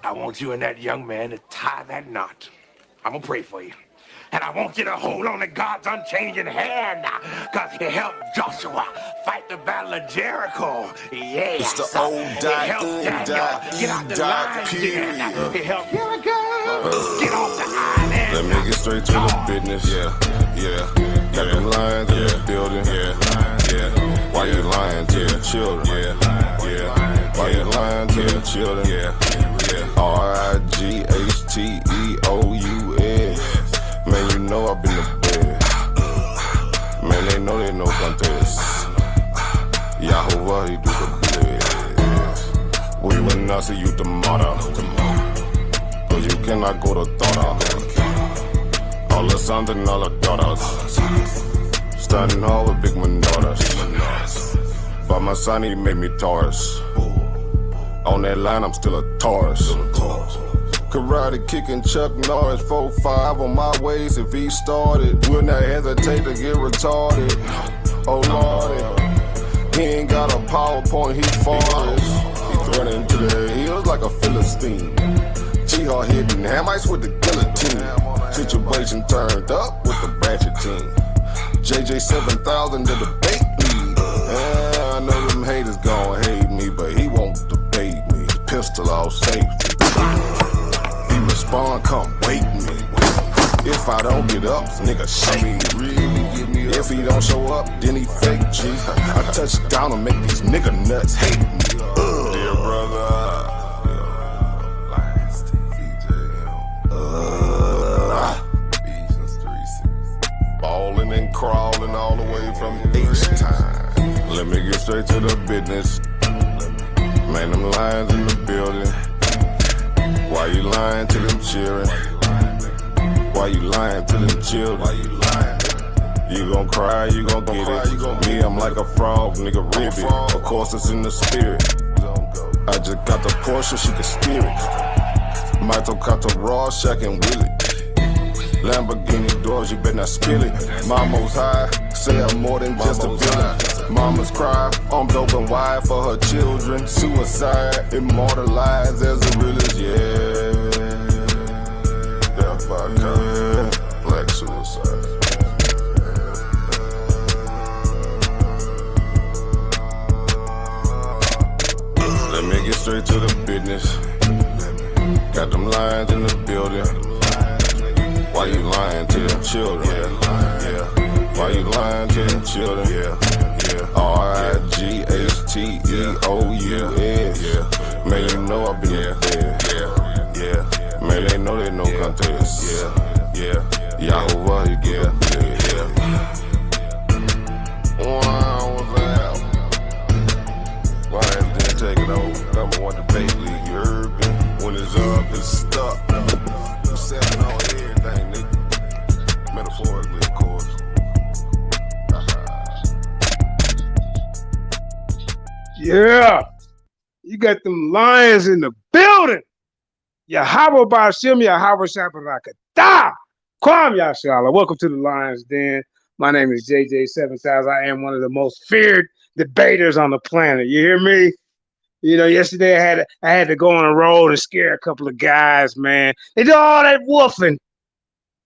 I want you and that young man to tie that knot. I'm gonna pray for you. And I want you to hold on to God's unchanging hand, because he helped Joshua fight the battle of Jericho. It's Yes. the old He helped Daniel get out the lion's den. He helped Gilligan get off the island. Let me get straight to the business. Got them lions in the building. Why you lying to the children? Why you lying to the children? RIGHTEOUS. Man, you know I've been the best. Man, they know they no contest. Yahuwah, he do the bless. We will not see you tomorrow. Cause you cannot go to thought. All the sons and all the daughters. Standing all with big manotas. But my son, he made me Taurus. On that line, I'm still a Taurus. Karate kicking Chuck Norris, 4-5 on my waist. If he started, would not hesitate to get retarded. Oh Lordy, he ain't got a PowerPoint, he farted. He thrown into the hills like a Philistine. Jihad hitting Hamites with the guillotine. Situation turned up with the Ratchet team. JJ 7000 to the debate lead. I know them haters gon' hate me, but he won't debate me. Pistol off safety. He respond, come wake me. If I don't get up, nigga shake me. Really give me up. If he don't show up, then he fake G. I touch down and make these nigga nuts hate me. Dear brother. Ballin' and crawling all the way from H-time. Let me get straight to the business. Man, them lions in the building. Why you lying to them children? Why you lying to them children? You gon' cry, you gon' get it. Me, I'm like a frog, nigga, ribbit. Of course, it's in the spirit. I just got the Porsche, she can steer it. Mito got the raw, Shaq and Willie. Lamborghini doors, you better not spill it. Mama's high, say I'm more than just a villain. Mama's cry, I'm dope and wide for her children. Suicide, immortalized as a realist, yeah. Death by gun, black suicide. Let me get straight to the business. Got them lions in the building. Why you lying to them children? Why you lying to them children? RIGHTEOUS. Man, you know I be there. Man, they know they no contest. Yahuwah, you get up there. Wow, what's that? Lions didn't take it over. Number one debate league, you heard me? When it's up, it's stuck. I'm selling on everything, nigga. Metaphorically, of course. Yeah, you got them lions in the building. Yahweh Bashim, Yahweh Shabarakatah. Kwam Yashala. Welcome to the Lions Den. My name is JJ 7000. I am one of the most feared debaters on the planet. You hear me? You know, yesterday I had to go on a road and scare a couple of guys, man. They do all that woofing.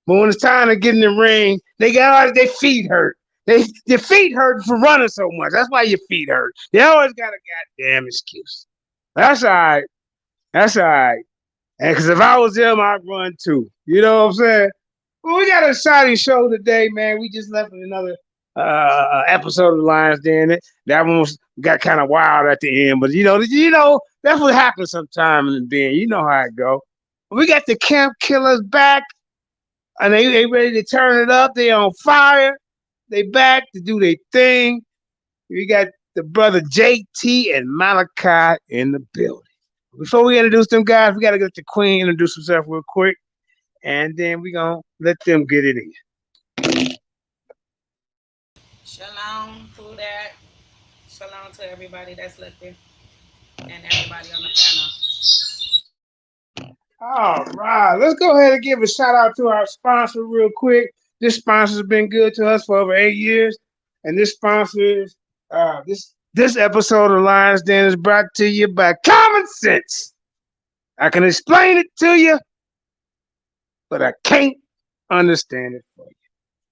But when it's time to get in the ring, they got all their feet hurt. Their feet hurt for running so much. That's why your feet hurt. They always got a goddamn excuse. That's all right. That's all right. And because if I was them, I'd run too. You know what I'm saying? Well, we got a exciting show today, man. We just left another episode of the Lions Den. That one got kind of wild at the end, but you know that's what happens sometime in the den. You know how it go. We got the camp killers back, and they ready to turn it up. They on fire. They back to do their thing. We got the brother JT and Maliki in the building. Before we introduce them guys, we got to get the queen introduce herself real quick, and then we gonna let them get it in. Shalom, Fudak. Shalom to everybody that's listening and everybody on the panel. All right, let's go ahead and give a shout out to our sponsor real quick. This sponsor's been good to us for over 8 years, and this sponsor is this episode of Lions Den is brought to you by Common Sense. I can explain it to you, but I can't understand it for you.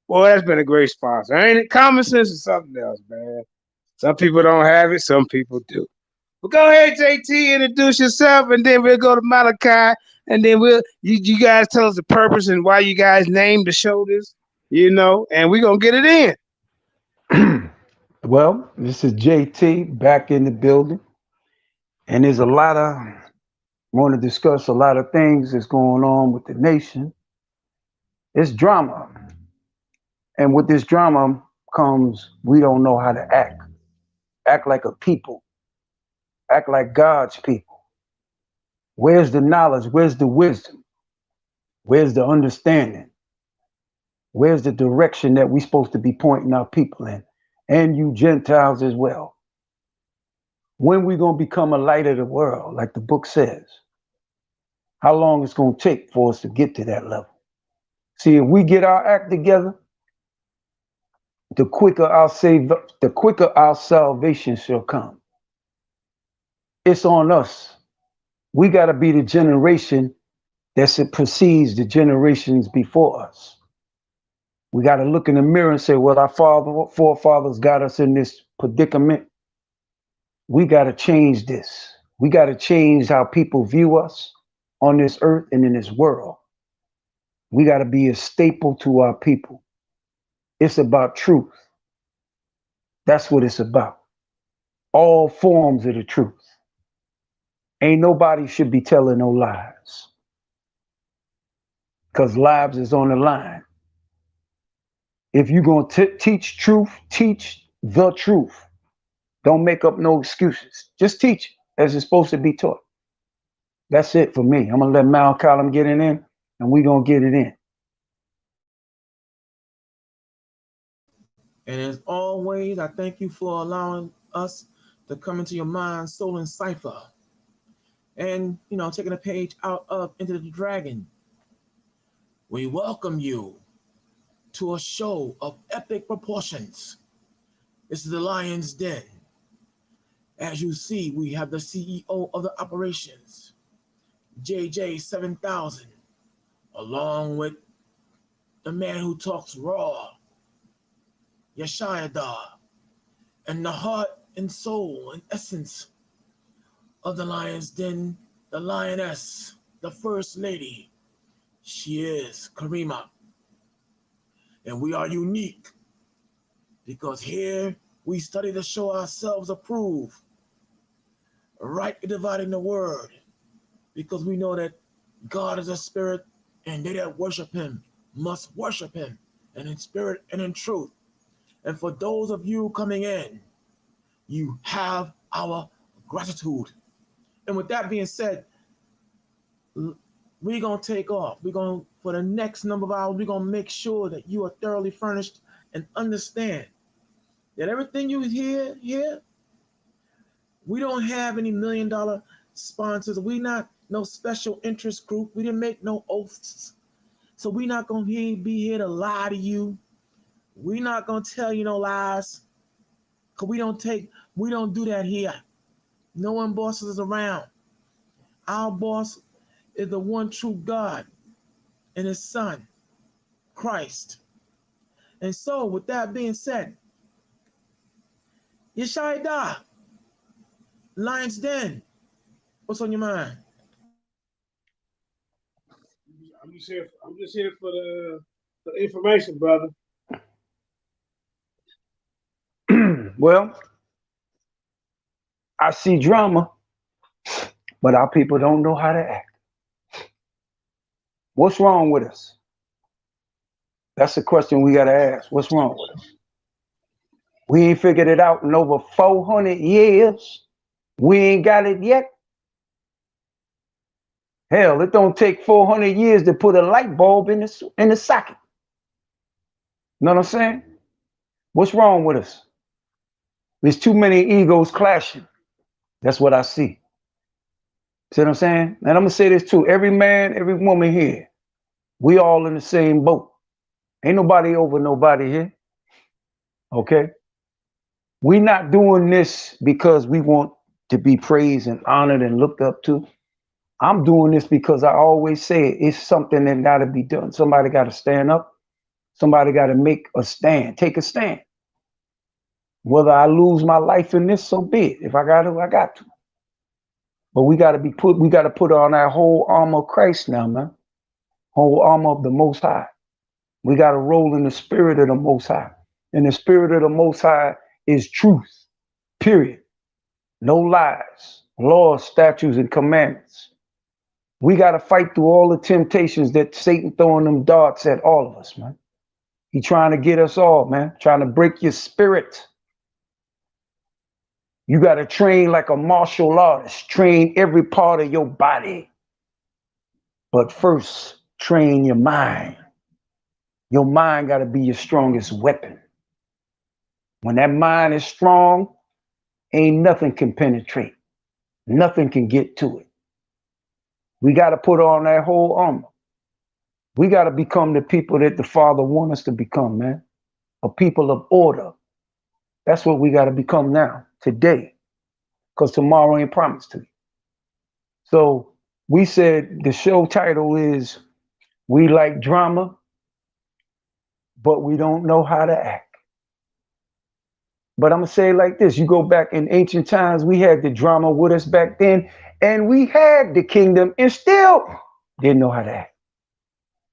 Boy, that's been a great sponsor. Ain't it? Common sense is something else, man. Some people don't have it, some people do. But go ahead, JT, introduce yourself, and then we'll go to Malachi, and then you guys tell us the purpose and why you guys named the show this, and we're gonna get it in. Well, this is JT back in the building, and there's a lot of want to discuss a lot of things that's going on with the nation. It's drama, and with this drama comes we don't know how to act like a people, act like God's people. Where's the knowledge? Where's the wisdom? Where's the understanding? Where's the direction that we're supposed to be pointing our people in, and you Gentiles as well? When we gonna become a light of the world, like the book says? How long it's gonna take for us to get to that level? See, if we get our act together, the quicker our salvation shall come. It's on us. We gotta be the generation that precedes the generations before us. We gotta look in the mirror and say, well, our forefathers got us in this predicament. We gotta change this. We gotta change how people view us on this earth and in this world. We gotta be a staple to our people. It's about truth. That's what it's about. All forms of the truth. Ain't nobody should be telling no lies. Because lives is on the line. If you're going to teach truth, teach the truth. Don't make up no excuses. Just teach it as it's supposed to be taught. That's it for me. I'm going to let Malcolm get it in, and we're going to get it in. And as always, I thank you for allowing us to come into your mind, soul, and cipher. And, taking a page out of Into the Dragon. We welcome you to a show of epic proportions. This is the Lion's Den. As you see, we have the CEO of the operations, JJ 7000, along with the man who talks raw, Yeshayada, and the heart and soul and essence of the Lion's Den, the Lioness, the First Lady. She is Karima. And we are unique because here we study to show ourselves approved, rightly dividing the word, because we know that God is a spirit, and they that worship him must worship him, and in spirit and in truth. And for those of you coming in, you have our gratitude. And with that being said, we're going to take off. For the next number of hours, we're going to make sure that you are thoroughly furnished and understand that everything you hear here, we don't have any $1 million sponsors. We not no special interest group. We didn't make no oaths. So we're not going to be here to lie to you. We're not going to tell you no lies. Because we don't do that here. No one bosses us around. Our boss is the one true God and his son, Christ. And so, with that being said, Yeshayada, Lion's Den, what's on your mind? I'm just here for the information, brother. Well, I see drama, but our people don't know how to act. What's wrong with us? That's the question we got to ask. What's wrong with us? We ain't figured it out in over 400 years. We ain't got it yet. Hell, it don't take 400 years to put a light bulb in the socket. You know what I'm saying? What's wrong with us? There's too many egos clashing. That's what I see. See what I'm saying? And I'm going to say this too. Every man, every woman here, we all in the same boat. Ain't nobody over nobody here. Okay? We not doing this because we want to be praised and honored and looked up to. I'm doing this because I always say it's something that got to be done. Somebody got to stand up. Somebody got to make a stand, take a stand. Whether I lose my life in this, so be it. If I got to, I got to. But we got to we got to put on that whole armor of Christ now, man. Whole armor of the Most High. We got to roll in the spirit of the Most High. And the spirit of the Most High is truth, period. No lies, laws, statutes, and commandments. We got to fight through all the temptations that Satan throwing them darts at all of us, man. He trying to get us all, man. Trying to break your spirit. You got to train like a martial artist. Train every part of your body. But first, train your mind. Your mind got to be your strongest weapon. When that mind is strong, ain't nothing can penetrate. Nothing can get to it. We got to put on that whole armor. We got to become the people that the Father wants us to become, man. A people of order. That's what we got to become now, today. Because tomorrow ain't promised to you. So we said the show title is We Like Drama, but we don't know how to act. But I'm going to say it like this. You go back in ancient times, we had the drama with us back then, and we had the kingdom and still didn't know how to act.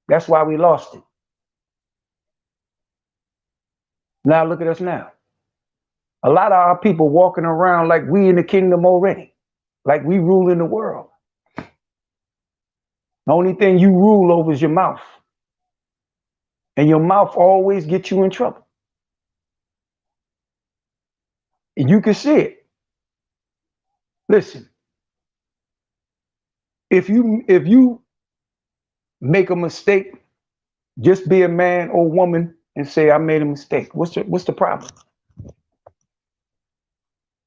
That's why we lost it. Now look at us now. A lot of our people walking around like we in the kingdom already, like we rule in the world. The only thing you rule over is your mouth. And your mouth always gets you in trouble. And you can see it. Listen, if you make a mistake, just be a man or woman and say, I made a mistake. What's the problem?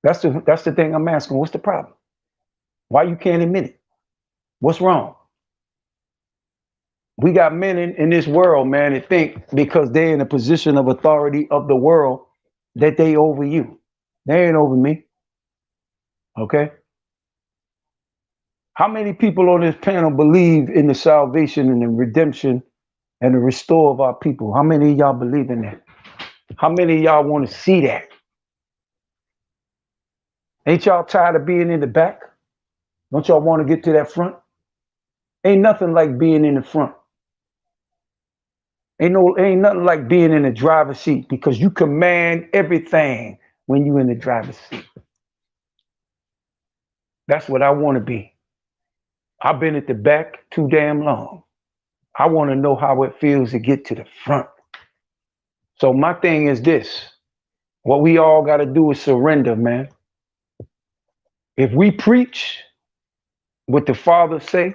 That's the thing I'm asking. What's the problem? Why you can't admit it? What's wrong? We got men in this world, man, that think because they're in a position of authority of the world that they over you. They ain't over me. Okay? How many people on this panel believe in the salvation and the redemption and the restore of our people? How many of y'all believe in that? How many of y'all want to see that? Ain't y'all tired of being in the back? Don't y'all want to get to that front? Ain't nothing like being in the front. Ain't nothing like being in the driver's seat because you command everything when you in the driver's seat. That's what I want to be. I've been at the back too damn long. I want to know how it feels to get to the front. So my thing is this. What we all got to do is surrender, man. If we preach what the Father say,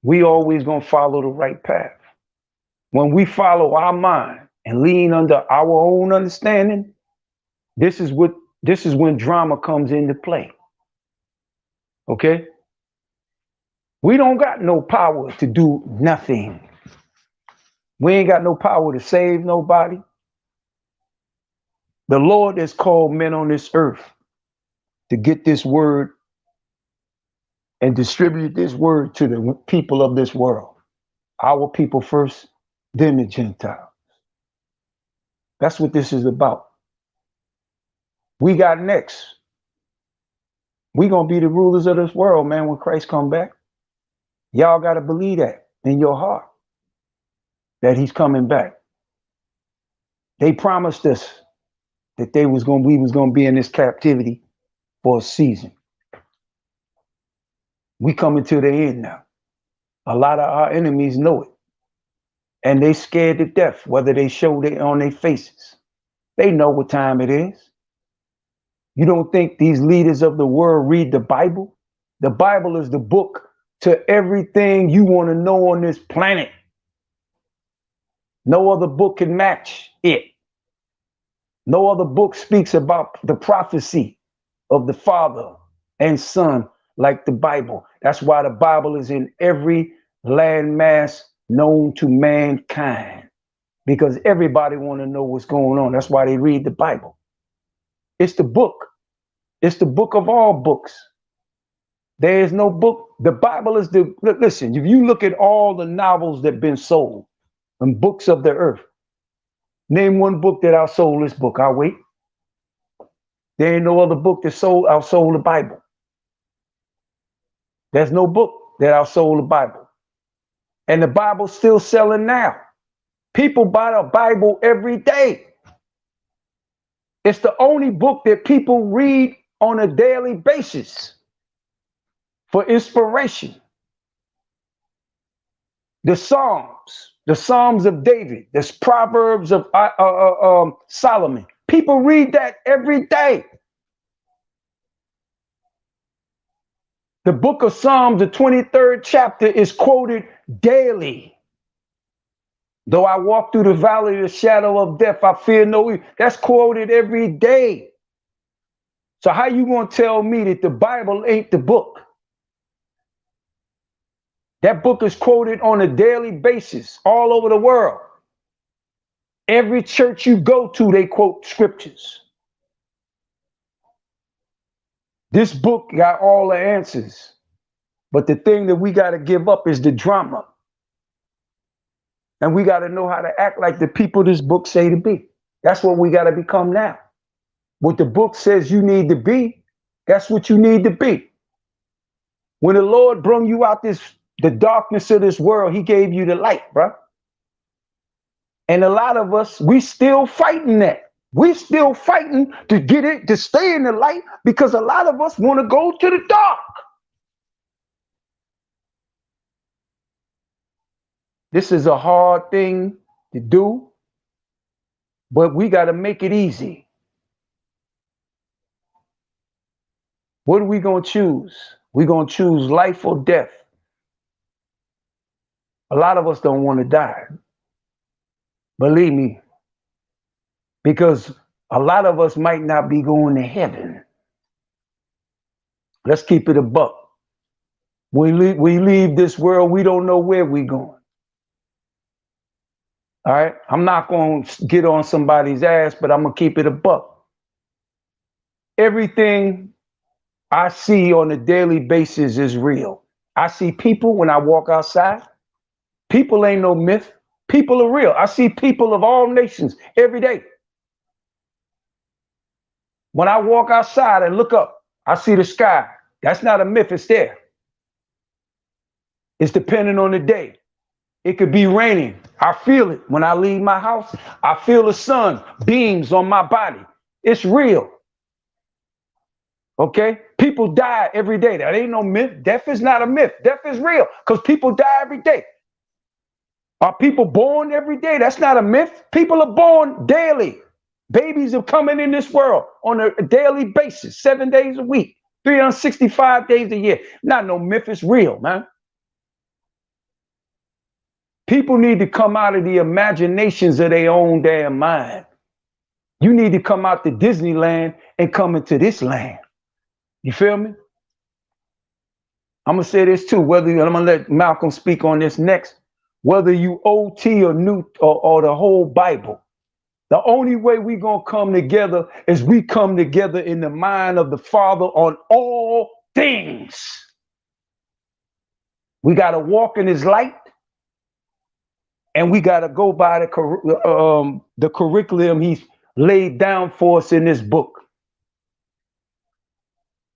we always going to follow the right path. When we follow our mind and lean under our own understanding, this is when drama comes into play. Okay? We don't got no power to do nothing. We ain't got no power to save nobody. The Lord has called men on this earth to get this word and distribute this word to the people of this world. Our people first, then the Gentiles. That's what this is about. We got next. We gonna be the rulers of this world, man, when Christ come back. Y'all gotta believe that in your heart, that he's coming back. They promised us that we was gonna be in this captivity for a season. We coming to the end now. A lot of our enemies know it. And they scared to death, whether they show it on their faces. They know what time it is. You don't think these leaders of the world read the Bible? The Bible is the book to everything you want to know on this planet. No other book can match it. No other book speaks about the prophecy of the Father and Son like the Bible. That's why the Bible is in every landmass known to mankind, because everybody want to know what's going on. That's why they read the Bible. It's the book. It's the book of all books. There is no book. The Bible is the, listen, if you look at all the novels that have been sold and books of the earth, name one book that outsold this book. I'll wait. There ain't no other book that outsold the Bible. There's no book that outsold the Bible. And the Bible's still selling now. People buy the Bible every day. It's the only book that people read on a daily basis for inspiration. The Psalms of David, the Proverbs of Solomon. People read that every day. The book of Psalms, the 23rd chapter, is quoted daily. Though I walk through the valley of the shadow of death, I fear no evil. That's quoted every day. So how you gonna tell me that the Bible ain't the book? That book is quoted on a daily basis all over the world. Every church you go to, they quote scriptures. This book got all the answers. But the thing that we got to give up is the drama. And we got to know how to act like the people this book say to be. That's what we got to become now. What the book says you need to be, that's what you need to be. When the Lord brought you out the darkness of this world, he gave you the light, bro. And a lot of us, we still fighting that. We still fighting to get it, to stay in the light, because a lot of us want to go to the dark. This is a hard thing to do, but we got to make it easy. What are we going to choose? We're going to choose life or death. A lot of us don't want to die. Believe me, because a lot of us might not be going to heaven. Let's keep it a buck. We leave this world, we don't know where we're going. All right? I'm not going to get on somebody's ass, but I'm going to keep it a buck. Everything I see on a daily basis is real. I see people when I walk outside. People ain't no myth. People are real. I see people of all nations every day. When I walk outside and look up, I see the sky. That's not a myth, it's there. It's depending on the day. It could be raining. I feel it when I leave my house. I feel the sun beams on my body. It's real. Okay? People die every day. That ain't no myth. Death is not a myth. Death is real because people die every day. Are people born every day? That's not a myth. People are born daily. Babies are coming in this world on a daily basis, 7 days a week, 365 days a year. Not no myth. It's real, man. People need to come out of the imaginations of their own damn mind. You need to come out to Disneyland and come into this land. You feel me? I'm going to say this too, I'm going to let Malcolm speak on this next, whether you OT or new or the whole Bible. The only way we going to come together is we come together in the mind of the Father on all things. We got to walk in his light. And we got to go by the curriculum he's laid down for us in this book.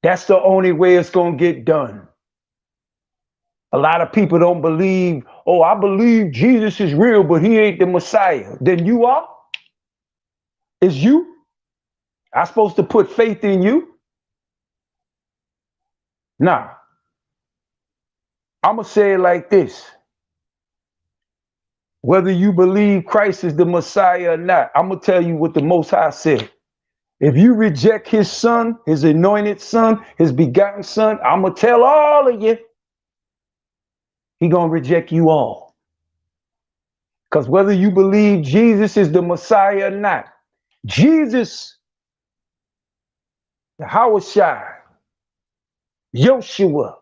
That's the only way it's going to get done. A lot of people don't believe, oh, I believe Jesus is real, but he ain't the Messiah. Then you are? Is you? I'm supposed to put faith in you? Nah. I'm going to say it like this. Whether you believe Christ is the Messiah or not, I'm going to tell you what the Most High said. If you reject his son, his anointed son, his begotten son, I'm going to tell all of you, he going to reject you all. Because whether you believe Jesus is the Messiah or not, Jesus, the Hawashai, Yoshua,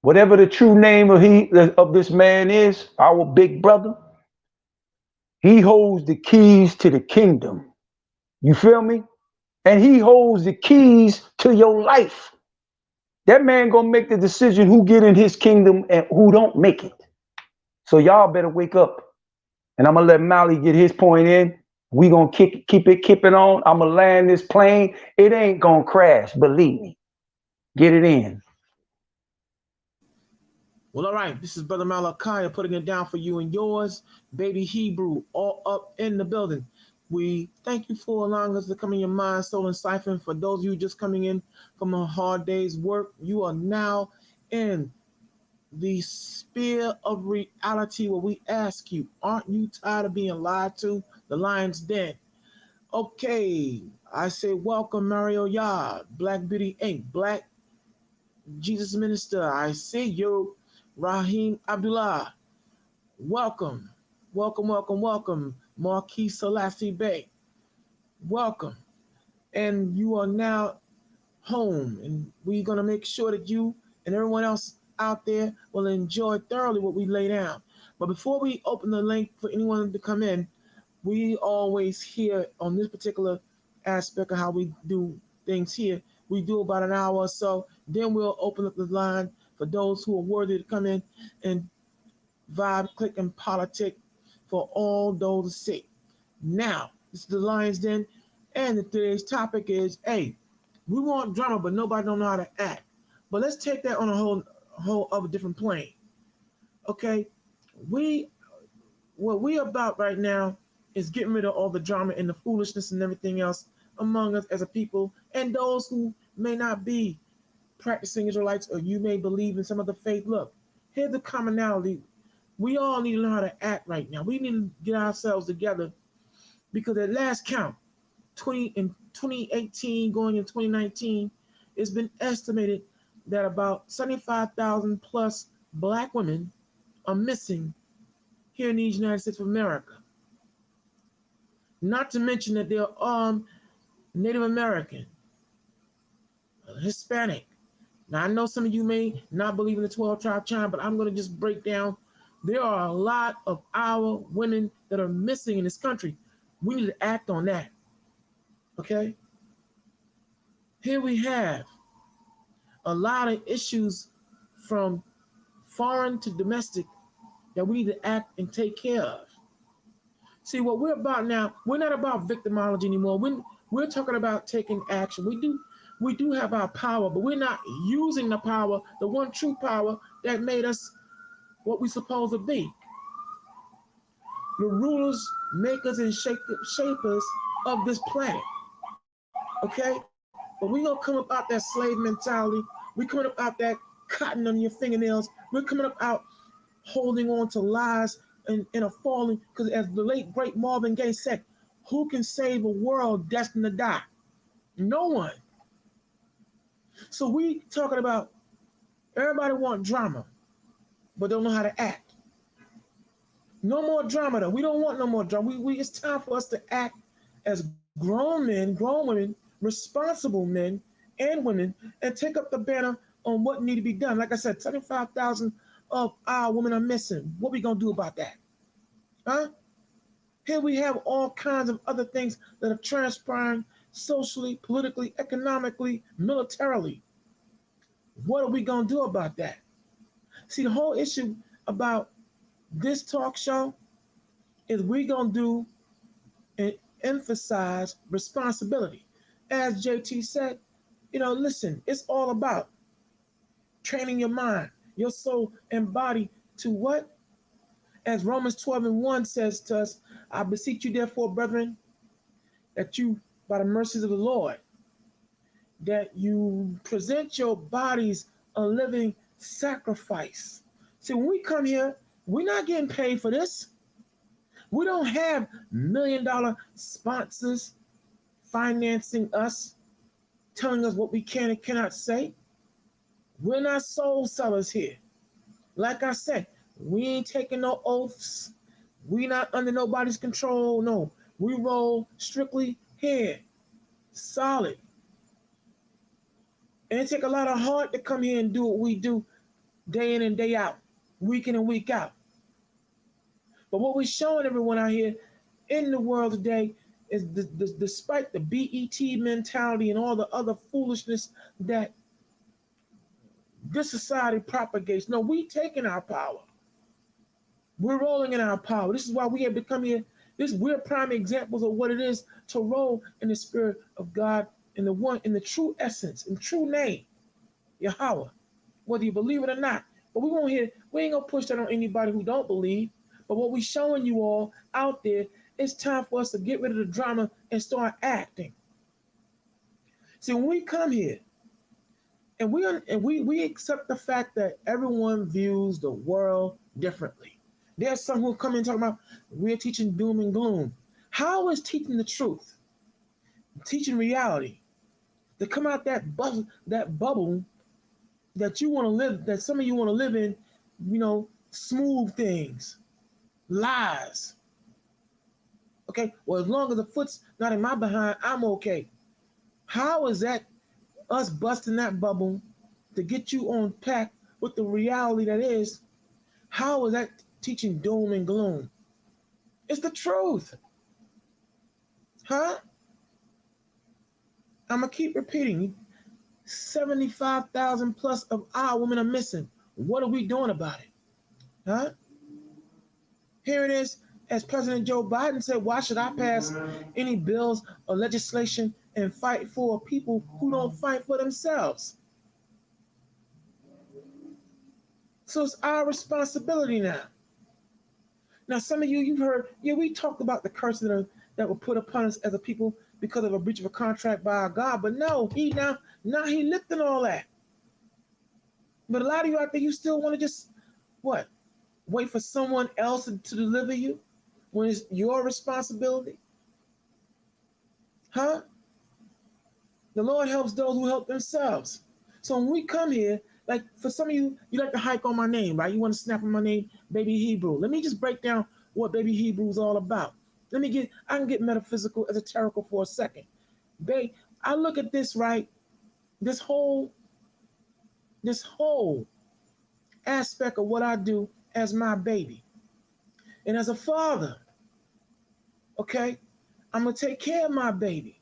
whatever the true name of this man is, our big brother, he holds the keys to the kingdom. You feel me? And he holds the keys to your life. That man gonna make the decision who get in his kingdom and who don't make it. So y'all better wake up. And I'm gonna let Mali get his point in. We gonna keep it on. I'm gonna land this plane. It ain't gonna crash, believe me. Get it in. Well, all right. This is Brother Malachi putting it down for you and yours. Baby Hebrew, all up in the building. We thank you for allowing us to come in your mind, soul, and siphon. For those of you just coming in from a hard day's work, you are now in the sphere of reality where we ask you, aren't you tired of being lied to? The lion's den. Okay, I say welcome, Mario Yard, Black Beauty Inc., Black Jesus Minister. I see you, Raheem Abdullah. Welcome, welcome, welcome, welcome, Marquis Selassie Bey. Welcome. And you are now home, and we're going to make sure that you and everyone else out there will enjoy thoroughly what we lay down. But before we open the link for anyone to come in, we always hear on this particular aspect of how we do things here. We do about an hour or so, then we'll open up the line for those who are worthy to come in and vibe, click, and politic for all those to see. Now, this is the Lions Den, and today's topic is, hey, we want drama, but nobody don't know how to act. But let's take that on a whole other different plane. Okay, what we about right now is getting rid of all the drama and the foolishness and everything else among us as a people, and those who may not be practicing Israelites, or you may believe in some other faith. Look, here's the commonality. We all need to learn how to act right now. We need to get ourselves together, because at last count, 2018 going in 2019, it's been estimated that about 75,000 plus black women are missing here in the United States of America. Not to mention that they're Native American, Hispanic. Now, I know some of you may not believe in the 12 tribe chime, but I'm going to just break down. There are a lot of our women that are missing in this country. We need to act on that. Okay? Here we have a lot of issues from foreign to domestic that we need to act and take care of. See, what we're about now, we're not about victimology anymore. We're talking about taking action. We do have our power, but we're not using the power, the one true power that made us what we're supposed to be. The rulers, makers, and shapers of this planet. Okay? But we're going to come up out that slave mentality. We're coming up out that cotton on your fingernails. We're coming up out holding on to lies and a falling, because as the late, great Marvin Gaye said, who can save a world destined to die? No one. So we talking about everybody want drama, but don't know how to act. No more drama though. We don't want no more drama. It's time for us to act as grown men, grown women, responsible men and women, and take up the banner on what need to be done. Like I said, 75,000 of our women are missing. What we gonna do about that? Huh? Here we have all kinds of other things that are transpiring socially, politically, economically, militarily. What are we gonna do about that? See, the whole issue about this talk show is we gonna do and emphasize responsibility. As JT said, listen, it's all about training your mind, your soul, and body to what? As Romans 12:1 says to us, I beseech you, therefore, brethren, that you, by the mercies of the Lord, that you present your bodies a living sacrifice. See, when we come here, we're not getting paid for this. We don't have $1 million sponsors financing us, telling us what we can and cannot say. We're not soul sellers here. Like I said, we ain't taking no oaths. We not under nobody's control. No, we roll strictly here, solid. And it take a lot of heart to come here and do what we do day in and day out, week in and week out. But what we're showing everyone out here in the world today is despite the BET mentality and all the other foolishness that This society propagates. No, we taking our power. We're rolling in our power. This is why we have become here. We're prime examples of what it is to roll in the spirit of God in the one, in the true essence, in true name, Yahweh, whether you believe it or not. But we ain't gonna push that on anybody who don't believe. But what we showing you all out there, it's time for us to get rid of the drama and start acting. See, when we come here and we accept the fact that everyone views the world differently. There's some who come in talking about we're teaching doom and gloom. How is teaching the truth, teaching reality, to come out that bubble that you want to live, that some of you want to live in, smooth things, lies. Okay, well, as long as the foot's not in my behind, I'm okay. How is that us busting that bubble to get you on pack with the reality that is? How is that teaching doom and gloom? It's the truth. Huh? I'm going to keep repeating. 75,000 plus of our women are missing. What are we doing about it? Huh? Here it is, as President Joe Biden said, why should I pass any bills or legislation and fight for people who don't fight for themselves? So it's our responsibility now. Now, some of you, you've heard, yeah, we talked about the curses that were put upon us as a people because of a breach of a contract by our God, but no, now he lifting all that. But a lot of you out there, you still want to just, what, wait for someone else to deliver you when it's your responsibility? Huh? The Lord helps those who help themselves. So when we come here, like for some of you, you like to hike on my name, right? You want to snap on my name, Baby Hebrew. Let me just break down what Baby Hebrew is all about. I can get metaphysical, esoterical for a second. I look at this, right? This whole aspect of what I do as my baby. And as a father, okay, I'm going to take care of my baby.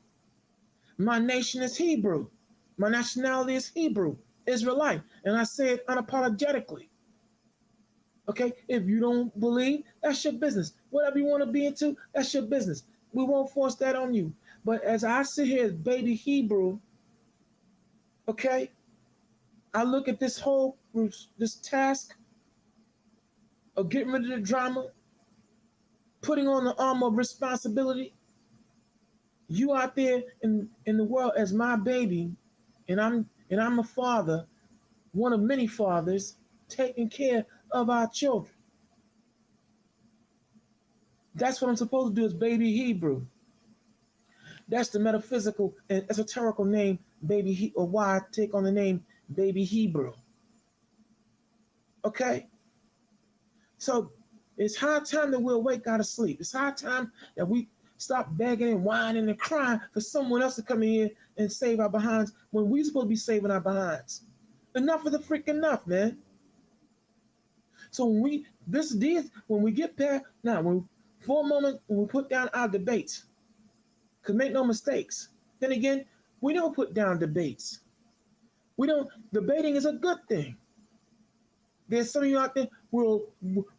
My nation is Hebrew. My nationality is Hebrew, Israelite. And I say it unapologetically. Okay, if you don't believe, that's your business. Whatever you want to be into, that's your business. We won't force that on you. But as I sit here as baby Hebrew, okay, I look at this task of getting rid of the drama, putting on the armor of responsibility. You out there in the world as my baby, and I'm a father, one of many fathers, taking care of our children. That's what I'm supposed to do as baby Hebrew. That's the metaphysical and esoterical name, or why I take on the name baby Hebrew. Okay? So it's high time that we awake out of sleep. It's high time that we stop begging and whining and crying for someone else to come in here and save our behinds when we're supposed to be saving our behinds. Enough of the freaking enough, man. So when we get there, now, for a moment, when we put down our debates, because make no mistakes, then again, we don't put down debates. Debating is a good thing. There's some of you out there, well,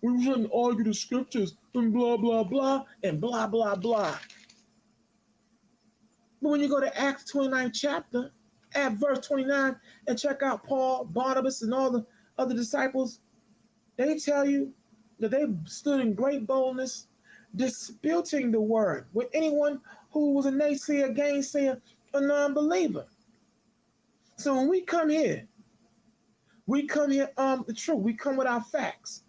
we shouldn't argue the scriptures and blah, blah, blah, and blah, blah, blah. But when you go to Acts 29 chapter, at verse 29, and check out Paul, Barnabas, and all the other disciples, they tell you that they stood in great boldness, disputing the word with anyone who was a naysayer, gainsayer, a non-believer. So when we come here armed with the truth. We come with our facts.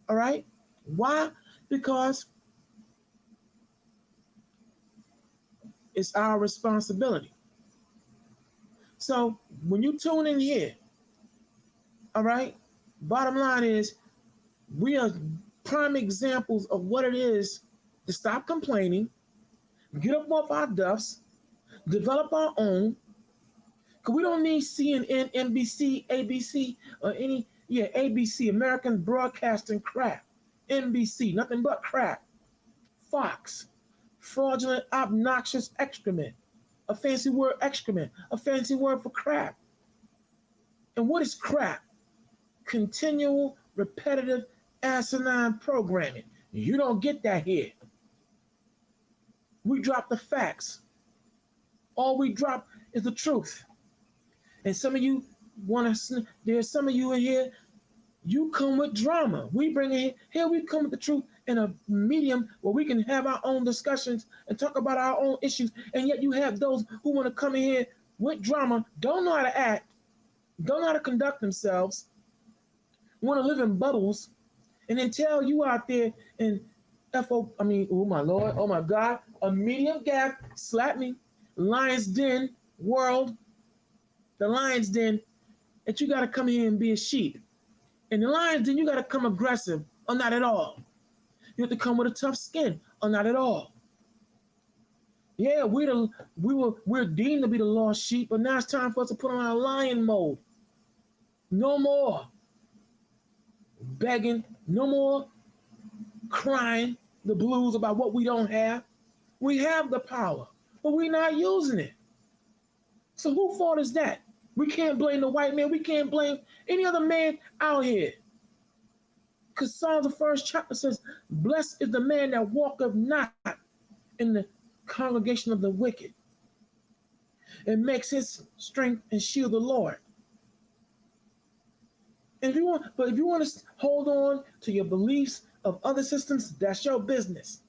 All right? Why? Because it's our responsibility. So when you tune in here, all right, bottom line is we are prime examples of what it is to stop complaining, get up off our duffs, develop our own, because we don't need CNN, NBC, ABC, or ABC, American Broadcasting crap. NBC, nothing but crap. Fox, fraudulent, obnoxious excrement. A fancy word, excrement, a fancy word for crap. And what is crap? Continual, repetitive, asinine programming. You don't get that here. We drop the facts. All we drop is the truth. And some of you want to, there's some of you in here, you come with drama. We bring it here, we come with the truth in a medium where we can have our own discussions and talk about our own issues. And yet you have those who want to come in here with drama, don't know how to act, don't know how to conduct themselves, want to live in bubbles, and then tell you out there in oh my Lord, oh my God, a medium gap, slap me, Lion's Den world, the Lion's Den, that you got to come here and be a sheep. In the Lion's Den, you got to come aggressive, or not at all. You have to come with a tough skin, or not at all. Yeah, we're deemed to be the lost sheep, but now it's time for us to put on our lion mode. No more begging, no more crying the blues about what we don't have. We have the power, but we're not using it. So whose fault is that? We can't blame the white man. We can't blame any other man out here. Because Psalms, the first chapter says, blessed is the man that walketh not in the congregation of the wicked, and makes his strength and shield the Lord. And if you want to hold on to your beliefs of other systems, that's your business.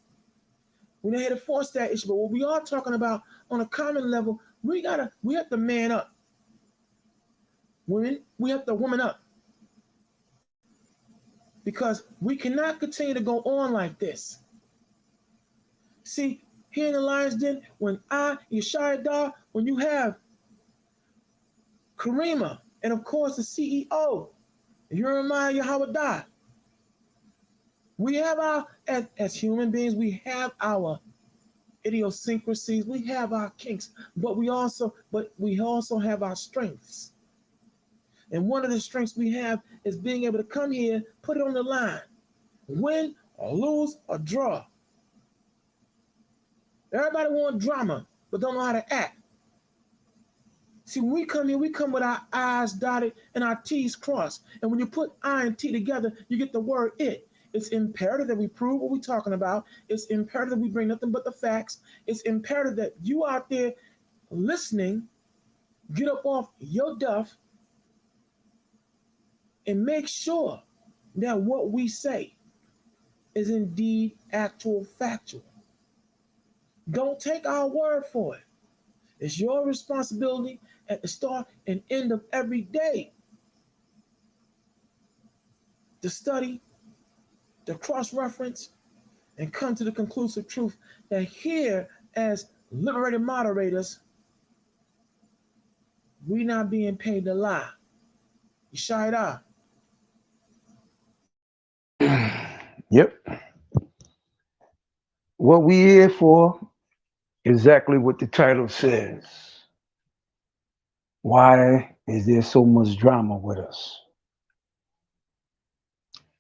We're not here to force that issue, but what we are talking about on a common level, we have to man up. Women, we have to woman up. Because we cannot continue to go on like this. See, here in the Lion's Den, when Yeshaya, when you have Karima, and of course the CEO, Jeremiah Yahweh, we have as human beings, we have our idiosyncrasies, we have our kinks, but we also have our strengths. And one of the strengths we have is being able to come here, put it on the line, win or lose or draw. Everybody wants drama, but don't know how to act. See, when we come here, we come with our I's dotted and our T's crossed. And when you put I and T together, you get the word it. It's imperative that we prove what we're talking about. It's imperative that we bring nothing but the facts. It's imperative that you out there listening, get up off your duff, and make sure that what we say is indeed actual factual. Don't take our word for it. It's your responsibility at the start and end of every day to study, to cross-reference, and come to the conclusive truth that here, as liberated moderators, we're not being paid to lie. Yeshaya. Yep. What we here for, exactly what the title says. Why is there so much drama with us?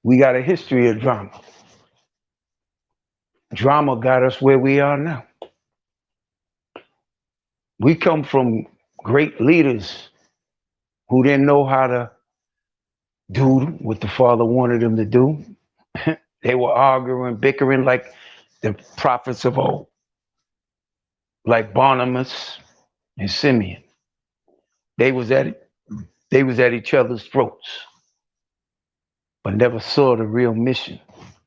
We got a history of drama. Drama got us where we are now. We come from great leaders who didn't know how to do what the Father wanted them to do. They were arguing, bickering like the prophets of old, like Barnabas and Simeon. They was at each other's throats, but never saw the real mission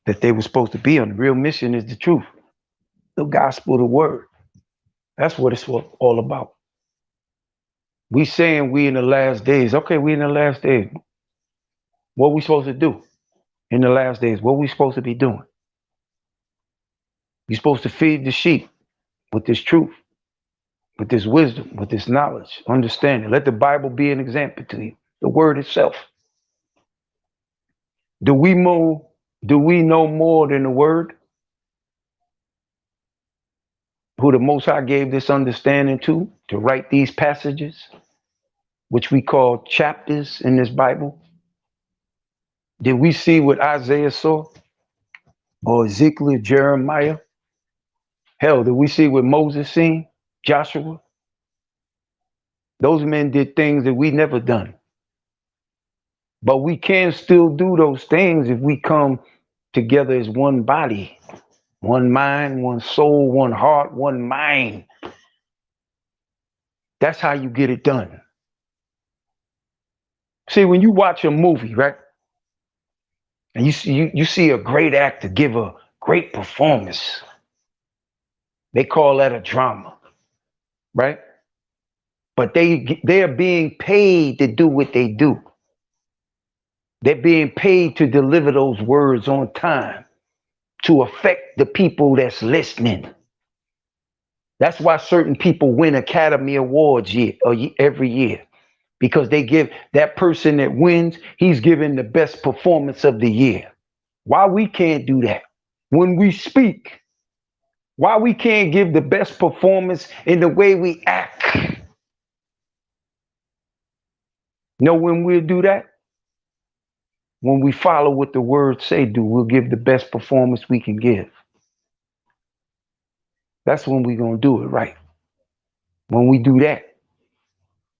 that they were supposed to be on. The real mission is the truth, the gospel, the word. That's what it's all about. We saying we in the last days. Okay, we in the last days. What we supposed to do in the last days? What we supposed to be doing? You're supposed to feed the sheep with this truth, with this wisdom, with this knowledge, understanding. Let the Bible be an example to you, the word itself. Do we know more than the word? Who the Most High gave this understanding to write these passages, which we call chapters in this Bible? Did we see what Isaiah saw? Or Ezekiel, Jeremiah? Hell, did we see what Moses seen? Joshua? Those men did things that we never done. But we can still do those things if we come together as one body, one mind, one soul, one heart, one mind. That's how you get it done. See, when you watch a movie, right, and you see a great actor give a great performance, they call that a drama, right? But they are being paid to do what they do. They're being paid to deliver those words on time to affect the people that's listening. That's why certain people win Academy Awards every year, because they give that person that wins, he's giving the best performance of the year. Why we can't do that? When we speak, why we can't give the best performance in the way we act? Know when we'll do that? When we follow what the words say do, we'll give the best performance we can give. That's when we're going to do it right. When we do that,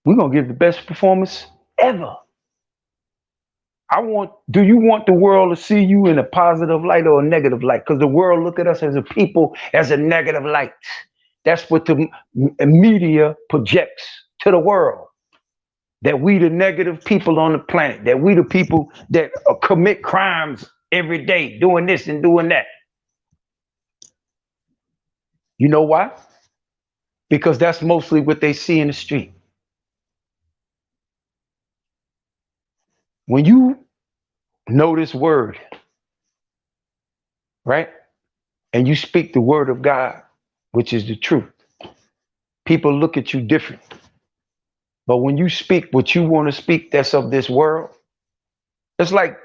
we're going to give the best performance ever. Do you want the world to see you in a positive light or a negative light? Because the world look at us as a people as a negative light. That's what the media projects to the world. That we the negative people on the planet. That we the people that commit crimes every day, doing this and doing that. You know why? Because that's mostly what they see in the street. When you know this word, right? And you speak the word of God, which is the truth, people look at you different. But when you speak what you want to speak that's of this world, it's like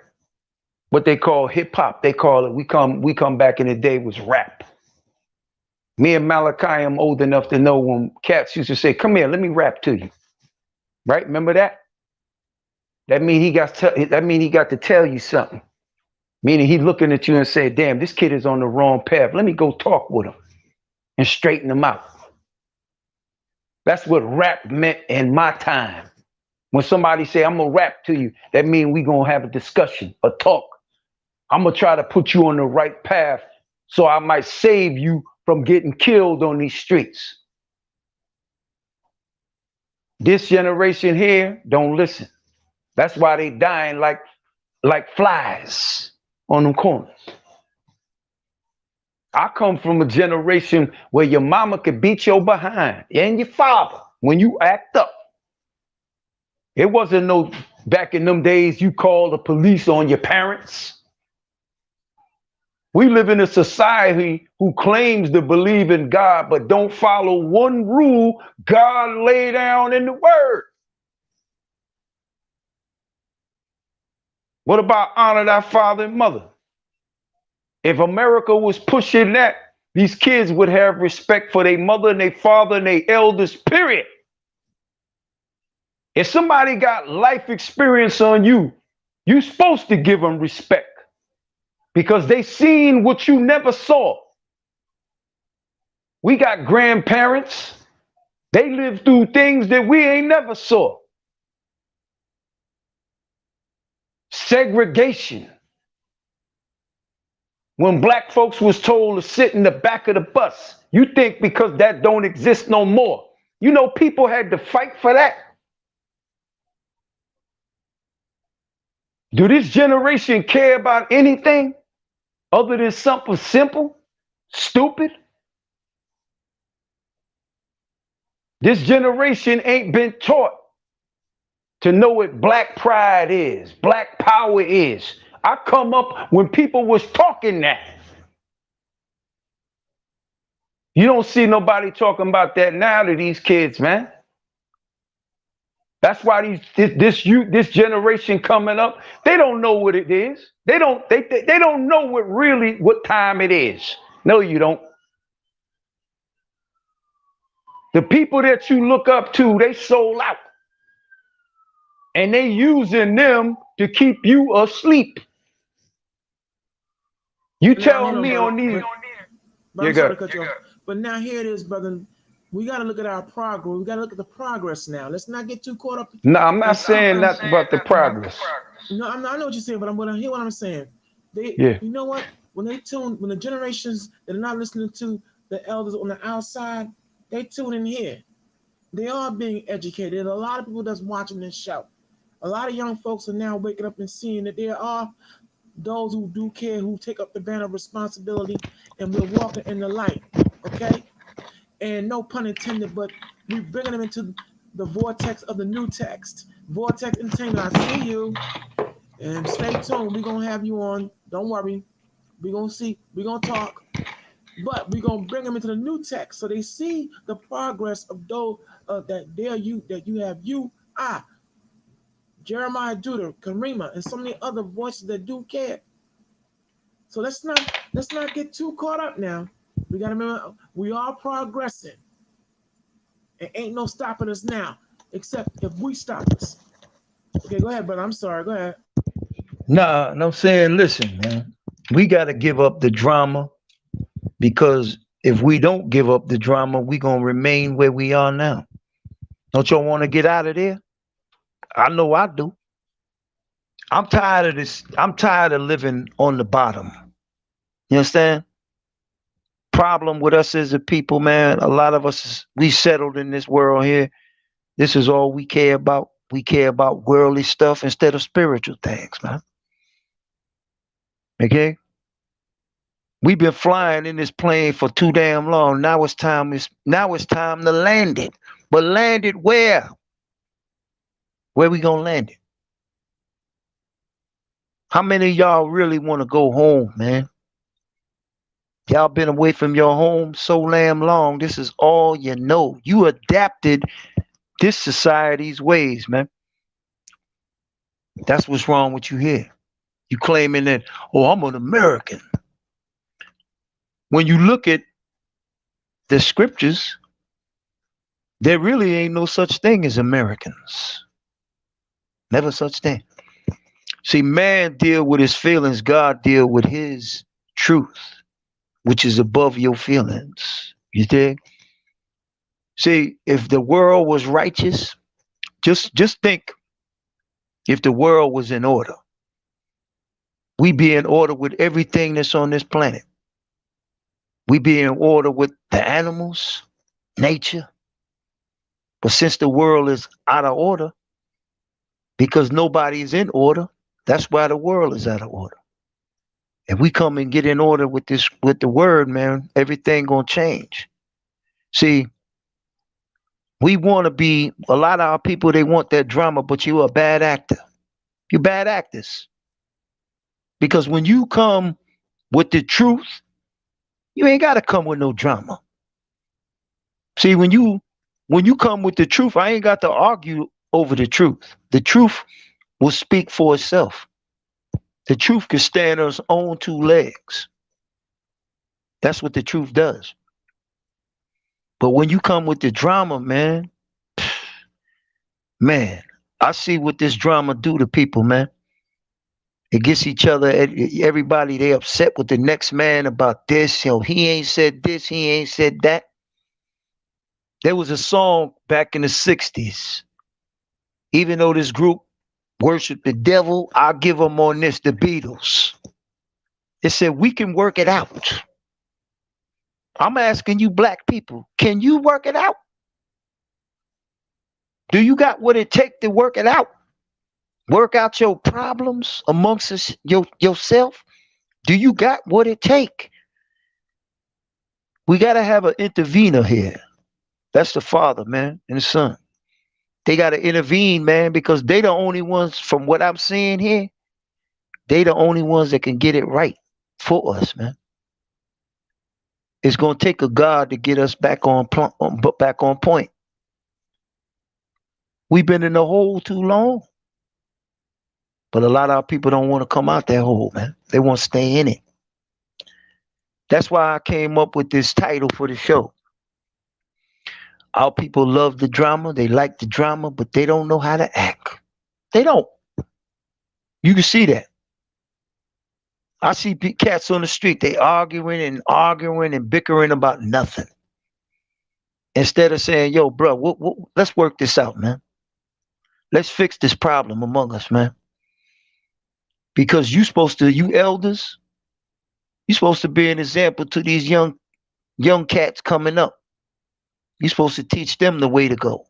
what they call hip hop. They call it, we come back in the day was rap. Me and Maliki, I'm old enough to know when cats used to say, come here, let me rap to you. Right? Remember that? That mean he got to tell you something. Meaning he looking at you and say, damn, this kid is on the wrong path. Let me go talk with him and straighten him out. That's what rap meant in my time. When somebody say, I'm going to rap to you, that means we going to have a discussion, a talk. I'm going to try to put you on the right path so I might save you from getting killed on these streets. This generation here don't listen. That's why they dying like flies on them corners. I come from a generation where your mama could beat your behind and your father when you act up. It wasn't no back in them days you call the police on your parents. We live in a society who claims to believe in God but don't follow one rule God laid down in the word. What about honor thy father and mother? If America was pushing that, these kids would have respect for their mother and their father and their elders, period. If somebody got life experience on you, you're supposed to give them respect because they seen what you never saw. We got grandparents. They lived through things that we ain't never saw. Segregation. When black folks was told to sit in the back of the bus, you think because that don't exist no more. You know, people had to fight for that. Do this generation care about anything other than something simple, stupid? This generation ain't been taught to know what black pride is, black power is. I come up when people was talking that. You don't see nobody talking about that now to these kids, man. That's why this generation coming up, they don't know what it is. They don't know what time it is. No, you don't. The people that you look up to, they sold out. And they using them to keep you asleep. You tell me on these. But now here it is, brother. We got to look at our progress. We got to look at the progress now. Let's not get too caught up. No, I'm not saying nothing about the progress. No, I know what you're saying, but I'm gonna hear what I'm saying. Yeah. You know what? When the generations that are not listening to the elders on the outside, they tune in here. They are being educated. A lot of people that's watching this show. A lot of young folks are now waking up and seeing that there are those who do care, who take up the banner of responsibility, and we're walking in the light. Okay? And no pun intended, but we're bringing them into the vortex of the new text. Vortex Entertainment, I see you. And stay tuned. We're gonna have you on. Don't worry. We're gonna see. We're gonna talk. But we're gonna bring them into the new text so they see the progress of those that you have you, I, Jeremiah Judah, Karima, and so many other voices that do care. So let's not get too caught up now. We gotta remember we are progressing. And ain't no stopping us now, except if we stop us. Okay, go ahead, brother. I'm sorry. Go ahead. Nah, no saying, listen, man. We gotta give up the drama because if we don't give up the drama, we gonna remain where we are now. Don't y'all want to get out of there? I know I do. I'm tired of this. I'm tired of living on the bottom. You understand? Problem with us as a people, man. A lot of us, we settled in this world here. This is all we care about. We care about worldly stuff instead of spiritual things, man. Okay? We've been flying in this plane for too damn long. Now it's time to land it. But land it where? Where we gonna land it? How many of y'all really want to go home, man? Y'all been away from your home so damn long. This is all you know. You adapted this society's ways, man. That's what's wrong with you here. You claiming that, oh, I'm an American. When you look at the scriptures, there really ain't no such thing as Americans. Never such thing. See, man deal with his feelings, God deal with his truth, which is above your feelings. You dig? See, if the world was righteous, just think if the world was in order. We be in order with everything that's on this planet. We be in order with the animals, nature. But since the world is out of order, because nobody's in order, that's why the world is out of order. If we come and get in order with this, with the word, man, everything gonna change. See, we want to be a lot of our people. They want that drama, but you a bad actor. You bad actors because when you come with the truth, you ain't got to come with no drama. See, when you come with the truth, I ain't got to argue over the truth. The truth will speak for itself. The truth can stand on its own two legs. That's what the truth does. But when you come with the drama, man, I see what this drama do to people, man. It gets each other, everybody, they upset with the next man about this. He ain't said this, he ain't said that. There was a song back in the 60s. Even though this group worshiped the devil, I'll give them on this, the Beatles. It said, we can work it out. I'm asking you black people, can you work it out? Do you got what it takes to work it out? Work out your problems amongst yourself? Do you got what it take? We got to have an intervener here. That's the father, man, and the son. They got to intervene, man, because they the only ones, from what I'm seeing here, they the only ones that can get it right for us, man. It's going to take a God to get us back on point. We've been in the hole too long. But a lot of our people don't want to come out that hole, man. They want to stay in it. That's why I came up with this title for the show. Our people love the drama. They like the drama, but they don't know how to act. They don't. You can see that. I see cats on the street. They arguing and bickering about nothing. Instead of saying, yo, bro, let's work this out, man. Let's fix this problem among us, man. because you elders, you supposed to be an example to these young cats coming up. You supposed to teach them the way to go.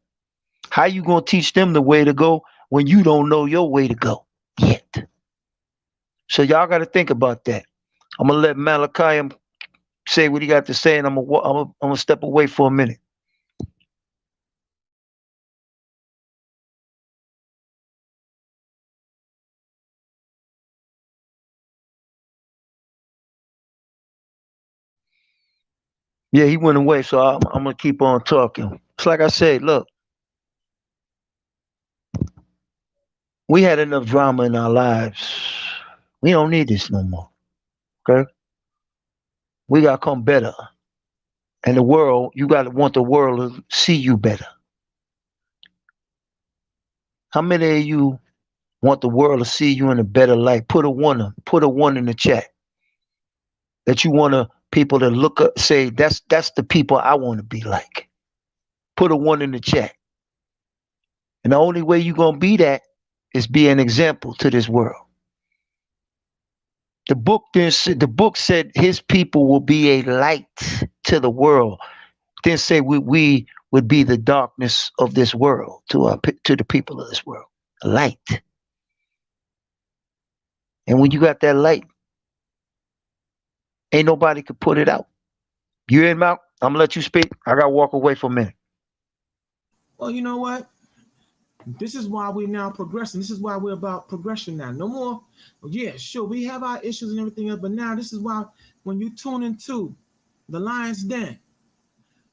How you gonna teach them the way to go when you don't know your way to go yet? So y'all got to think about that. I'm gonna let Malachi say what he got to say, and I'm gonna step away for a minute. Yeah, he went away, so I'm gonna keep on talking. It's like I said, look, we had enough drama in our lives. We don't need this no more. Okay, we gotta come better. And the world, you gotta want the world to see you better. How many of you want the world to see you in a better light? Put a one in the chat that you want people to look up, say that's the people I want to be like. Put a one in the chat. And the only way you're gonna be that is be an example to this world. The book said his people will be a light to the world. Then say we would be the darkness of this world to the people of this world. A light. And when you got that light, ain't nobody could put it out. You in, Mal? I'm gonna let you speak. I gotta walk away for a minute. Well, you know what? This is why we're now progressing. This is why we're about progression now. No more, yeah, sure, we have our issues and everything else, but now this is why when you tune into the Lion's Den,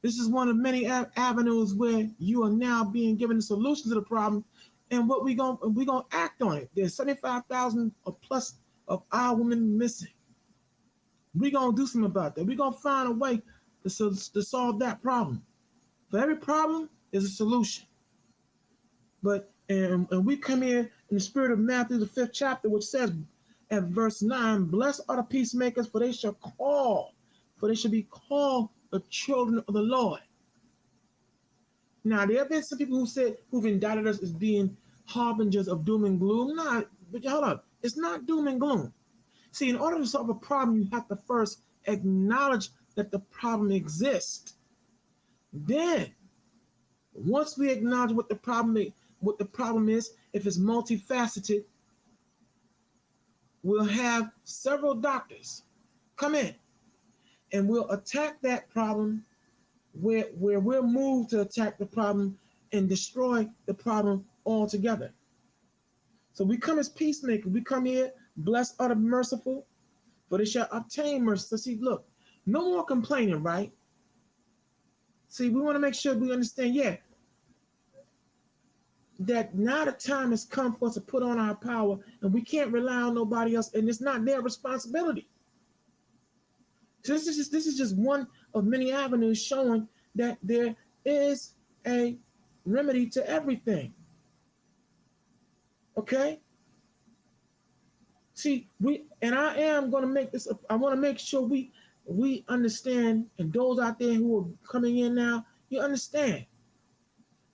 this is one of many avenues where you are now being given the solution to the problem, and what we gonna act on it. There's 75,000 or plus of our women missing. We gonna do something about that. We gonna find a way to solve that problem. For every problem, there's a solution. But and we come here in the spirit of Matthew, the 5th chapter, which says at verse 9, blessed are the peacemakers, for they shall be called the children of the Lord. Now, there have been some people who've indicted us as being harbingers of doom and gloom. Nah, but hold up. It's not doom and gloom. See, in order to solve a problem, you have to first acknowledge that the problem exists. Then, once we acknowledge what the problem is, if it's multifaceted, we'll have several doctors come in and we'll attack that problem where we're moved to attack the problem and destroy the problem altogether. So we come as peacemakers. We come here, blessed are the merciful, for they shall obtain mercy. So see, look, no more complaining, right? See, we want to make sure we understand, yeah, that now the time has come for us to put on our power, and we can't rely on nobody else, and it's not their responsibility. So this is just one of many avenues showing that there is a remedy to everything. Okay? See, I am going to make this. I want to make sure we understand, and those out there who are coming in now, you understand.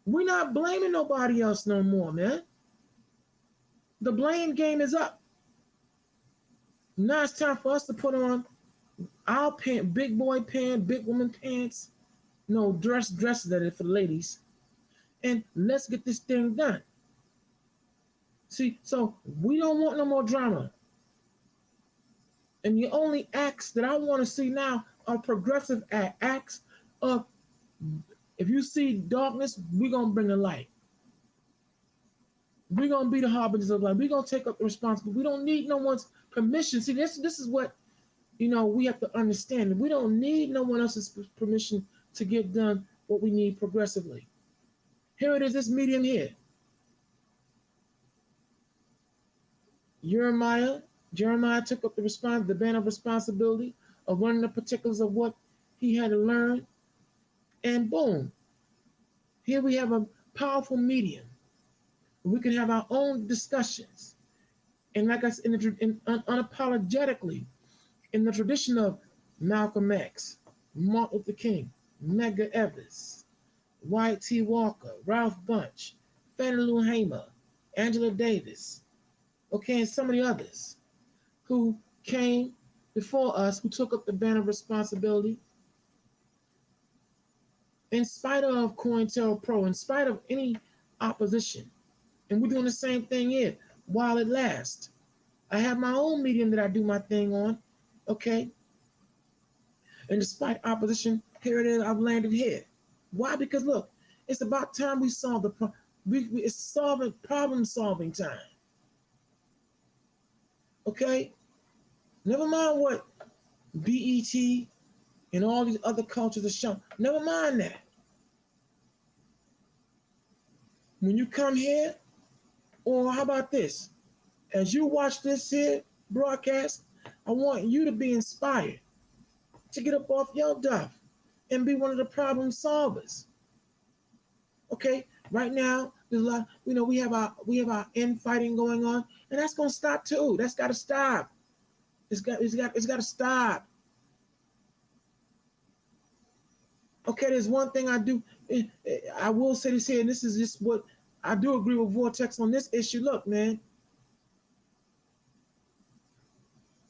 We're not blaming nobody else no more, man. The blame game is up. Now it's time for us to put on our pants, big boy pants, big woman pants, no dresses that are for the ladies, and let's get this thing done. See, so we don't want no more drama. And the only acts that I want to see now are progressive acts of, if you see darkness, we're going to bring the light. We're going to be the harbingers of light. We're going to take up the responsibility. We don't need no one's permission. See, this is what, we have to understand. We don't need no one else's permission to get done what we need progressively. Here it is, this medium here. Jeremiah took up the banner of responsibility of learning the particulars of what he had to learn. And boom, here we have a powerful medium. We can have our own discussions. And like I said, unapologetically, in the tradition of Malcolm X, Martin Luther King, Medgar Evers, White T. Walker, Ralph Bunche, Fannie Lou Hamer, Angela Davis, Okay, and some of the others who came before us, who took up the banner of responsibility, in spite of COINTELPRO, in spite of any opposition. And we're doing the same thing here while it lasts. I have my own medium that I do my thing on, okay? And despite opposition, here it is, I've landed here. Why? Because look, it's about time we solve the problem. It's problem solving time. Okay? Never mind what BET and all these other cultures are showing. Never mind that. When you come here, or how about this? As you watch this here broadcast, I want you to be inspired to get up off your duff and be one of the problem solvers. Okay, right now there's a lot. We have our infighting going on, and that's gonna stop too. That's got to stop. It's got to stop. Okay, there's one thing I do. I will say this here, and this is just what I do agree with Vortex on this issue. Look, man,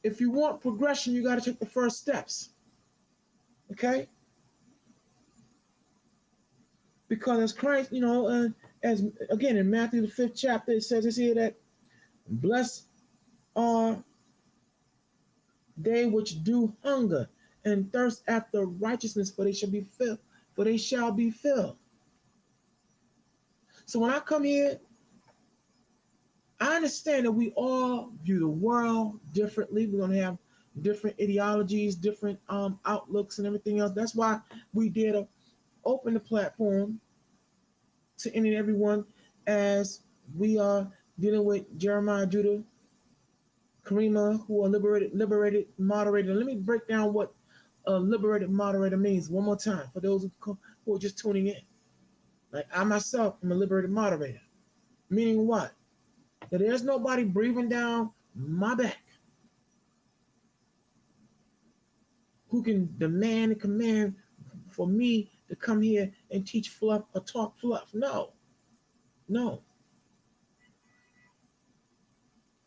if you want progression, you got to take the first steps. Okay, because as Christ, as again in Matthew the 5th chapter, it says this here that blessed are they which do hunger and thirst after righteousness, for they shall be filled. For they shall be filled. So when I come here, I understand that we all view the world differently. We're gonna have different ideologies, different outlooks, and everything else. That's why we dare to open the platform to any and everyone, as we are dealing with Jeremiah, Judah, Karima, who are liberated moderator. Let me break down what a liberated moderator means one more time for those who are just tuning in. Like I myself am a liberated moderator, meaning what? That there's nobody breathing down my back who can demand and command for me to come here and teach fluff or talk fluff. No, no.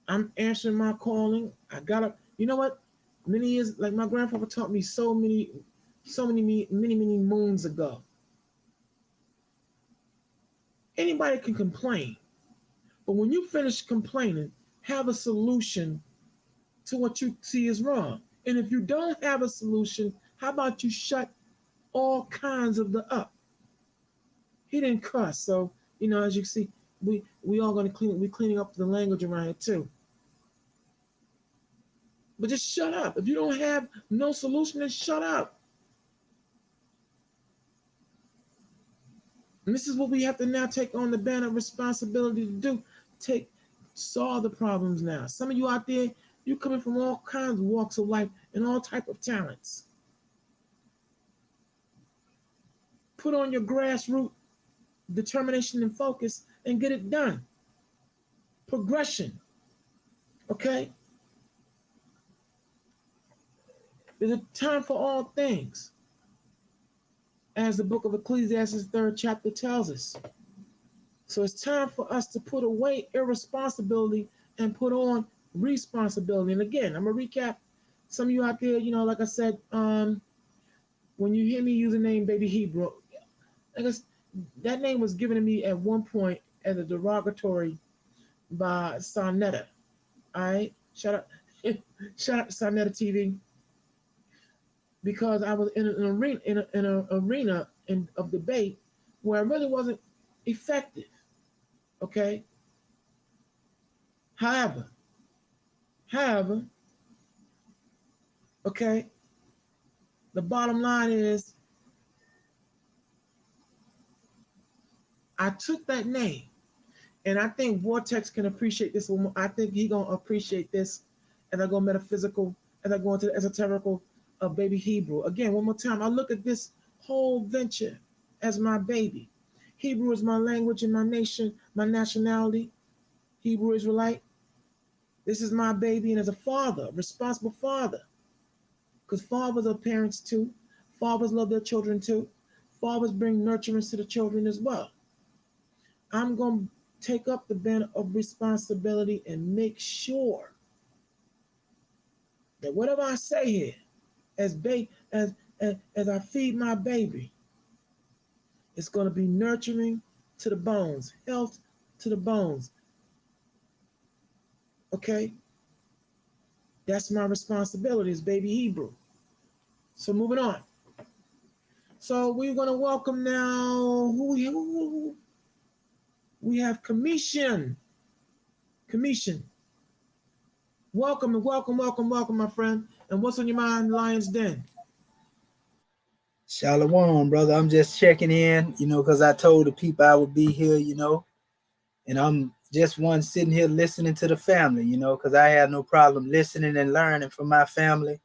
I'm answering my calling. I gotta, you know what? Many years, like my grandfather taught me many moons ago. Anybody can complain, but when you finish complaining, have a solution to what you see is wrong. And if you don't have a solution, how about you shut all kinds of the up? He didn't cuss, so as you can see, we all gonna we're cleaning up the language around here too. But just shut up. If you don't have no solution, then shut up. And this is what we have to now take on the banner of responsibility to do. Solve the problems now. Some of you out there, you coming from all kinds of walks of life and all type of talents. Put on your grassroots determination and focus and get it done. Progression. Okay? There's a time for all things, as the book of Ecclesiastes 3rd chapter tells us. So it's time for us to put away irresponsibility and put on responsibility. And again, I'm gonna recap. Some of you out there, like I said, when you hear me use the name Baby Hebrew, I guess that name was given to me at one point as a derogatory by Sonetta. All right, shout out to Sonetta TV, because I was in an arena of debate where I really wasn't effective. Okay. However, okay, the bottom line is I took that name, and I think Vortex can appreciate this. I think he gonna appreciate this as I go metaphysical, as I go into the esoterical of Baby Hebrew. Again, one more time, I look at this whole venture as my baby. Hebrew is my language and my nation, my nationality. Hebrew Israelite. This is my baby, and as a father, responsible father, because fathers are parents too. Fathers love their children too. Fathers bring nurturance to the children as well. I'm going to take up the banner of responsibility and make sure that whatever I say here, as as I feed my baby, it's going to be nurturing to the bones, health to the bones. Okay, that's my responsibility as baby Hebrew. So moving on. So we're going to welcome now who we have Commission. Commission. Welcome and welcome, my friend. And what's on your mind, Lions Den? Shalom, brother. I'm just checking in, because I told the people I would be here, and I'm just one sitting here listening to the family, because I have no problem listening and learning from my family.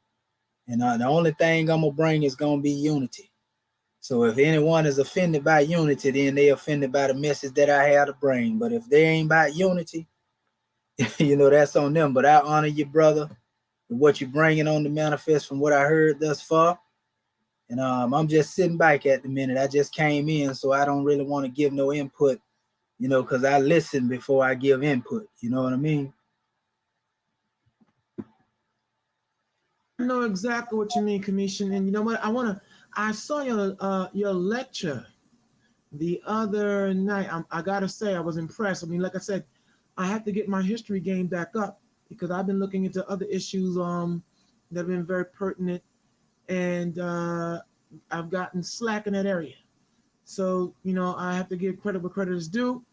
And the only thing I'm going to bring is going to be unity. So if anyone is offended by unity, then they offended by the message that I have to bring. But if they ain't about unity, that's on them. But I honor you, brother, with what you're bringing on the manifest from what I heard thus far. And I'm just sitting back at the minute. I just came in, so I don't really want to give no input, because I listen before I give input. You know what I mean? I know exactly what you mean, Commission. And you know what? I saw your lecture the other night. I gotta say, I was impressed. I mean, like I said, I have to get my history game back up because I've been looking into other issues that have been very pertinent, and I've gotten slack in that area. So I have to give credit where credit is due.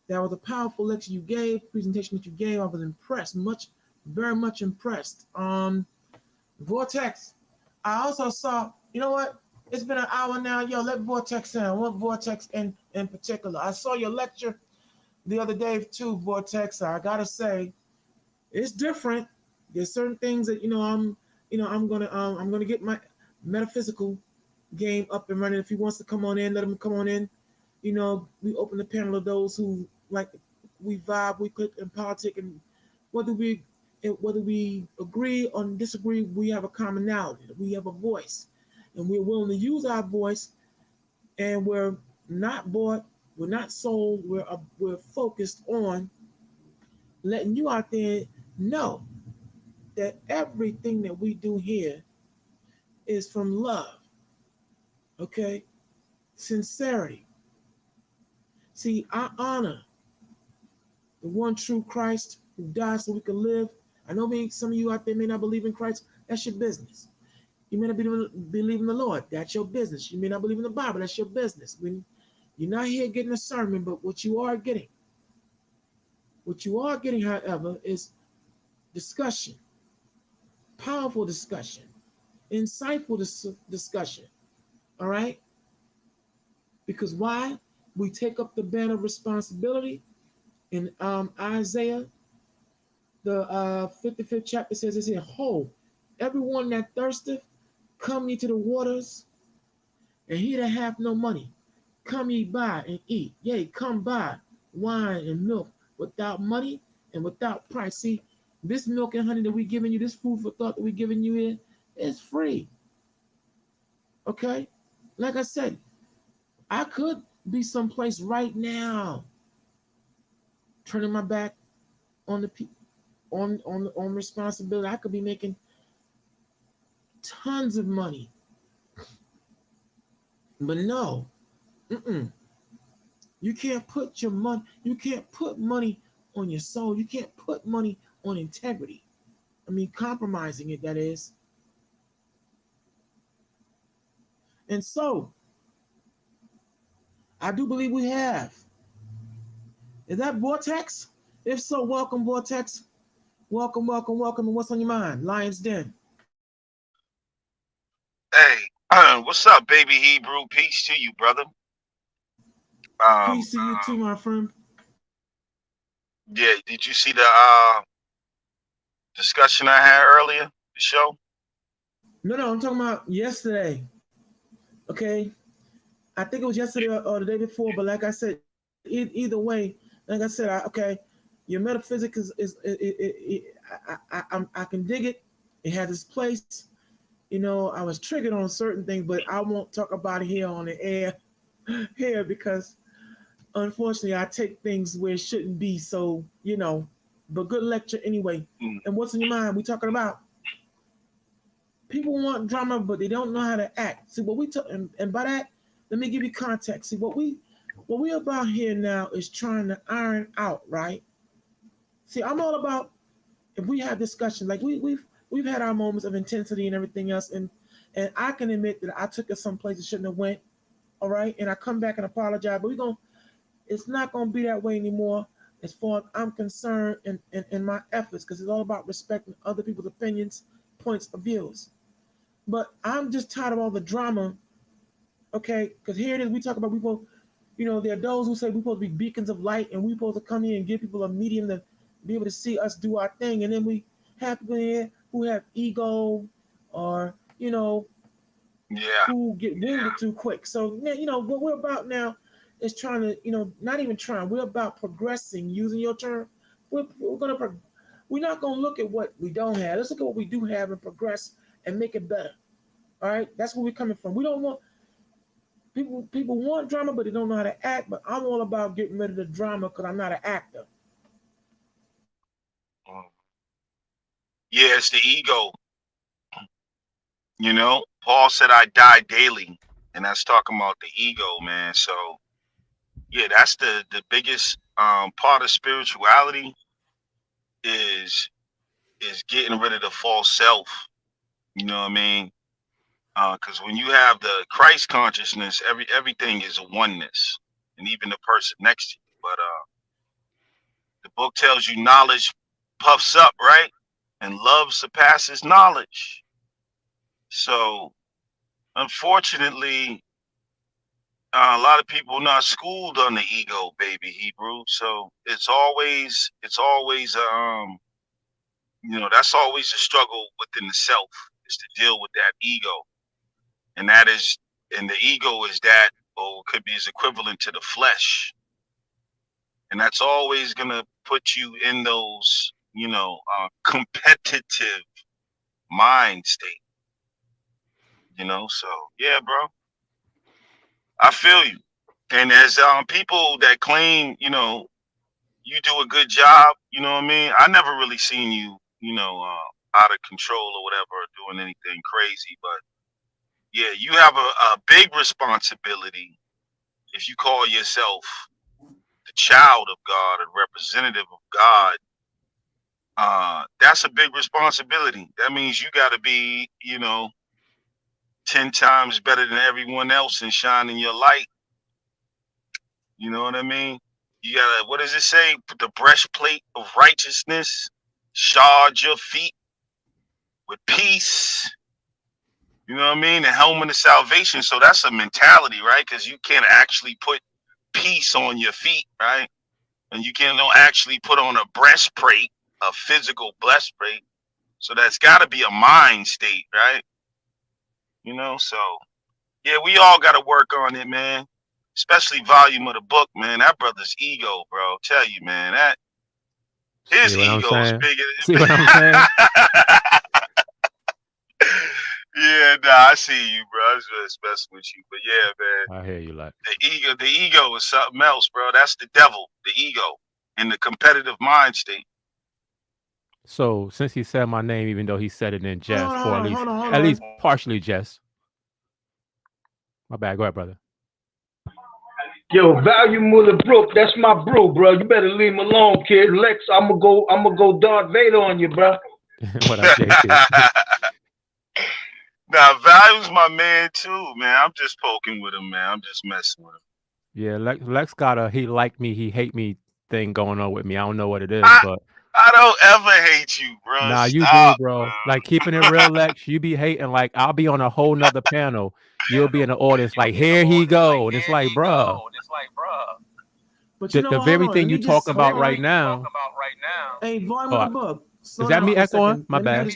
That was a powerful lecture you gave, presentation that you gave. I was impressed, very much impressed. Vortex. I also saw. You know what? It's been an hour now. Yo, let Vortex in. I want Vortex in particular. I saw your lecture the other day too, Vortex. I gotta say, it's different. There's certain things that I'm gonna get my metaphysical game up and running. If he wants to come on in, let him come on in. We open the panel of those who like we vibe, we click and politic, and whether we agree or disagree, we have a commonality. We have a voice, and we're willing to use our voice. And we're not bought, we're not sold. We're focused on letting you out there know that everything that we do here is from love. Okay, sincerity. See, I honor the one true Christ who died so we could live. I know some of you out there may not believe in Christ. That's your business. You may not believe in the Lord. That's your business. You may not believe in the Bible. That's your business. You're not here getting a sermon, but what you are getting, however, is discussion, powerful discussion, insightful discussion. All right? Because why? We take up the banner of responsibility. In Isaiah, the 55th chapter says, "It says, Ho, everyone that thirsteth, come ye to the waters, and he that hath no money, come ye buy and eat. Yea, come buy wine and milk without money and without price." See, this milk and honey that we're giving you, this food for thought that we're giving you here, is free. Okay? Like I said, I could be someplace right now, turning my back on the people, on responsibility. I could be making tons of money, but no, you can't put your money. You can't put money on your soul. You can't put money on integrity. I mean, compromising it. That is, and so I do believe we have. Is that Vortex? If so, welcome, Vortex. Welcome. And what's on your mind? Lions Den. Hey, what's up, baby Hebrew? Peace to you, brother. Um, Peace to you too, my friend. yeah, did you see the discussion I had earlier? The show? No, I'm talking about yesterday. Okay, I think it was yesterday or the day before. But like I said, either way, like I said, okay, your metaphysics I can dig it. It has its place. I was triggered on certain things, but I won't talk about it here on the air here because unfortunately, I take things where it shouldn't be. So, but good lecture anyway. And what's in your mind? We talking about people want drama, but they don't know how to act. See what we talk, and by that, let me give you context. See what we about here now is trying to iron out, right? See, I'm all about if we have discussion, like we've had our moments of intensity and everything else, and I can admit that I took it someplace it shouldn't have went. All right, and I come back and apologize, but it's not gonna be that way anymore as far as I'm concerned in my efforts, because it's all about respecting other people's opinions, points of views. But I'm just tired of all the drama, okay? Because here it is, we talk about people, there are those who say we're supposed to be beacons of light and we're supposed to come here and give people a medium to be able to see us do our thing. And then we have people here who have ego or, who get wounded too quick. So, what we're about now is trying to, not even trying, we're about progressing, using your term. We're not going to look at what we don't have. Let's look at what we do have and progress and make it better. All right, that's where we're coming from. We don't want people want drama, but they don't know how to act. But I'm all about getting rid of the drama because I'm not an actor. Yeah, it's the ego. Paul said, "I die daily," and that's talking about the ego, man. So, yeah, that's the biggest part of spirituality is getting rid of the false self. You know what I mean? Because when you have the Christ consciousness, everything is a oneness, and even the person next to you. But the book tells you knowledge puffs up, right? And love surpasses knowledge. So, unfortunately, a lot of people not schooled on the ego, baby Hebrew. So it's always that's always a struggle within the self, is to deal with that ego. And the ego is that, or could be as equivalent to the flesh. And that's always gonna put you in those, competitive mind state. So yeah, bro, I feel you. And as people that claim, you do a good job, you know what I mean? I never really seen you, out of control or whatever, or doing anything crazy. But yeah, you have a big responsibility if you call yourself the child of God, a representative of God. That's a big responsibility. That means you got to be, 10 times better than everyone else and shining your light. You know what I mean? You gotta, what does it say? Put the breastplate of righteousness, shod your feet with peace. You know what I mean? The helmet of salvation. So that's a mentality, right? Because you can't actually put peace on your feet, right? And you can't actually put on a breastplate, a physical breastplate. So that's got to be a mind state, right? So yeah, we all got to work on it, man. Especially volume of the book, man. That brother's ego, bro. Tell you, man, that his ego is bigger. See what I'm saying? Yeah, nah, I see you, bro. I was just messing with you, but yeah, man. I hear you, like the ego is something else, bro. That's the devil, the ego, in the competitive mind state. So since he said my name, even though he said it in jest, or Hold on. at least partially jest. My bad. Go ahead, brother. Yo, volume of the brook, that's my bro, bro. You better leave him alone, kid. Lex, I'm gonna go Darth Vader on you, bro. What up, JT? Now, Value's my man too, man. I'm just poking with him, man. I'm just messing with him. Yeah, Lex got a he like me, he hate me thing going on with me. I don't know what it is, but I don't ever hate you, bro. Nah, you Stop, do, bro. Like keeping it real, Lex. You be hating. Like I'll be on a whole nother panel. You'll be in the audience, like here he go, and it's like, bruh. But The very thing you talk about right now. Hey, volume of the book. Is that me echoing? My bad.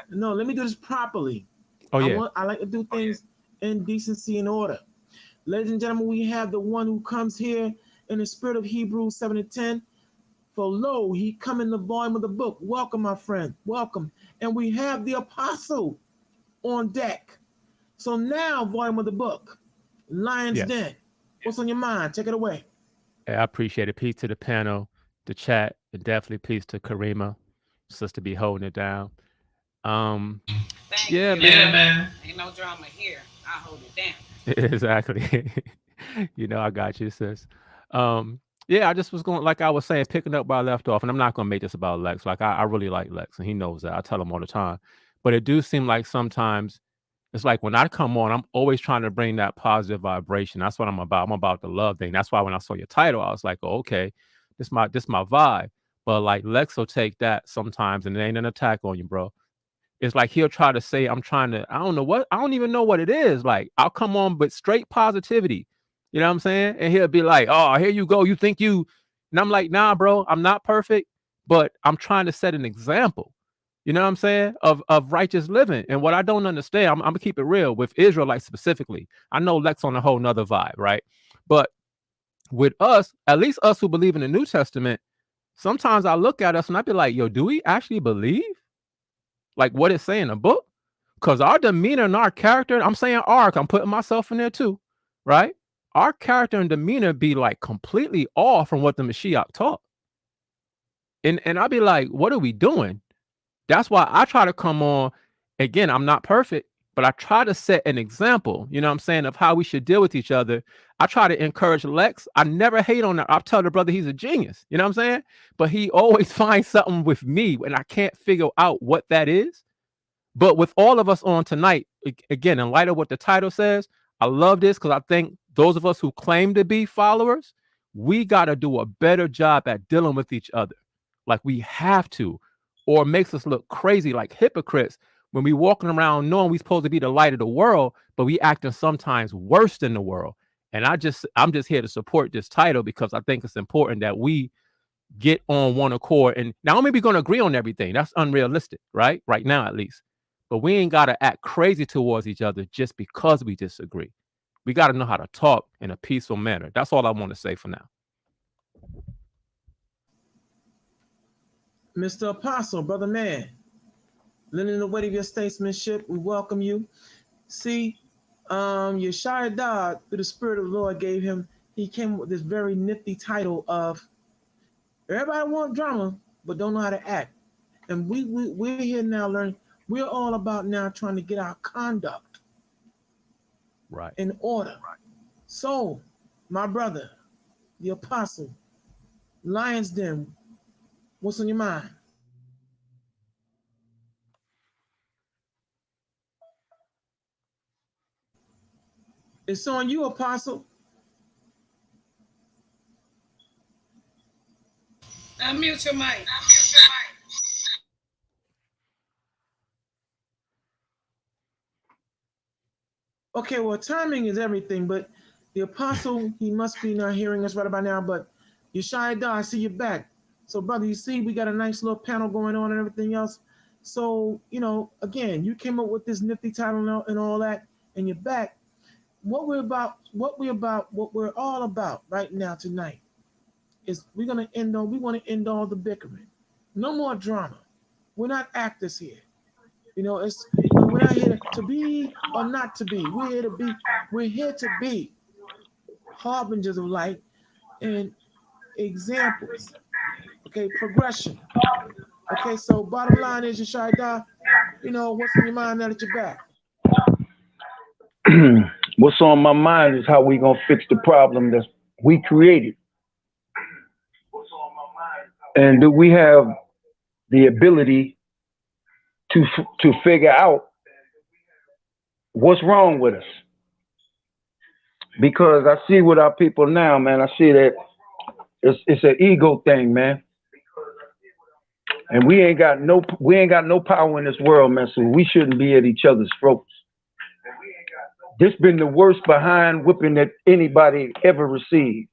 No, let me do this properly. Oh yeah. I like to do things in decency and order. Ladies and gentlemen, we have the one who comes here in the spirit of Hebrews 7 and 10. For lo, he come in the volume of the book. Welcome, my friend. Welcome. And we have the apostle on deck. So now, volume of the book, Lion's Den. What's on your mind? Take it away. Hey, I appreciate it. Peace to the panel, the chat, and definitely peace to Karima. Sister be holding it down. Um, Thank yeah, you. Yeah, man. man. Ain't no drama here. I hold it down. Exactly. I got you, sis. Yeah, I just was going, like I was saying, picking up where I left off, and I'm not gonna make this about Lex. Like I really like Lex, and he knows that. I tell him all the time. But it do seem like sometimes it's like when I come on, I'm always trying to bring that positive vibration. That's what I'm about. I'm about the love thing. That's why when I saw your title, I was like, oh, okay, this my vibe. But like Lex will take that sometimes, and it ain't an attack on you, bro. It's like he'll try to say, I don't know what, I don't even know what it is. Like, I'll come on with straight positivity. You know what I'm saying? And he'll be like, oh, here you go. You think you, and I'm like, nah, bro, I'm not perfect, but I'm trying to set an example. You know what I'm saying? Of righteous living. And what I don't understand, I'm gonna keep it real with Israelites specifically. I know Lex on a whole nother vibe, right? But with us, at least us who believe in the New Testament, sometimes I look at us and I be like, yo, do we actually believe like what it's saying in the book? Because our demeanor and our character, I'm saying arc, I'm putting myself in there too, right? Our character and demeanor be like completely off from what the Mashiach taught. And I'll be like, what are we doing? That's why I try to come on. Again, I'm not perfect, but I try to set an example, you know what I'm saying, of how we should deal with each other. I try to encourage Lex. I never hate on that. I tell the brother he's a genius, you know what I'm saying? But he always finds something with me and I can't figure out what that is. But with all of us on tonight, again, in light of what the title says, I love this because I think those of us who claim to be followers, we got to do a better job at dealing with each other. Like we have to, or it makes us look crazy like hypocrites when we walking around knowing we supposed to be the light of the world, but we acting sometimes worse than the world. And I'm just here to support this title because I think it's important that we get on one accord. And now maybe we're going to agree on everything. That's unrealistic, right? Right now, at least. But we ain't got to act crazy towards each other just because we disagree. We got to know how to talk in a peaceful manner. That's all I want to say for now. Mr. Apostle, brother man, lending the weight of your statesmanship, we welcome you. See, Yeshua, through the Spirit of the Lord, gave him, he came with this very nifty title of everybody want drama, but don't know how to act. And we're here now learning, we're all about now trying to get our conduct right in order. Right. So, my brother, the apostle, Lion's Den, what's on your mind? It's on you, apostle. Unmute your mic. Okay, well, timing is everything, but the apostle, he must be not hearing us right about now, but Yeshua, I see you back. So, brother, you see, we got a nice little panel going on and everything else. So, again, you came up with this nifty title and all that, and you're back. What we're all about right now tonight is we want to end all the bickering. No more drama. We're not actors here. We're not here to be or not to be. We're here to be harbingers of light and examples. Okay, progression. Okay, so bottom line is, Yeshua, what's in your mind now that you're back? What's on my mind is how we gonna fix the problem that we created. And do we have the ability to figure out what's wrong with us? Because I see with our people now, man, I see that it's an ego thing, man. And we ain't got no power in this world, man, so we shouldn't be at each other's throats. This been the worst behind whipping that anybody ever received.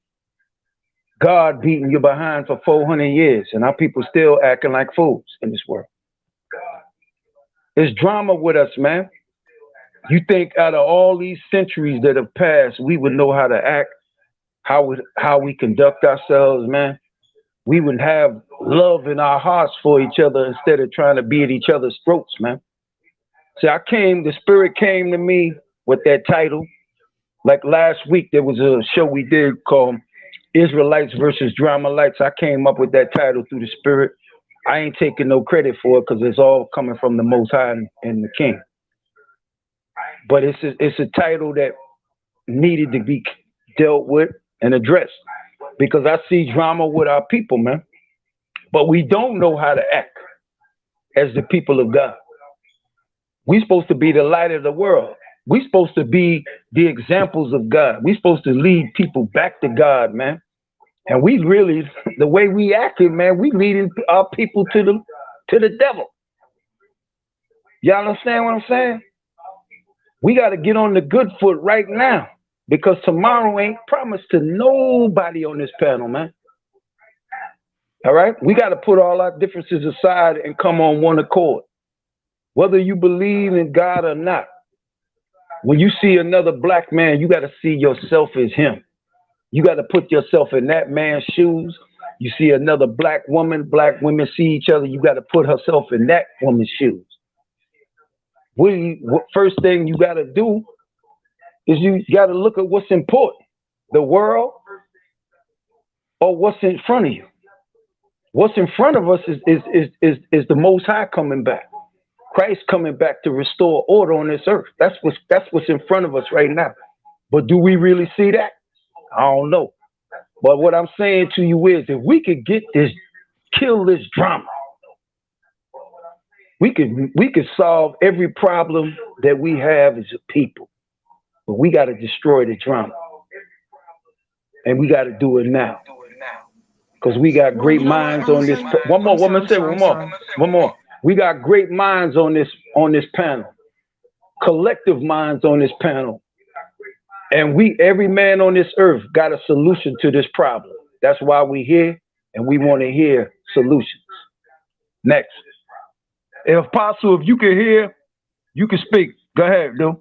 God beating you behind for 400 years, and our people still acting like fools in this world. There's drama with us, man. You think out of all these centuries that have passed, we would know how to act, how we conduct ourselves, man. We would have love in our hearts for each other instead of trying to be at each other's throats, man. See, the Spirit came to me with that title. Like last week, there was a show we did called Israelites versus Dramalites. I came up with that title through the Spirit. I ain't taking no credit for it because it's all coming from the Most High and the King. But it's a title that needed to be dealt with and addressed because I see drama with our people, man. But we don't know how to act as the people of God. We're supposed to be the light of the world. We're supposed to be the examples of God. We're supposed to lead people back to God, man. And we really, the way we acting, man, we leading our people to the devil. Y'all understand what I'm saying? We got to get on the good foot right now because tomorrow ain't promised to nobody on this panel, man. All right? We got to put all our differences aside and come on one accord. Whether you believe in God or not, when you see another black man, you got to see yourself as him. You got to put yourself in that man's shoes. You see another black women see each other. You got to put herself in that woman's shoes. First thing you got to do is you got to look at what's important, the world or what's in front of you. What's in front of us is the Most High coming back. Christ coming back to restore order on this earth. That's what's in front of us right now. But do we really see that? I don't know. But what I'm saying to you is if we could kill this drama, we could solve every problem that we have as a people. But we got to destroy the drama. And we got to do it now. Because we got great minds on this. One more. We got great minds on this panel. Collective minds on this panel. And every man on this earth got a solution to this problem. That's why we're here, and we want to hear solutions. Next. If possible, if you can hear, you can speak. Go ahead, dude.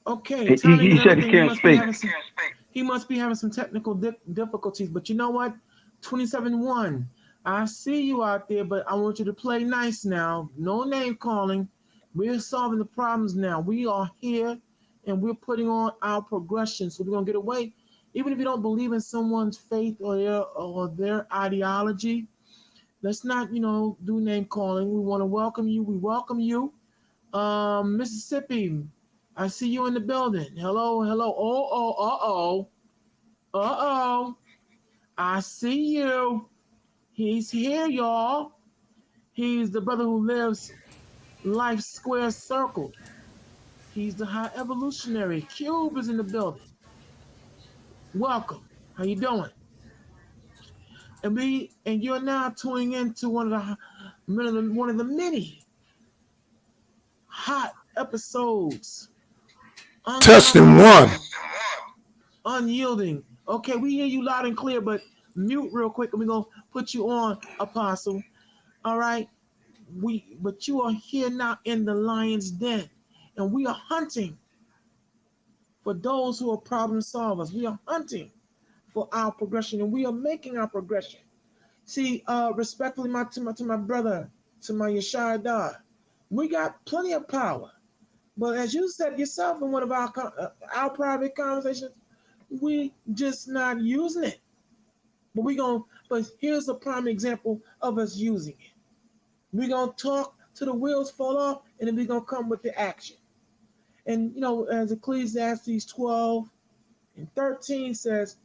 Okay, He said he can't speak. He must be having some technical difficulties, but you know what? 27-1. I see you out there, but I want you to play nice now. No name calling. We're solving the problems now. We are here, and we're putting on our progression. So we're going to get away. Even if you don't believe in someone's faith or their ideology, let's not, do name calling. We want to welcome you. We welcome you. Mississippi, I see you in the building. Hello. I see you. He's here, y'all. He's the brother who lives life square circle. He's the high evolutionary. Cube is in the building. Welcome. How you doing? And you're now tuning into one of the many hot episodes. Testing one. Unyielding. Okay, we hear you loud and clear, but mute real quick and we're gonna put you on, Apostle. All right. But you are here now in the lion's den, and we are hunting for those who are problem solvers. We are hunting for our progression, and we are making our progression. See, respectfully, to my brother, to my Yeshaya, we got plenty of power. But as you said yourself in one of our private conversations, we just not using it. But here's a prime example of us using it. We're gonna talk till the wheels fall off, and then we're gonna come with the action. And as Ecclesiastes 12 and 13 says,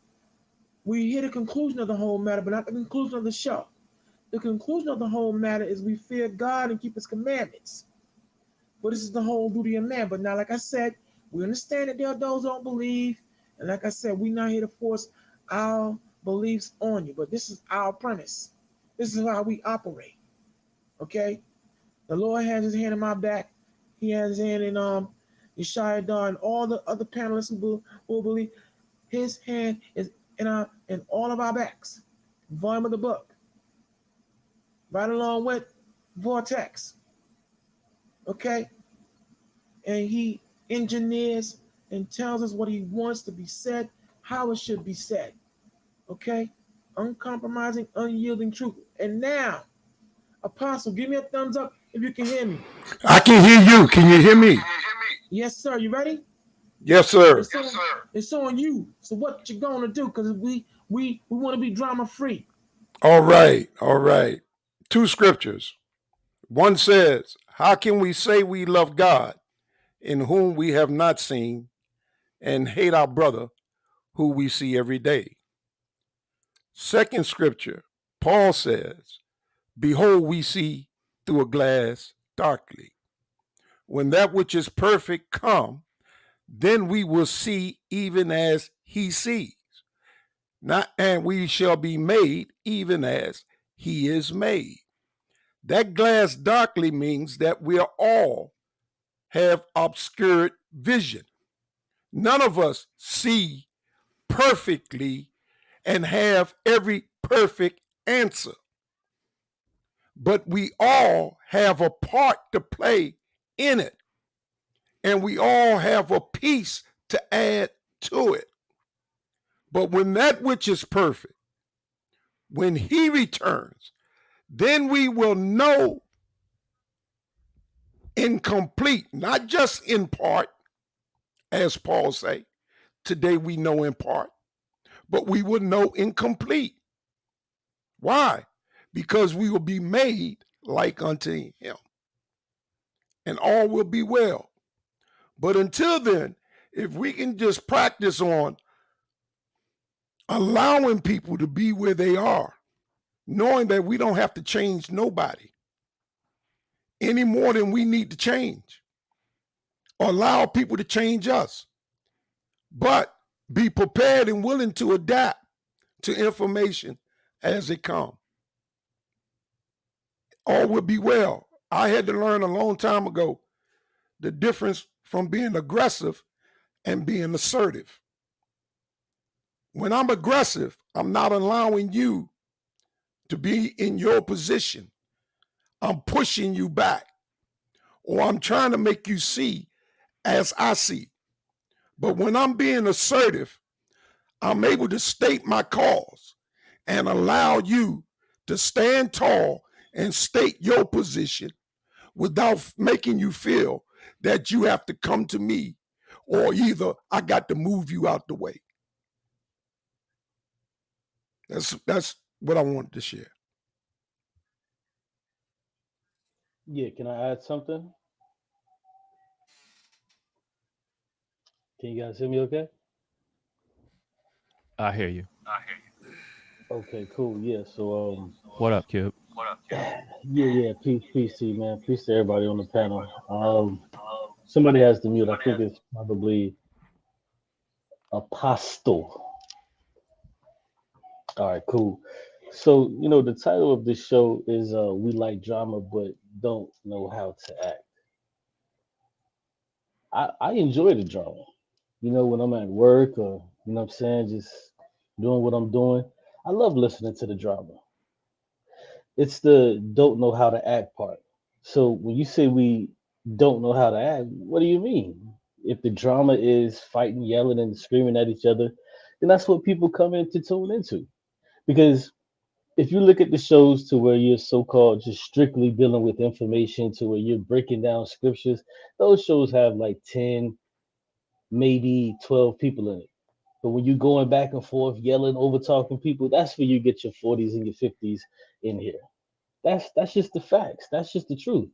we hear the conclusion of the whole matter, but not the conclusion of the show. The conclusion of the whole matter is we fear God and keep his commandments. But this is the whole duty of man. But now, like I said, we understand that there are those who don't believe. And like I said, we're not here to force our beliefs on you. But this is our premise. This is how we operate. Okay? The Lord has his hand in my back. He has his hand in Yeshaya and all the other panelists who believe. His hand is in all of our backs. Volume of the book. Right along with Vortex. Okay? And he engineers and tells us what he wants to be said, how it should be said. Okay? Uncompromising, unyielding truth. And now, Apostle, give me a thumbs up If you can hear me. I can hear you. Can you hear me? Yes, sir. You ready? Yes, sir. It's on you. So what you gonna do? Because we want to be drama free. All right. All right. Two scriptures. One says, how can we say we love God in whom we have not seen and hate our brother who we see every day? Second scripture, Paul says, behold, we see through a glass darkly. When that which is perfect come, then we will see even as he sees. Not, and we shall be made even as he is made. That glass darkly means that we are all have obscured vision. None of us see perfectly and have every perfect answer, but we all have a part to play in it, and we all have a piece to add to it. But when that which is perfect, when he returns, then we will know incomplete, not just in part, as Paul say, today we know in part, but we will know incomplete. Why? Because we will be made like unto him, and all will be well. But until then, if we can just practice on allowing people to be where they are, knowing that we don't have to change nobody any more than we need to change, or allow people to change us, but be prepared and willing to adapt to information as it comes, all will be well. I had to learn a long time ago the difference from being aggressive and being assertive. When I'm aggressive, I'm not allowing you to be in your position. I'm pushing you back, or I'm trying to make you see as I see. But when I'm being assertive, I'm able to state my cause and allow you to stand tall and state your position without making you feel that you have to come to me, or either I got to move you out the way. That's what I wanted to share. Yeah, can I add something? Can you guys hear me okay? I hear you. Okay, cool. Yeah, so What up, Cube? yeah, peace to you, man. Peace to everybody on the panel. Somebody has to mute. I think it's probably Apostle. All right, cool. So, the title of this show is We Like Drama But Don't Know How to Act. I enjoy the drama. When I'm at work or, what I'm saying, just doing what I'm doing. I love listening to the drama. It's the don't know how to act part. So when you say we don't know how to act, what do you mean? If the drama is fighting, yelling, and screaming at each other, then that's what people come in to tune into. Because if you look at the shows to where you're so-called just strictly dealing with information to where you're breaking down scriptures, those shows have like 10, maybe 12 people in it. But when you're going back and forth, yelling, over talking people, that's where you get your 40s and your 50s in here. That's just the facts. That's just the truth.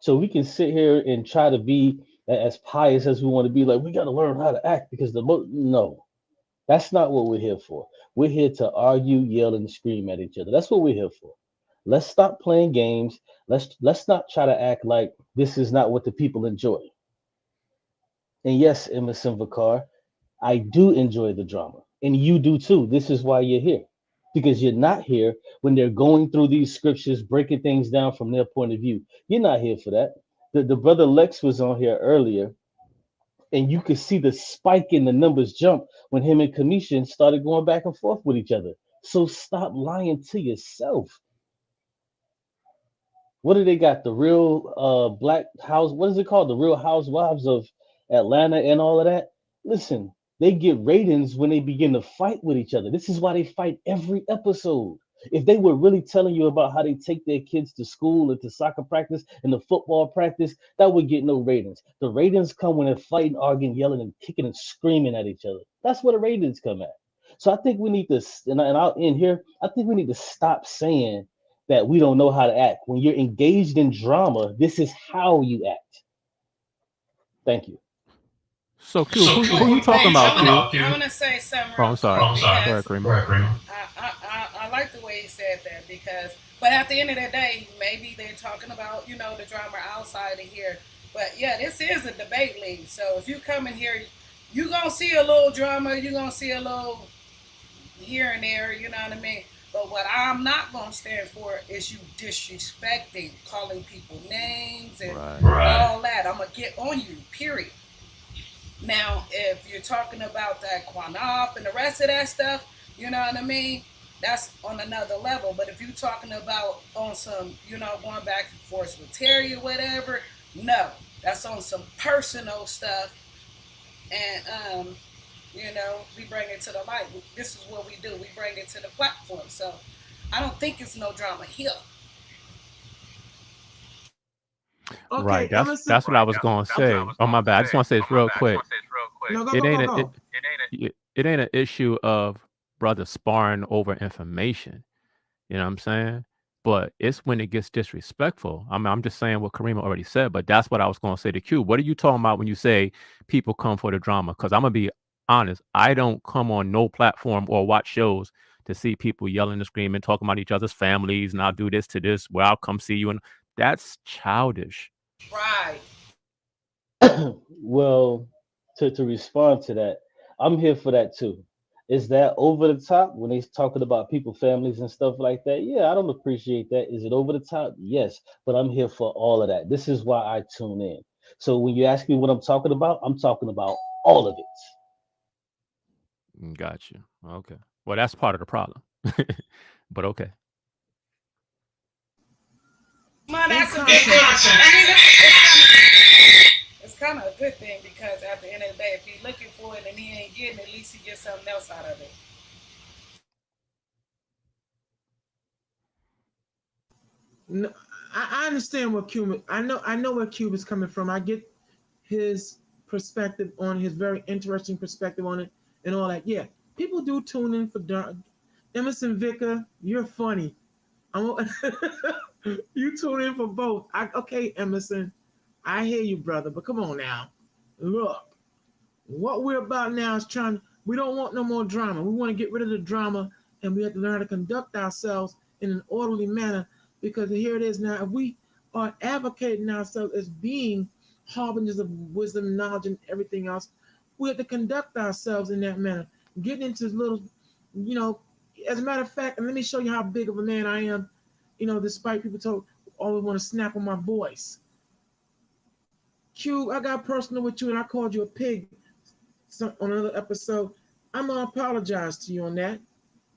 So we can sit here and try to be as pious as we want to be. Like we got to learn how to act because no, that's not what we're here for. We're here to argue, yell, and scream at each other. That's what we're here for. Let's stop playing games. Let's not try to act like this is not what the people enjoy. And yes, Emerson Vakar, I do enjoy the drama, and you do too. This is why you're here, because you're not here when they're going through these scriptures, breaking things down from their point of view. You're not here for that. The brother Lex was on here earlier, and you could see the spike in the numbers jump when him and Kamisha started going back and forth with each other. So stop lying to yourself. What do they got? The real Black House, what is it called? The Real Housewives of Atlanta and all of that? Listen, they get ratings when they begin to fight with each other. This is why they fight every episode. If they were really telling you about how they take their kids to school and to soccer practice and to football practice, that would get no ratings. The ratings come when they're fighting, arguing, yelling, and kicking and screaming at each other. That's where the ratings come at. So I think we need to, and I'll end here. I think we need to stop saying that we don't know how to act. When you're engaged in drama, this is how you act. Thank you. So Q, who you talking about, Q? I'm gonna say something Oh, real I'm quick sorry. Go because ahead, Kareem. I like the way he said that because, but at the end of the day, maybe they're talking about the drama outside of here. But yeah, this is a debate league. So if you come in here, you gonna see a little drama. You gonna see a little here and there. You know what I mean? But what I'm not gonna stand for is you disrespecting, calling people names and all that. I'm gonna get on you. Period. Now, if you're talking about that Quanoff and the rest of that stuff, you know what I mean? That's on another level. But if you're talking about on some, going back and forth with Terry or whatever, no, that's on some personal stuff. And, we bring it to the light. This is what we do. We bring it to the platform. So I don't think it's no drama here. Okay, Right. I'm That's what I was gonna say. Oh my bad. I just want to say this real quick. No, It ain't a go. it ain't an issue of brothers sparring over information. You know what I'm saying? But it's when it gets disrespectful. I mean, I'm just saying what Karima already said, but that's what I was gonna say to Q. What are you talking about when you say people come for the drama? Because I'm gonna be honest, I don't come on no platform or watch shows to see people yelling and screaming, talking about each other's families, and I'll do this to this, well, I'll come see you. And that's childish. Right. Well, to respond to that, I'm here for that too. Is that over the top when they're talking about people, families, and stuff like that? Yeah, I don't appreciate that. Is it over the top? Yes, but I'm here for all of that. This is why I tune in. So when you ask me what I'm talking about all of it. Got you. Okay. Well, that's part of the problem. But okay. Man, that's a good thing. I mean, it's kind of a good thing because at the end of the day, if he's looking for it and he ain't getting it, at least he gets something else out of it. No, I understand what Cuba. I know where Cuba's coming from. I get his perspective on his very interesting perspective on it and all that. Yeah, people do tune in for Emerson Vicker. You're funny. I'm, you tune in for both. Okay, Emerson. I hear you, brother. But come on now. Look, what we're about now is we don't want no more drama. We want to get rid of the drama and we have to learn how to conduct ourselves in an orderly manner because here it is now. If we are advocating ourselves as being harbingers of wisdom, knowledge, and everything else, we have to conduct ourselves in that manner. Getting into little, as a matter of fact, and let me show you how big of a man I am, despite people always want to snap on my voice. Q, I got personal with you and I called you a pig on another episode. I'm gonna apologize to you on that.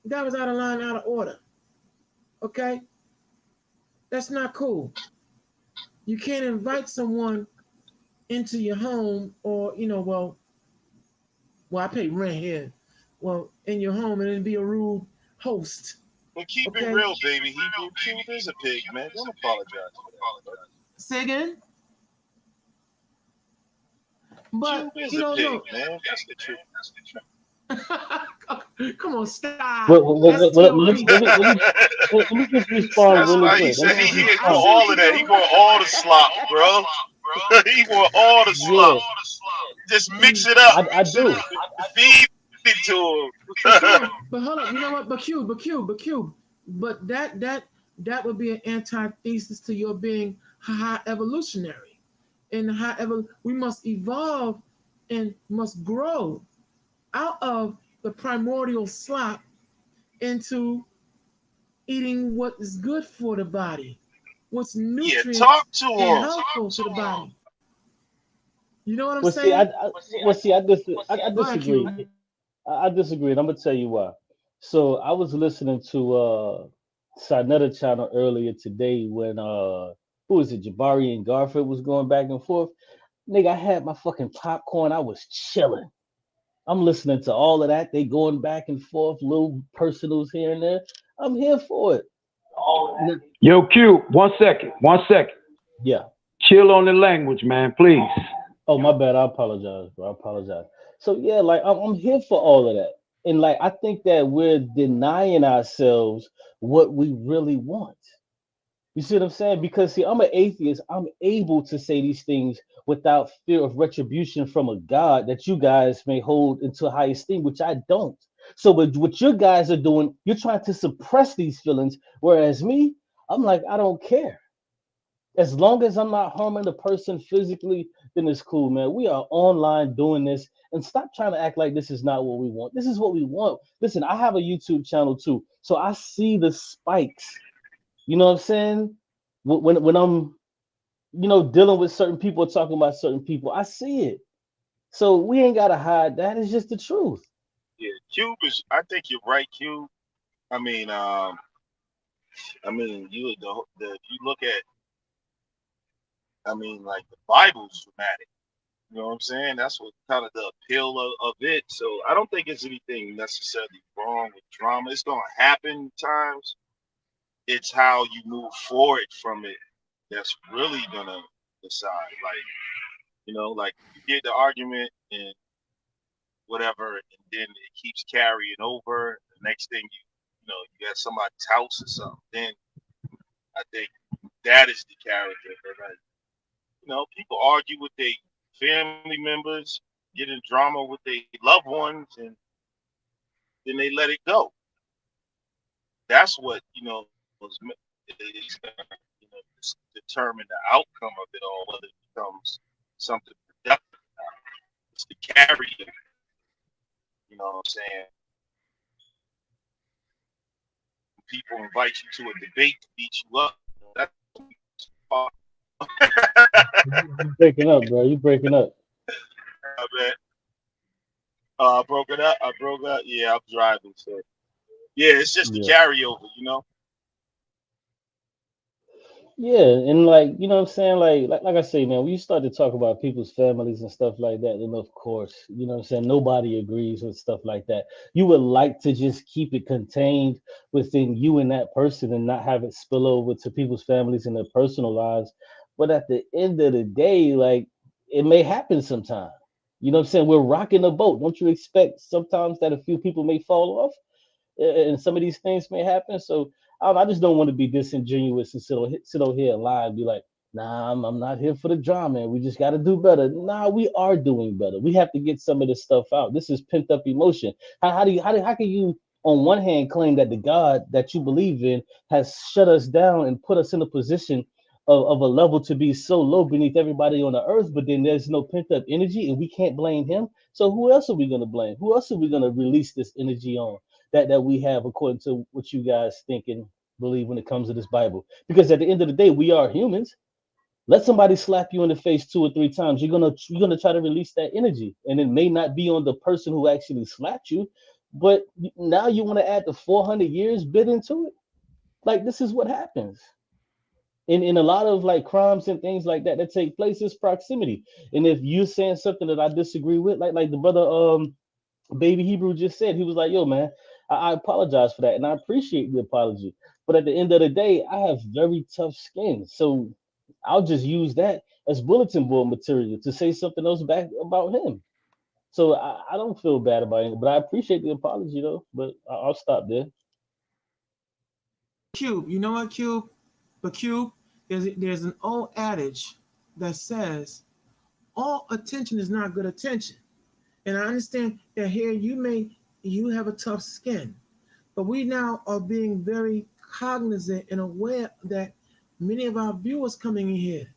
That was out of line, out of order. Okay? That's not cool. You can't invite someone into your home or, I pay rent here. Well, in your home and then be a rude host. Well, keep it Okay? real, baby. Hebrew Cube is a pig, man. Don't apologize for that, bro. Say again? But, Cube is a pig, man. That's the truth. Come on, stop. Let me just respond That's really why he quick. said he want all of that. He want all the slop, bro. He want all the slop. Yeah, Just mix it up. I do. Feed it to him. But hold up, you know what? But Cube. But that would be an antithesis to your being high evolutionary. And we must evolve and must grow out of the primordial slop into eating what is good for the body, what's Yeah, nutrient talk to and him. helpful to the body. You know what I'm Well, see, saying? I disagree. I disagree, and I'm gonna tell you why. So I was listening to Sarnetta channel earlier today when who was it, Jabari and Garfield was going back and forth. Nigga, I had my fucking popcorn. I was chilling. I'm listening to all of that. They going back and forth, little personals here and there. I'm here for it. N- Yo, Q, 1 second, 1 second. Yeah. Chill on the language, man, please. Oh, my bad. I apologize, bro. I apologize. So yeah, like I'm here for all of that, and like I think that we're denying ourselves what we really want. You see what I'm saying? Because see, I'm an atheist. I'm able to say these things without fear of retribution from a God that you guys may hold into high esteem, which I don't. So what you guys are doing, you're trying to suppress these feelings, whereas me, I'm like, I don't care. As long as I'm not harming the person physically, then it's cool, man. We are online doing this, and stop trying to act like this is not what we want. This is what we want. Listen, I have a YouTube channel too, so I see the spikes. You know what I'm saying? When I'm dealing with certain people, talking about certain people, I see it. So we ain't gotta hide that. It's just the truth. Yeah, Cube is. I think you're right, Cube. I mean, if you look at, I mean, like the Bible's dramatic. You know what I'm saying? That's what kind of the appeal of it. So I don't think it's anything necessarily wrong with drama. It's gonna happen times. It's how you move forward from it that's really gonna decide. Like, like you get the argument and whatever, and then it keeps carrying over. The next thing you got somebody's house or something. Then I think that is the character. But like, people argue with their family members, get in drama with their loved ones, and then they let it go. That's what is going to determine the outcome of it all, whether it becomes something productive. It's the carry. You know what I'm saying? People invite you to a debate to beat you up. That's You breaking up, bro. You breaking up. man. I broke it up. I broke up. Yeah, I'm driving. So yeah, it's just the Yeah. carryover. Yeah, and like you know what I'm saying, like I say, man, when you start to talk about people's families and stuff like that, then of course, you know what I'm saying, nobody agrees with stuff like that. You would like to just keep it contained within you and that person and not have it spill over to people's families and their personal lives. But at the end of the day, like it may happen sometime. You know what I'm saying? We're rocking the boat. Don't you expect sometimes that a few people may fall off? And some of these things may happen. So I just don't want to be disingenuous and sit over here and lie and be like, nah, I'm not here for the drama. We just got to do better. Nah, we are doing better. We have to get some of this stuff out. This is pent up emotion. How can you on one hand claim that the God that you believe in has shut us down and put us in a position of a level to be so low beneath everybody on the earth, but then there's no pent up energy and we can't blame him. So who else are we going to blame? Who else are we going to release this energy on? That we have according to what you guys think and believe when it comes to this Bible. Because at the end of the day, we are humans. Let somebody slap you in the face 2 or 3 times. You're gonna try to release that energy, and it may not be on the person who actually slapped you, but now you want to add the 400 years bit into it. Like this is what happens. In a lot of like crimes and things like that take place is proximity. And if you're saying something that I disagree with, like the brother Baby Hebrew just said, he was like, yo, man, I apologize for that. And I appreciate the apology. But at the end of the day, I have very tough skin. So I'll just use that as bulletin board material to say something else back about him. So I don't feel bad about it, but I appreciate the apology though. But I'll stop there. Cube, you know what, Cube? But Cube, there's an old adage that says all attention is not good attention. And I understand that here you have a tough skin, but we now are being very cognizant and aware that many of our viewers coming in here,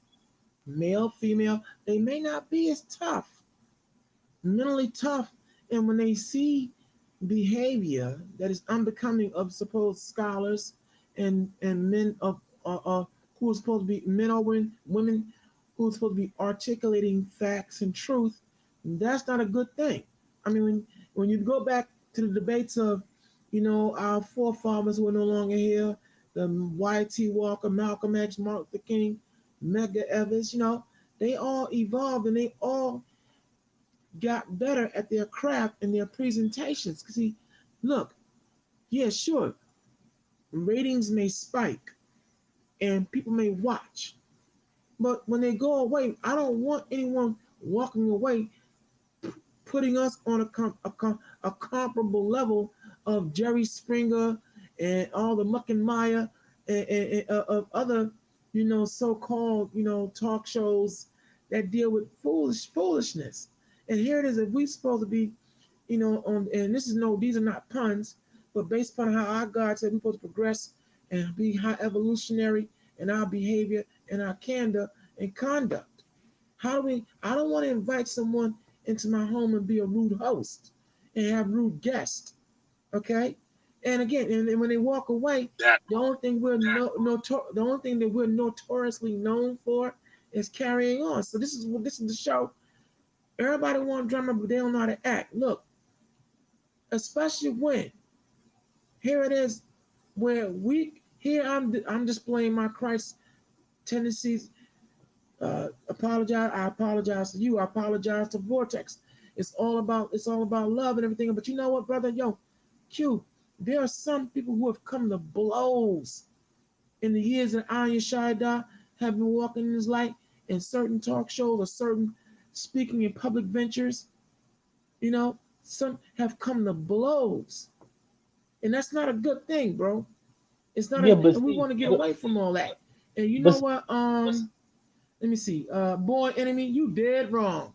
male, female, they may not be as tough, mentally tough, and when they see behavior that is unbecoming of supposed scholars and men of who are supposed to be men or women who are supposed to be articulating facts and truth, that's not a good thing. I mean, when you go back to the debates of, our forefathers who are no longer here, the Y.T. Walker, Malcolm X, Martin Luther King, Medgar Evers, they all evolved and they all got better at their craft and their presentations. Because look, yeah, sure, ratings may spike and people may watch. But when they go away, I don't want anyone walking away putting us on a comparable level of Jerry Springer and all the Muck and Maya and of other, so-called, talk shows that deal with foolishness. And here it is, if we supposed to be, on, and these are not puns, but based upon how our God said we're supposed to progress and be high evolutionary in our behavior and our candor and conduct. I don't want to invite someone into my home and be a rude host and have rude guests. Okay. And again, and when they walk away, the only thing the only thing that we're notoriously known for is carrying on. So this is the show. Everybody want drama, but they don't know how to act. Look, especially when here it is, where I'm displaying my Christ tendencies. Apologize. I apologize to you. I apologize to Vortex. It's all about love and everything. But you know what, brother? Yo, Q, there are some people who have come to blows in the years that Aya Shida have been walking in this light in certain talk shows or certain speaking in public ventures. Some have come to blows. And that's not a good thing, bro. It's not Yeah, but and we see, want to get away from all that. And you know but what? Let me see. Boy, enemy, you dead wrong.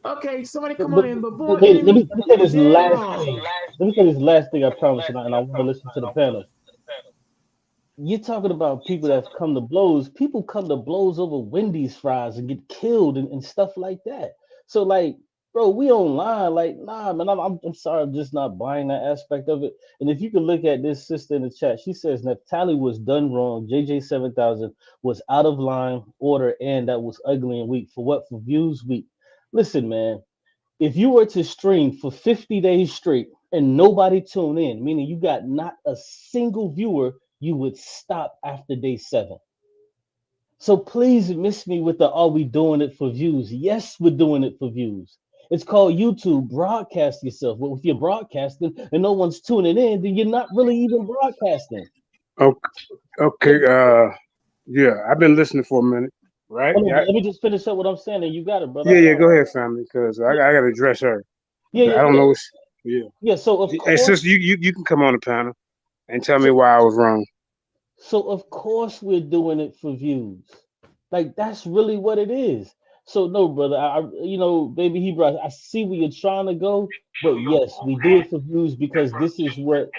Okay, somebody come on in, but boy, wait, enemy, let me say you this dead last wrong. thing. Let me say this last thing, I promise, and I want to listen to the panel. You're talking about people that have come to blows. People come to blows over Wendy's fries and get killed and stuff like that. So like, bro, we online. Like, nah, man, I'm sorry, I'm just not buying that aspect of it. And if you can look at this sister in the chat, she says Naphtali was done wrong. JJ 7000 was out of line, order, and that was ugly and weak. For what? For views weak. Listen, man, if you were to stream for 50 days straight and nobody tune in, meaning you got not a single viewer, you would stop after day 7. So please miss me with the are we doing it for views? Yes, we're doing it for views. It's called YouTube. Broadcast yourself. Well, if you're broadcasting and no one's tuning in, then you're not really even broadcasting. Okay. Okay. Yeah, I've been listening for a minute. Right? Hold on, Yeah. but let me just finish up what I'm saying, and you got it, brother. Yeah. Yeah. Go ahead, family, because I got to address her. Yeah, I yeah, don't yeah. know. Yeah. Yeah. So of Hey, course, sister, you can come on the panel and tell me so why I was wrong. So of course we're doing it for views. Like that's really what it is. So no, brother, baby Hebrew, I see where you're trying to go, but yes, we do it for views because this is what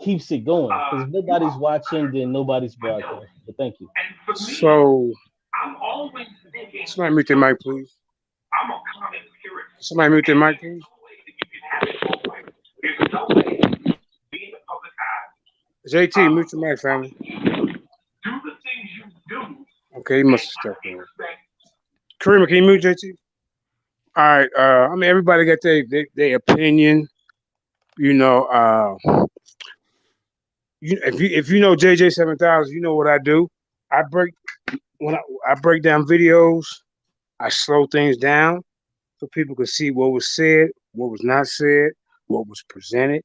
keeps it going. Because if nobody's watching, then nobody's broadcasting. But thank you. So, somebody mute their mic, please. Somebody mute their mic, please. JT, mute your mic, family. Okay, he must have stepped in. Karima, can you mute JT? All right. I mean, everybody got their opinion. You know, if you know JJ 7000, you know what I do. I break when I break down videos. I slow things down so people can see what was said, what was not said, what was presented.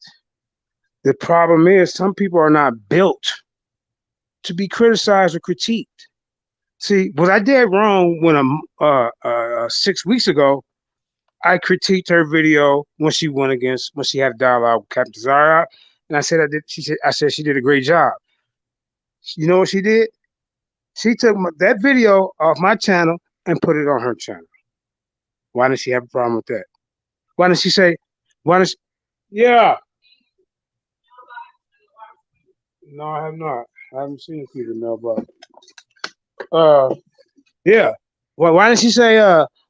The problem is some people are not built to be criticized or critiqued. See, was I dead wrong when 6 weeks ago I critiqued her video when she went against when she had a dialogue with Captain Zara, and I said I did. I said she did a great job. You know what she did? She took that video off my channel and put it on her channel. Why does she have a problem with that? Why does she say? Why does? Yeah. No, I have not. I haven't seen Peter mailbox. Uh, yeah. Well, why did she say?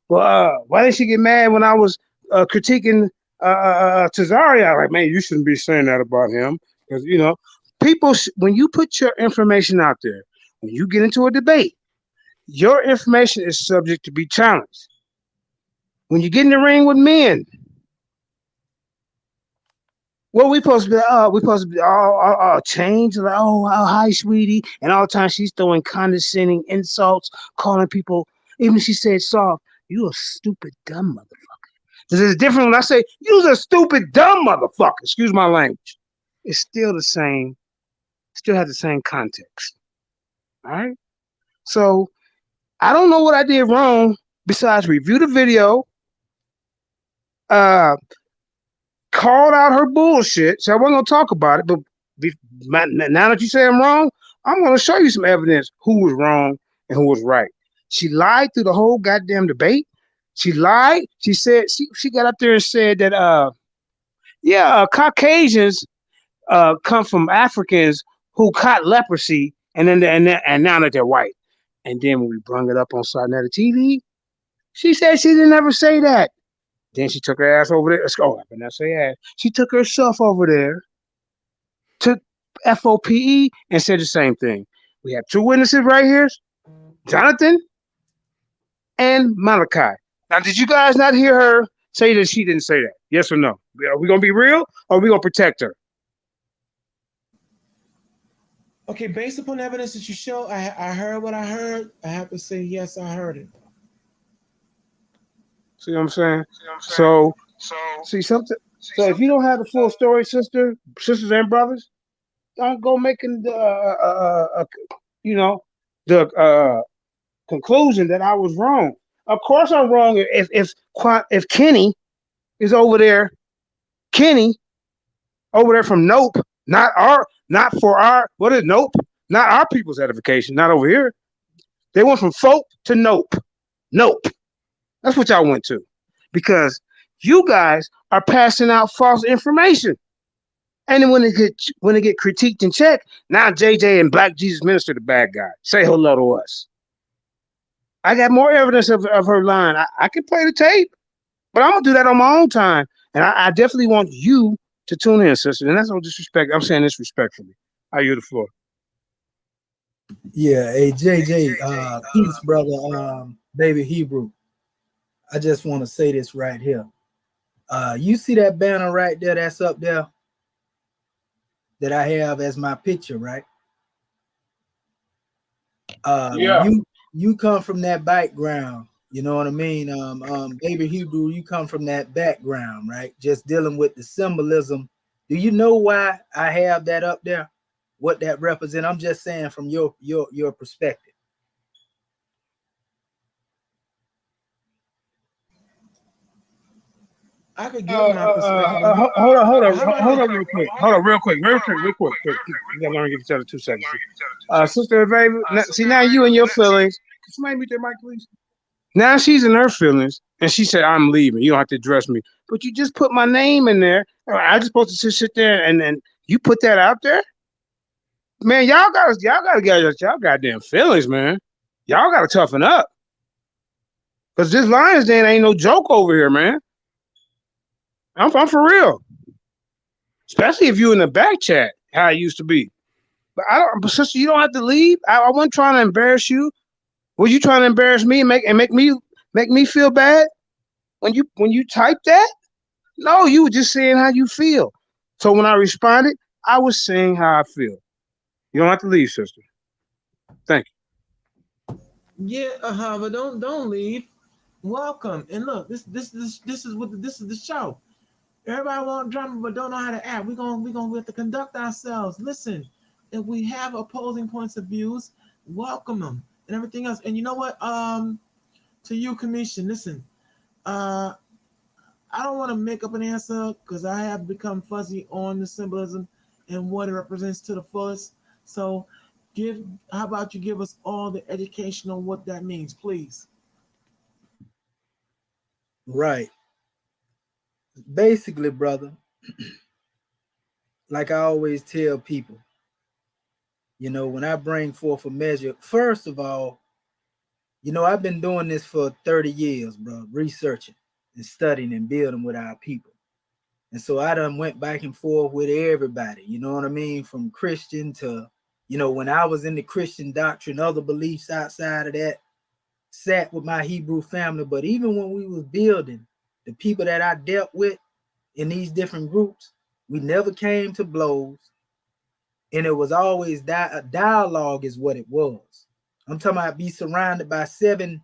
Why did she get mad when I was critiquing Tazaria? Like, man, you shouldn't be saying that about him because people. When you put your information out there, when you get into a debate, your information is subject to be challenged. When you get in the ring with men, what we supposed to be? We supposed to be all changed. Like, hi, sweetie, and all the time she's throwing condescending insults, calling people. Even if she said soft, you a stupid dumb motherfucker. This is different when I say you's a stupid dumb motherfucker. Excuse my language. it's still the same, still has the same context. All right. So I don't know what I did wrong besides review the video, uh, called out her bullshit. So I wasn't gonna talk about it, but now that you say I'm wrong, I'm gonna show you some evidence who was wrong and who was right. She lied through the whole goddamn debate. She lied. She said she got up there and said that Caucasians come from Africans who caught leprosy and now that they're white. And then when we brung it up on Sarnetta TV, she said she didn't ever say that. Then she took her ass over there. Oh, I better not say ass. She took herself over there to FOPE and said the same thing. We have two witnesses right here, Jonathan and Malachi. Now, did you guys not hear her say that she didn't say that? Yes or no? Are we gonna be real or are we gonna protect her? Okay, based upon the evidence that you show, I heard what I heard. I have to say yes, I heard it. See what I'm saying? So see something. So if you don't have the full story, sisters and brothers, don't go making the you know the conclusion that I was wrong. Of course, I'm wrong if Kenny is over there. Kenny over there from Nope, not for our what is Nope, not our people's edification, not over here. They went from folk to Nope, Nope. That's what y'all went to, because you guys are passing out false information. And then when they get critiqued and checked, now JJ and Black Jesus Minister the bad guy. Say hello to us. I got more evidence of her lying. I can play the tape, but I'm gonna do that on my own time. And I definitely want you to tune in, sister. And that's no disrespect. I'm saying this respectfully. I yield the floor. Yeah, hey JJ, peace, brother, baby Hebrew. I just want to say this right here. You see that banner right there that's up there that I have as my picture, right? Yeah. You come from that background, you know what I mean? Baby Hebrew, you come from that background, right? Just dealing with the symbolism. Do you know why I have that up there? What that represents? I'm just saying from your perspective. I could give my perspective. Hold on, real quick. Hold on, real quick. We gotta learn to give each other 2 seconds. Sister, baby. See now you and your feelings. Can somebody mute their mic, please? Now she's in her feelings, and she said, "I'm leaving. You don't have to address me." But you just put my name in there. I just supposed to sit there and then you put that out there, man. Y'all gotta get y'all goddamn feelings, man. Y'all gotta toughen up, cause this Lions Den ain't no joke over here, man. I'm for real. Especially if you in the back chat, how it used to be. But I don't, but sister, you don't have to leave. I wasn't trying to embarrass you. Were you trying to embarrass me and make me feel bad when you typed that? No, you were just saying how you feel. So when I responded, I was saying how I feel. You don't have to leave, sister. Thank Yeah, but don't leave. Welcome. And look, this is the show. Everybody want drama but don't know how to act. We have to conduct ourselves. Listen, if we have opposing points of views, welcome them and everything else. And you know what? To you, Commission, listen. I don't want to make up an answer because I have become fuzzy on the symbolism and what it represents to the fullest. So how about you give us all the education on what that means, please? Right. Basically, brother, like I always tell people, you know, when I bring forth a measure, first of all, you know, I've been doing this for 30 years, bro, researching and studying and building with our people. And so I done went back and forth with everybody, you know what I mean? From Christian to, you know, when I was in the Christian doctrine, other beliefs outside of that, sat with my Hebrew family. But even when we was building, the people that I dealt with in these different groups, we never came to blows. And it was always a dialogue is what it was. I'm talking about be surrounded by 7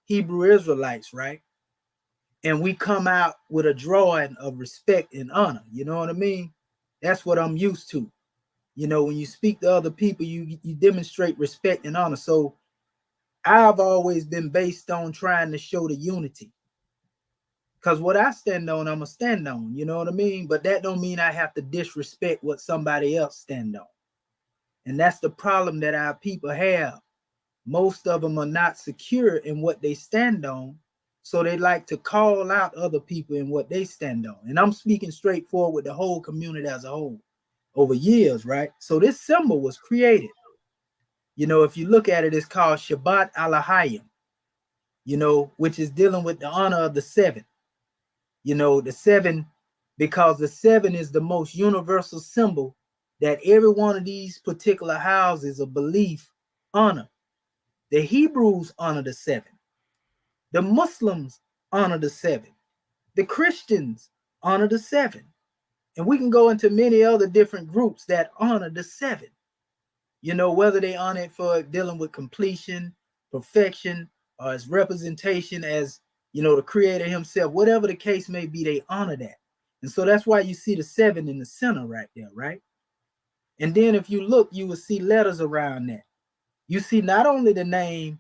Hebrew Israelites, right? And we come out with a drawing of respect and honor. You know what I mean? That's what I'm used to. You know, when you speak to other people, you demonstrate respect and honor. So I've always been based on trying to show the unity. Because what I stand on, I'm a stand on. You know what I mean? But that don't mean I have to disrespect what somebody else stand on. And that's the problem that our people have. Most of them are not secure in what they stand on. So they like to call out other people in what they stand on. And I'm speaking straightforward with the whole community as a whole over years, right? So this symbol was created. You know, if you look at it, it's called Shabbat Alahayim, you know, which is dealing with the honor of the seven. You know, the seven, because the seven is the most universal symbol that every one of these particular houses of belief honor. The Hebrews honor the seven. The Muslims honor the seven. The Christians honor the seven. And we can go into many other different groups that honor the seven. You know, whether they honor it for dealing with completion, perfection, or as representation as, you know, the creator himself, whatever the case may be, they honor that. And so that's why you see the seven in the center right there, right? And then if you look, you will see letters around that. You see not only the name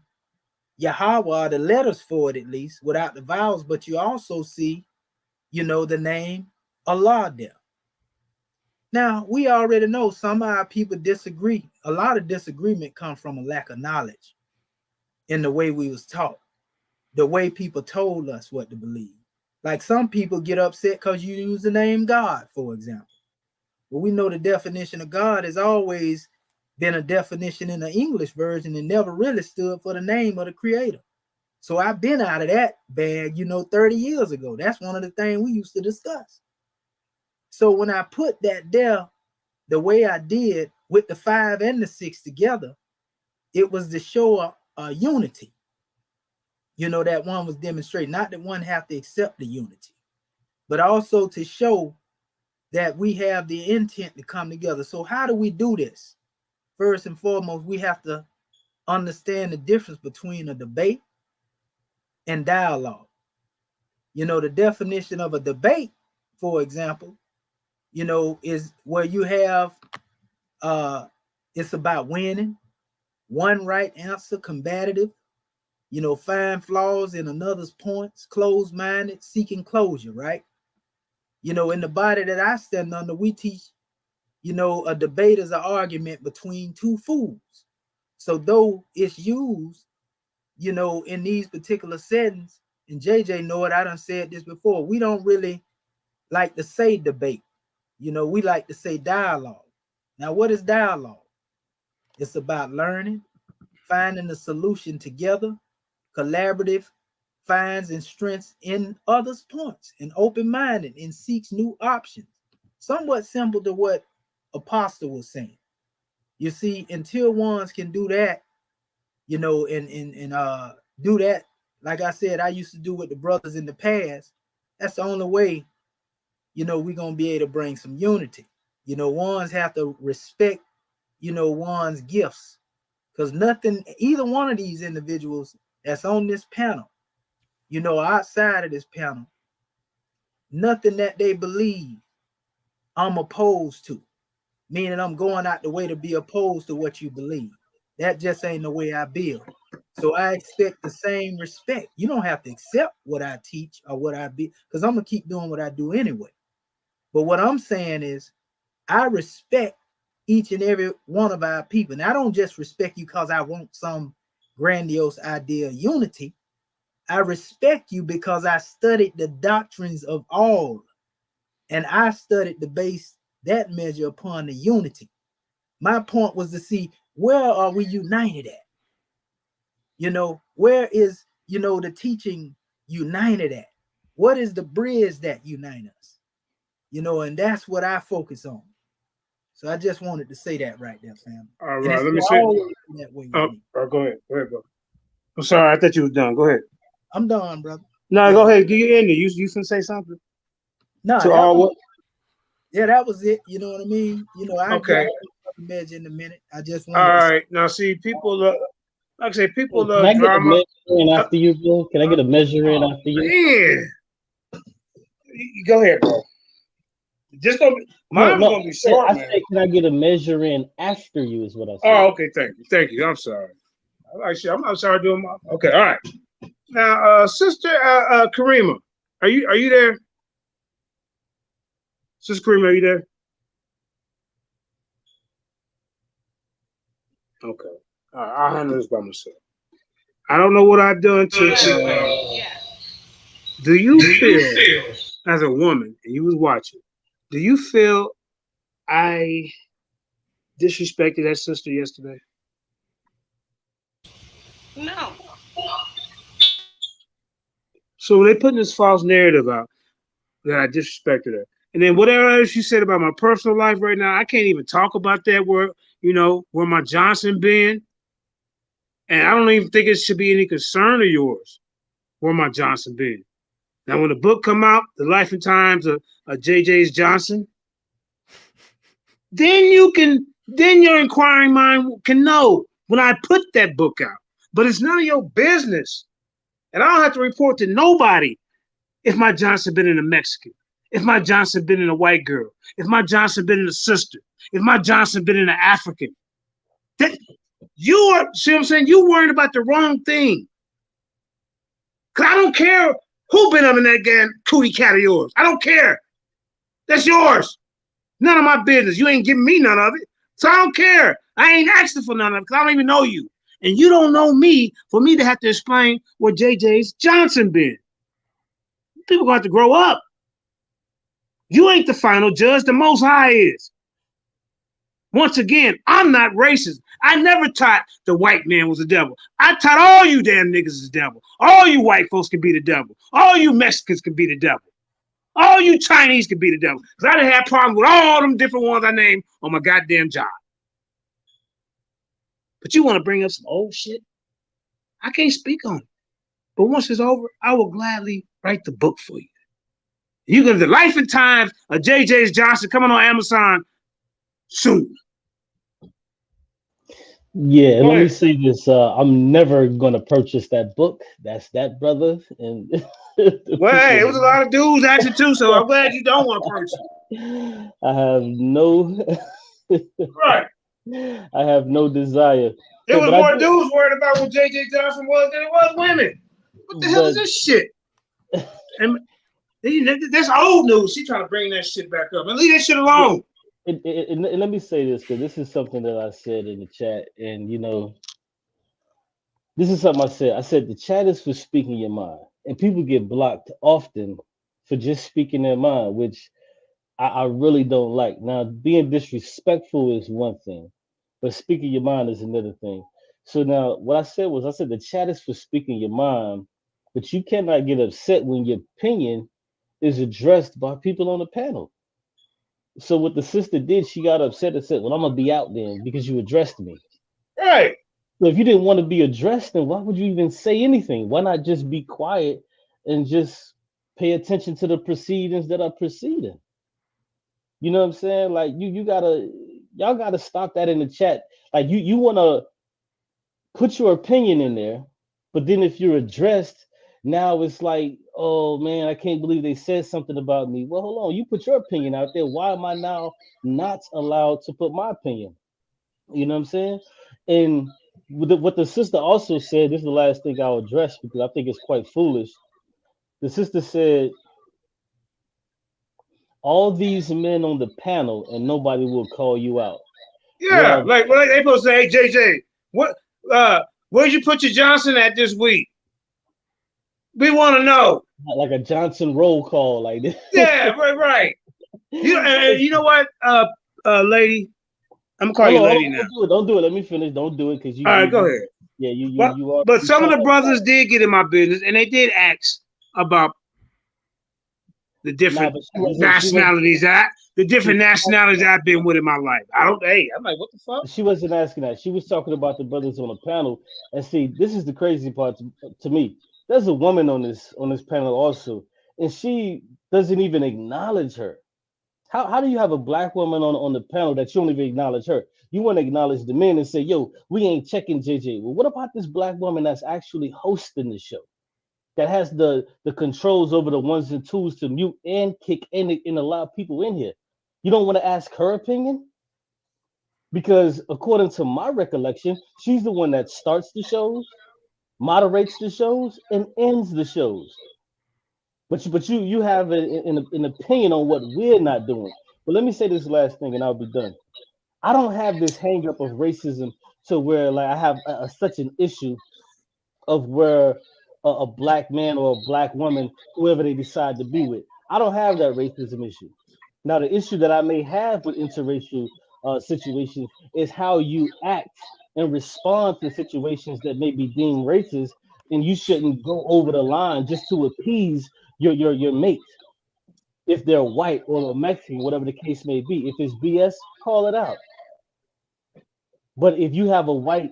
Yahweh, the letters for it at least, without the vowels, but you also see, you know, the name Allah there. Now, we already know some of our people disagree. A lot of disagreement comes from a lack of knowledge in the way we was taught, the way people told us what to believe. Like some people get upset because you use the name God, for example. Well, we know the definition of God has always been a definition in the English version and never really stood for the name of the creator. So I've been out of that bag, you know, 30 years ago. That's one of the things we used to discuss. So when I put that there, the way I did with the 5 and the 6 together, it was to show a unity. You know, that one was demonstrated, not that one have to accept the unity, but also to show that we have the intent to come together. So how do we do this? First and foremost, we have to understand the difference between a debate and dialogue. You know, the definition of a debate, for example, you know, is where you have it's about winning, one right answer, combative, you know, find flaws in another's points, closed-minded, seeking closure, right? You know, in the body that I stand under, we teach, you know, a debate is an argument between two fools. So though it's used, you know, in these particular settings, and JJ know it, I done said this before, we don't really like to say debate. You know, we like to say dialogue. Now, what is dialogue? It's about learning, finding a solution together, collaborative, finds and strengths in others' points, and open-minded and seeks new options. Somewhat simple to what Apostle was saying. You see, until ones can do that, you know, and do that, like I said, I used to do with the brothers in the past. That's the only way, you know, we're gonna be able to bring some unity. You know, ones have to respect, you know, one's gifts. Because nothing, either one of these individuals that's on this panel, you know, outside of this panel, nothing that they believe I'm opposed to. Meaning I'm going out the way to be opposed to what you believe. That just ain't the way I build. So I expect the same respect. You don't have to accept what I teach or what I be, because I'm gonna keep doing what I do anyway. But what I'm saying is I respect each and every one of our people. And I don't just respect you because I want some grandiose idea of unity. I respect you because I studied the doctrines of all. And I studied to base that measure upon the unity. My point was to see, where are we united at? You know, where is, you know, the teaching united at? What is the bridge that unites us? You know, and that's what I focus on. So I just wanted to say that right there, family. All And right, it's let me say. always that way with me. Go ahead. Go ahead, bro. I'm sorry, I thought you was done. Go ahead. I'm done, brother. No, Yeah. go ahead. Get in there. You can say something. No, To all what? Yeah, that was it. You know what I mean? You know, I Okay. get the measure in a minute. I just All wanted to right. Now, see, people like I say, people Hey, can I love get a drama. measure in after you, bro? Can I get a measure in Oh after you? man, you go ahead, bro. Just gonna be, No, mine was no. gonna be short, I man. said, can I get a measure in after you? Is what I said. Oh, okay, thank you. I'm sorry. I'm not sorry doing my. Okay, all right. Now, sister Karima, are you there? Sister Karima, are you there? Okay. All right, I'll handle this by myself. I don't know what I've done to. Yeah. Do you feel, as a woman, and you was watching, do you feel I disrespected that sister yesterday? No. So they putting this false narrative out that I disrespected her. And then whatever else you said about my personal life right now, I can't even talk about that where my Johnson been. And I don't even think it should be any concern of yours where my Johnson been. Now when the book come out, The Life and Times of JJ's Johnson, then your inquiring mind can know when I put that book out. But it's none of your business. And I don't have to report to nobody if my Johnson been in a Mexican, if my Johnson been in a white girl, if my Johnson been in a sister, if my Johnson been in an African. That see what I'm saying? You worrying about the wrong thing. Cause I don't care who been up in that damn cootie cat of yours. I don't care. That's yours. None of my business. You ain't giving me none of it. So I don't care. I ain't asking for none of it because I don't even know you. And you don't know me for me to have to explain where JJ's Johnson been. People got to grow up. You ain't the final judge. The Most High is. Once again, I'm not racist. I never taught the white man was the devil. I taught all you damn niggas is the devil. All you white folks can be the devil. All you Mexicans can be the devil. All you Chinese can be the devil. Because I done had problems with all them different ones I named on my goddamn job. But you want to bring up some old shit? I can't speak on it. But once it's over, I will gladly write the book for you. You can The Life and Times of JJ's Johnson coming on Amazon soon. Yeah, and Go let me ahead. say this: I'm never gonna purchase that book. That's that, brother. And Well, hey, it was a lot of dudes actually too, so I'm glad you don't want to purchase. I have no, Right. I have no desire. It was But I more do. dudes worried about what JJ Johnson was than it was women. What the hell is But this shit? And that's old news. She trying to bring that shit back up. And leave that shit yeah, alone. and let me say this because this is something that I said in the chat, and this is something I said. I said the chat is for speaking your mind, and people get blocked often for just speaking their mind, which I really don't like. Now, being disrespectful is one thing, but speaking your mind is another thing. So now, what I said was, I said the chat is for speaking your mind, but you cannot get upset when your opinion is addressed by people on the panel. So what the sister did, she got upset and said, "Well, I'm gonna be out then because you addressed me." Right. So if you didn't want to be addressed, then why would you even say anything? Why not just be quiet and just pay attention to the proceedings that are proceeding? You know what I'm saying? Like y'all gotta stop that in the chat. Like you wanna put your opinion in there, but then if you're addressed, now it's like, oh man, I can't believe they said something about me. Well, hold on, you put your opinion out there. Why am I now not allowed to put my opinion? You know what I'm saying? And what the sister also said, this is the last thing I'll address because I think it's quite foolish. The sister said, all these men on the panel and nobody will call you out. Yeah. Well, Like they supposed to say, hey JJ, where'd you put your Johnson at this week? We want to know. like a Johnson roll call like this. Yeah, right. And you know what, lady? I'm gonna call you Hold on, lady now. don't do it. Don't do it. Let me finish. Don't do it because All right, go ahead. yeah, But you are but you some of sound the like brothers did get in my business, and they did ask about the nah, different but nationalities I've been with in my life. I'm like, what the fuck? she wasn't asking that. She was talking about the brothers on the panel. And see, this is the crazy part to me. There's a woman on this panel also, and she doesn't even acknowledge her. How do you have a black woman on the panel that you don't even acknowledge her? You want to acknowledge the men and say, yo, we ain't checking JJ. Well, what about this black woman that's actually hosting the show? That has the controls over the ones and twos to mute and kick and allow people in here. You don't want to ask her opinion? Because according to my recollection, she's the one that starts the shows, moderates the shows, and ends the shows. But you have an opinion on what we're not doing. But let me say this last thing, and I'll be done. I don't have this hang up of racism to where like I have such an issue of where a black man or a black woman, whoever they decide to be with, I don't have that racism issue. Now, the issue that I may have with interracial situations is how you act and respond to situations that may be deemed racist, and you shouldn't go over the line just to appease your mate. If they're white or Mexican, whatever the case may be, if it's BS, call it out. But if you have a white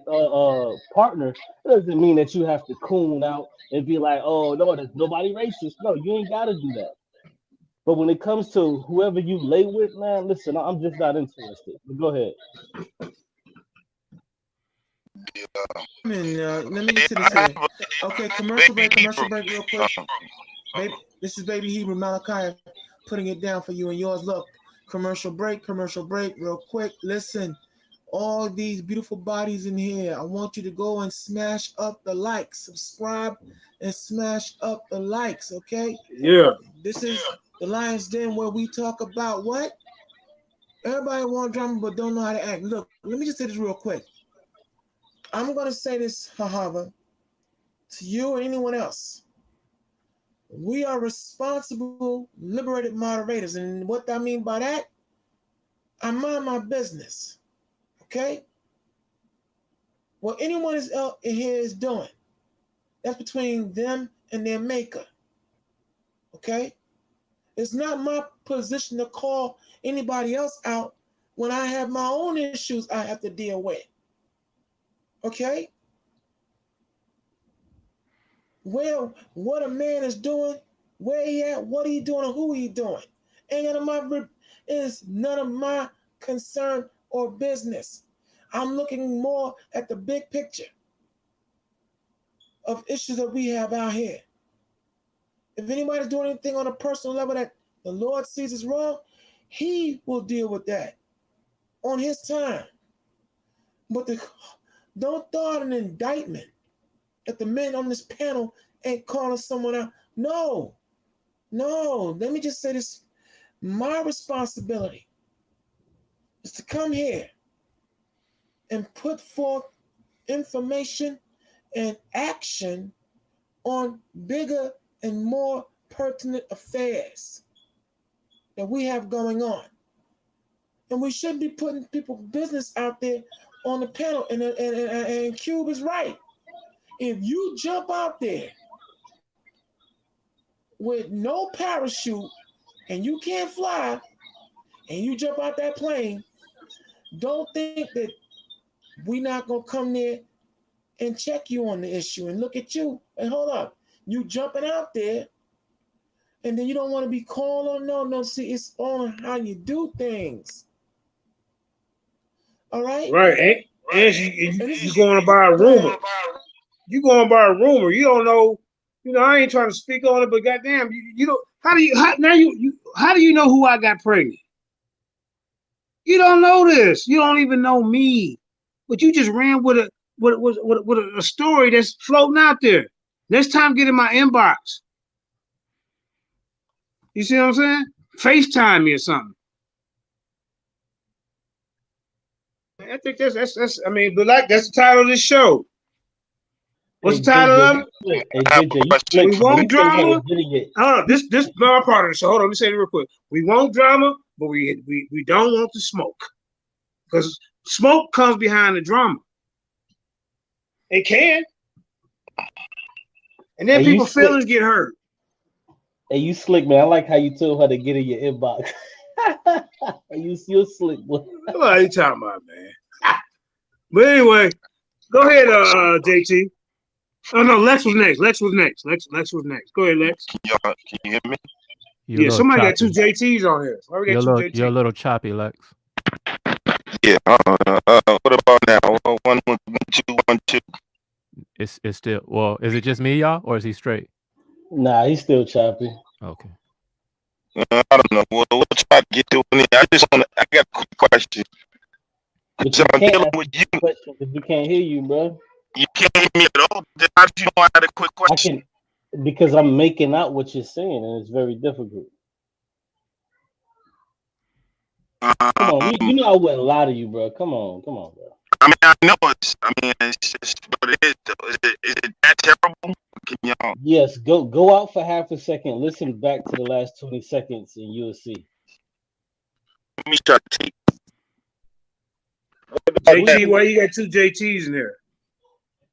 partner, it doesn't mean that you have to coon out and be like, "Oh no, there's nobody racist." No, you ain't got to do that. But when it comes to whoever you lay with, man, listen, I'm just not interested. But go ahead. Let me get to this here. Okay, commercial break, real quick. Baby, this is Baby Hebrew Malachi putting it down for you and yours. Look, commercial break, real quick. Listen, all these beautiful bodies in here, I want you to go and smash up the likes, subscribe, and smash up the likes, okay? Yeah. This is the Lions Den where we talk about what? Everybody want drama but don't know how to act. Look, let me just say this real quick. I'm going to say this, Hahava, to you or anyone else. We are responsible, liberated moderators. And what I mean by that, I mind my business. Okay? What anyone is out here is doing, that's between them and their maker. Okay? It's not my position to call anybody else out when I have my own issues I have to deal with. Okay? Well, what a man is doing, where he at, what he doing, and who he doing. Is none of my concern or business. I'm looking more at the big picture of issues that we have out here. If anybody's doing anything on a personal level that the Lord sees is wrong, he will deal with that on his time. But don't throw out an indictment that the men on this panel ain't calling someone out. No. Let me just say this. My responsibility is to come here and put forth information and action on bigger and more pertinent affairs that we have going on. And we shouldn't be putting people's business out there on the panel. And Cube is right. If you jump out there with no parachute and you can't fly and you jump out that plane, don't think that we're not going to come there and check you on the issue and look at you and hold up. You jumping out there and then you don't want to be called on. No. See, it's on how you do things. All right? Right. And you going by a rumor. You going by a rumor. You don't know. You know, I ain't trying to speak on it, but goddamn, you don't. How do you know who I got pregnant? You don't know this. You don't even know me. But you just ran with a story that's floating out there. Next time, get in my inbox. You see what I'm saying? FaceTime me or something. I think that's. I mean, but like that's the title of this show. What's the title of it? Hey, JJ, we want drama. Hold on, this is my part of the show. Hold on, let me say it real quick. We want drama, but we don't want the smoke. Because smoke comes behind the drama. It can. And then people's feelings get hurt. Hey, you slick, man. I like how you told her to get in your inbox. You're slick, boy. What are you talking about, man? But anyway, go ahead, JT. Oh no, Lex was next. Lex was next. Go ahead, Lex. Can you hear me? Yeah, somebody got two JTs on here. Why we got two JTs? You're a little choppy, Lex. Yeah. What about now? 1, 1, 2, 1, 2. It's still, well, is it just me, y'all, or is he straight? Nah, he's still choppy. Okay. I don't know. We'll try to get to it. I got a quick question. But So you I'm can't dealing ask with a you. quick question because we can't hear you, bro. You can't hear me at all. How did you know I had a quick I question? can because I'm making out what you're saying, and it's very difficult. Come on, Um, you know I wouldn't lie to you, bro. Come on, bro. I mean, I know it's. I mean, it's just what it is. Though. Is it that terrible? Can y'all? Yes, go out for half a second. Listen back to the last 20 seconds, and you'll see. Let me try to take. We'll JT, even why wait. you got two JTs in there?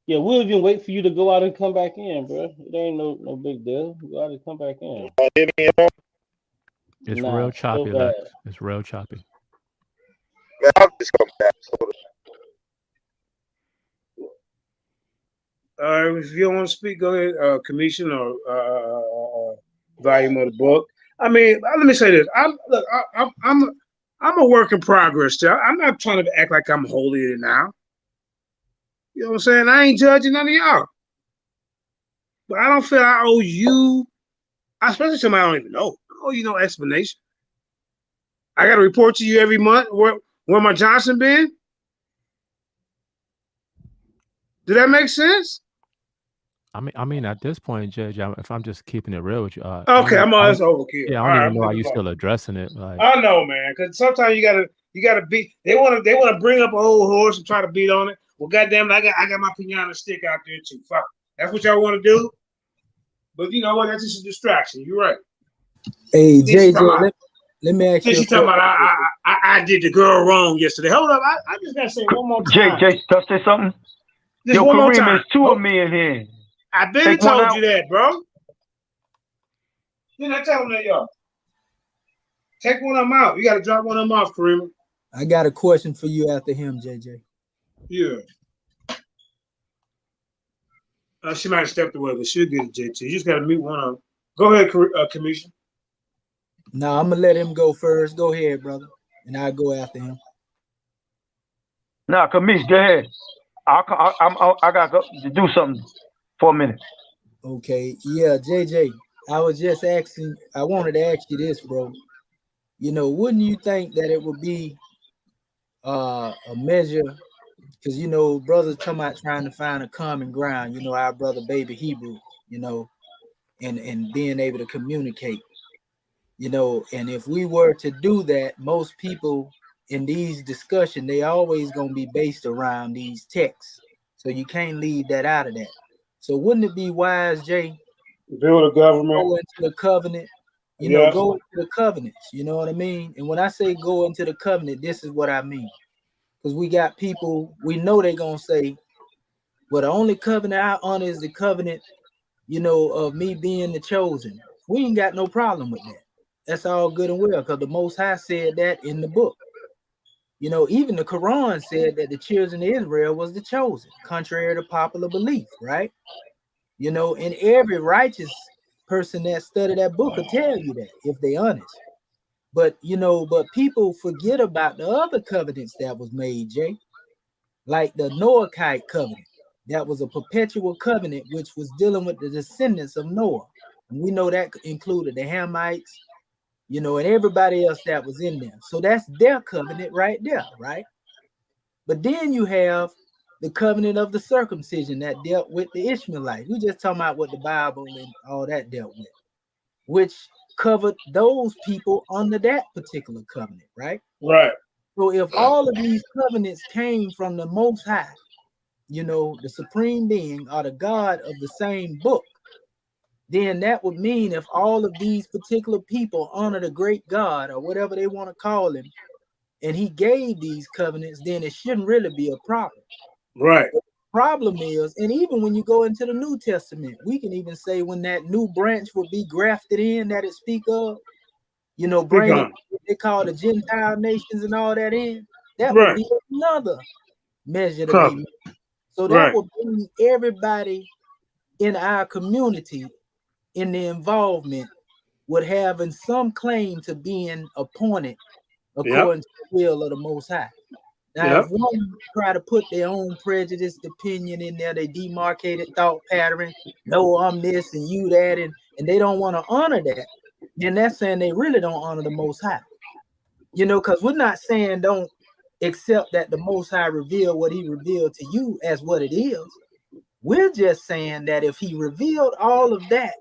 Yeah, we'll even wait for you to go out and come back in, bro. It ain't no big deal. Go out and come back in. Hear me at all? It's Nah, real still choppy, bad. Lex. It's real choppy. Man, I'll just come back. Hold If you don't want to speak, go ahead, commission or volume of the book. I mean, let me say this. I'm a work in progress. Still. I'm not trying to act like I'm holier than now. You know what I'm saying? I ain't judging none of y'all, but I don't feel I owe you, especially somebody I don't even know. I owe you no explanation. I got to report to you every month where my Johnson been. Did that make sense? I mean, at this point, Judge, if I'm just keeping it real with you, Okay, that's overkill. yeah, I All don't right, even I'm know why leaving you it alone. still addressing it. Like, I know, man, because sometimes you gotta beat. They wanna bring up an old horse and try to beat on it. Well, goddamn it, I got my piano stick out there too. Fuck, that's what y'all want to do. But you know what? That's just a distraction. You're right. Hey, Then she talking JJ, about. let me ask Then you a she talking question. about I did the girl wrong yesterday. Hold up, I just gotta say one more time. Jay, touch say something. Just Yo, one more Kareem, time. there's two Oh, of me in here. I been Take one told out. you that, bro. Then I tell them that y'all take one of them out. You gotta drop one of them off, Kareem. I got a question for you after him, JJ. Yeah. She might have stepped away, but she'll get it, JT. You just got to meet one of them. Go ahead, Commission. Now I'm gonna let him go first. Go ahead, brother, and I'll go after him. Nah, Kamish, go ahead. I got to do something for a minute. Okay, yeah, JJ. I was just asking. I wanted to ask you this, bro. You know, wouldn't you think that it would be a measure? Because you know, brothers talking about trying to find a common ground. You know, our brother, baby Hebrew. You know, and being able to communicate. You know, and if we were to do that, most people in these discussions, they always gonna be based around these texts. So you can't leave that out of that. So wouldn't it be wise, Jay, Build a government. go into the covenant? You know, Yeah. go into the covenants. You know what I mean? And when I say go into the covenant, this is what I mean. Because we got people, we know they're gonna say, well, the only covenant I honor is the covenant, you know, of me being the chosen. We ain't got no problem with that. That's all good and well, because the Most High said that in the book. You know, even the Quran said that the children of Israel was the chosen, contrary to popular belief, right? You know, and every righteous person that studied that book will tell you that if they honest. But you know, but people forget about the other covenants that was made, Jay, like the Noahide covenant. That was a perpetual covenant which was dealing with the descendants of Noah. And we know that included the Hamites, you know, and everybody else that was in there. So that's their covenant right there, right? But then you have the covenant of the circumcision that dealt with the Ishmaelites. We just talking about what the Bible and all that dealt with, which covered those people under that particular covenant, right? Right. So if all of these covenants came from the Most High, you know, the supreme being or the God of the same book, then that would mean if all of these particular people honor the great God or whatever they want to call him, and he gave these covenants, then it shouldn't really be a problem. Right. The problem is, and even when you go into the New Testament, we can even say when that new branch will be grafted in that it speak of, you know, Speak bringing on. what they call the Gentile nations and all that in, that would Right. be another measure to be Cover. made. So that Right. would bring everybody in our community in the involvement would having some claim to being appointed Yep. according to the will of the Most High. Now, if Yep. one try to put their own prejudiced opinion in there, they demarcated thought pattern, no, I'm this and you that, and they don't want to honor that, then that's saying they really don't honor the Most High. You know, because we're not saying don't accept that the Most High revealed what He revealed to you as what it is. We're just saying that if He revealed all of that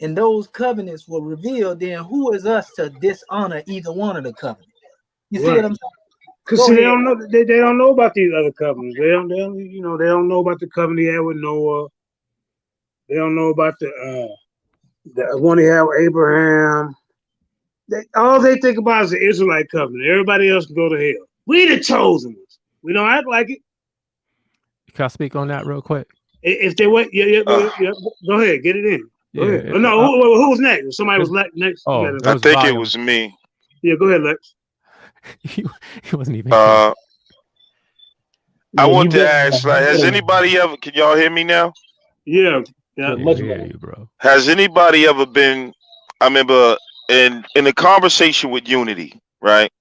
and those covenants were revealed, then who is us to dishonor either one of the covenants? You see Right. what I'm saying? Because see, they don't know. They don't know about these other covenants. They don't. You know, they don't know about the covenant he had with Noah. They don't know about the one he had with Abraham. All they think about is the Israelite covenant. Everybody else can go to hell. We the chosen ones. We don't act like it. Can I speak on that real quick? If they wait, yeah, go ahead, get it in. Go ahead. Oh, no, who was next? Somebody was next. Oh, I think it was me. Yeah, go ahead, Lex. He wasn't even. I want to ask, like, has anybody ever? Can y'all hear me now? Yeah, much hear better. you, bro. Has anybody ever been? I remember in a conversation with Unity, right?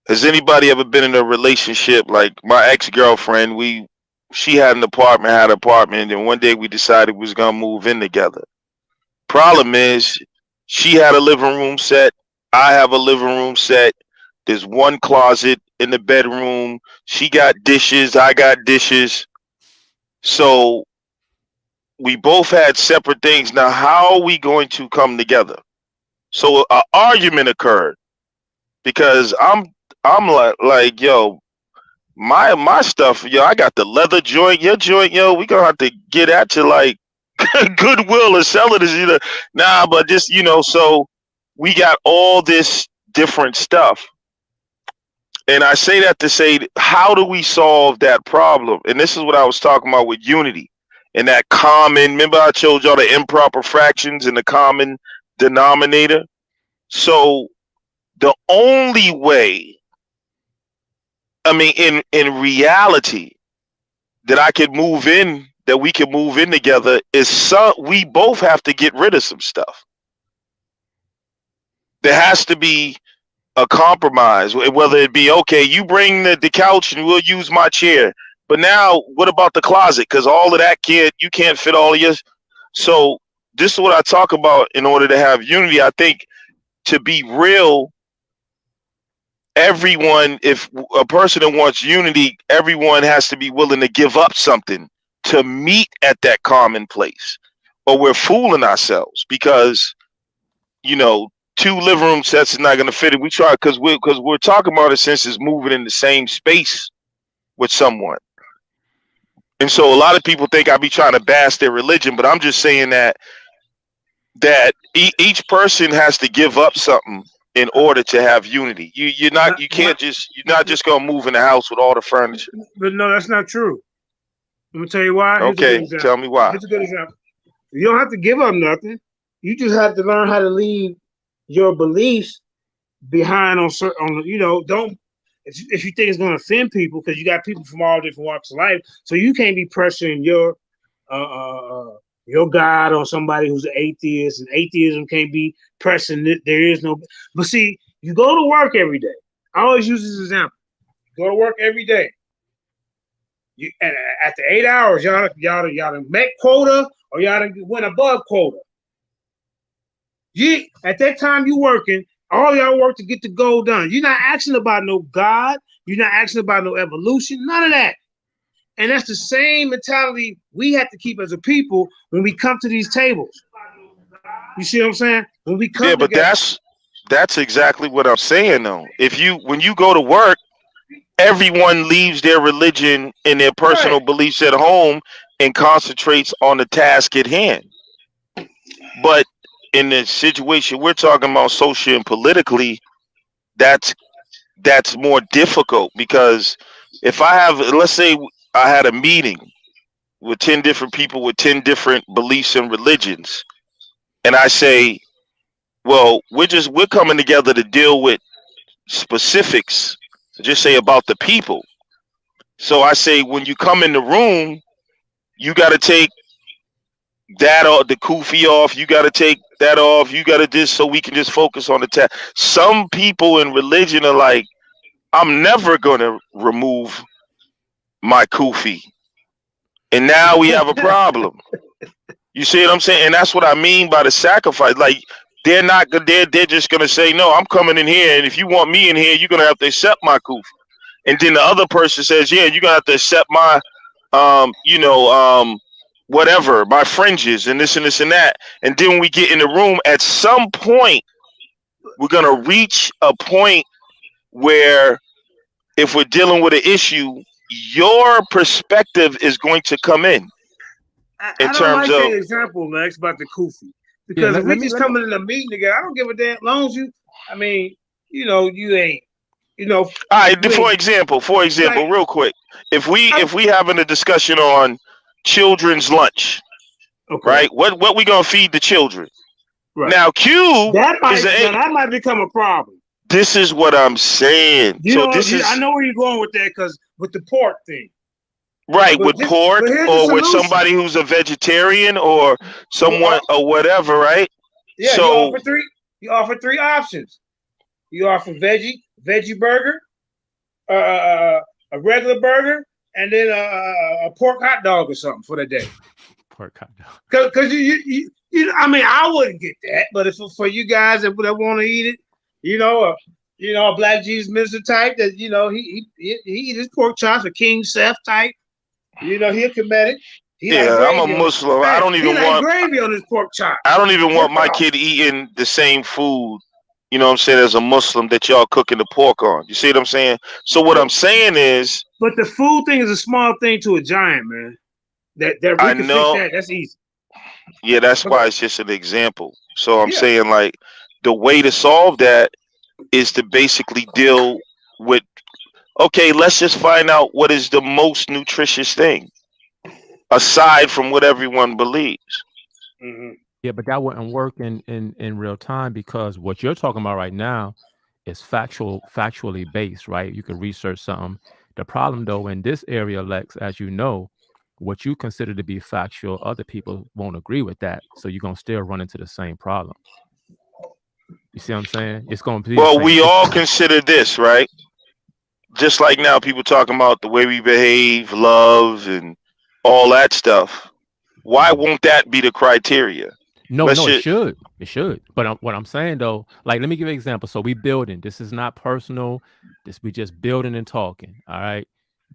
Has anybody ever been in a relationship like my ex-girlfriend? She had an apartment, and one day we decided we was gonna move in together. Problem is, she had a living room set. I have a living room set. There's one closet in the bedroom. She got dishes. I got dishes. So we both had separate things. Now, how are we going to come together? So an argument occurred because I'm like yo, my stuff, yo, I got the leather joint, your joint, yo, we gonna have to get at you like Goodwill and sell it as either. Nah, but just so we got all this different stuff. And I say that to say, how do we solve that problem? And this is what I was talking about with unity and that common. Remember, I showed y'all the improper fractions and the common denominator. So the only way, I mean, in reality, that we can move in together is we both have to get rid of some stuff. There has to be a compromise, whether it be, okay, you bring the couch and we'll use my chair. But now what about the closet? Because all of that you can't fit all of yours. So this is what I talk about in order to have unity. I think to be real, everyone, if a person that wants unity, everyone has to be willing to give up something to meet at that common place, or we're fooling ourselves because two living room sets is not going to fit it. We try because we're talking about it since it's moving in the same space with someone, and so a lot of people think I be trying to bash their religion, but I'm just saying that each person has to give up something in order to have unity. You're not just gonna move in the house with all the furniture. But no, that's not true. Let me tell you why. Okay, tell me why. Here's a good example. You don't have to give up nothing. You just have to learn how to leave your beliefs behind on certain. Don't if you think it's going to offend people, because you got people from all different walks of life, so you can't be pressuring your God on somebody who's an atheist, and atheism can't be pressing it. There is no. But see, you go to work every day. I always use this example. You go to work every day. And at the 8 hours, y'all done met quota, or y'all done went above quota. At that time you working, all y'all work to get the goal done. You're not asking about no God. You're not asking about no evolution. None of that. And that's the same mentality we have to keep as a people when we come to these tables. You see what I'm saying? When we come but together, that's exactly what I'm saying though. When you go to work, everyone leaves their religion and their personal beliefs at home and concentrates on the task at hand. But in the situation we're talking about, socially and politically, that's more difficult, because if let's say I had a meeting with 10 different people with 10 different beliefs and religions, and I say, well, we're coming together to deal with specifics, just say about the people. So I say, when you come in the room, you got to take that off, the kufi off. You got to take that off. You got to just, so we can just focus on the task. Some people in religion are like, I'm never going to remove my kufi. And now we have a problem. You see what I'm saying? And that's what I mean by the sacrifice. Like they're not good. They're just gonna say, no, I'm coming in here, and if you want me in here, you're gonna have to accept my kufa. And then the other person says, yeah, you're gonna have to accept my, you know, whatever, my fringes and this and that. And then when we get in the room, at some point, we're gonna reach a point where if we're dealing with an issue, your perspective is going to come in I don't terms like of that example, Lex, about the kufi. Yeah, Because if we just let me coming in a meeting together, I don't give a damn. As long as you, I mean, you ain't, all right. you ain't For like, example, real quick, I, if we having a discussion on children's lunch, okay, right? What we gonna feed the children? right. Now, Cube is Now a. that might become a problem. This is what I'm saying. So this I is know where you're going with that because with the pork thing. right with But pork here's the or with solution. somebody who's a vegetarian or You someone or whatever, right? Yeah, you So offer three. You offer three options. You offer veggie burger, a regular burger, and then a pork hot dog or something for the day. pork hot dog. Because I mean, I wouldn't get that, but if for you guys that want to eat it, a Black Jesus minister type that he eat his pork chops, a King Seth type, he'll commit it. He like yeah, I'm a gravy on his. Muslim. Hey, he like gravy on his pork chop. I don't even Pork want my chop. kid eating the same food. You know what I'm saying? As a Muslim, that y'all cooking the pork on. You see what I'm saying? So what But I'm saying is, but the food thing is a small thing to a giant, man. That we I can fix know. that. That's easy. Yeah, that's But why it's just an example. So I'm yeah, saying like the way to solve that is to basically deal with. Okay, let's just find out what is the most nutritious thing aside from what everyone believes. hmm Yeah, but that wouldn't work in real time because what you're talking about right now is factually based, right? You can research something. The problem though in this area, Lex, as you know, what you consider to be factual, other people won't agree with that. So you're gonna still run into the same problem. You see what I'm saying? It's gonna be the Well, same we all issue. consider this, right? Just like now, people talking about the way we behave, love, and all that stuff. Why Mhm. won't that be the criteria? No, Let's no, it just. should. It should. But what I'm saying though, like, let me give you an example. So we building. This is not personal. This we just building and talking. All right.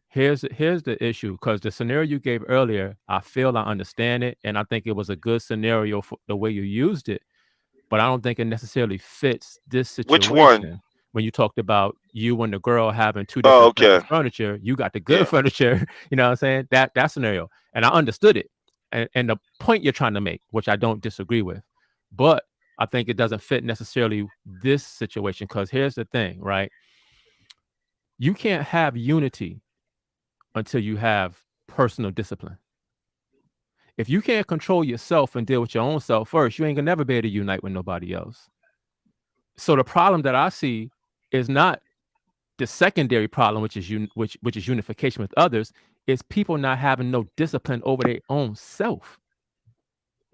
Here's the issue because the scenario you gave earlier, I feel I understand it, and I think it was a good scenario for the way you used it. But I don't think it necessarily fits this Which one? situation. When you talked about you and the girl having two Oh, different sets okay. of furniture, you got the good Yeah. furniture. You know what I'm saying? That scenario, and I understood it, and the point you're trying to make, which I don't disagree with, but I think it doesn't fit necessarily this situation because here's the thing, right? You can't have unity until you have personal discipline. If you can't control yourself and deal with your own self first, you ain't gonna never be able to unite with nobody else. So the problem that I see is not the secondary problem, which is which is unification with others, is people not having no discipline over their own self.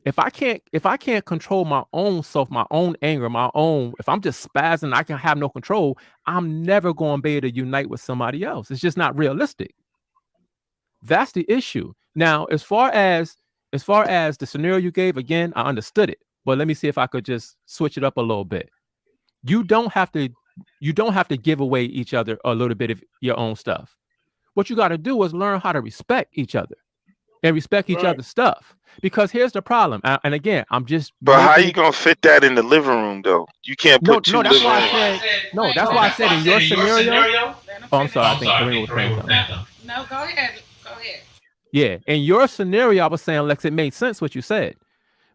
If I can't control my own self, my own anger, my own, if I'm just spazzing, I can have no control, I'm never going to be able to unite with somebody else. It's just not realistic. That's the issue. Now, as far as the scenario you gave, again, I understood it. But let me see if I could just switch it up a little bit. You don't have to give away each other a little bit of your own stuff. What you got to do is learn how to respect each other and respect each right. other's stuff. Because here's the problem. And again, I'm just But how making you it. gonna fit that in the living room though? You can't put No, two no, that's living why I rooms. said no. That's Wait, why I said in your scenario. let him Oh, I'm finish. sorry. I think Kareem was saying something. No, go ahead. Go ahead. Yeah, in your scenario, I was saying, Lex, it made sense what you said.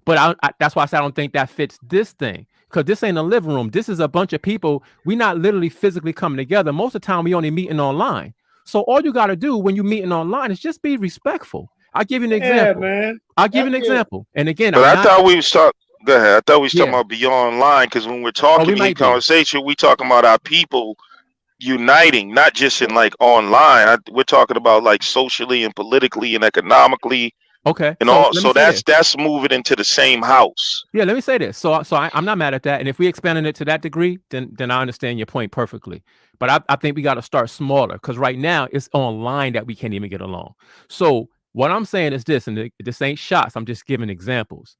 But that's why I said I don't think that fits this thing. Because this ain't a living room. This is a bunch of people. We're not literally physically coming together. Most of the time, we only meeting online. So all you got to do when you're meeting online is just be respectful. I'll give you an Yeah, example. man. I'll give you an Yeah. example. And again, But I'm I not. thought we was talk. Go ahead. I thought we was talking Yeah. about beyond online because when we're Oh, we talking in might be. conversation, we talking about our people uniting, not just in like online. We're talking about like socially and politically and economically Okay. and So all. let me So say this. that's moving into the same house. Yeah, let me say this. I'm not mad at that. And if we expanded it to that degree, then I understand your point perfectly. But I think we got to start smaller because right now it's online that we can't even get along. So What I'm saying is this, and this ain't shots. I'm just giving examples.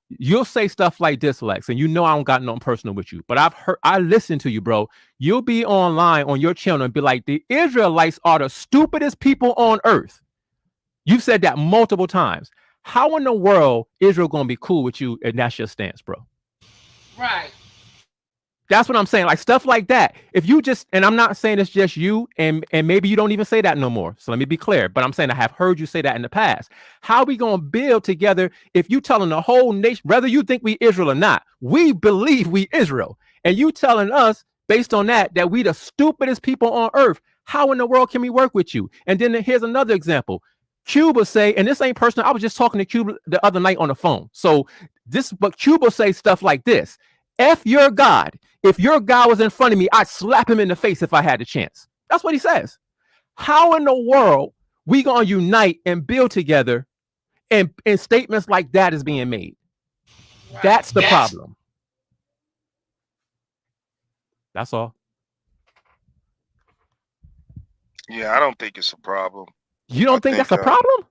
You'll say stuff like this, Lex, and you know I don't got nothing personal with you, but I listen to you, bro. You'll be online on your channel and be like, the Israelites are the stupidest people on earth. You've said that multiple times. How in the world Israel gonna be cool with you, and that's your stance, bro? Right. That's what I'm saying. Like stuff like that. If you just, and I'm not saying it's just you, and maybe you don't even say that no more. So let me be clear. But I'm saying I have heard you say that in the past. How are we gonna build together if you telling the whole nation, whether you think we Israel or not, we believe we Israel, and you telling us based on that we the stupidest people on earth? How in the world can we work with you? And then here's another example. Cuba say, and this ain't personal. I was just talking to Cuba the other night on the phone. So but Cuba say stuff like this: F your God. If your God was in front of me, I'd slap him in the face if I had the chance. That's what he says. How in the world we gonna unite and build together, and statements like that is being made? Right. That's the problem. That's all. Yeah, I don't think it's a problem. You don't think that's a problem?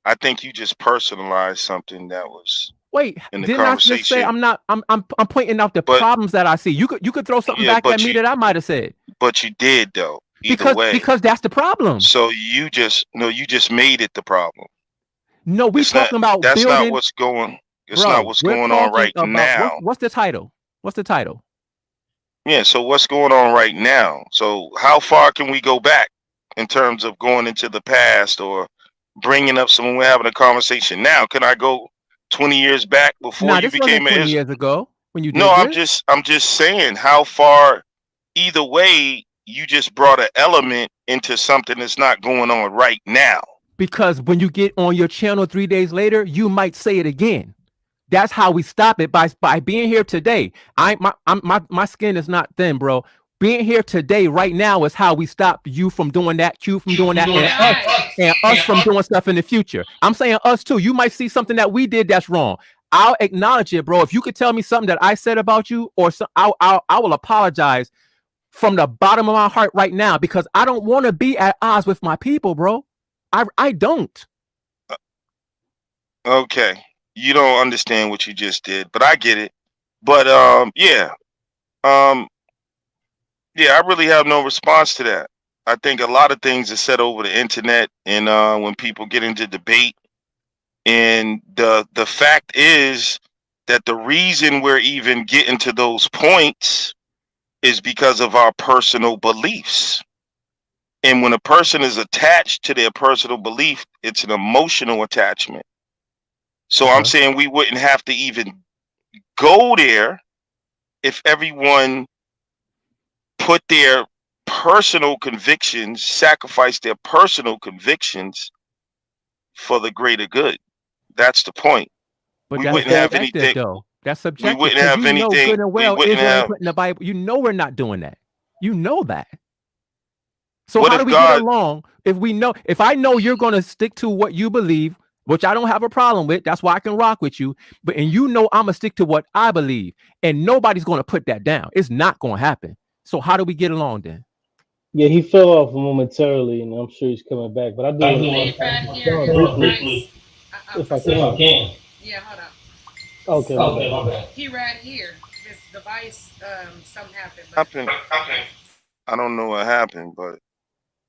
I think you just personalized something that was. Wait, didn't I just say I'm not? I'm pointing out the problems that I see. You could throw something back at me that I might have said. But you did though. Either way, because that's the problem. So you just made it the problem. No, we're talking about that's building. Not what's going. It's not what's going on right now. What's the title? What's the title? Yeah. So what's going on right now? So how far can we go back in terms of going into the past or bringing up someone we're having a conversation now? Can I go 20 years back before you became 20 years ago when you did I'm just saying how far. Either way, you just brought an element into something that's not going on right now. Because when you get on your channel 3 days later, you might say it again. That's how we stop it, by being here today. My skin is not thin, bro. Being here today, right now, is how we stop you from doing that, Q from doing that, and us from doing stuff in the future. I'm saying us too. You might see something that we did that's wrong. I'll acknowledge it, bro. If you could tell me something that I said about you, or I will apologize from the bottom of my heart right now, because I don't want to be at odds with my people, bro. I don't. Okay, you don't understand what you just did, but I get it. But yeah, I really have no response to that. I think a lot of things are said over the internet, and when people get into debate, and the fact is that the reason we're even getting to those points is because of our personal beliefs. And when a person is attached to their personal belief, it's an emotional attachment. So I'm saying we wouldn't have to even go there if everyone put their personal convictions, sacrifice their personal convictions for the greater good. That's the point. But we wouldn't have anything. Though. That's subjective. We wouldn't have anything. Good and well, Israel put in the Bible. You know we're not doing that. You know that. So what how do we get along if we know? If I know you're going to stick to what you believe, which I don't have a problem with, that's why I can rock with you. But and you know I'm gonna stick to what I believe, and nobody's going to put that down. It's not going to happen. So how do we get along then? Yeah, he fell off momentarily, and I'm sure he's coming back. But I do want to briefly, if I can. Yeah, hold on. Okay, my bad. He right here. This device, something happened. I don't know what happened, but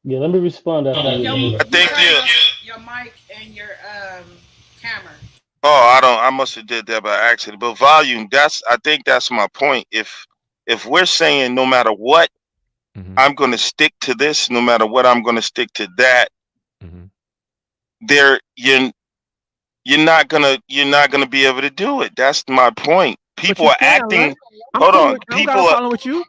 yeah, let me respond after you. I think your mic and your camera. Oh, I must have did that by accident. But volume, I think that's my point. If we're saying no matter what, I'm going to stick to this, no matter what, I'm going to stick to that. You're not gonna be able to do it. That's my point. People are acting. Hold on, people are following with you.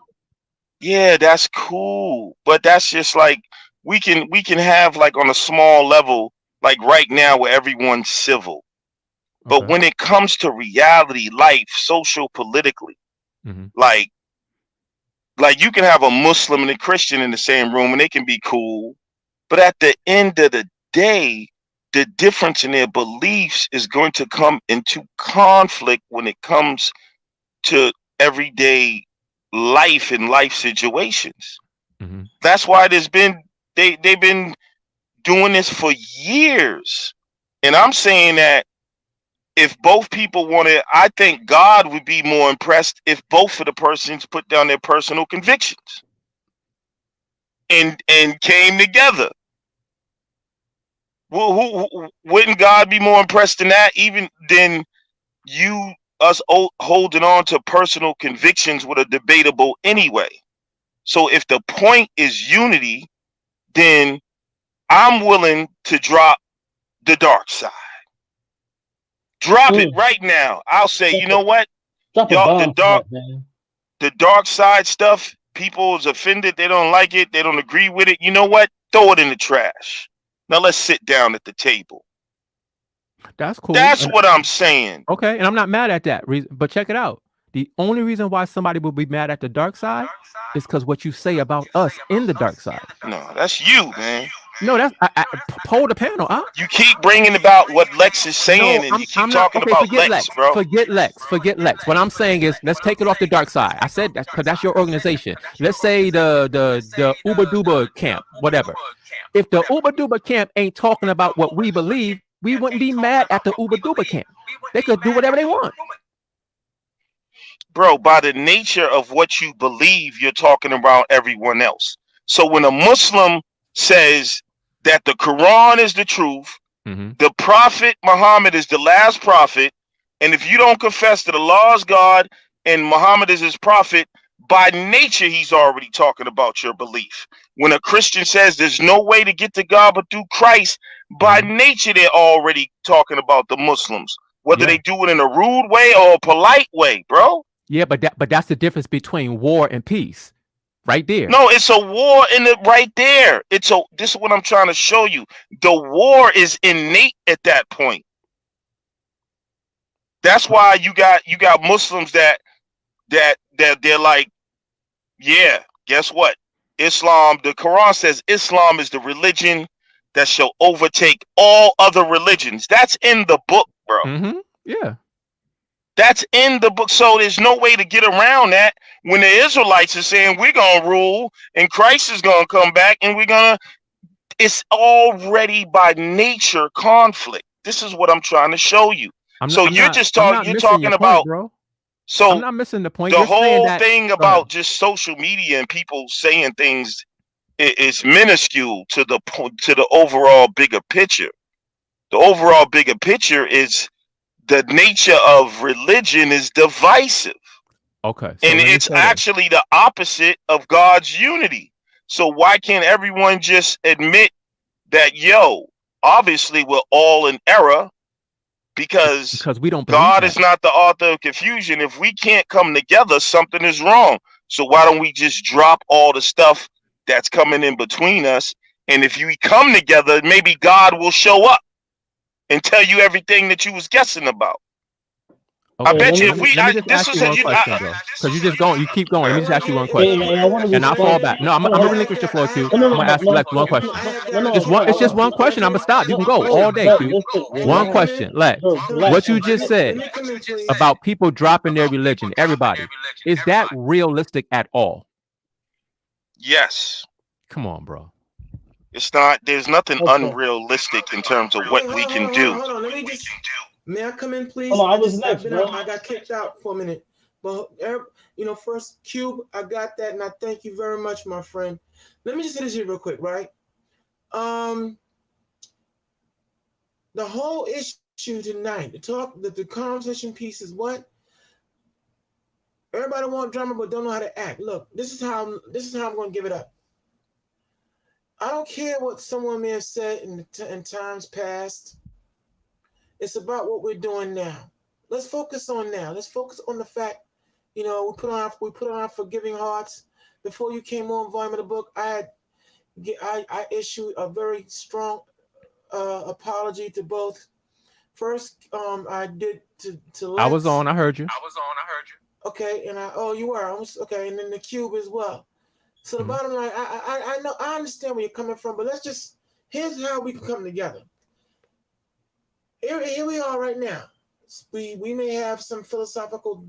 Yeah, that's cool, but that's just like we can have like on a small level, like right now where everyone's civil. But when it comes to reality, life, social, politically, like you can have a Muslim and a Christian in the same room and they can be cool, but at the end of the day, the difference in their beliefs is going to come into conflict when it comes to everyday life and life situations. That's why they've been doing this for years. And I'm saying that if both people wanted, I think God would be more impressed if both of the persons put down their personal convictions and came together. Well, wouldn't God be more impressed than that, even than us holding on to personal convictions with a debatable anyway? So if the point is unity, then I'm willing to drop the dark side. Drop it right now. I'll say, you know what? Drop a Y'all, bomb for that, man. the dark side stuff, people is offended. They don't like it. They don't agree with it. You know what? Throw it in the trash. Now let's sit down at the table. That's cool. That's what I'm saying. Okay, and I'm not mad at that. But check it out. The only reason why somebody would be mad at the dark side is because what you say about us in the dark side. No, that's you, man. No, that's poll the panel. You keep bringing about what Lex is saying, No, and you keep I'm not. talking Okay, about forget Lex, Lex. bro. Forget Lex. Forget Lex. What I'm saying is, let's take it off the dark side. I said that because that's your organization. Let's say the Uber Duber camp, whatever. If the Uber Duber camp ain't talking about what we believe, we wouldn't be mad at the Uber Duber camp. They could do whatever they want. Bro, by the nature of what you believe, you're talking about everyone else. So when a Muslim says that the Quran is the truth, the Prophet Muhammad is the last prophet, and if you don't confess that Allah is God and Muhammad is his prophet, by nature he's already talking about your belief. When a Christian says there's no way to get to God but through Christ, by nature they're already talking about the Muslims, whether they do it in a rude way or a polite way, bro. Yeah, but that's the difference between war and peace. Right there. No, it's a war in it right there. This is what I'm trying to show you. The war is innate at that point. That's why you got Muslims that they're like, yeah, guess what? Islam, the Quran says Islam is the religion that shall overtake all other religions. That's in the book, bro. Yeah. That's in the book. So there's no way to get around that when the Israelites are saying we're going to rule and Christ is going to come back and it's already by nature conflict. This is what I'm trying to show you. You're talking about, bro. So I'm not missing the point. The whole thing about just social media and people saying things is minuscule to the overall bigger picture. The overall bigger picture is the nature of religion is divisive. Okay. So and it's actually the opposite of God's unity. So why can't everyone just admit that, obviously we're all in error because we don't God is not the author of confusion. If we can't come together, something is wrong. So why don't we just drop all the stuff that's coming in between us? And if we come together, maybe God will show up and tell you everything that you was guessing about. Okay. I bet you if let me just ask you one question, bro. Because you keep going. Let me just ask you one question. And I'll fall back. No, I'm gonna relinquish the floor, Q. I'm gonna ask Lex one question. It's just one question. I'm gonna stop. You can go all day, Q. One question, Lex. What you just said about people dropping their religion, everybody, is that realistic at all? Yes. Come on, bro. It's not. There's nothing unrealistic in terms of what we can do. Hold on. Let me just. May I come in, please? I was next, bro. I got kicked out for a minute. But, first, Cube, I got that, and I thank you very much, my friend. Let me just say this here real quick, right? The whole issue tonight, the conversation piece is what? Everybody want drama, but don't know how to act. Look, this is how I'm going to give it up. I don't care what someone may have said in times past. It's about what we're doing now. Let's focus on now. Let's focus on the fact, we put on our forgiving hearts. Before you came on, volume of the book, I issued a very strong apology to both. First, I did to Lex. I was on. I heard you. Okay, and you were. Okay, and then the Cube as well. So the bottom line, I know, I understand where you're coming from, but here's how we can come together. Here we are right now. We may have some philosophical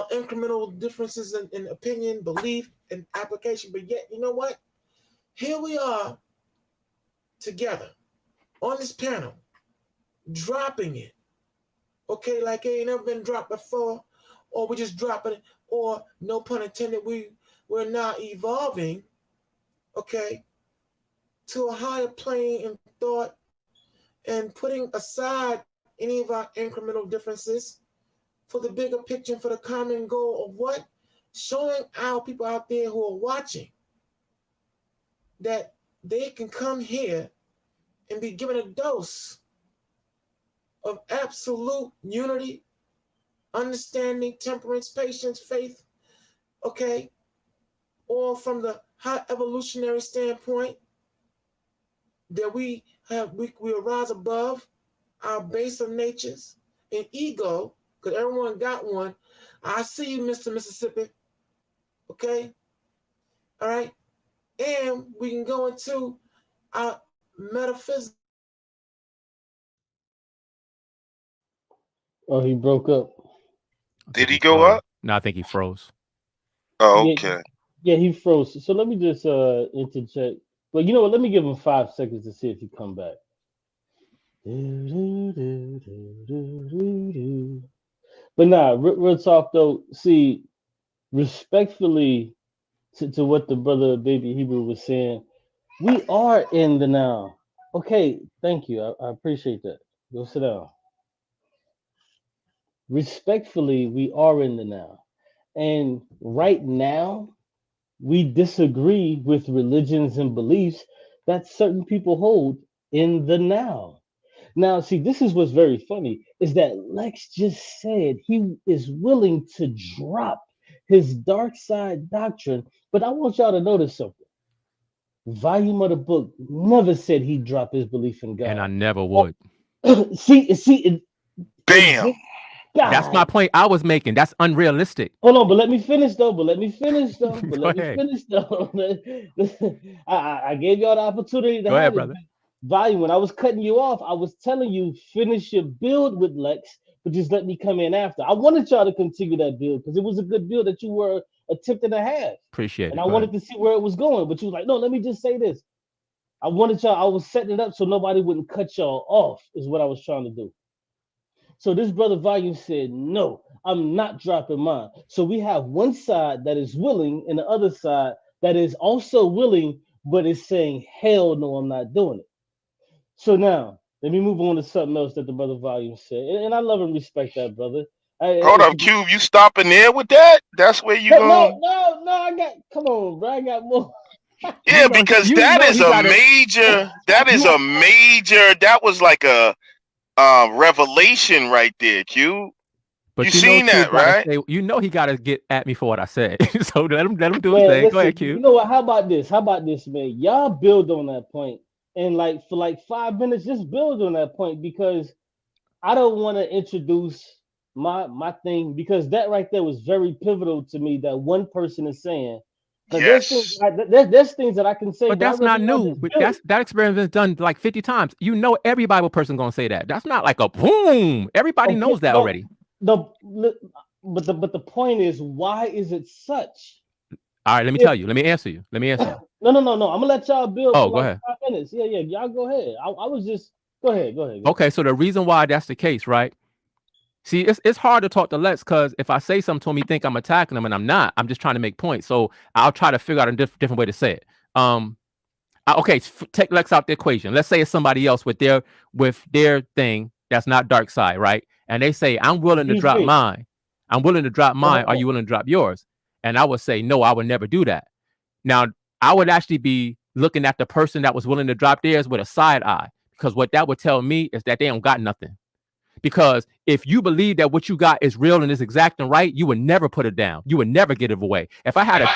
incremental differences in opinion, belief, and application, but yet, you know what? Here we are together on this panel, dropping it, okay, like it ain't never been dropped before, or we just dropping it, or no pun intended, we're now evolving, okay, to a higher plane in thought and putting aside any of our incremental differences for the bigger picture, for the common goal of what? Showing our people out there who are watching that they can come here and be given a dose of absolute unity, understanding, temperance, patience, faith, okay? Or from the high evolutionary standpoint, that we arise above our baser natures and ego, because everyone got one. I see you, Mr. Mississippi, okay? All right? And we can go into our metaphysics. Oh, he broke up. I Did think he he go froze. up? No, I think he froze. Oh, Yeah, okay. yeah, he froze. So let me just interject. Well, you know what? Let me give him 5 seconds to see if he come back. But nah, real talk though. See, respectfully to what the brother Baby Hebrew was saying, we are in the now. Okay, thank you. I appreciate that. Go sit down. Respectfully, we are in the now. And right now, we disagree with religions and beliefs that certain people hold in the now. Now, see, this is what's very funny is that Lex just said he is willing to drop his dark side doctrine, but I want y'all to notice something. Volume of the book never said he'd drop his belief in And I God. never Oh, would. Bam. That's my God. point I was making. That's unrealistic. Hold on, but let me finish though. But let me finish though. But Go let me ahead. finish though. I gave y'all the opportunity to Go ahead, have it. brother. Volume. When I was cutting you off, I was telling you finish your build with Lex, but just let me come in after. I wanted y'all to continue that build because it was a good build that you were attempting to have, Appreciate and it. I Go ahead. wanted to see where it was going. But you was like, no, let me just say this. I wanted y'all. I was setting it up so nobody wouldn't cut y'all off. Is what I was trying to do. So this brother Volume said, no, I'm not dropping mine. So we have one side that is willing and the other side that is also willing, but is saying, hell no, I'm not doing it. So now, let me move on to something else that the brother Volume said. And I love and respect that, brother. Hold up, Cube. You stopping there with that? That's where you No, going? I got, come on, bro. I got more. Yeah, because You know he got it. that was like a revelation right there, Q. You But you know seen Cube that, gotta right? say, you know he gotta get at me for what I said. So let him do his Man, thing. Go ahead, listen, you Cube. know what? How about this? How about this, man? Y'all build on that point. And like for like 5 minutes, just build on that point because I don't want to introduce my thing because that right there was very pivotal to me that one person is saying. Because Yes. there's things that I can say, But but I that's rather not y'all new. just build. That experiment been done like 50 times. You know every Bible person gonna say that. That's not like a boom. Everybody Okay, knows that no, already. no, but the point is, why is it such? All right, let me If tell you. Let me answer you. no, I'm gonna let y'all build Oh, for go like ahead. 5 minutes. Yeah, y'all go ahead. I was just go ahead, go ahead. Okay, so the reason why that's the case, right? See, it's hard to talk to Lex because if I say something to him, he think I'm attacking him, and I'm not. I'm just trying to make points. So I'll try to figure out a different way to say it. Okay, take Lex out the equation. Let's say it's somebody else with their thing that's not dark side, right? And they say, I'm willing to He's drop me. mine. I'm willing to drop mine. Are Uh-huh. you willing to drop yours? And I would say, no, I would never do that. Now, I would actually be looking at the person that was willing to drop theirs with a side eye, because what that would tell me is that they don't got nothing. Because if you believe that what you got is real and is exact and right, you would never put it down. You would never give it away. If I had $1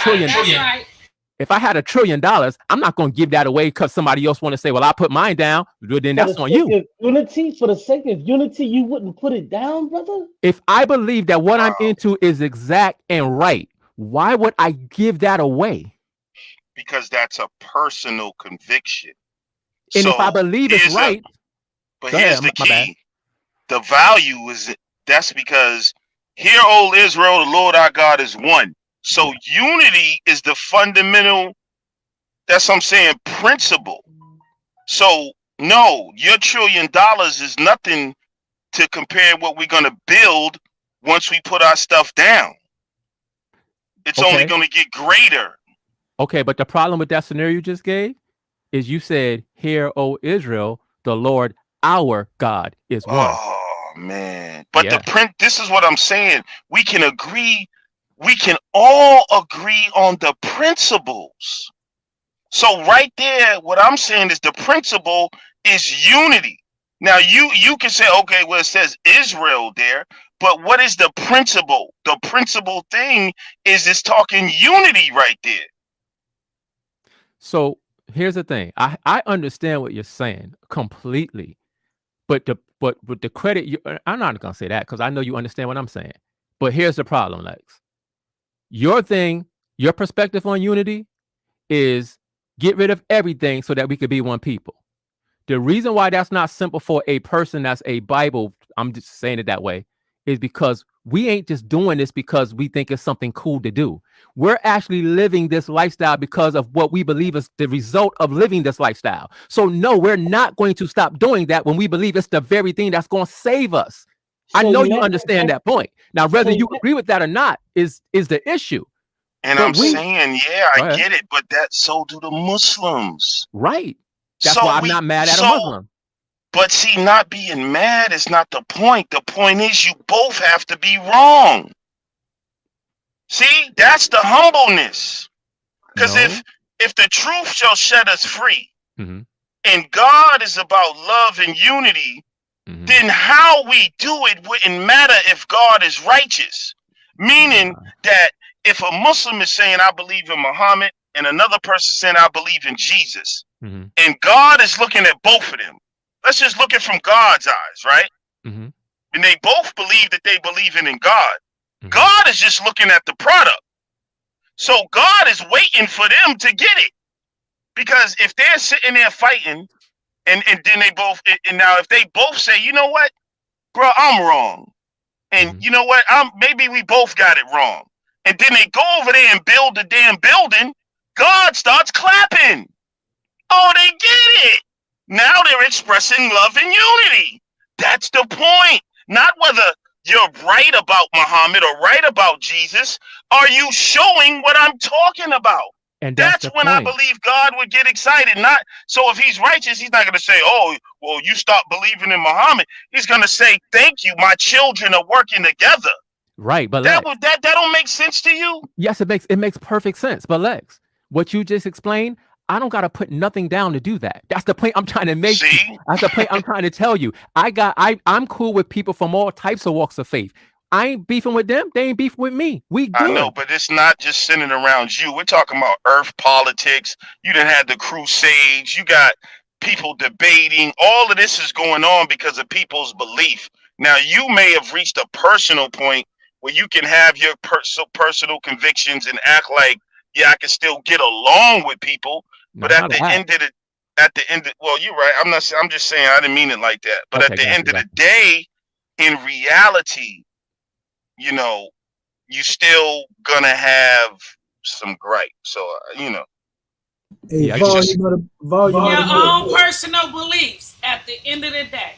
trillion, I'm not going to give that away because somebody else want to say, well, I put mine down. Then For the that's on you. sake of unity, you wouldn't put it down, brother? If I believe that what I'm Wow. into is exact and right, why would I give that away? Because that's a personal conviction. And if I So believe it's right, go here's ahead, the my bad. key. The value is that's because hear, O Israel, the Lord our God is one. So unity is the fundamental, that's what I'm saying, principle. So no, your $1 trillion is nothing to compare what we're gonna build once we put our stuff down. It's only Okay. gonna get greater. Okay, but the problem with that scenario you just gave is you said, "Hear, O Israel, the Lord our God is one." Oh man. But Yeah. this is what I'm saying. We can all agree on the principles. So right there, what I'm saying is the principle is unity. Now you can say, okay, well, it says Israel there, but what is the principle? The principal thing is it's talking unity right there. So here's the thing. I understand what you're saying completely, but with the credit, I'm not gonna say that because I know you understand what I'm saying. But here's the problem, Lex. Your thing, your perspective on unity is get rid of everything so that we could be one people. The reason why that's not simple for a person that's a Bible, I'm just saying it that way, is because we ain't just doing this because we think it's something cool to do. We're actually living this lifestyle because of what we believe is the result of living this lifestyle. So no, we're not going to stop doing that when we believe it's the very thing that's going to save us. I So know you Matt, understand that point. Now, whether so you agree with that or not is the issue. And But I'm we saying, yeah, go I ahead. get it, but so do the Muslims. Right. That's So why I'm not mad at a Muslim. But see, not being mad is not the point. The point is you both have to be wrong. See, that's the humbleness. Because No. if the truth shall set us free, Mm-hmm. and God is about love and unity, Mm-hmm. then how we do it wouldn't matter if God is righteous. Meaning that if a Muslim is saying, I believe in Muhammad, and another person saying, I believe in Jesus, Mm-hmm. and God is looking at both of them. Let's just look at it from God's eyes, right? Mm-hmm. And they both believe that they believe in God. Mm-hmm. God is just looking at the product. So God is waiting for them to get it. Because if they're sitting there fighting, and then they both, and now if they both say, you know what, bro, I'm wrong. And Mm-hmm. you know what, maybe we both got it wrong. And then they go over there and build the damn building, God starts clapping. Oh, they get it. Now they're expressing love and unity. That's the point. Not whether you're right about Muhammad or right about Jesus. Are you showing what I'm talking about? And That's the when I point. believe God would get excited. Not so if he's righteous, he's not going to say, "Oh, well, you stop believing in Muhammad." He's going to say, "Thank you, my children are working together." Right, but That Lex, that don't make sense to you? yes, it makes perfect sense. But Lex, what you just explained, I don't gotta put nothing down to do that. That's the point I'm trying to make. See? That's the point I'm trying to tell you. I'm cool with people from all types of walks of faith. I ain't beefing with them. They ain't beefing with me. We I know, good. but it's not just centered around you. We're talking about earth politics. You done had the Crusades. You got people debating. All of this is going on because of people's belief. Now, you may have reached a personal point where you can have your personal convictions and act like, yeah, I can still get along with people. No, But at not the that. end of well, you're right. I'm just saying I didn't mean it like that. But at Okay, the got end you, of got the you. day, in reality, you know, you still gonna have some gripe. So Hey, Yeah, I get you. volume of Your the own book. personal beliefs at the end of the day.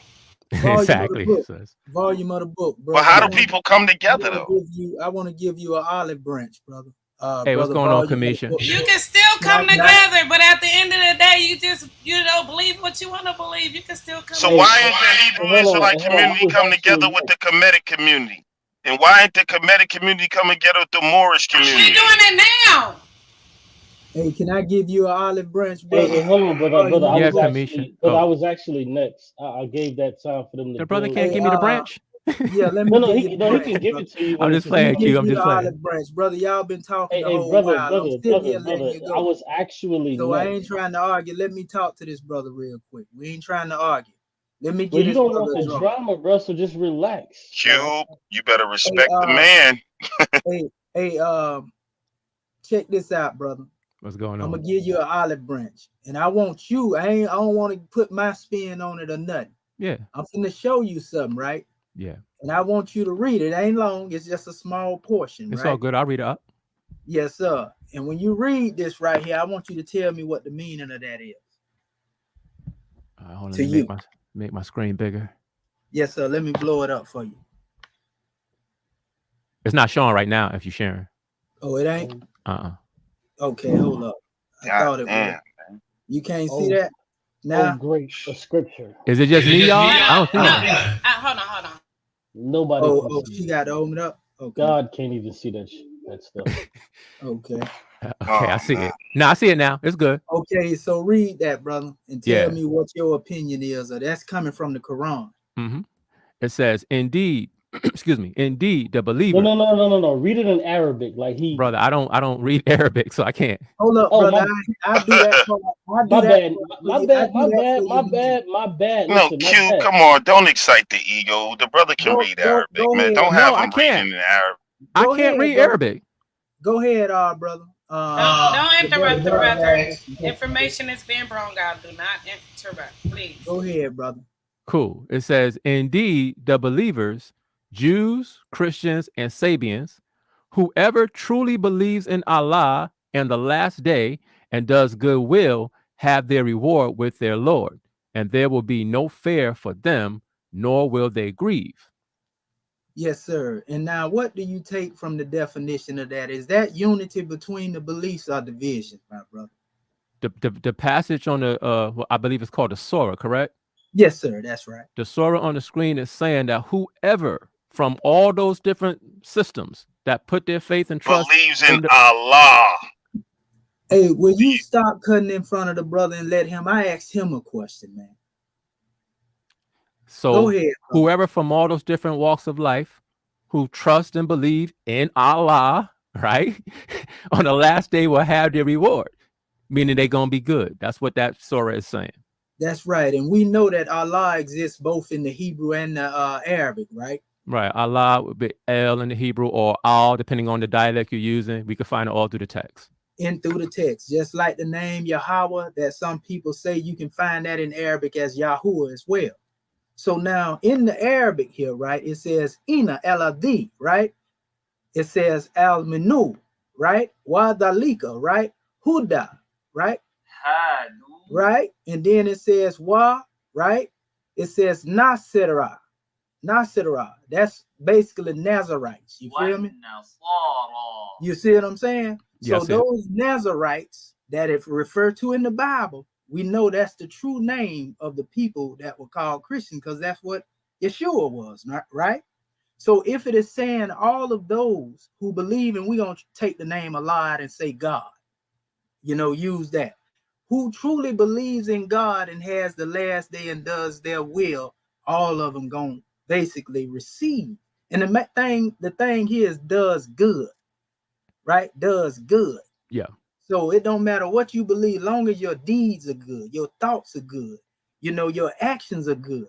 Volume of the Exactly. book. sis. Volume of the book, but brother. how do people come together though? I want to give you an olive branch, brother. Hey, what's Brother, going on, volume of the Kamisha? book. You can still come together, but at the end of the day, you just believe what you want to believe. You can still come So hey, why together. ain't the Hebrew Israelite hold on. I community was come together actually with the next. Kemetic community? And why ain't the Kemetic community come together with the Moorish We're community? doing it now. Hey, can I give you an olive branch, Hey, brother? hold on, brother. Volume of the Yeah, book. Kamisha. Oh, I was actually next. I gave that time for them to the brother build. can't Hey, give me the branch. yeah, let me No, give you the he branch, can give brother. it to you I'm when just it's his Let me playing, turn. give Q. I'm you just the playing. olive branch, brother. Y'all been talking the Hey, whole while. I'm sitting here letting brother. you I go. was actually So I next. ain't trying to argue. Let me talk to this brother real quick. We ain't trying to argue. Let me Well, get you this don't want brother a the drum. drama, bro. So just relax. Cube, you better Hey, respect the man. hey, check this out, brother. What's going I'm on? gonna give you an olive branch, and I want you. I don't want to put my spin on it or nothing. Yeah, I'm gonna show you something, right? yeah. And I want you to read it. It ain't long. It's just a small portion, It's all right? good. I'll read it up. Yes, sir. And when you read this right here, I want you to tell me what the meaning of that is. Hold on, to let me you. make my screen bigger. Yes, sir. Let me blow it up for you. It's not showing right now if you're sharing. Oh, it ain't? Okay, hold up. I God thought it damn. was. You can't see Oh, that oh, now? great. A scripture. Is it just me, y'all? I don't see No, nothing. hold on. Nobody can Oh, see she it. got to open it up? Okay. God can't even see that stuff. Okay. Okay, I see it. No, I see it now. It's good. Okay, so read that, brother, and tell Yeah. me what your opinion is. That's coming from the Quran. Mm-hmm. It says, indeed, excuse me, indeed, the No, believer. no. Read it in Arabic, like he. Brother, I don't read Arabic, so I can't. Hold up, Oh, brother. I do that for my bad. My bad. No, Listen, my Q, bad. come on, don't excite the ego. The brother can read Arabic, Go man. ahead. Don't No, have I him can't. reading in Arabic. I Go can't ahead, read brother. Arabic. Go ahead, brother. Don't interrupt the brother. Go Information is being brought out. Do not interrupt, please. ahead, brother. Cool. It says, indeed, the believers, Jews, Christians, and Sabians, whoever truly believes in Allah and the last day and does good will have their reward with their Lord, and there will be no fear for them, nor will they grieve. Yes, sir. And now, what do you take from the definition of that? Is that unity between the beliefs or division, my brother? The passage on the well, I believe it's called the Surah, correct? Yes, sir. That's right. The Surah on the screen is saying that whoever from all those different systems that put their faith and trust believes in Allah. Hey, will you stop cutting in front of the brother and let him? I asked him a question, man. So go ahead, whoever from all those different walks of life who trust and believe in Allah, right, on the last day will have their reward, meaning they're going to be good. That's what that surah is saying. That's right. And we know that Allah exists both in the Hebrew and the Arabic, right? Right. Allah would be El in the Hebrew or Al, depending on the dialect you're using. We can find it all through the text. In through the text, just like the name Yahweh, that some people say, you can find that in Arabic as Yahuwah as well. So now in the Arabic here, right, it says Ina Eladi, right? It says Al Minu, right? Wadalika, right? Huda, right? Right? And then it says Wa, right? It says Nasira. Nasira. That's basically Nazarites. You feel me? You see what I'm saying? So those Nazarites that it referred to in the Bible, we know that's the true name of the people that were called Christian, because that's what Yeshua was, right? So if it is saying all of those who believe, and we're going to take the name Allah and say God, use that. Who truly believes in God and has the last day and does their will, all of them going to basically receive. And the thing here is does good, right? Does good. Yeah. So it don't matter what you believe, long as your deeds are good, your thoughts are good, your actions are good.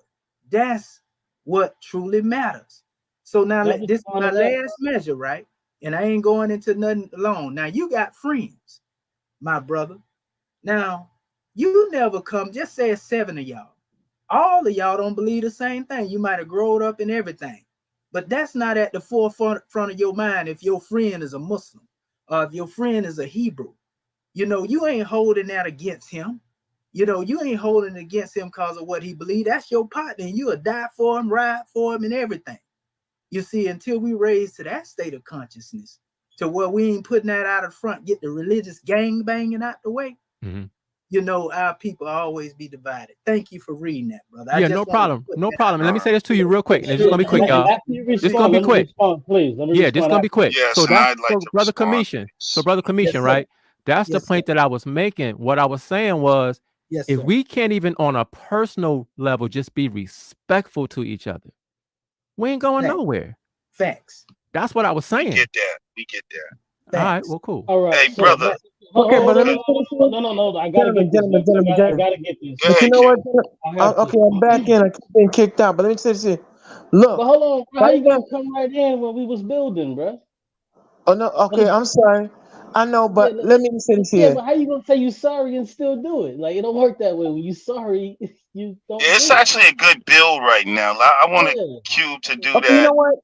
That's what truly matters. So now this is my last measure, right? And I ain't going into nothing alone. Now you got friends, my brother. Now you never come, just say it's 7 of y'all. All of y'all don't believe the same thing. You might have grown up in everything, but that's not at the forefront of your mind. If your friend is a Muslim or if your friend is a Hebrew, you ain't holding that against him. You ain't holding it against him because of what he believes. That's your partner, and you'll die for him, ride for him, and everything. You see, until we raise to that state of consciousness, to where we ain't putting that out of front, get the religious gang banging out the way, our people always be divided. Thank you for reading that, brother. Yeah, no problem. No problem. And let me say this to you real quick. And it's just going to be quick, y'all. It's going to be quick. Please. Yeah, this is going to be quick. Yes, so and that's I'd like to Brother respond. Commission. So Brother Commission, right? That's the point that I was making. What I was saying was, if we can't even on a personal level just be respectful to each other, we ain't going nowhere. Facts. That's what I was saying. We get that. All right, well, cool. All right. Hey, brother. Okay, but let me no. I gotta get this. I gotta get this. But you know what? Okay, I'm back in. I keep getting kicked out. But let me say this here. Look. But hold on. How you gonna come right in when we was building, bro? Oh no. Okay, I'm sorry. I know, but let me say this here. Yeah, but how you gonna say you sorry and still do it? Like, it don't work that way. When you sorry, you don't. It's actually a good build right now. I wanted Q to do that. You know what?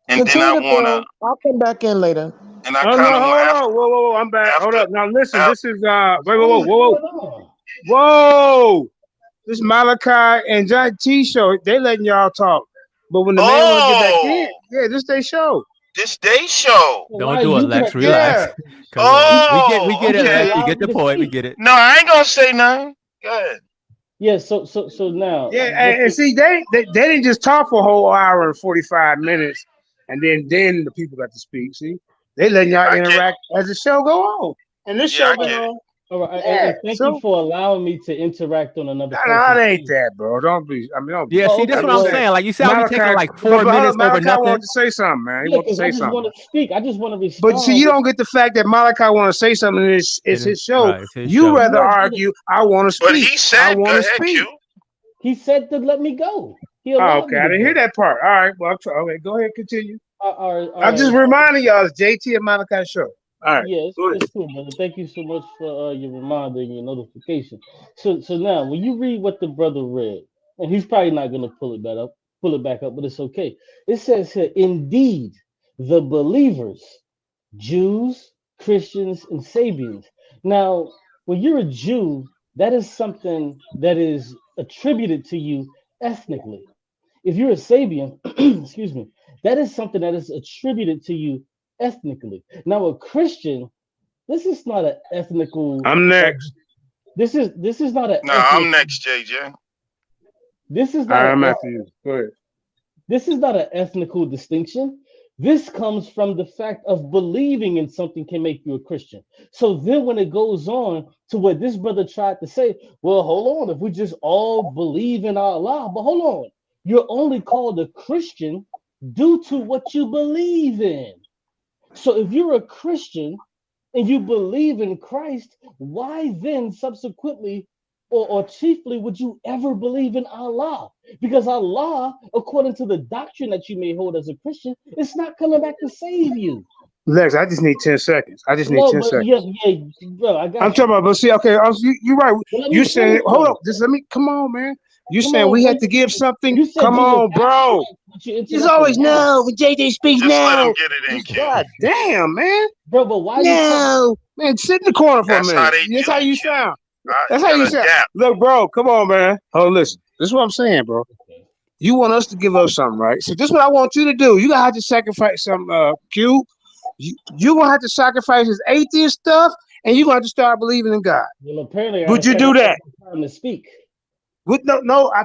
And then I wanna. I'll come back in later. And I kind of want. Whoa! I'm back. Hold up. Now listen. This is whoa! this Malachi and John T show, they letting y'all talk. But when the man want to get back in, Oh, yeah, this they show. this day show. Don't Why do it, you Lex. cut me Relax. Yeah. off? Come on. We Oh, get You it, just okay. Lex. We allowed get me the to point. We speak. get it. No, I ain't gonna say nothing. Good. Yeah. So now Yeah, what and the see, they didn't just talk for a whole hour and 45 minutes, and then the people got to speak. See, they letting y'all I get. interact as the show go on, and this Yeah, show I been get it. on. all right, Yeah, and thank you so for allowing me to interact on another nah, it person's ain't stage. that, bro. Don't be. I mean, don't be. Yeah, Oh, see, okay. that's I'm what just I'm Well, saying. saying. Like you see how we taking Malachi, like but 4 minutes over Malachi nothing? wanted to say something, man. He yeah, wanted to because I say just something, want bro. to speak. I just want to But see, respond. you don't get the fact that Malachi want to say something. And it's And his it, show. right, it's his You show. rather Yeah, but argue. I want to But speak. he I said, want "Go to ahead, speak. Q." he said to let me go. He Oh, allowed okay, me I to didn't hear go. that part. All right, well, okay, go ahead, continue. All I'm just right. reminding y'all, it's JT and Malachi show. All right, Yeah, go ahead. it's cool, brother. Thank you so much for your reminder and your notification. So now, when you read what the brother read, and he's probably not gonna pull it back up, but it's okay. It says here, indeed, the believers, Jews, Christians, and Sabians. Now, when you're a Jew, that is something that is attributed to you ethnically. If you're a Sabian, excuse me, that is something that is attributed to you ethnically. Now, a Christian, this is not an ethnical. I'm Uh, next. this is not an No, ethnic. I'm next, JJ. This is All not right, a I'm after you. Go ahead. this is not an ethnical distinction. This comes from the fact of believing in something can make you a Christian. So then when it goes on to what this brother tried to say, well, hold on, if we just all believe in Allah, but hold on, you're only called a Christian due to what you believe in. So if you're a Christian and you believe in Christ, why then subsequently or chiefly would you ever believe in Allah? Because Allah, according to the doctrine that you may hold as a Christian, it's not coming back to save you. Lex, I just need 10 seconds. I just need No, 10 but yeah, seconds. yeah, bro, I I'm got talking you. about, but see, okay, you're right. But let You me saying, finish hold up, though. just let me, come on, man. You Come saying on, we bro. had to give something? You said Come you was on, bro. abstract, but you It's interrupted always now. no. When JJ speaks Just let him now. get it in, Just Q. God damn, man. Bro, but why you cut? No. Man, sit in the corner for a That's how minute. they That's do, how you Q. sound. That's You how you gotta sound. adapt. Look, bro, come on, man. Oh, listen. This is what I'm saying, bro. You want us to give up something, right? So this is what I want you to do. You gotta have to sacrifice some Q. You gonna have to sacrifice this atheist stuff, and you gonna have to start believing in God. Well, apparently I gotta Would you do sacrifice that? my time to speak. With no,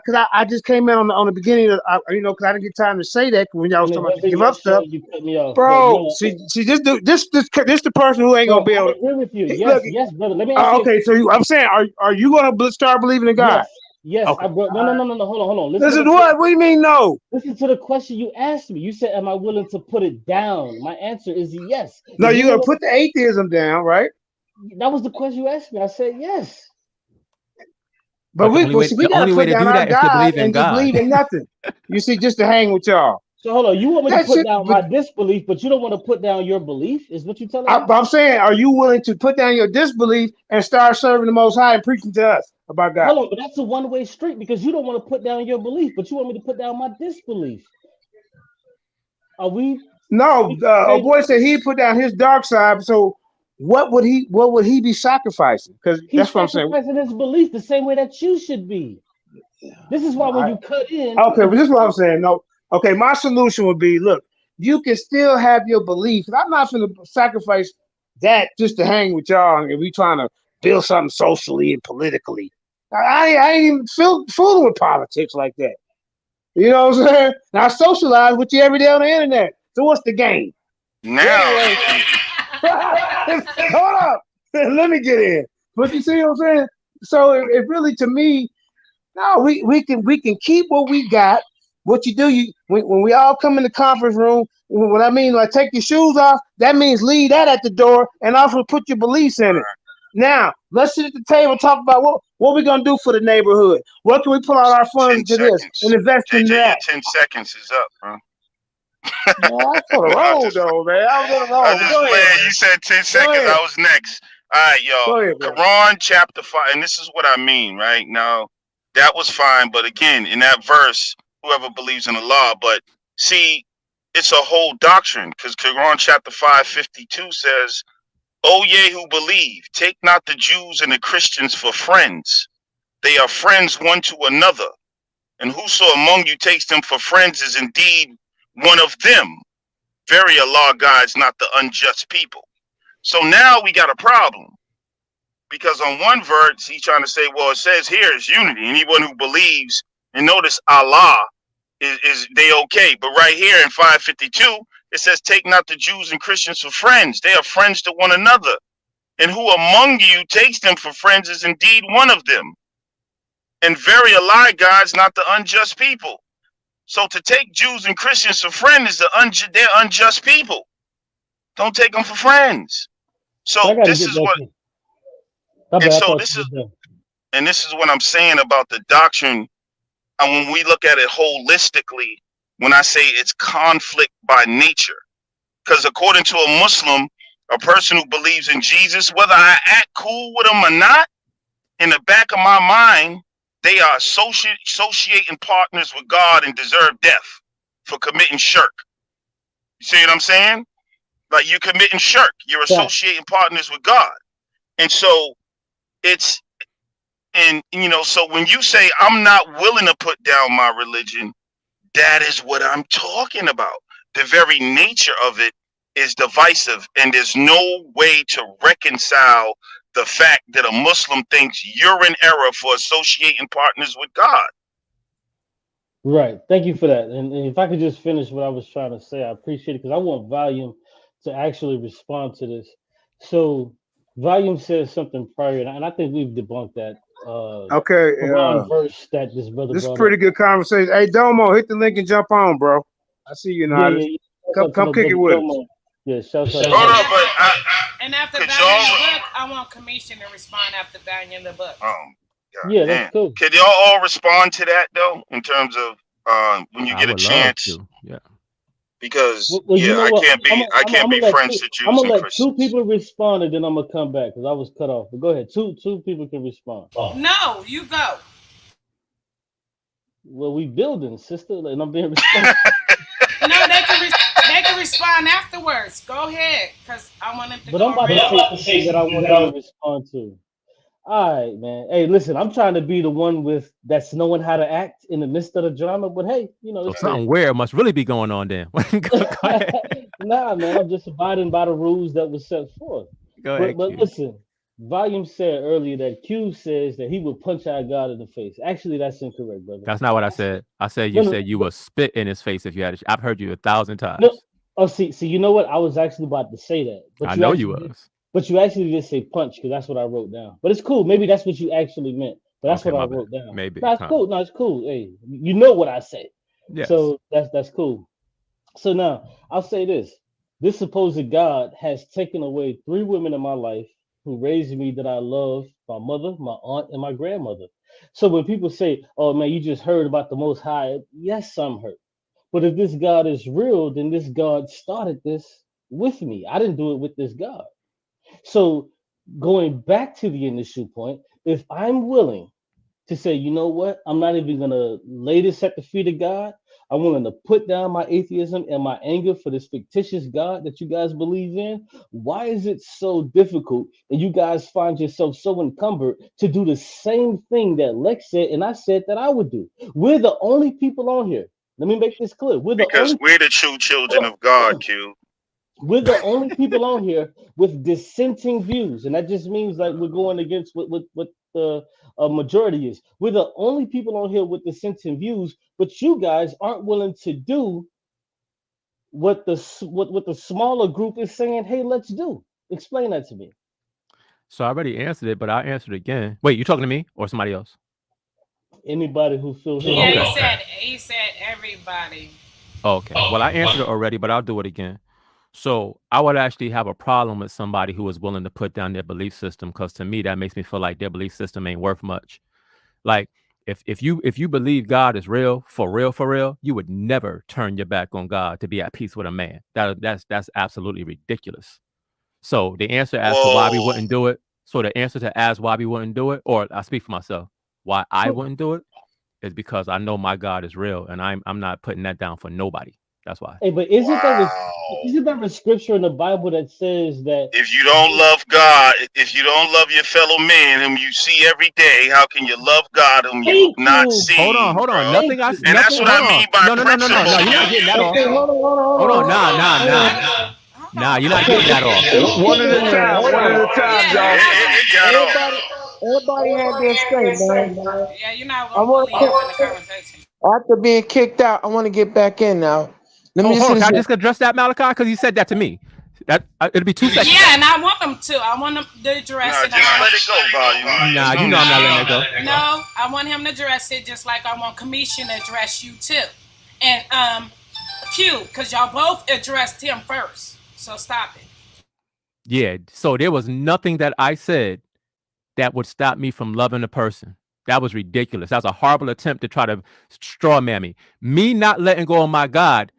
because I just came in on the beginning of because I didn't get time to say that when y'all was And it talking about to wasn't give your up show. stuff, You cut me off. But bro. no, See this the person who ain't no, gonna be able I to agree with you. look. Yes, brother. Let me ask you a Okay, so question. I'm saying, are you gonna start believing in God? Yes. Okay, I brought all right. no. Hold on. Listen to Listen, the question. what? What do you mean no? Listen to the question you asked me. You said, "Am I willing to put it down?" My answer is yes. No, If you're you're gonna willing, put the atheism down, right? that was the question you asked me. I said yes. But we The gotta only way put to down do our that is to God believe in and just God. believe in nothing. You see, just to hang with y'all. So hold on. You want me to That put shit. down But my disbelief, but you don't want to put down your belief? Is what you telling me? I'm saying, are you willing to put down your disbelief and start serving the Most High and preaching to us about God? Hold on, but that's a one-way street because you don't want to put down your belief, but you want me to put down my disbelief. Are we No, speaking the a same boy said language? he put down his dark side. So what would he be sacrificing? Because He's that's what I'm saying. sacrificing his belief the same way that you should be. This is why when I, you cut in, okay, but this is what I'm saying. No, okay, my solution would be: look, you can still have your belief. I'm not going to sacrifice that just to hang with y'all, and we trying to build something socially and politically. I ain't even fooling with politics like that. You know what I'm saying? And I socialize with you every day on the internet. So what's the game? So Now anyway, you can. hold up. Let me get in. But you see what I'm saying? So it really, to me, no, we can keep what we got. What you do, when we all come in the conference room, what I mean, like take your shoes off, that means leave that at the door and also put your beliefs in it. Now, let's sit at the table and talk about what we're gonna do for the neighborhood. What can we put all our funds 10 into this and seconds. invest in JJ, your that? 10 seconds is up, bro. Man, I was on the No, road though, man. I was on the I road. But just go ahead, playing. man. You said 10 Go seconds. ahead. I was next. All right, y'all. Go ahead, bro. Quran chapter 5. And this is what I mean, right? Now, that was fine. But again, in that verse, whoever believes in Allah. But see, it's a whole doctrine. Because Quran chapter 5:52 says, O ye who believe, take not the Jews and the Christians for friends, They are friends one to another. And whoso among you takes them for friends is indeed one of them. Very Allah guides not the unjust people. So now we got a problem. Because on one verse, he's trying to say, well, it says here is unity. Anyone who believes, and notice Allah is they okay. But right here in 552, it says, take not the Jews and Christians for friends. They are friends to one another. And who among you takes them for friends is indeed one of them. And very Allah guides not the unjust people. So to take Jews and Christians for friends is they're unjust people. Don't take them for friends. So this is what, and so this is what I'm saying about the doctrine. And when we look at it holistically, when I say it's conflict by nature, because according to a Muslim, a person who believes in Jesus, whether I act cool with them or not, in the back of my mind, they are associating partners with God and deserve death for committing shirk. You see what I'm saying? Like you're committing shirk. You're associating partners with God. And so it's, and you know, so when you say I'm not willing to put down my religion, that is what I'm talking about. The very nature of it is divisive, and there's no way to reconcile the fact that a Muslim thinks you're in error for associating partners with God. Right. Thank you for that. And if I could just finish what I was trying to say, I appreciate it because I want Volume to actually respond to this. So Volume says something prior, and I think we've debunked that. Okay. Verse that this brother This is brought pretty up. good conversation. Hey, Domo, hit the link and jump on, bro. I see you, Nada. Come kick it with us. Yeah, shout out. Hold up, but and after buying the book, I want commission to respond after buying the book. God, yeah, that's cool. Could y'all all respond to that though, in terms of when you get a chance? Yeah. Because you know what? I can't be friends to Jews I'm gonna and let Christians. 2 people respond, and then I'm gonna come back because I was cut off. But go ahead, two people can respond. No, you go. Well, we building, sister, and I'm being respectful. No, they can respond afterwards. Go ahead, because I want them to. But I'm about to say that I want them to respond to. All right, man. Hey, listen, I'm trying to be the one that's knowing how to act in the midst of the drama. But hey, you know, so something weird must really be going on then. Go ahead. Nah, man, I'm just abiding by the rules that was set forth. Go ahead. But listen, Volume said earlier that Q says that he would punch our God in the face. Actually, that's incorrect, brother. That's not what I said. I said you would spit in his face if you had it. I've heard you 1,000 times. No. Oh, see, you know what? I was actually about to say that. But I know you was. But you actually did say punch because that's what I wrote down. But it's cool. Maybe that's what you actually meant. But that's what I wrote down. Maybe. No, it's cool. No, it's cool. Hey, you know what I said. Yes. So that's cool. So now I'll say this. This supposed God has taken away 3 women in my life who raised me that I love, my mother, my aunt, and my grandmother. So when people say, oh man, you just heard about the Most High, yes, I'm hurt. But if this God is real, then this God started this with me. I didn't do it with this God. So going back to the initial point, if I'm willing to say, you know what, I'm not even going to lay this at the feet of God. I'm willing to put down my atheism and my anger for this fictitious God that you guys believe in. Why is it so difficult and you guys find yourself so encumbered to do the same thing that Lex said and I said that I would do? We're the only people on here. Let me make this clear. We're the true children of God, Q. We're the only people on here with dissenting views, and that just means like we're going against what the majority is. We're the only people on here with dissenting views, but you guys aren't willing to do what the smaller group is saying. Hey, let's do. Explain that to me. So I already answered it, but I'll answer it again. Wait, you talking to me or somebody else? Anybody who feels. Yeah, he said everybody. Okay. Well, I answered it already, but I'll do it again. So I would actually have a problem with somebody who is willing to put down their belief system, because to me that makes me feel like their belief system ain't worth much. Like if you believe God is real, you would never turn your back on God to be at peace with a man. That's absolutely ridiculous. So the answer as to why we wouldn't do it. So the answer to ask why we wouldn't do it, or I speak for myself, why I wouldn't do it, is because I know my God is real and I'm not putting that down for nobody. That's why. Hey, but isn't there a scripture in the Bible that says that If you don't love God, if you don't love your fellow man whom you see every day, how can you love God whom you thank not you, see, Hold on. bro? thank you. And that's Nothing. what Hold I on. mean by No. principle, You're not Q. getting that off. Okay, Hold on. hold on. Nah. You're not Okay, getting that off. let me One put at this a in. time. Hold One at on. a time, Yeah, y'all. you're not gonna. It got off. Everybody had their say, man. Yeah, you're not I gonna want bully him in the conversation. after being kicked out, I want to get back in now. Let me just Hold say on. Can this I here. just address that, Malachi? Because you said that to me. That it'll be 2 seconds. Yeah, and I want them to. I want them to address Nah, it. just let it go, volume. Nah, Just you let know it I'm not go. letting that go. No, I want him to address it just like I want Commission to address you too. And Q, because y'all both addressed him first. So stop it. Yeah. So there was nothing that I said that would stop me from loving a person. That was ridiculous. That was a horrible attempt to try to straw man me. Me not letting go of my God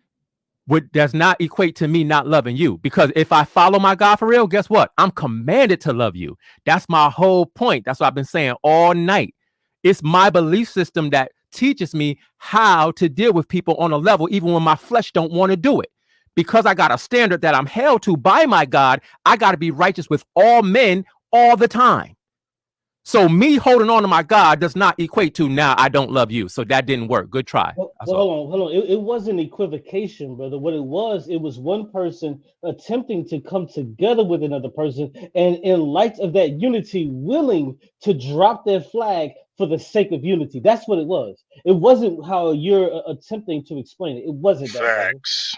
does not equate to me not loving you. Because if I follow my God for real, guess what? I'm commanded to love you. That's my whole point. That's what I've been saying all night. It's my belief system that teaches me how to deal with people on a level, even when my flesh don't want to do it. Because I got a standard that I'm held to by my God, I got to be righteous with all men all the time. So me holding on to my God does not equate to now I don't love you. So that didn't work. Good try. Well, That's all. hold on. It wasn't equivocation, brother. What it was one person attempting to come together with another person, and in light of that unity, willing to drop their flag for the sake of unity. That's what it was. It wasn't how you're attempting to explain it. It wasn't that, brother. Facts.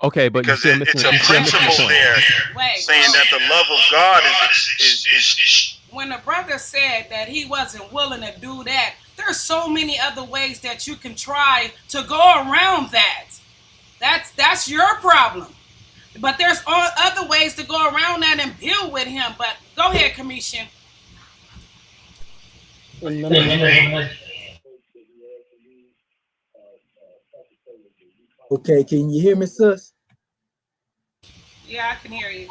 Okay, but Because it's a you're still missing the principle point. there Wait. saying that the love of God is When the brother said that he wasn't willing to do that, there's so many other ways that you can try to go around that. That's your problem. But there's other ways to go around that and build with him. But go ahead, Commission. And let me Okay, can you hear me, sis? Yeah, I can hear you.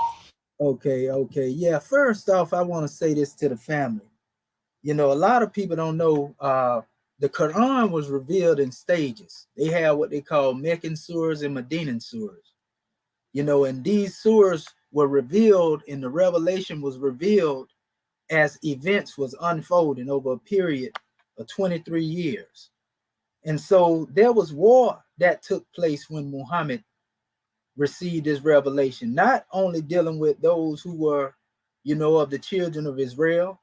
Okay. Yeah, first off, I want to say this to the family. You know, a lot of people don't know the Quran was revealed in stages. They have what they call Meccan surahs and Medinan surahs. You know, and these surahs were revealed, and the revelation was revealed as events was unfolding over a period of 23 years. And so there was war that took place when Muhammad received his revelation, not only dealing with those who were, you know, of the children of Israel,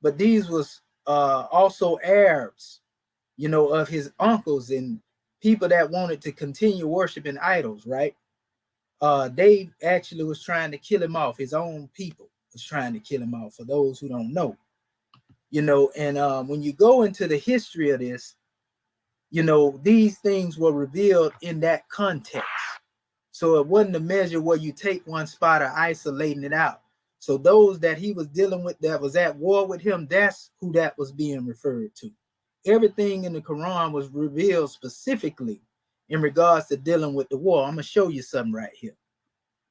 but these was also Arabs, you know, of his uncles and people that wanted to continue worshiping idols, right? They actually was trying to kill him off. His own people was trying to kill him off, for those who don't know. You know, and when you go into the history of this, you know, these things were revealed in that context. So it wasn't a measure where you take one spot or isolating it out. So those that he was dealing with that was at war with him, that's who that was being referred to. Everything in the Quran was revealed specifically in regards to dealing with the war. I'm going to show you something right here.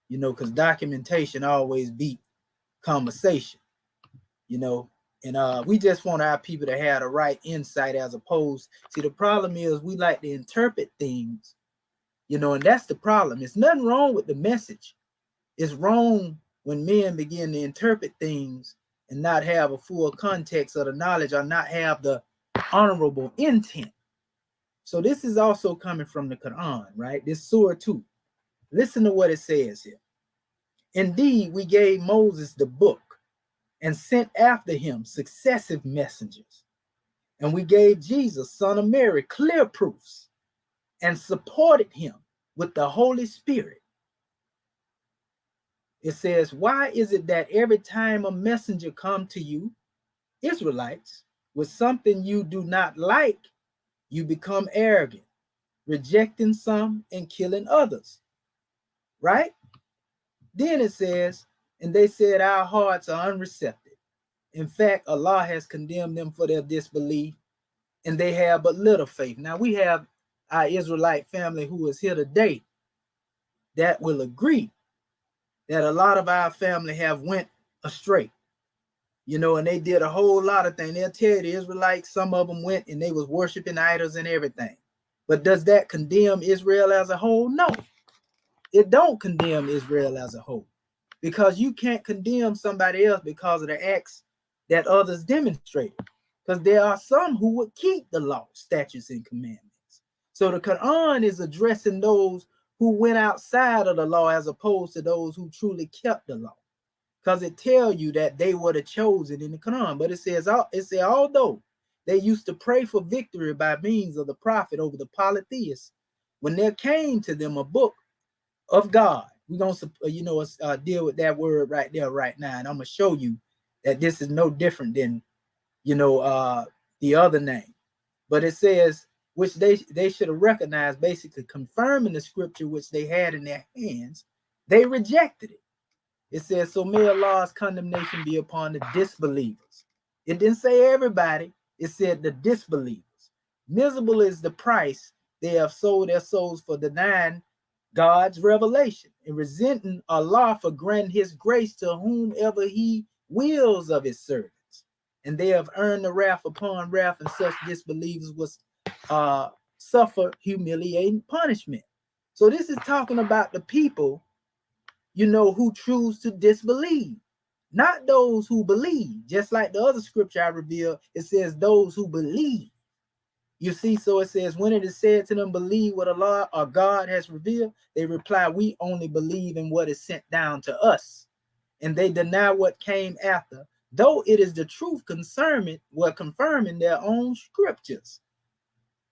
You know, because documentation always beat conversation, you know. And we just want our people to have the right insight as opposed. See, the problem is we like to interpret things, you know, and that's the problem. It's nothing wrong with the message. It's wrong when men begin to interpret things and not have a full context of the knowledge or not have the honorable intent. So this is also coming from the Quran, right? This Surah 2. Listen to what it says here. Indeed, we gave Moses the book and sent after him successive messengers. And we gave Jesus, son of Mary, clear proofs and supported him with the Holy Spirit. It says, why is it that every time a messenger come to you, Israelites, with something you do not like, you become arrogant, rejecting some and killing others, right? Then it says, and they said, our hearts are unreceptive. In fact, Allah has condemned them for their disbelief, and they have but little faith. Now, we have our Israelite family who is here today that will agree that a lot of our family have went astray, you know, and they did a whole lot of things. They'll tell you the Israelites, some of them went and they was worshiping idols and everything. But does that condemn Israel as a whole? No, it don't condemn Israel as a whole, because you can't condemn somebody else because of the acts that others demonstrated. Because there are some who would keep the law, statutes, and commandments. So the Quran is addressing those who went outside of the law as opposed to those who truly kept the law. Because it tells you that they were the chosen in the Quran. But it says, although they used to pray for victory by means of the prophet over the polytheists, when there came to them a book of God, we're going to deal with that word right there, right now. And I'm going to show you that this is no different than, the other name. But it says, which they should have recognized, basically confirming the scripture which they had in their hands. They rejected it. It says, so may Allah's condemnation be upon the disbelievers. It didn't say everybody. It said the disbelievers. Miserable is the price they have sold their souls for denying God's revelation and resenting Allah for granting his grace to whomever he wills of his servants. And they have earned the wrath upon wrath, and such disbelievers will suffer humiliating punishment. So this is talking about the people, who choose to disbelieve, not those who believe. Just like the other scripture I revealed, it says those who believe. You see, so it says, when it is said to them, believe what Allah or God has revealed, they reply, we only believe in what is sent down to us. And they deny what came after, though it is the truth confirming their own scriptures.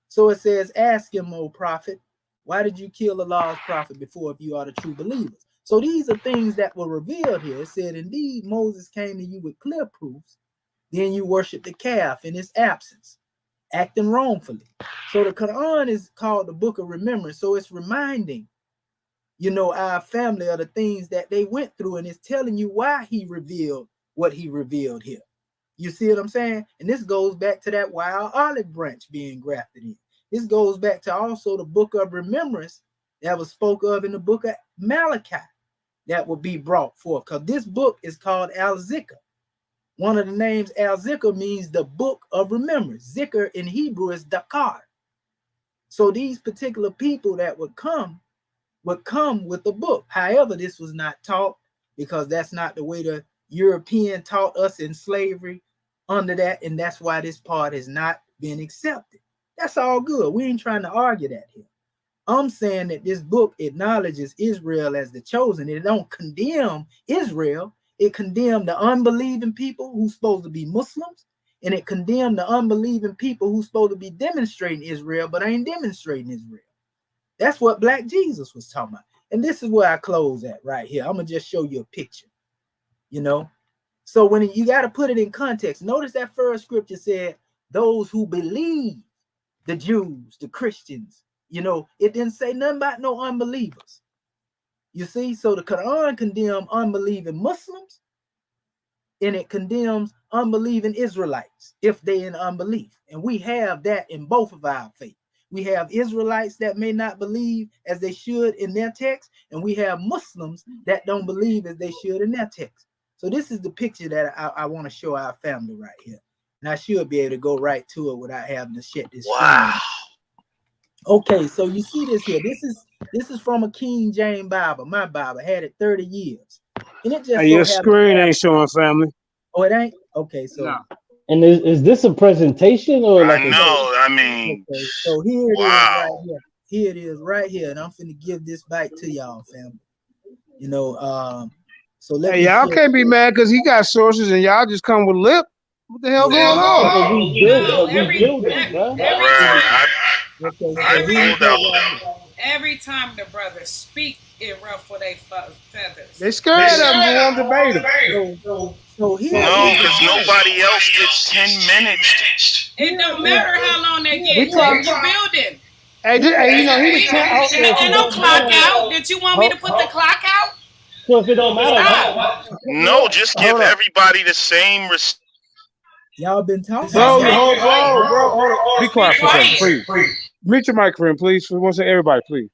So it says, ask him, O prophet, why did you kill Allah's prophet before if you are the true believers? So these are things that were revealed here. It said, indeed, Moses came to you with clear proofs. Then you worship the calf in his absence, acting wrongfully. So the Quran is called the book of remembrance. So it's reminding, our family of the things that they went through, and it's telling you why he revealed what he revealed here. You see what I'm saying? And this goes back to that wild olive branch being grafted in. This goes back to also the book of remembrance that was spoke of in the book of Maliki that will be brought forth. Because this book is called Al-Zikr. One of the names Al-Zikr means the book of remembrance. Zikr in Hebrew is Dakar. So these particular people that would come with the book. However, this was not taught, because that's not the way the European taught us in slavery under that. And that's why this part has not been accepted. That's all good. We ain't trying to argue that here. I'm saying that this book acknowledges Israel as the chosen. It don't condemn Israel. It condemned the unbelieving people who's supposed to be Muslims, and it condemned the unbelieving people who's supposed to be demonstrating Israel, but ain't demonstrating Israel. That's what Black Jesus was talking about. And this is where I close at right here. I'm going to just show you a picture, So when you got to put it in context, notice that first scripture said, those who believe, the Jews, the Christians, it didn't say nothing about no unbelievers. You see, so the Quran condemns unbelieving Muslims, and it condemns unbelieving Israelites if they in unbelief. And we have that in both of our faith. We have Israelites that may not believe as they should in their text, and we have Muslims that don't believe as they should in their text. So this is the picture that I want to show our family right here. And I should be able to go right to it without having to shut this screen. Okay, so you see this here. This is from a King James Bible. My Bible had it 30 years. And it just your screen ain't showing, family. Oh, it ain't? Okay, so no. And is this a presentation or like I know, I mean, okay, so here it is wow. right here. Here it is right here, and I'm finna give this back to y'all, family. So let me y'all can't be mad because he got sources and y'all just come with lip. What the hell going on? But we build it, bro. Right. I so pulled out them. every time the brothers speak, it ruffle their feathers. They scared of him. They won't debate him. So here No, because nobody else gets 10 minutes. It don't matter how long they get. We're building. Hey, he the champ. And no clock out. Did you want me to put the clock out? So if it don't matter, no, just give everybody the same respect. Y'all been talking. Bro, hold on. Be quiet for a second, please. Mute your microphone, please. For once, everybody, please.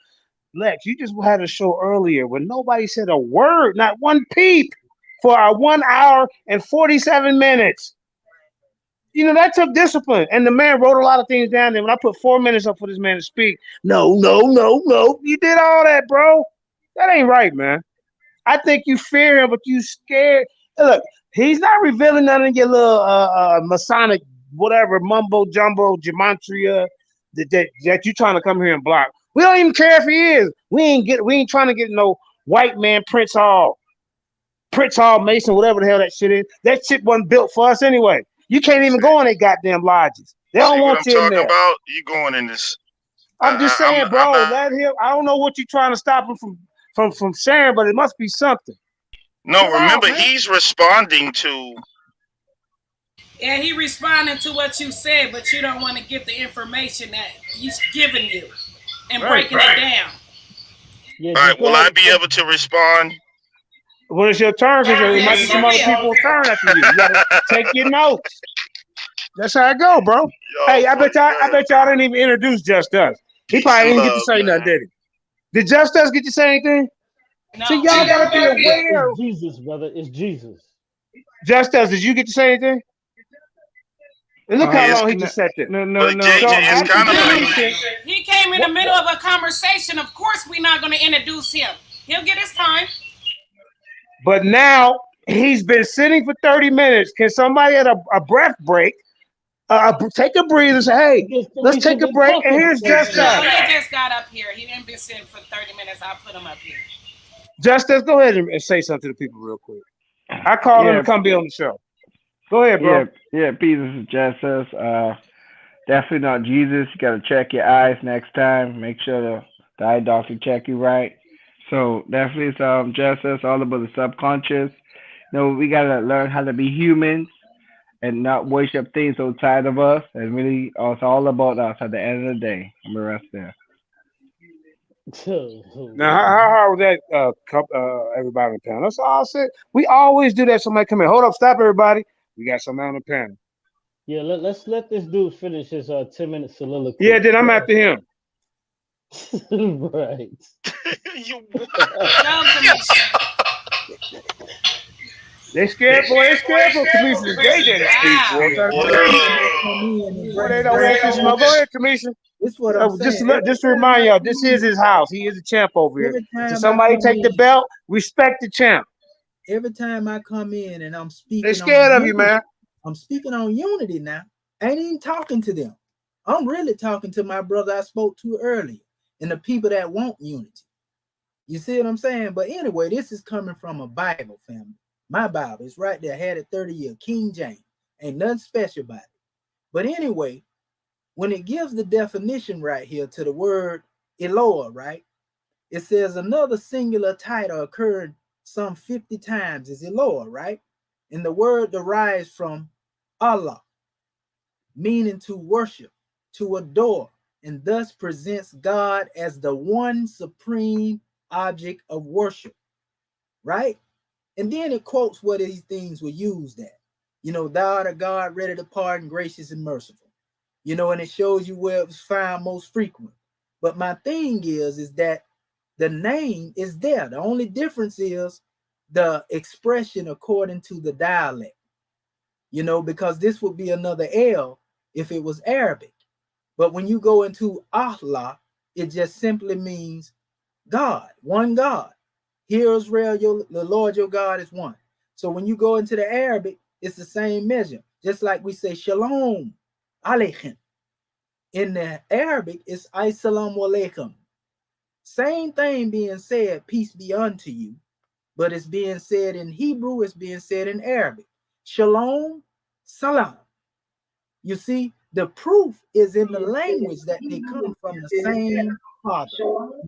Lex, you just had a show earlier where nobody said a word, not one peep, for our 1 hour and 47 minutes. You know, that took discipline. And the man wrote a lot of things down there. When I put 4 minutes up for this man to speak, no. You did all that, bro. That ain't right, man. I think you fear him, but you scared. Look, he's not revealing none of your little Masonic, whatever, mumbo jumbo, gematria that you trying to come here and block. We don't even care if he is. We ain't trying to get no white man Prince Hall Mason, whatever the hell that shit is. That shit wasn't built for us anyway. You can't even go in their goddamn lodges. They don't See what want I'm you in talking there. about? You going in this? I'm just saying, I'm bro. not. Let him. I don't know what you're trying to stop him from sharing, but it must be something. No, Chill out, remember man. he's responding to. Yeah, he responding to what you said, but you don't want to get the information that he's giving you and Right. breaking it down. Yeah, All right, just go will ahead I and be able to respond? When it's your turn, because it might Yes, be you some other will. people's turn after you. You gotta take your notes. That's how it go, bro. Y'all Hey, I bet y'all didn't even introduce Just Us. He peace probably and didn't get to love, say nothing, man. did he? Did Just Us get to say anything? See, No. y'all gotta be aware. It's Jesus, brother. It's Jesus. Just Us, did you get to say anything? And look how long he just sat there. But So JJ, it's after kind of like Demetrius, He came in the middle of a conversation. Of course, we're not going to introduce him. He'll get his time. but now he's been sitting for 30 minutes. Can somebody at a breath break take a breather and say, hey, Because let's Tamisha take a been break? And talking for here's 30 Just minutes. No, Us. he just got up here. He didn't been sitting for 30 minutes. I'll put him up here. Just Us, go ahead and say something to the people real quick. I called him to Yeah, come be on the show. Go ahead, bro. Peace. This is Justice. Definitely not Jesus. You gotta check your eyes next time. Make sure the eye doctor check you right. So definitely it's Justice, all about the subconscious. We gotta learn how to be humans and not worship things outside of us. And really, it's all about us at the end of the day. I'm gonna rest there. Now, how hard was that, everybody on the panel? That's all I said. We always do that. Somebody come in. Hold up, stop, everybody. We got somebody on the panel. Yeah, let's let this dude finish his 10-minute Yeah, soliloquy. then I'm after him. Right. You. Go, Kamisha. They scared, boy. They scared for Kamisha and JJ to speak, boy. Wow. Trying to Come tell you. in and Boy, they bring don't want you to bragging. smoke. Go ahead, Kamisha. This is what I'm saying. Just to remind y'all, this is his house. He is a champ over here. Every Until time I somebody come take the in, belt, respect the champ. every time I come in and I'm They speaking on scared of you, unity, man. I'm speaking on unity now. I ain't even talking to them. I'm really talking to my brother I spoke to earlier and the people that want unity. You see what I'm saying? But anyway, this is coming from a Bible, family. My Bible is right there. I had it 30 years, King James. Ain't nothing special about it. But anyway, when it gives the definition right here to the word Eloah, right? It says another singular title occurred some 50 times is Eloah, right? And the word derives from Allah, meaning to worship, to adore, and thus presents God as the one supreme object of worship, right? And then it quotes what these things were used at. Thou art a God ready to pardon, gracious and merciful. And it shows you where it was found most frequent. But my thing is that the name is there. The only difference is the expression according to the dialect, because this would be another L if it was Arabic. But when you go into Allah, it just simply means God, one God. Hear Israel, the Lord your God is one. So when you go into the Arabic, it's the same measure. Just like we say Shalom Aleichem. In the Arabic, it's Assalamu Alaikum. Same thing being said, peace be unto you, but it's being said in Hebrew, it's being said in Arabic. Shalom, salam. You see, the proof is in the language that they come from the same father.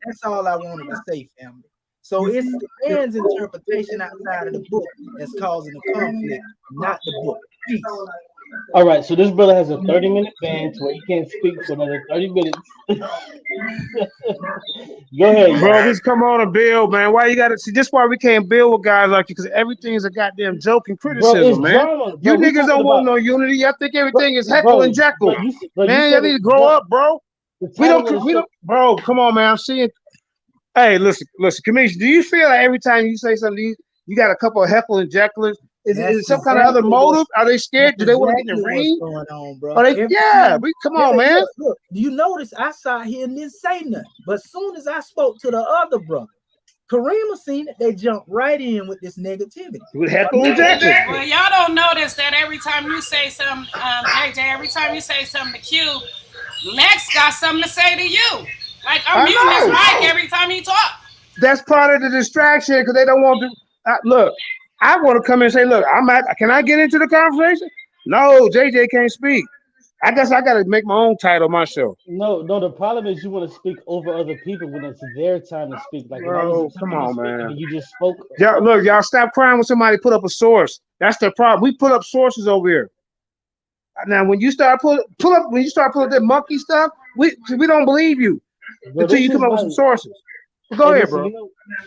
That's all I wanted to say, family. So it's the man's interpretation outside of the book that's causing the conflict, not the book. Peace. All right, so this brother has a 30-minute ban to where he can't speak for another 30 minutes. Go ahead, Bro, y'all. just come on and build, man. Why you gotta see this? Why we can't build with guys like you? Because everything is a goddamn joke and Bro, it's criticism, man. drama. You Bro, we niggas talking don't want about no unity. Y'all think bro, everything is Heckle and bro, Jekyll. you Man, y'all said need it. to grow up, bro. The title of the show. Bro, come on, man. I'm seeing. Hey, listen, Commissioner. Do you feel like every time you say something, you got a couple of Heckle and Jecklers Is That's it some kind of other exactly what. motive? Are they scared? That's Do they want to get in exactly the what's ring? going on, bro. Are they? Every Yeah, time, come on, man. look. You notice I sat here and didn't say nothing, but as soon as I spoke to the other brother, Kareem seen it. They jumped right in with this negativity. Exactly. Well, y'all don't notice that every time you say something, JJ, every time you say something to Q, Lex got something to say to you. Like I'm muting his mic every time he talks. That's part of the distraction because they don't want to. Look, I want to come in and say, look, can I get into the conversation? No, JJ can't speak. I guess I got to make my own title myself. No, the problem is you want to speak over other people when it's their time to speak. Like when I was Bro, come attempting to on, speak and man. then you just spoke. Y'all stop crying when somebody put up a source. That's the problem. We put up sources over here. Now, when you start pulling that monkey stuff, we don't believe you until you come up with some sources. Well, go ahead, bro.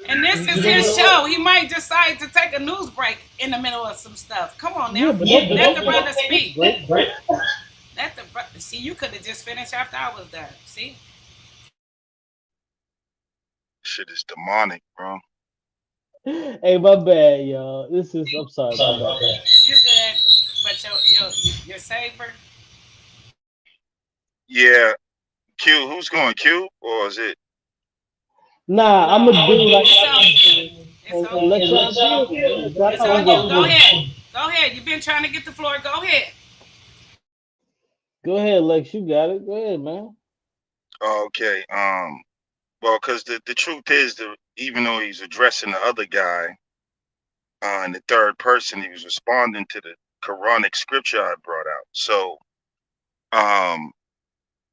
And this is his show. He might decide to take a news break in the middle of some stuff. Come on now. Let the brother speak. Let the brother see. You could have just finished after I was done. See? Shit is demonic, bro. Hey, my bad, y'all. I'm sorry, my bad. You're good, but you're safer. Yeah. Q, who's going? Q or is it? Nah, I'm gonna do like and let y'all build. It's on you. Go ahead. Go ahead. You've been trying to get the floor. Go ahead. Go ahead, Lex. You got it. Go ahead, man. Okay. Well, because the truth is that even though he's addressing the other guy in the third person, he was responding to the Quranic scripture I brought out. So,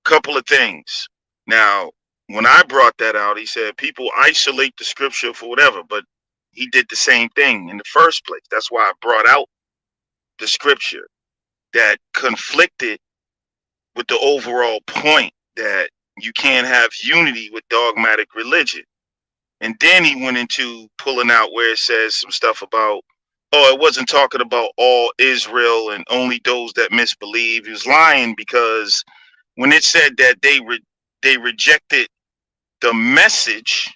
couple of things. Now, when I brought that out, he said people isolate the scripture for whatever, but he did the same thing in the first place. That's why I brought out the scripture that conflicted with the overall point that you can't have unity with dogmatic religion. And then he went into pulling out where it says some stuff about, oh, it wasn't talking about all Israel and only those that misbelieve. He was lying because when it said that they rejected the message,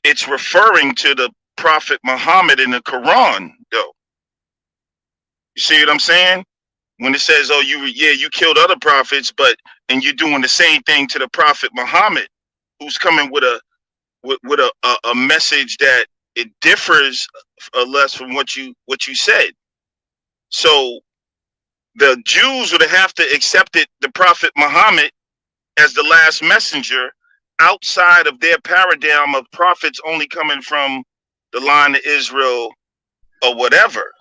it's referring to the Prophet Muhammad in the Quran, though. You see what I'm saying? When it says, oh, you killed other prophets, and you're doing the same thing to the Prophet Muhammad, who's coming with a message that it differs less from what you said. So the Jews would have to accepted the Prophet Muhammad as the last messenger outside of their paradigm of prophets only coming from the line of Israel or whatever.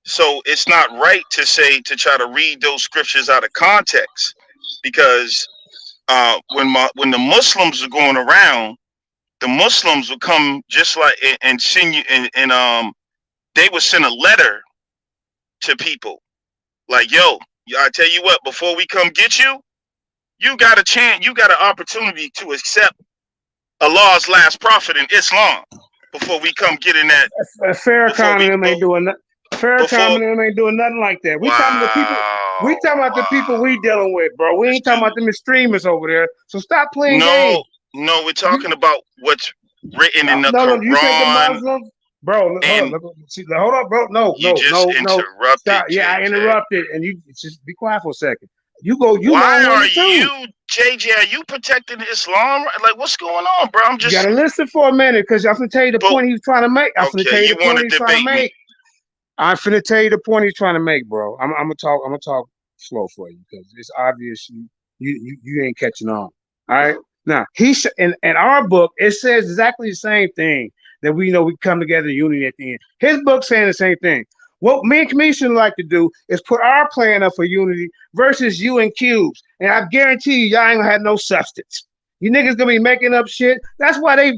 So it's not right to try to read those scriptures out of context, because when the Muslims are going around, the Muslims would come just like and send you and they would send a letter to people like, yo, I tell you what, before we come get you, you got a chance, you got an opportunity to accept Allah's last prophet in Islam before we come get in that. Farrakhan and them ain't doing nothing. Farrakhan and them ain't doing nothing like that. We talking about the people. We talking about the people we dealing with, bro. We ain't talking about them extremists over there. So stop playing games. No, we're talking about what's written in the Quran. Quran. You said the Muslims, bro. Hold up, bro. No. Interrupted. Stop. Yeah, I interrupted, and you just be quiet for a second. You go. Why are you, JJ? Are you protecting Islam? Like, what's going on, bro? You gotta listen for a minute, because I'm gonna tell you the point he's trying to make. I'm gonna tell you the point he's trying to make. I'm finna tell you the point he's trying to make, bro. I'm gonna talk slow for you, because it's obvious you ain't catching on. All right. Now in our book, it says exactly the same thing, that we come together in unity at the end. His book saying the same thing. What me and Commission like to do is put our plan up for unity versus you and Cubes. And I guarantee y'all ain't gonna have no substance. You niggas gonna be making up shit. That's why they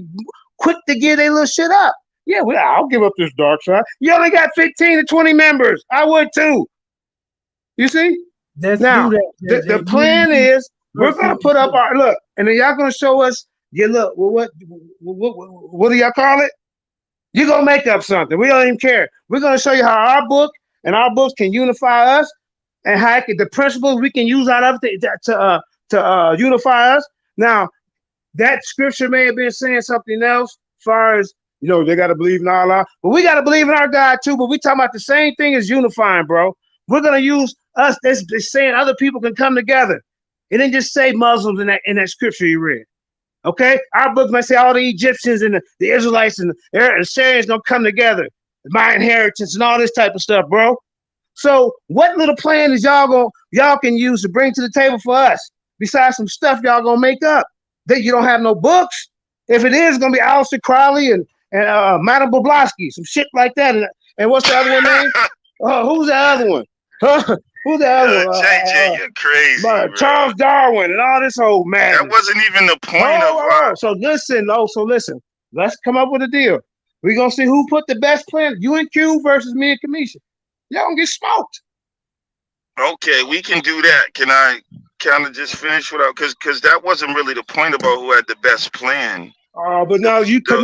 quick to give their little shit up. Yeah, I'll give up this dark side. You only got 15 to 20 members. I would too. You see? Now, the plan is we're gonna put up our look, and then y'all gonna show us. Yeah, look. What do y'all call it? You're gonna make up something. We don't even care. We're gonna show you how our book and our books can unify us, and how the principles we can use out of it to unify us. Now, that scripture may have been saying something else, as far as You know, they got to believe in Allah, but we got to believe in our God too. But we talking about the same thing as unifying, bro. We're gonna use us. This saying other people can come together. It didn't just say Muslims in that scripture you read. Okay, our book might say all the Egyptians and the Israelites and the Assyrians gonna come together, my inheritance and all this type of stuff, bro. So what little plan is y'all can use to bring to the table for us besides some stuff y'all gonna make up that you don't have no books? If it is, it's gonna be Aleister Crowley and Madame Blavatsky, some shit like that. And what's the other one name? Who's the other one? Who's the other one? JJ, you're crazy, bro. Charles Darwin and all this old madness. That wasn't even the point of. So listen. Let's come up with a deal. We're gonna see who put the best plan. You and Q versus me and Kamisha. Y'all gonna get smoked. Okay, we can do that. Can I kind of just finish without because that wasn't really the point about who had the best plan. But now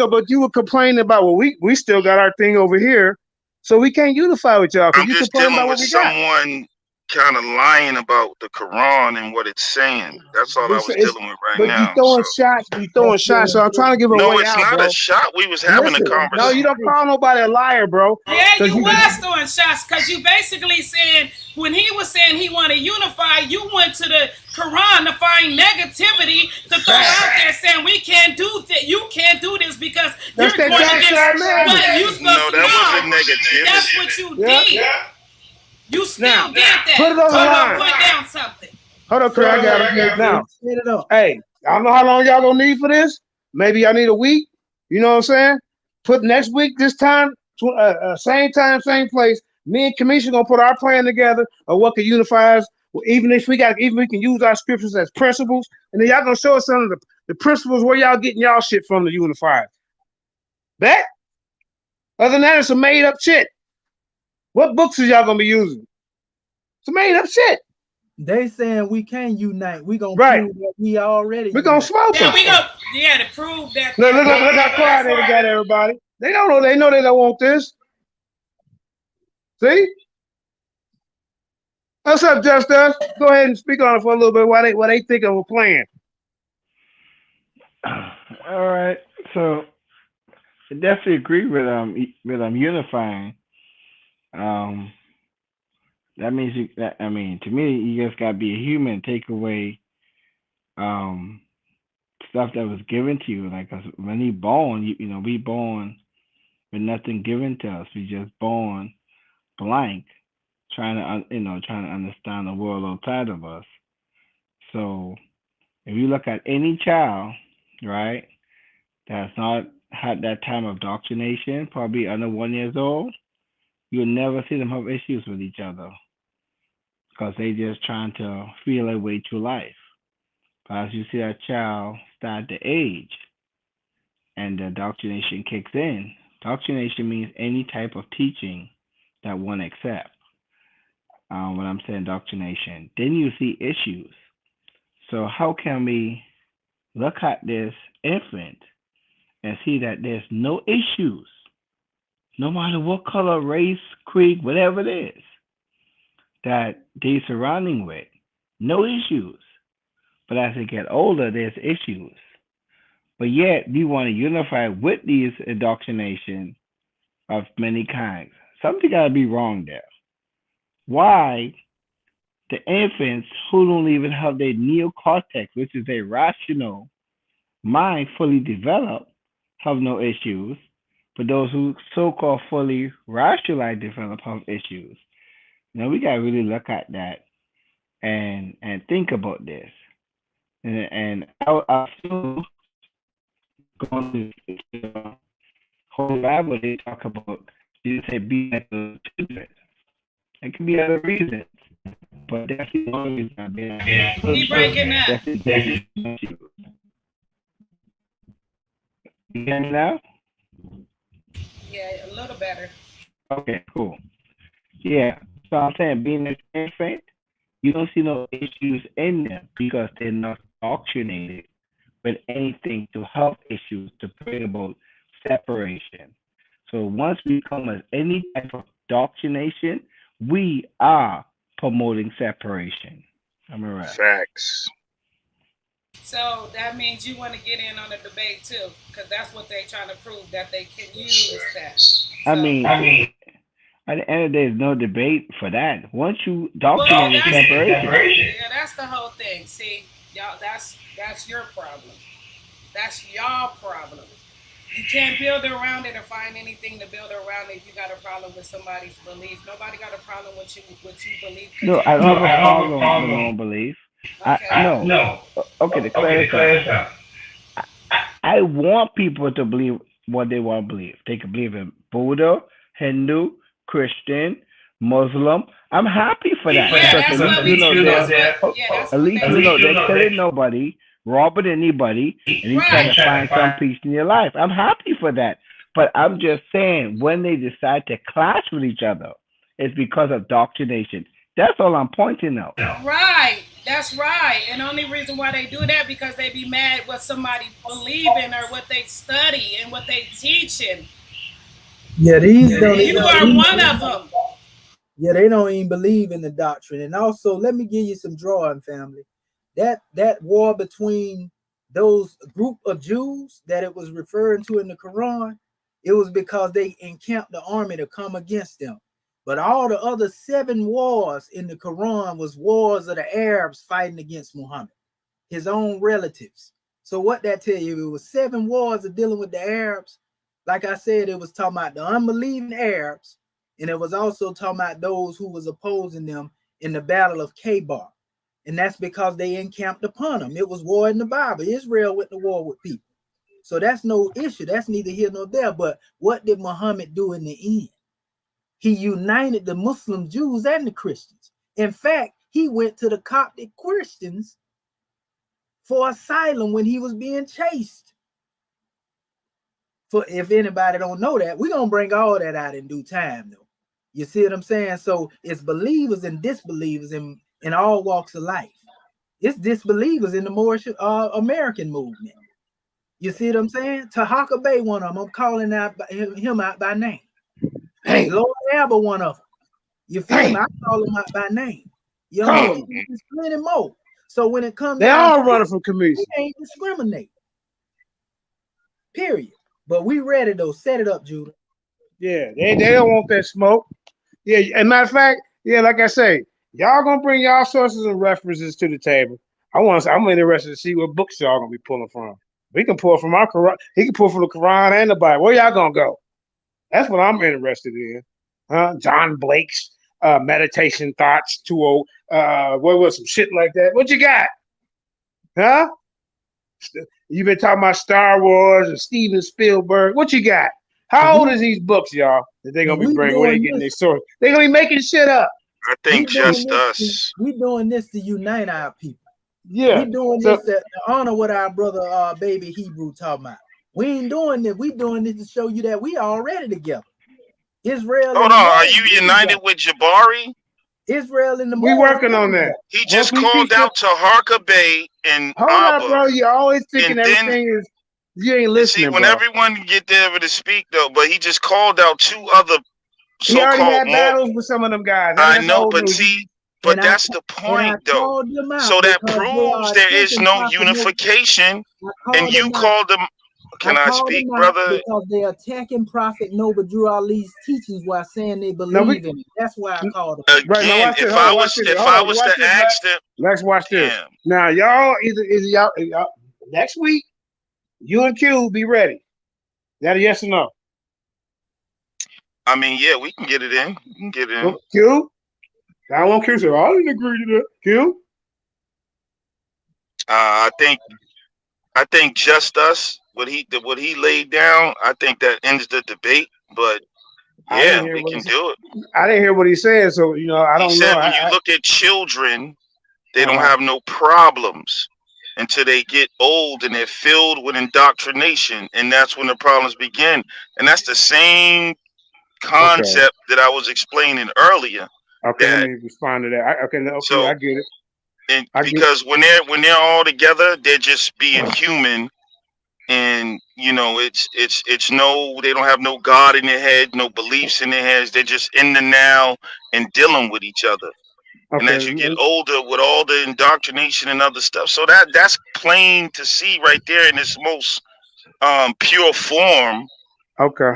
but you were complaining about we still got our thing over here, so we can't unify with y'all. I'm just dealing with someone kind of lying about the Quran and what it's saying. That's all I was dealing with right now. But you throwing shots. So I'm trying to give a way out. No, it's not a shot. We was having a conversation. No, you don't call nobody a liar, bro. Yeah, you was throwing shots because you basically said when he was saying he wanted to unify, you went to the Quran to find negativity to throw out there saying we can't do that. You can't do this because you're going against what you supposed to know. No, that wasn't negativity. That's what you did. Yeah. You still did that. Put it on the line. Put down something. Hold on, Craig. I got it now. Hey, I don't know how long y'all gonna need for this. Maybe y'all need a week. You know what I'm saying? Put next week, this time, same time, same place. Me and Kamisha gonna put our plan together of what can unify us. Even if we can use our scriptures as principles, and then y'all gonna show us some of the principles where y'all getting y'all shit from to unify us. Bet. Other than that, it's some made up shit. What books is y'all gonna be using? It's made up shit. They saying we can't unite. We gonna prove that we already. We gonna smoke them. To prove that. Look how quiet they got everybody. They don't know. They know they don't want this. See? What's up, Just Us? Go ahead and speak on it for a little bit while they think of a plan. All right. So I definitely agree with unifying. That means to me, you just gotta be a human. Take away stuff that was given to you. Like when you born, we born with nothing given to us. We just born blank, trying to understand the world outside of us. So if you look at any child, right, that's not had that time of indoctrination, probably under 1 year old, you'll never see them have issues with each other because they just trying to feel their way through life. But as you see that child start to age and the indoctrination kicks in, indoctrination means any type of teaching that one accepts. When I'm saying indoctrination, then you see issues. So how can we look at this infant and see that there's no issues, no matter what color, race, creed, whatever it is, that they're surrounding with, no issues. But as they get older, there's issues. But yet, we want to unify with these indoctrination of many kinds. Something got to be wrong there. Why the infants who don't even have their neocortex, which is a rational mind, fully developed, have no issues, but those who so-called fully rationalized develop have issues. Now we gotta really look at that and think about this. And I feel going to the whole Bible, they talk about, you say, be like the children. It can be other reasons, but that's the only reason I've been. Keep breaking up. You hear me now? Yeah, a little better. Okay, cool. Yeah, so I'm saying being an infant, you don't see no issues in them because they're not indoctrinated with anything to help issues to bring about separation. So once we come as any type of indoctrination, we are promoting separation. Am I right? Facts. So that means you want to get in on the debate too, because that's what they're trying to prove that they can use that. I So, mean, at the end of the day, there's no debate for that. Once you well, doctrinate is that's separation. yeah, that's the whole thing. See, y'all, that's your problem. That's y'all problem. You can't build around it or find anything to build around it if you got a problem with somebody's belief. Nobody got a problem with you believe because No, you're I a don't have Jew. a problem with no one belief. No. Okay, to clear this up. I, I want people to believe what they want to believe. They can believe in Buddha, Hindu, Christian, Muslim. I'm happy for that Yeah, because that's what me too. That's at what least they you know teach. they're killing nobody, robbing anybody, and you trying Right. to find some peace in your life. I'm happy for that. But I'm just saying when they decide to clash with each other, it's because of doctrination. That's all I'm pointing out. Right. That's right. And the only reason why they do that because they be mad what somebody believe in or what they study and what they teaching. Yeah, these don't You even are one of them. yeah, they don't even believe in the doctrine. And also, let me give you some drawing, family. That war between those group of Jews that it was referring to in the Quran, it was because they encamped the army to come against them. But all the other 7 wars in the Quran was wars of the Arabs fighting against Muhammad, his own relatives. So what that tell you? It was 7 wars of dealing with the Arabs. Like I said, it was talking about the unbelieving Arabs, and it was also talking about those who was opposing them in the Battle of Kabar. And that's because they encamped upon them. It was war in the Bible. Israel went to war with people. So that's no issue. That's neither here nor there. But what did Muhammad do in the end? He united the Muslim Jews and the Christians. In fact, he went to the Coptic Christians for asylum when he was being chased. For if anybody don't know that, we're gonna bring all that out in due time, though. You see what I'm saying? So it's believers and disbelievers in all walks of life. It's disbelievers in the more American movement. You see what I'm saying? Tahaka Bay, one of them. I'm calling him out by name. Hey, Lord Abba, one of them. You feel me? hey, I call him out by name. You come on. understand? There's plenty more. So when it comes They down to all it, running from we commission. ain't discriminate. Period. But we ready though. Set it up, Judah. Yeah, they don't want that smoke. Yeah, and matter of fact, yeah, like I say, y'all gonna bring y'all sources and references to the table. I'm interested to see what books y'all gonna be pulling from. We can pull from our Quran. He can pull from the Quran and the Bible. Where y'all gonna go? That's what I'm interested in. Huh? John Blake's meditation thoughts 2.0. What was some shit like that? What you got? Huh? You been talking about Star Wars and Steven Spielberg. What you got? How old We is these books, y'all? That they and gonna be we bringing? Where they doing getting their this. source? They gonna be making shit up. I We think doing just this. us. We doing this to unite our people. Yeah. We doing So this to honor what our brother baby Hebrew talking about. We ain't doing this. We doing this to show you that we already together. Israel Hold and on, the are Muslims you been united together. with Jabari? Israel and the we Moors working been on that. together. He Once just we called teach them, out to Harka Bay and hold up, Abba, bro. You always thinking and then everything is you ain't see listening, when bro. everyone get there to speak though, but he just called out 2 other He already so-called had more. battles with some of them guys. I That's know, old but news. see, And but I that's the and I point though. called them So out that because they proves are there is attacking no Prophet Noah. unification, I and called you them out. called them. I Can I called speak, them out brother? because they're attacking Prophet Noah Drew Ali's teachings while saying they Now we believe in it. That's why I called them out. right now Again, watch this. Hold on, watch this. if Hold I on, was watch to this. ask them, Let's watch this. damn. Now y'all either y'all next week. You and Q be ready. That a yes or no? I mean, yeah, we can get it in. We can get it in. Q. I want Q. So I didn't agree to that. Q. I think just us what he laid down. I think that ends the debate. But I didn't yeah, hear we what he can said. do it. I didn't hear what he said. So I He don't know. said when you look at children, they don't Uh-huh. have no problems until they get old and they're filled with indoctrination, and that's when the problems begin. And that's the same Okay. concept that I was explaining earlier. Okay. Let That me respond to that. Okay. Okay. so I get it. and I get. because when they're all together, they're just being human, and it's no, they don't have no God in their head, no beliefs in their heads. They're just in the now and dealing with each other. And as you get older, with all the indoctrination and other stuff, so that's plain to see right there in its most pure form Okay.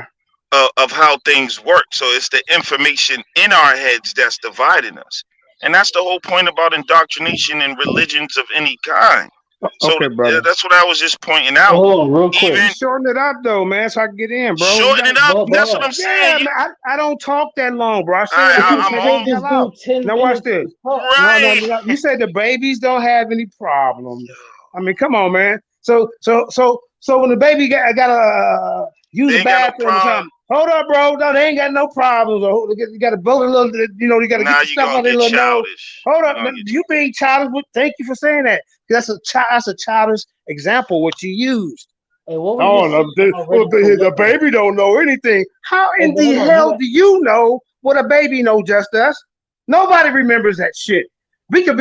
of how things work. So it's the information in our heads that's dividing us, and that's the whole point about indoctrination in religions of any kind. So Okay, brother. that's what I was just pointing out. Hold on, real quick. Even Shorten it up though, man, so I can get in, bro. shorten it up. That's what I'm Yeah, saying. man. I don't talk that long, bro. I say I, that But shit you I'm to get gave on. the this hell out. dude 10 Now watch minutes this. to talk. No. Right. You said the babies don't have any problems. I mean, come on, man. So when the baby gotta use They the ain't got no bathroom or problem. something, hold up, bro. No, they ain't got no problems. Or you got to blow a little, you got to get Now the you're stuff gonna out their get little nose. childish. Hold You're up, gonna get you being childish. Thank you for saying that. That's a childish example what you used. Hey, what were you Oh, just saying about ready for the weapons? baby don't know anything. How Hey, in but the hold on, hell do you know what a baby know? Just us. Nobody remembers that shit. We could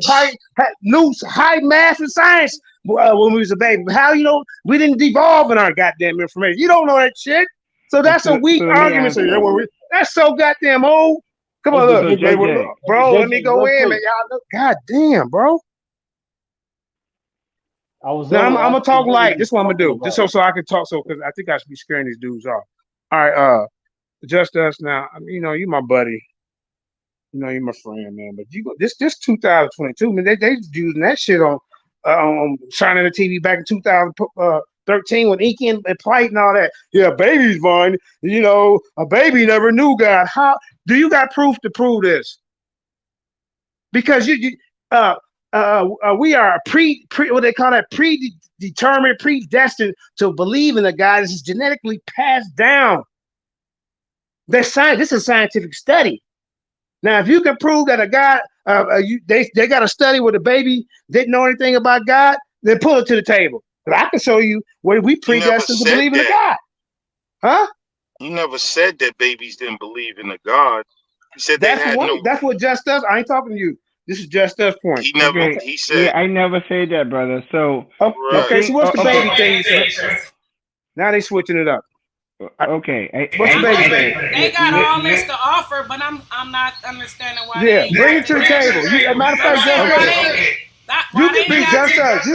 probably knew high math and science when we was a baby. But how you know we didn't devolve in our goddamn information? You don't know that shit. So that's a weak So let me argument. So answer. that's so goddamn old. Come Hey, on, look, So hey, JJ, bro. Let me JJ, go real in, man. quick. Y'all look, goddamn, bro. I was Now I'm only gonna asking talk what were light. you This is what I'm gonna talking do, just about. so I can talk. So because I think I should be scaring these dudes off. All right, just us now. I mean, you my buddy. You're my friend, man. But this 2022, man. They using that shit on shining the TV back in 2013 with Inky and Plight and all that. Yeah, baby's born. A baby never knew God. How do you got proof to prove this? Because uh, we are pre what they call that predetermined, predestined to believe in a God. This is genetically passed down. That's science. This is a scientific study. Now, if you can prove that a God, they got a study where the baby didn't know anything about God, then pull it to the table. But I can show you where we You never predestined to said believe in a that. God, huh? You never said that babies didn't believe in a God. He said they That's had what no. that's what just us. I ain't talking to you. This is just us point. He never. Okay. okay, He yeah, said I never say that, brother. So Oh, the right. okay. So thing, what's the okay, baby thing you said? Now they switching it up. okay, What's the baby thing? They got all this to offer, but I'm not understanding why they Yeah, ain't bring got it to the table. As a matter of I'm fact, just saying why us. they You can be just us.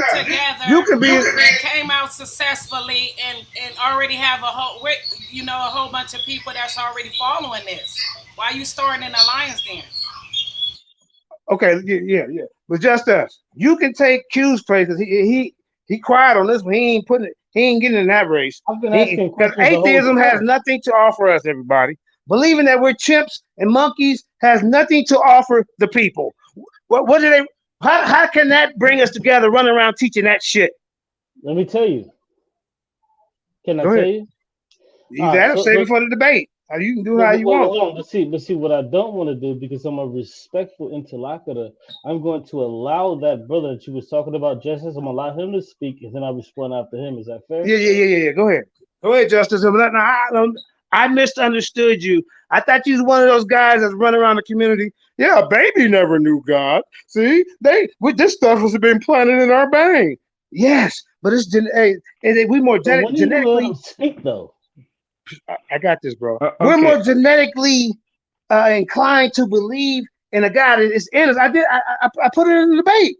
You together can be. and came out successfully and already have a whole bunch of people that's already following this. Why you starting an alliance then? Okay, yeah. But just us. You can take Q's place because he quiet on this one. He ain't getting in that race. I've been He asking Because questions the whole atheism has time. nothing to offer us, everybody. Believing that we're chimps and monkeys has nothing to offer the people. What do they? How can that bring us together? Running around teaching that shit. Let me tell you. Can I Go tell ahead. you? You All right. gotta save it for the debate. You can do how you Wait, want. hold on. But see, what I don't want to do because I'm a respectful interlocutor. I'm going to allow that brother that you was talking about, Justice. I'm gonna allow him to speak, and then I'll respond after him. Is that fair? Yeah. Go ahead, Justice. I misunderstood you. I thought you was one of those guys that's running around the community. Yeah, baby never knew God. See, this stuff has been planted in our brain. Yes, but we more But when are you gonna let him genetically. speak, though? I got this, bro. We're okay, more genetically inclined to believe in a God. It's in us. I put it in the debate.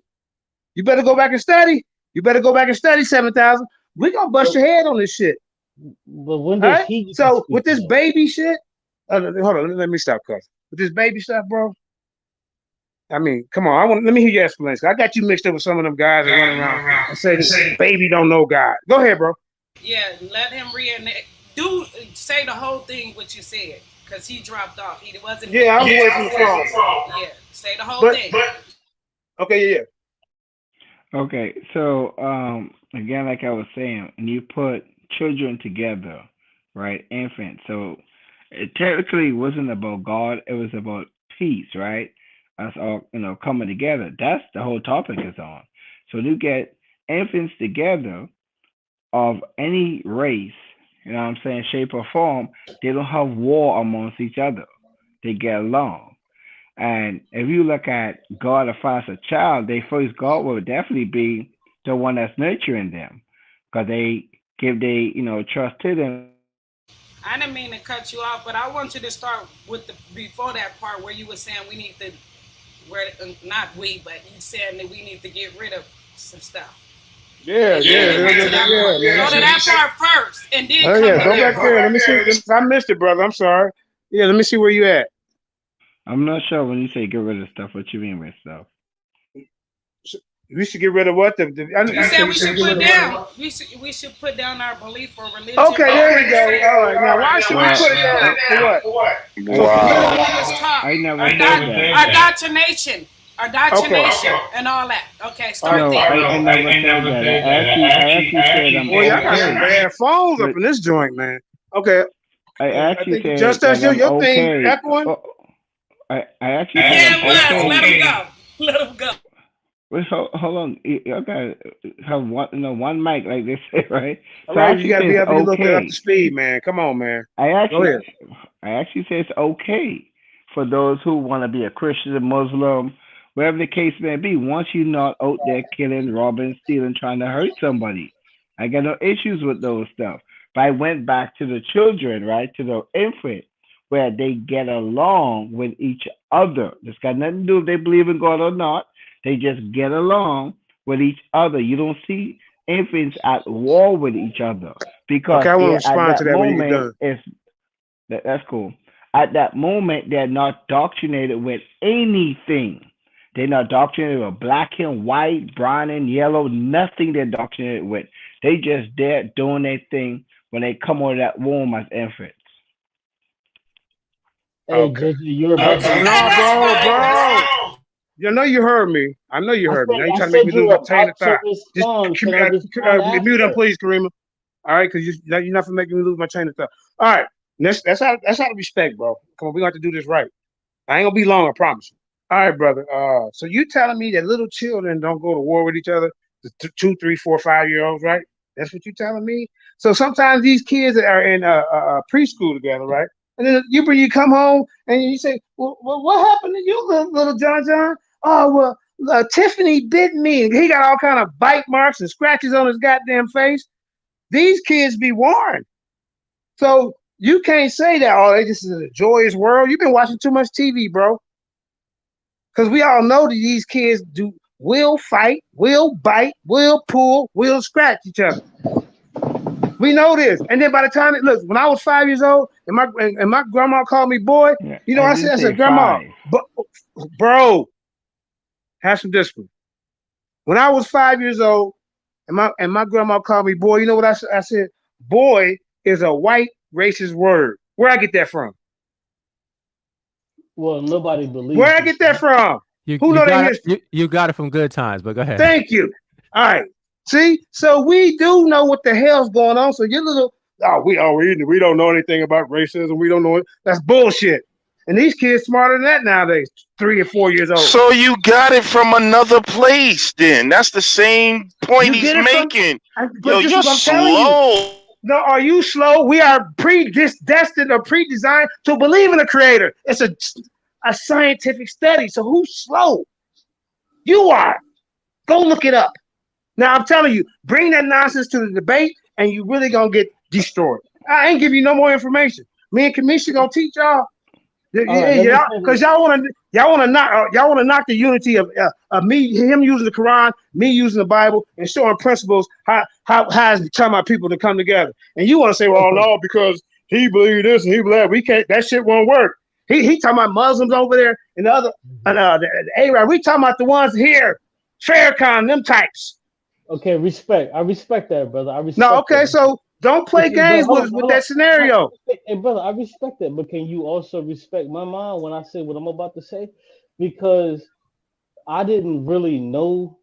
You better go back and study. You better go back and study 7,000. We're gonna bust But, your head on this shit. but when All did right. he get to So speak, with this though? baby shit, hold on, let me stop cussing. With this baby stuff, bro. I mean, come on. Let me hear your explanation. I got you mixed up with some of them guys that run around and say this baby don't know God. Go ahead, bro. Yeah, let him reenact. Do say the whole thing what you said because he dropped off. He wasn't Yeah, here. I was away from the phone, Yeah, say the whole but thing. okay, yeah. okay. So again, like I was saying, when you put children together, right, infants. So it technically wasn't about God. It was about peace, right? Us all, coming together. That's the whole topic is on. So you get infants together of any race, what I'm saying, shape or form, they don't have war amongst each other. They get along. And if you look at God as far as a child, they first God will definitely be the one that's nurturing them. Because they give trust to them. I didn't mean to cut you off, but I want you to start with the before that part where you were saying we need to where not we, but you saying that we need to get rid of some stuff. Yeah, And yeah, then yeah, get yeah, to that yeah, part. man. Go to that part first, and then Oh come yeah, to go that back there. part. Let me see. I missed it, brother. I'm sorry. Yeah, let me see where you at. I'm not sure when you say get rid of stuff, what you mean with stuff. We should get rid of what You you said said we we should should get rid put of what? down. We should put down our belief or religion. Okay, there we Whatever you go. say. All right, now why should we put it down? For what? So Because political. we was taught I never our, said that. our doctrination, Okay. and all that. Okay, All right. start No, there. I never said that. I actually said I'm Boy, y'all got some okay. bad phones up But in this joint, man. Okay. I I actually think said just as that I'm your thing okay. echoing. Oh, I actually said I'm Yeah, it was. Let okay. him go. Let him go. Wait, hold on. You gotta have one mic, like they say, right? All So I right, you actually got to say be it's able to look it up to okay. speed, man. Come on, man. I Go actually, ahead. I actually say it's okay for those who want to be a Christian, a Muslim, whatever the case may be. Once you're not out there killing, robbing, stealing, trying to hurt somebody, I got no issues with those stuff. But I went back to the children, right, to the infant, where they get along with each other. It's got nothing to do if they believe in God or not. They just get along with each other. You don't see infants at war with each other because Okay, I want to at respond to that that when you get moment, done. it's that's cool. At that moment, they're not indoctrinated with anything. They're not indoctrinated with black and white, brown and yellow, nothing they're indoctrinated with. They just there doing their thing when they come out of that womb as infants. Hey, Okay. JJ, you're No, about to And no, that's fine. bro. You know you heard me. I know you heard me. Now you I trying to make said me you lose were my chain about of to thought. Just respond. Can I respond mute him, after? please, Karima. All right, because you're not making me lose my chain of thought. All right, that's how to respect, bro. Come on, we got to do this right. I ain't gonna be long, I promise you. All right, brother. So you telling me that little children don't go to war with each other? The 2, 3, 4, 5 year olds, right? That's what you telling me. So sometimes these kids that are in preschool together, right? And then you come home and you say, well, what happened to you, little John John? Oh well, Tiffany bit me. He got all kind of bite marks and scratches on his goddamn face. These kids be warned. So you can't say that, oh, they just is a joyous world. You've been watching too much TV, bro. Because we all know that these kids will fight, will bite, will pull, will scratch each other. We know this. And then by the time look, when I was 5 years old and my grandma called me boy, Yeah, you know, I I didn't said, say Grandma, five. but bro, have some discipline. When I was 5 years old and my grandma called me boy, you know what I said? Boy is a white racist word. Where I get that from? Well, nobody Where believes I you, get that son. from? You Who you know their got it. history? You got it from Good Times, but go ahead. Thank you. All right. See, so we do know what the hell's going on. So your little we don't know anything about racism. We don't know it. That's bullshit. And these kids smarter than that nowadays, 3 or 4 years old. So you got it from another place then. That's the same point You he's get it from, making. but Yo, this you're is what I'm telling you. slow. No, are you slow? We are predestined or pre-designed to believe in a creator. It's a scientific study. So who's slow? You are. Go look it up. Now I'm telling you, bring that nonsense to the debate, and you really gonna get destroyed. I ain't giving you no more information. Me and Kamisha gonna teach y'all. All right, let me say Because this. y'all wanna knock the unity of him using the Quran, me using the Bible, and showing principles how it's telling my people to come together. And you want to say, well, Okay. no, because he believed this and he believed that. We can't. That shit won't work. He talking about Muslims over there and the other the Arab. We talking about the ones here, Farrakhan, them types. Okay, respect. I respect that, brother. I No, respect that. okay, so don't play Okay, but games hold on, with hold on. that scenario. Hey, brother, I respect that, but can you also respect my mind when I say what I'm about to say? Because I didn't really know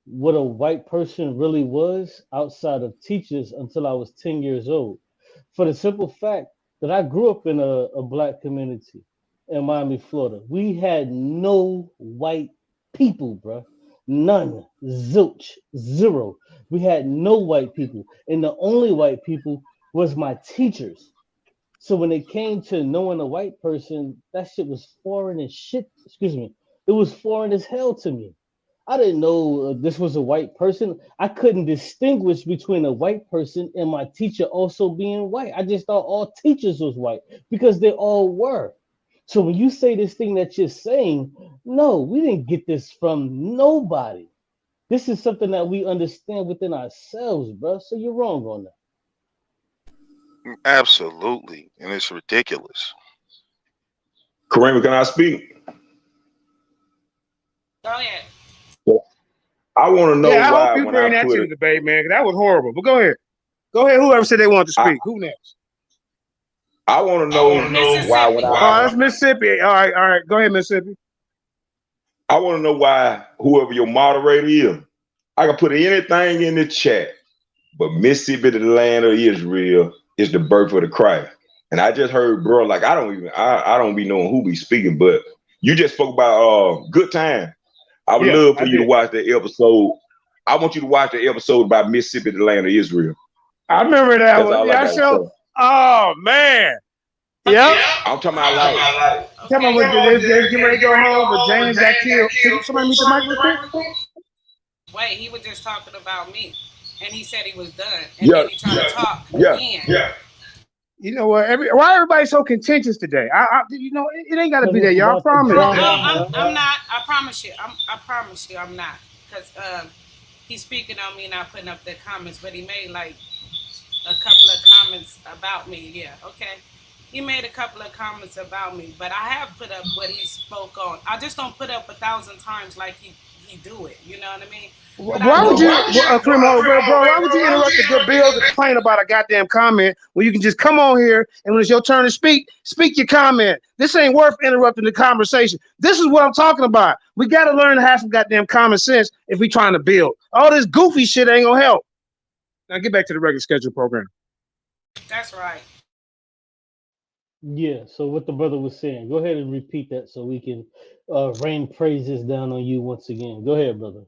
what a white person really was outside of teachers until I was 10 years old. For the simple fact that I grew up in a black community in Miami, Florida. We had no white people, bro. None. Zilch. Zero. We had no white people. And the only white people was my teachers. So when it came to knowing a white person, that shit was foreign as shit. Excuse me. It was foreign as hell to me. I didn't know this was a white person. I couldn't distinguish between a white person and my teacher also being white. I just thought all teachers was white because they all were. So when you say this thing that you're saying, no, we didn't get this from nobody. This is something that we understand within ourselves, bro. So you're wrong on that. Absolutely, and it's ridiculous. Kareem, can I speak? Go ahead. I want to know Yeah, I hope why you when I bring that put to it, the debate, man. 'Cause that was horrible. But go ahead. Go ahead. Whoever said they wanted to I, speak. Who next? I want to know why when Mississippi. Oh, that's Mississippi. All right, all right. Go ahead, Mississippi. I want to know why whoever your moderator is, I can put anything in the chat, but Mississippi, the land of Israel, is the birth of the Christ. And I just heard, bro, like I don't be knowing who be speaking, but you just spoke about good time. I would Yeah, love for I you to did. watch the episode. I want you to watch the episode about Mississippi, the land of Israel. I remember that That's one. all I Yeah, I gotta showed. say. Oh man. Okay. Yep. I'm talking about like, Tell me Okay. what they get ready to go home, but James got killed. Can somebody meet the mic real quick? Wait, he was just talking about me, and he said he was done, and yeah, then he tried to talk yeah, again. You know what? Why everybody so contentious today? You know, it ain't got to Because be that. it's Y'all about the promise. Oh, drama, I'm not. I promise you. I promise you, I'm not. Because he's speaking on me, not putting up the comments, but he made like a couple of comments about me. Yeah, okay. He made a couple of comments about me, but I have put up what he spoke on. I just don't put up 1,000 times like he do it. You know what I mean? But I Why do. would you, Kareem, bro? Why would you interrupt a good bill to complain about a goddamn comment when you can just come on here and when it's your turn to speak your comment? This ain't worth interrupting the conversation. This is what I'm talking about. We got to learn to have some goddamn common sense if we trying to build. All this goofy shit ain't gonna help. Now get back to the regular schedule program. That's right. Yeah, so what the brother was saying, go ahead and repeat that so we can rain praises down on you once again. Go ahead, brother.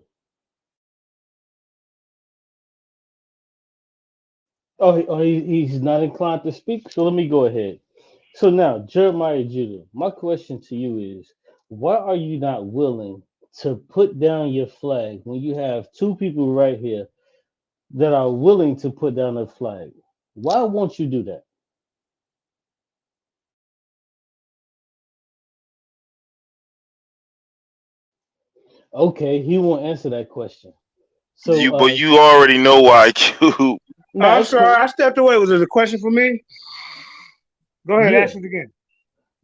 He's not inclined to speak, so let me go ahead. So now, Jeremiah Judah, my question to you is, why are you not willing to put down your flag when you have two people right here that are willing to put down a flag? Why won't you do that? Okay, he won't answer that question. So, But you already know why, Q. no, I'm it's cool. sorry, I stepped away. Was there a question for me? Go ahead, Yeah, ask it again.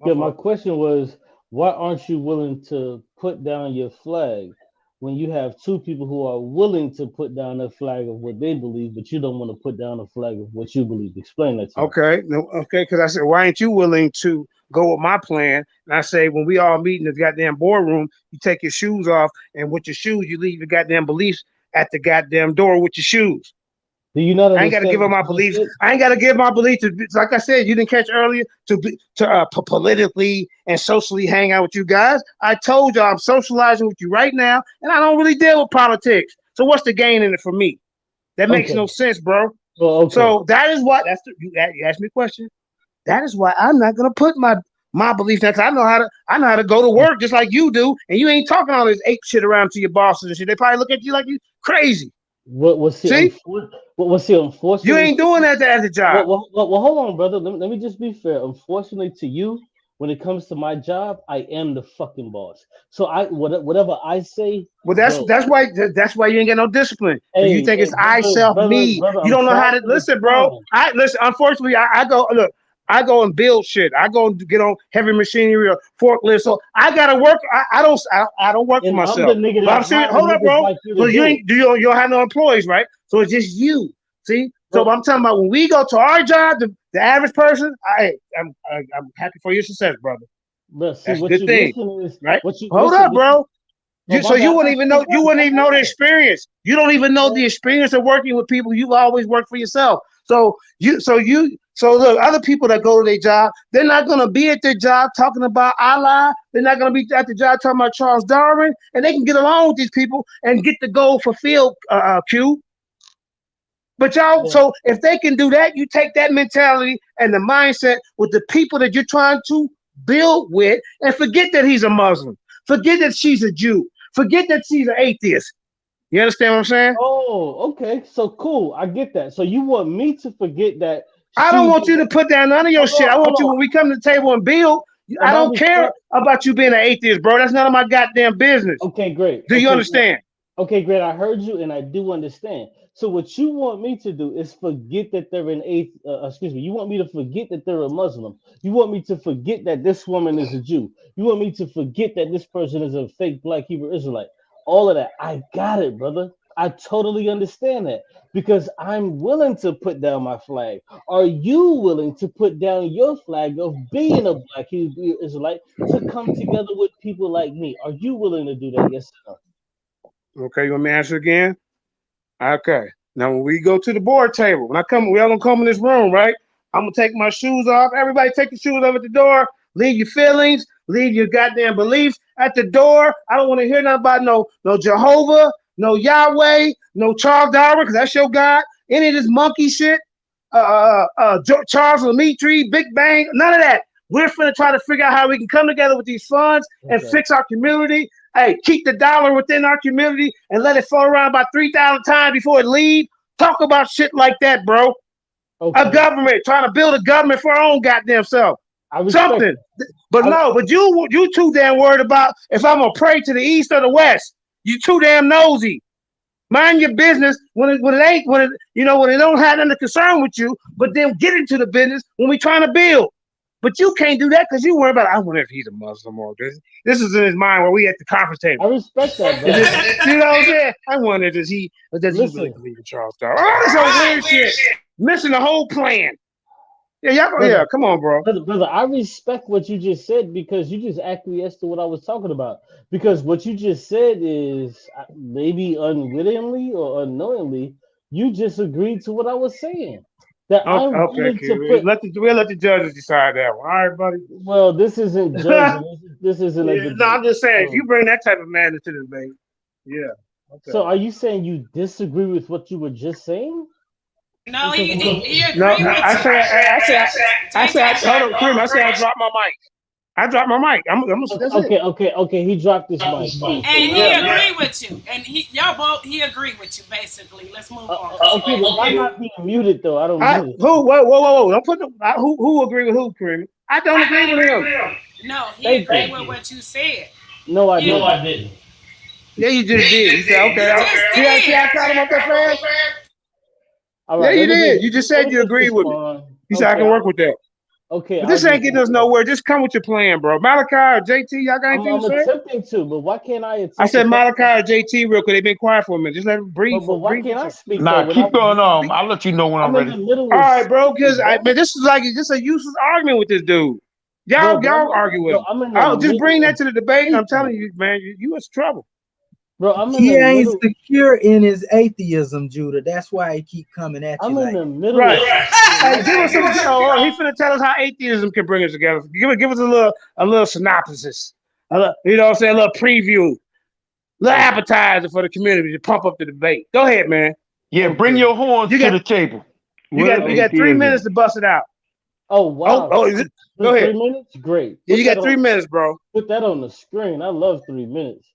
My yeah. My fault. question was, why aren't you willing to put down your flag when you have two people who are willing to put down a flag of what they believe, but you don't want to put down a flag of what you believe? Explain that to me. Okay, no, okay, because I said, why ain't you willing to go with my plan? And I say, when we all meet in the goddamn boardroom, you take your shoes off, and with your shoes, you leave your goddamn beliefs at the goddamn door with your shoes. Do you not I ain't got to understand give up what my you just beliefs. said? I ain't got to give my beliefs to, like I said, you didn't catch earlier, to politically and socially hang out with you guys. I told you I'm socializing with you right now, and I don't really deal with politics. So what's the gain in it for me? That makes Okay. no sense, bro. Well, okay. So that is what you asked me a question. That is why I'm not gonna put my beliefs down. Cause I know how to go to work just like you do, and you ain't talking all this ape shit around to your bosses and shit. They probably look at you like you crazy. What was the See, what was the you unfortunately ain't to doing you? that as a job. Well, hold on, brother. Let me just be fair. Unfortunately to you, when it comes to my job, I am the fucking boss. So whatever I say Well, goes. that's why you ain't got no discipline because you think Hey, it's I self me. brother, You I'm don't know how trying to to listen, bro. respond. I listen. Unfortunately, I go look. I go and build shit. I go and get on heavy machinery or forklift. So I gotta work. I don't work for And I'm the myself. nigga But that I'm serious. hire Hold up, niggas bro. like you to Because you do it. ain't you don't have no employees, right? So it's just you. See. So But I'm talking about when we go to our job, the average person. I'm happy for your success, brother. see That's a what good you thing, missing is right? what you Hold listen. up, bro. Oh So my you bad. wouldn't Ask even me know you first. wouldn't My even know the bad. experience. You don't even know Well, the experience of working with people. You've always worked for yourself. So look, other people that go to their job, they're not gonna be at their job talking about Allah. They're not gonna be at the job talking about Charles Darwin, and they can get along with these people and get the goal fulfilled. Q. But y'all, well, so if they can do that, you take that mentality and the mindset with the people that you're trying to build with, and forget that he's a Muslim. Forget that she's a Jew. Forget that she's an atheist. You understand what I'm saying? oh, okay. So cool. I get that. So you want me to forget that I don't she's want you to put down none of your shit. I want hold you on. when we come to the table and build. I And I don't care respect. about you being an atheist, bro. That's none of my goddamn business. Okay, great. Do you Okay, great. understand? Okay, great. I heard you, and I do understand. So what you want me to do is forget that they're an eighth. Excuse me. You want me to forget that they're a Muslim. You want me to forget that this woman is a Jew. You want me to forget that this person is a fake Black Hebrew Israelite. All of that. I got it, brother. I totally understand that because I'm willing to put down my flag. Are you willing to put down your flag of being a Black Hebrew Israelite to come together with people like me? Are you willing to do that? Yes or no? Okay, you want me to answer again? Okay. Now when we go to the board table, when I come, we all gonna come in this room, right? I'm gonna take my shoes off. Everybody take your shoes off at the door. Leave your feelings, leave your goddamn beliefs at the door. I don't want to hear nothing about no Jehovah, no Yahweh, no Charles Darwin, because that's your God. Any of this monkey shit, Charles Lemaitre, Big Bang, none of that. We're finna try to figure out how we can come together with these funds and Okay. fix our community. Hey, keep the dollar within our community and let it flow around about 3,000 times before it leave. Talk about shit like that, bro. A Okay. government, trying to build a government for our own goddamn self. I respect Something. it. But I, no, but you too damn worried about if I'm gonna pray to the east or the west. You too damn nosy. Mind your business when it ain't when it when it don't have nothing to concern with you, but then get into the business when we trying to build. But you can't do that because you worry about I wonder if he's a Muslim or this. This is in his mind where we at the conference table. I respect that, Is brother. this, you know what I'm saying? I wonder does he really Listen, believe in Charles Darwin? All this old weird shit. Missing the whole plan. Yeah, brother, come on, bro. brother, I respect what you just said because you just acquiesced to what I was talking about. Because what you just said is maybe unwittingly or unknowingly, you just agreed to what I was saying. That Okay, I'm okay, willing to kid. put. We'll let the judges decide that one. All right, buddy. Well, this isn't judging. This isn't a Yeah, no, debate. I'm just saying if you So, bring that type of man into the debate, yeah. so Okay. are you saying you disagree with what you were just saying? No, Because he No, agree with you. I said, JT. hold on, Kareem. I said I dropped my mic. I dropped my mic. That's it. okay. He dropped his mic. Cool. And So he now, agree with you. And he agree with you basically. Let's move on. okay, but why not being muted though? I don't I get it. who? Whoa! Don't put who agree with who, Kareem? I don't agree with him. No, he Thank agree you. with what you said. No, I You didn't. Yeah, you just did. You said okay. you just See, I caught him up that fast. All Yeah, right, you did. You just let said me you just agreed with me. respond. You said I can work with that. But I'll this ain't just getting us respond. nowhere. Just come with your plan, bro. Malachi or JT, y'all got anything I'm to say? attempting to, but why can't I I attempt to said come? Malachi or JT real quick. They've been quiet for a minute. Just let them breathe But why breathe for can't a I second. speak though Nah, when I keep going on. I'll let you know when I'm I'm in ready. the middle All of right, bro. Because speaking, bro? man, this is like just a useless argument with this dude. Bro, but Y'all argue with bro, him. I'm in the I'll just bring middle that of to the debate. I'm speaking. telling you, man, you in trouble. Bro, I'm in He the ain't middle. secure in his atheism, Judah. That's why he keep coming at you I'm in like the that. middle of Right. speaking. Hey, give us some. Oh, he finna tell us how atheism can bring us together. Give us a little synopsis. You know what I'm saying? A little preview, a little Okay. appetizer for the community to pump up the debate. Go ahead, man. Yeah, bring Okay. your horns You to got the table. What is you got 3 minutes atheism? to bust it out. Oh wow. Is it? Go ahead. 3 minutes? Great. Yeah, you got 3 minutes, bro. Put that on the screen. I love 3 minutes.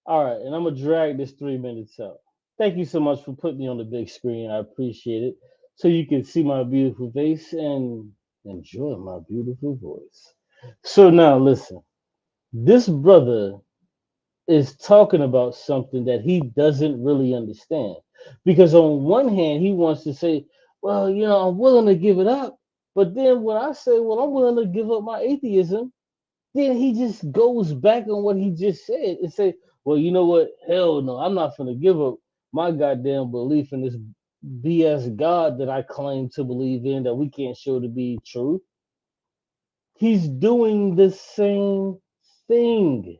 All right, and I'm gonna drag this 3 minutes out. Thank you so much for putting me on the big screen. I appreciate it. So you can see my beautiful face and enjoy my beautiful voice. So now listen, this brother is talking about something that he doesn't really understand. Because on one hand, he wants to say, well, I'm willing to give it up. But then when I say, well, I'm willing to give up my atheism, then he just goes back on what he just said and say, well, you know what? Hell no, I'm not gonna give up my goddamn belief in this BS God that I claim to believe in that we can't show to be true. He's doing the same thing.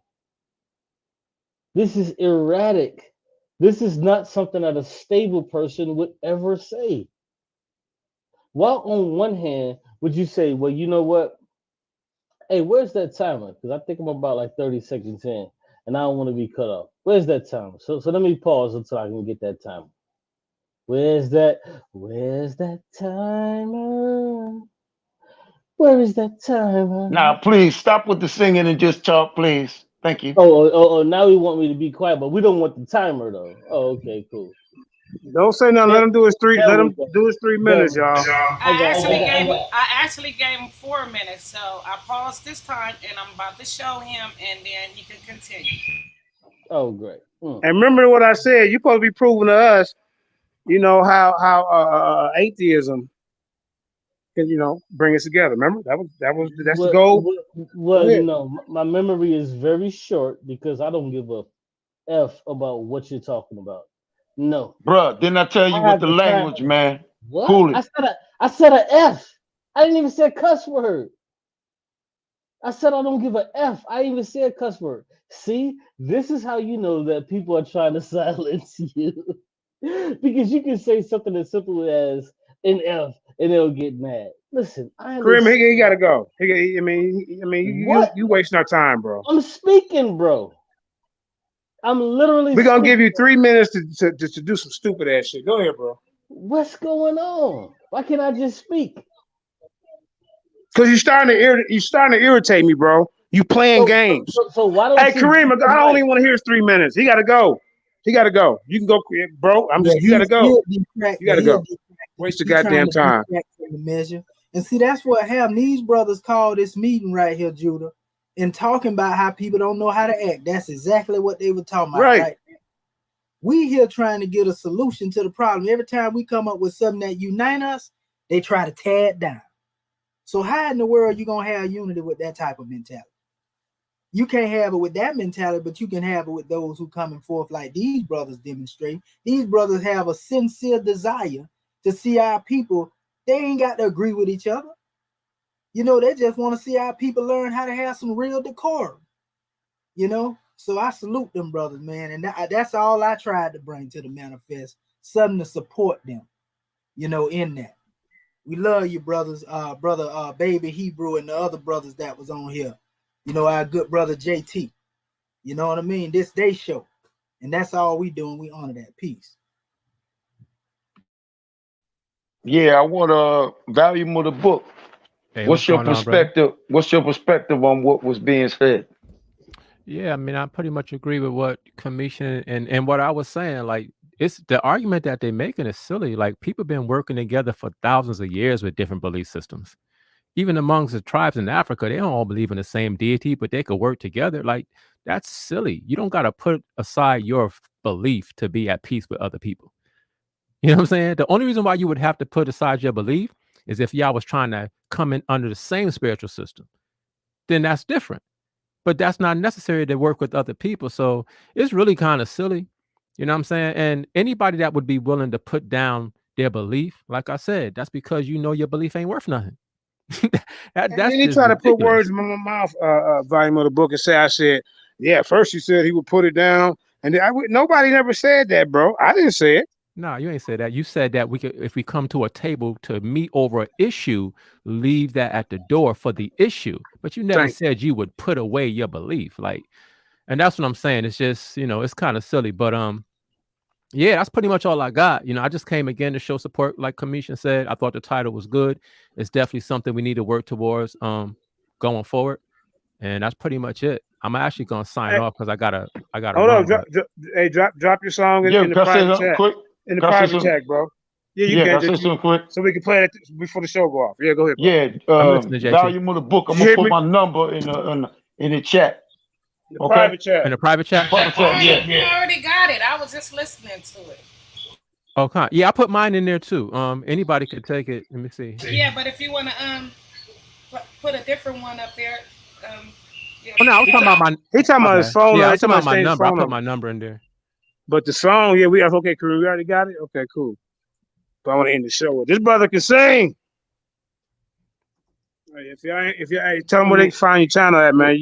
This is erratic. This is not something that a stable person would ever say. While on one hand, would you say, well, you know what? Hey, where's that timer? Because I think I'm about like 30 seconds in, and I don't want to be cut off. Where's that timer? So let me pause until I can get that timer. Where's that? Where's that timer? Where is that timer? Now, please stop with the singing and just talk, please. Thank you. Oh, now we want me to be quiet, but we don't want the timer though. Oh, okay, cool. Don't say nothing. Let him do his three. There Let we him go. do his 3 minutes, There we y'all. go. I actually gave him 4 minutes, so I paused this time, and I'm about to show him, and then he can continue. Oh, great. And remember what I said. You're supposed to be proving to us, how atheism can, bring us together. Remember that's the goal. Go ahead. No, my memory is very short because I don't give a f about what you're talking about. No, Bruh, didn't I tell you I with have the the time. language, man? What? Cool it. I said a f. I didn't even say a cuss word. I said I don't give a f. I didn't even say a cuss word. See, this is how you know that people are trying to silence you. Because you can say something as simple as an f and they'll get mad. Listen, I Kareem, understand. he gotta go. What? You wasting our time, bro. I'm speaking, bro. I'm literally We're gonna give speaking. you 3 minutes to do some stupid ass shit. Go ahead, bro. What's going on? Why can't I just speak? Cause you're starting to irritate me, bro. You playing games. So why Hey, don't you Kareem, get the I don't mic? even want to hear his 3 minutes. He gotta go. He gotta go. You can go, bro. Yeah, You gotta go. he'll detract. You gotta He'll go. detract. Waste the He trying goddamn to time. detract from the measure. And see, that's what happened. These brothers called this meeting right here, Judah, and talking about how people don't know how to act. That's exactly what they were talking about, Right. right? We here trying to get a solution to the problem. Every time we come up with something that unite us, they try to tear it down. So how in the world you gonna have unity with that type of mentality? You can't have it with that mentality, but you can have it with those who coming forth like these brothers demonstrate. These brothers have a sincere desire to see our people. They ain't got to agree with each other. They just want to see our people learn how to have some real decorum. So I salute them brothers, man, and that's all I tried to bring to the manifest, something to support them. In that. We love you, brothers, brother Baby Hebrew and the other brothers that was on here. Our good brother JT. You know what I mean? This day show. And that's all we doing. We honor that peace. Yeah, I want a volume of the book. Hey, what's What's your going on, brother? perspective? What's your perspective on what was being said? Yeah, I mean, I pretty much agree with what Commission and what I was saying. Like, it's the argument that they're making is silly. Like, people been working together for thousands of years with different belief systems. Even amongst the tribes in Africa, they don't all believe in the same deity, but they could work together. Like, that's silly. You don't got to put aside your belief to be at peace with other people. You know what I'm saying? The only reason why you would have to put aside your belief is if y'all was trying to come in under the same spiritual system. Then that's different. But that's not necessary to work with other people. So it's really kind of silly. You know what I'm saying? And anybody that would be willing to put down their belief, like I said, that's because your belief ain't worth nothing. And That's then he just tried to put ridiculous. words in my mouth, volume of the book, and I said, yeah, first he said he would put it down. And then nobody never said that, bro. I didn't say it. No, you ain't said that. You said that we could, if we come to a table to meet over an issue, leave that at the door for the issue. But you never Thank said you would put away your belief. Like, and that's what I'm saying. It's just, it's kind of silly. But yeah, that's pretty much all I got. I just came again to show support, like Kamisha said. I thought the title was good. It's definitely something we need to work towards going forward. And that's pretty much it. I'm actually gonna sign Hey, off because I gotta hold run. on. But Hey, drop your song Yeah, in the can I say private something chat. quick? In the Can I say private something? chat, bro. Yeah, you Yeah, can can. I say something quick? So we can play it before the show go off. Yeah, go ahead, bro. Yeah, I'm listening, JT. volume of the book. Did I'm you gonna hear put me? my number in the chat. In the Okay? private chat. In a private chat. Private chat, yeah. I already got it. I was just listening to it. Okay. Yeah, I put mine in there too. Anybody could take it. Let me see. Yeah, but if you want to put a different one up there, yeah. Oh no, I was talking about my He talking my about his bad. phone. Yeah, I He was talking talking about about my staying his number. I phone put number. my number in there. But the song, yeah, we have okay, crew. We already got it. Okay, cool. But I want to end the show with this brother can sing. Hey, if you tell them where they can find your channel at, man.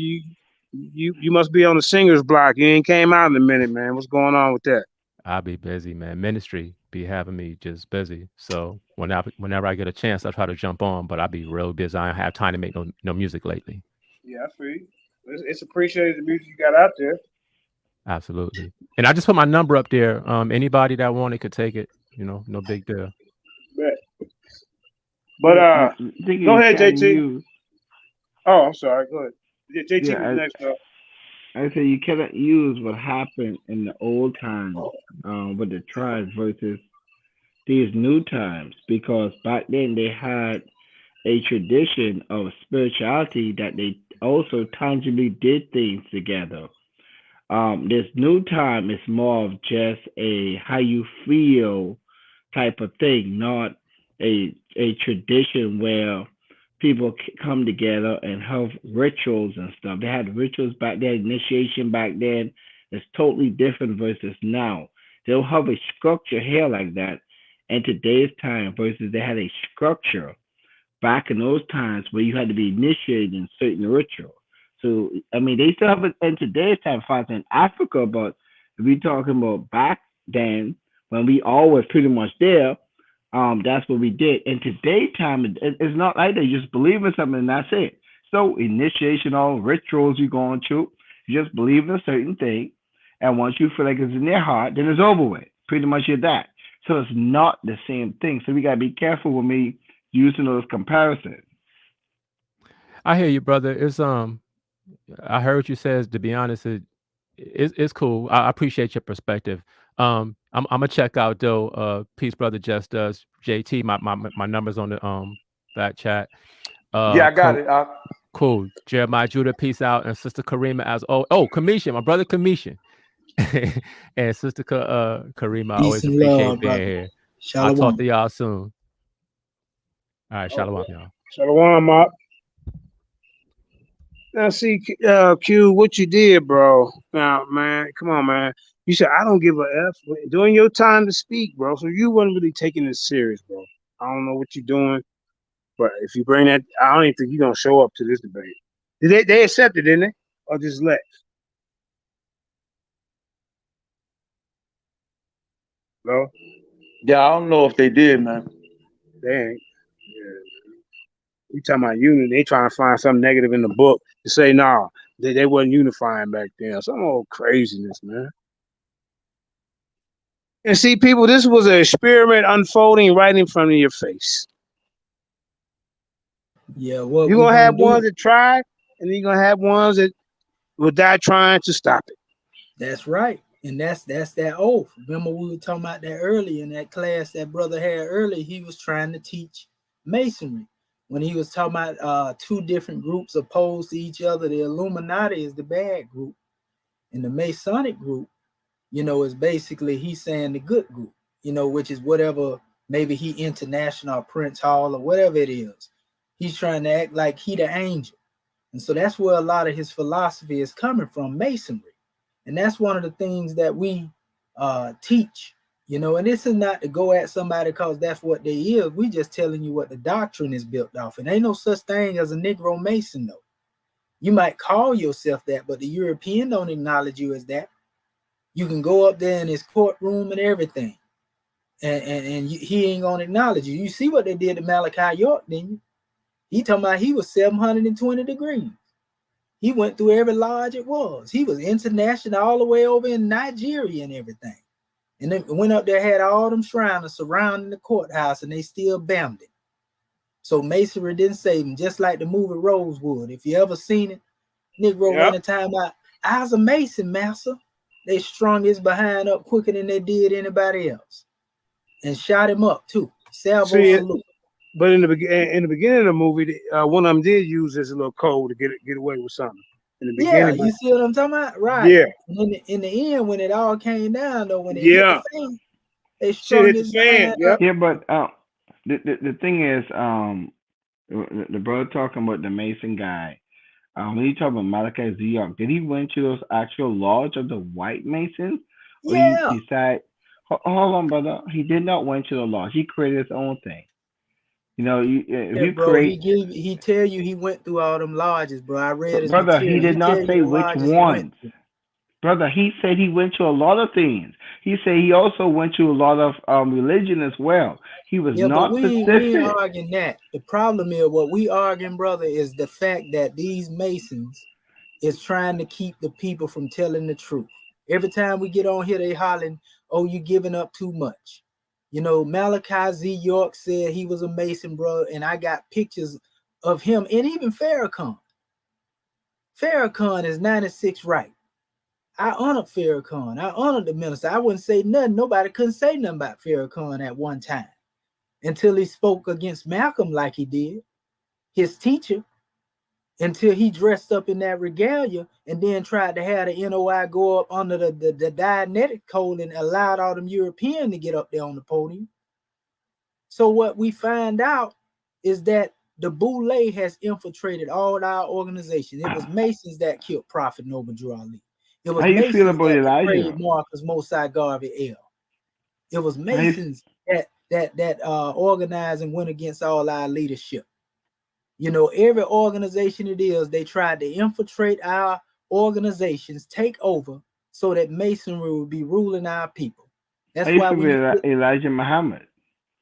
You must be on the singers block. You ain't came out in a minute, man. What's going on with that? I'll be busy, man. Ministry be having me just busy. So whenever I get a chance, I try to jump on, but I'll be real busy. I don't have time to make no music lately. Yeah, I feel you. It's appreciated the music you got out there. Absolutely. And I just put my number up there. Anybody that wanted could take it. No big deal. Bet. But go ahead, JT. Oh, I'm sorry. Go ahead. JT was next up. I say you cannot use what happened in the old times with the tribes versus these new times because back then they had a tradition of spirituality that they also tangibly did things together. This new time is more of just a how you feel type of thing, not a tradition where people come together and have rituals and stuff. They had rituals back then, initiation back then. It's totally different versus now. They don't have a structure here like that in today's time versus they had a structure back in those times where you had to be initiated in certain ritual. So I mean, they still have it in today's time, fighting in Africa, but if we talking about back then when we all was pretty much there, that's what we did. In today's time, it's not like they just believe in something and that's it. So initiation, all rituals you going through, you just believe in a certain thing, and once you feel like it's in their heart, then it's over with. Pretty much you're that. So it's not the same thing. So we gotta be careful with me using those comparisons. I hear you, brother. It's I heard what you says. To be honest, it's cool. I appreciate your perspective. I'm gonna check out though. Peace, brother. Just does JT. My numbers on the back chat. Yeah, I got Cool. it. Cool. Jeremiah Judah, peace out, and Sister Karima as Kamisha, my brother Kamisha, and Sister Karima. I Peace always and appreciate love, being brother. here. I'll talk Shalom. to y'all soon. All right, shalom, Okay. y'all. Shalom up. Now see, Q, what you did, bro. Now, man, come on, man. You said I don't give a F during your time to speak, bro. So you wasn't really taking this serious, bro. I don't know what you're doing, but if you bring that, I don't even think you're gonna show up to this debate. Did they accepted, didn't they? Or just let? No, Yeah, I don't know if they did, man. they ain't. Yeah. We talking about unity. They trying to find something negative in the book to say, nah, they wasn't unifying back then. Some old craziness, man. And see, people, this was an experiment unfolding right in front of your face. Yeah, what You're we gonna gonna have ones do? that try, and you're gonna have ones that will die trying to stop it. That's right. And that's that oath. Remember we were talking about that earlier in that class that brother had earlier. He was trying to teach masonry. When he was talking about two different groups opposed to each other, the Illuminati is the bad group, and the Masonic group, is basically he's saying the good group, which is whatever, maybe he international Prince Hall or whatever it is. He's trying to act like he the angel. And so that's where a lot of his philosophy is coming from, masonry. And that's one of the things that we teach, and this is not to go at somebody because that's what they is. We just telling you what the doctrine is built off. And ain't no such thing as a Negro Mason, though. You might call yourself that, but the European don't acknowledge you as that. You can go up there in his courtroom and everything, and he ain't gonna acknowledge you. You see what they did to Malachi York, didn't you? He talking about he was 720 degrees. He went through every lodge it was. He was international all the way over in Nigeria and everything. And then went up there, had all them shriners surrounding the courthouse, and they still bammed it. So masonry didn't save him, just like the movie Rosewood. If you ever seen it, Negro Yep. running time out, I was a mason, master. They strung his behind up quicker than they did anybody else. And shot him up too. Salvo See, salute. but in the beginning of the movie, one of them did use this little code to get away with something. In the Yeah, beginning, you see what I'm talking about? Right. yeah, And in the end, when it all came down, though, when it hit the yeah, fan, they shit strung hit the his fan. behind Yep. up. Yeah, but the thing is, the brother talking about the Mason guy. When you talk about Malachi Z. York, did he went to those actual lodge of the white Masons, or he Yeah. decided? Hold on, brother. He did not went to the lodge. He created his own thing. If Yeah, you bro. create, He tell you he went through all them lodges, bro. I read his brother, he material. did He tell not you say the which lodges he went ones. to. Brother, he said he went to a lot of things. He said he also went to a lot of religion as well. He was Yeah, but not we ain't specific. arguing that. The problem is what we arguing, brother, is the fact that these Masons is trying to keep the people from telling the truth. Every time we get on here, they hollering, "Oh, you giving up too much." Malachi Z. York said he was a Mason, bro, and I got pictures of him, and even Farrakhan. Farrakhan is 96 right. I honored Farrakhan. I honored the minister. I wouldn't say nothing. Nobody couldn't say nothing about Farrakhan at one time until he spoke against Malcolm like he did, his teacher, until he dressed up in that regalia and then tried to have the NOI go up under the Dianetic code and allowed all them Europeans to get up there on the podium. So what we find out is that the Boule has infiltrated all our organizations. It was Masons that killed Prophet Noble Drew Ali. It was How you feel Masons about that Elijah? betrayed Marcus Mosai Garvey L. It was Masons that organized and went against all our leadership. You know, every organization it is, they tried to infiltrate our organizations, take over, so that Masonry would be ruling our people. That's How you why feel when you about Elijah Muhammad?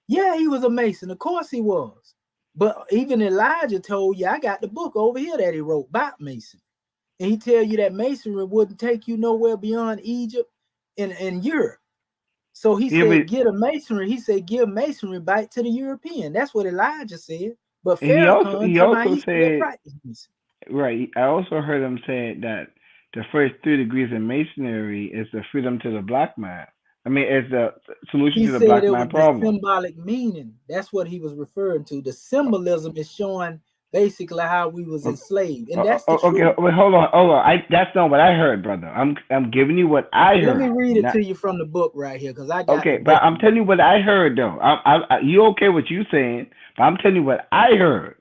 yeah, he was a Mason. Of course he was. But even Elijah told you, I got the book over here that he wrote about Mason. And he tell you that Masonry wouldn't take you nowhere beyond Egypt and Europe. So he said, get a Masonry. He said, give Masonry back to the European. That's what Elijah said. But Farrakhan he also he still said, practices. right. I also heard him say that the first 3 degrees of masonry is the freedom to the black man. I mean, it's the solution He to the said black it man was the problem. symbolic meaning. That's what he was referring to. The symbolism is showing basically how we was enslaved, and that's the truth. Okay, wait, hold on. That's not what I heard, brother. I'm giving you what I heard. Let me read it to you from the book right here, because I got okay, the but book. I'm telling you what I heard though. You okay what you saying? But I'm telling you what I heard,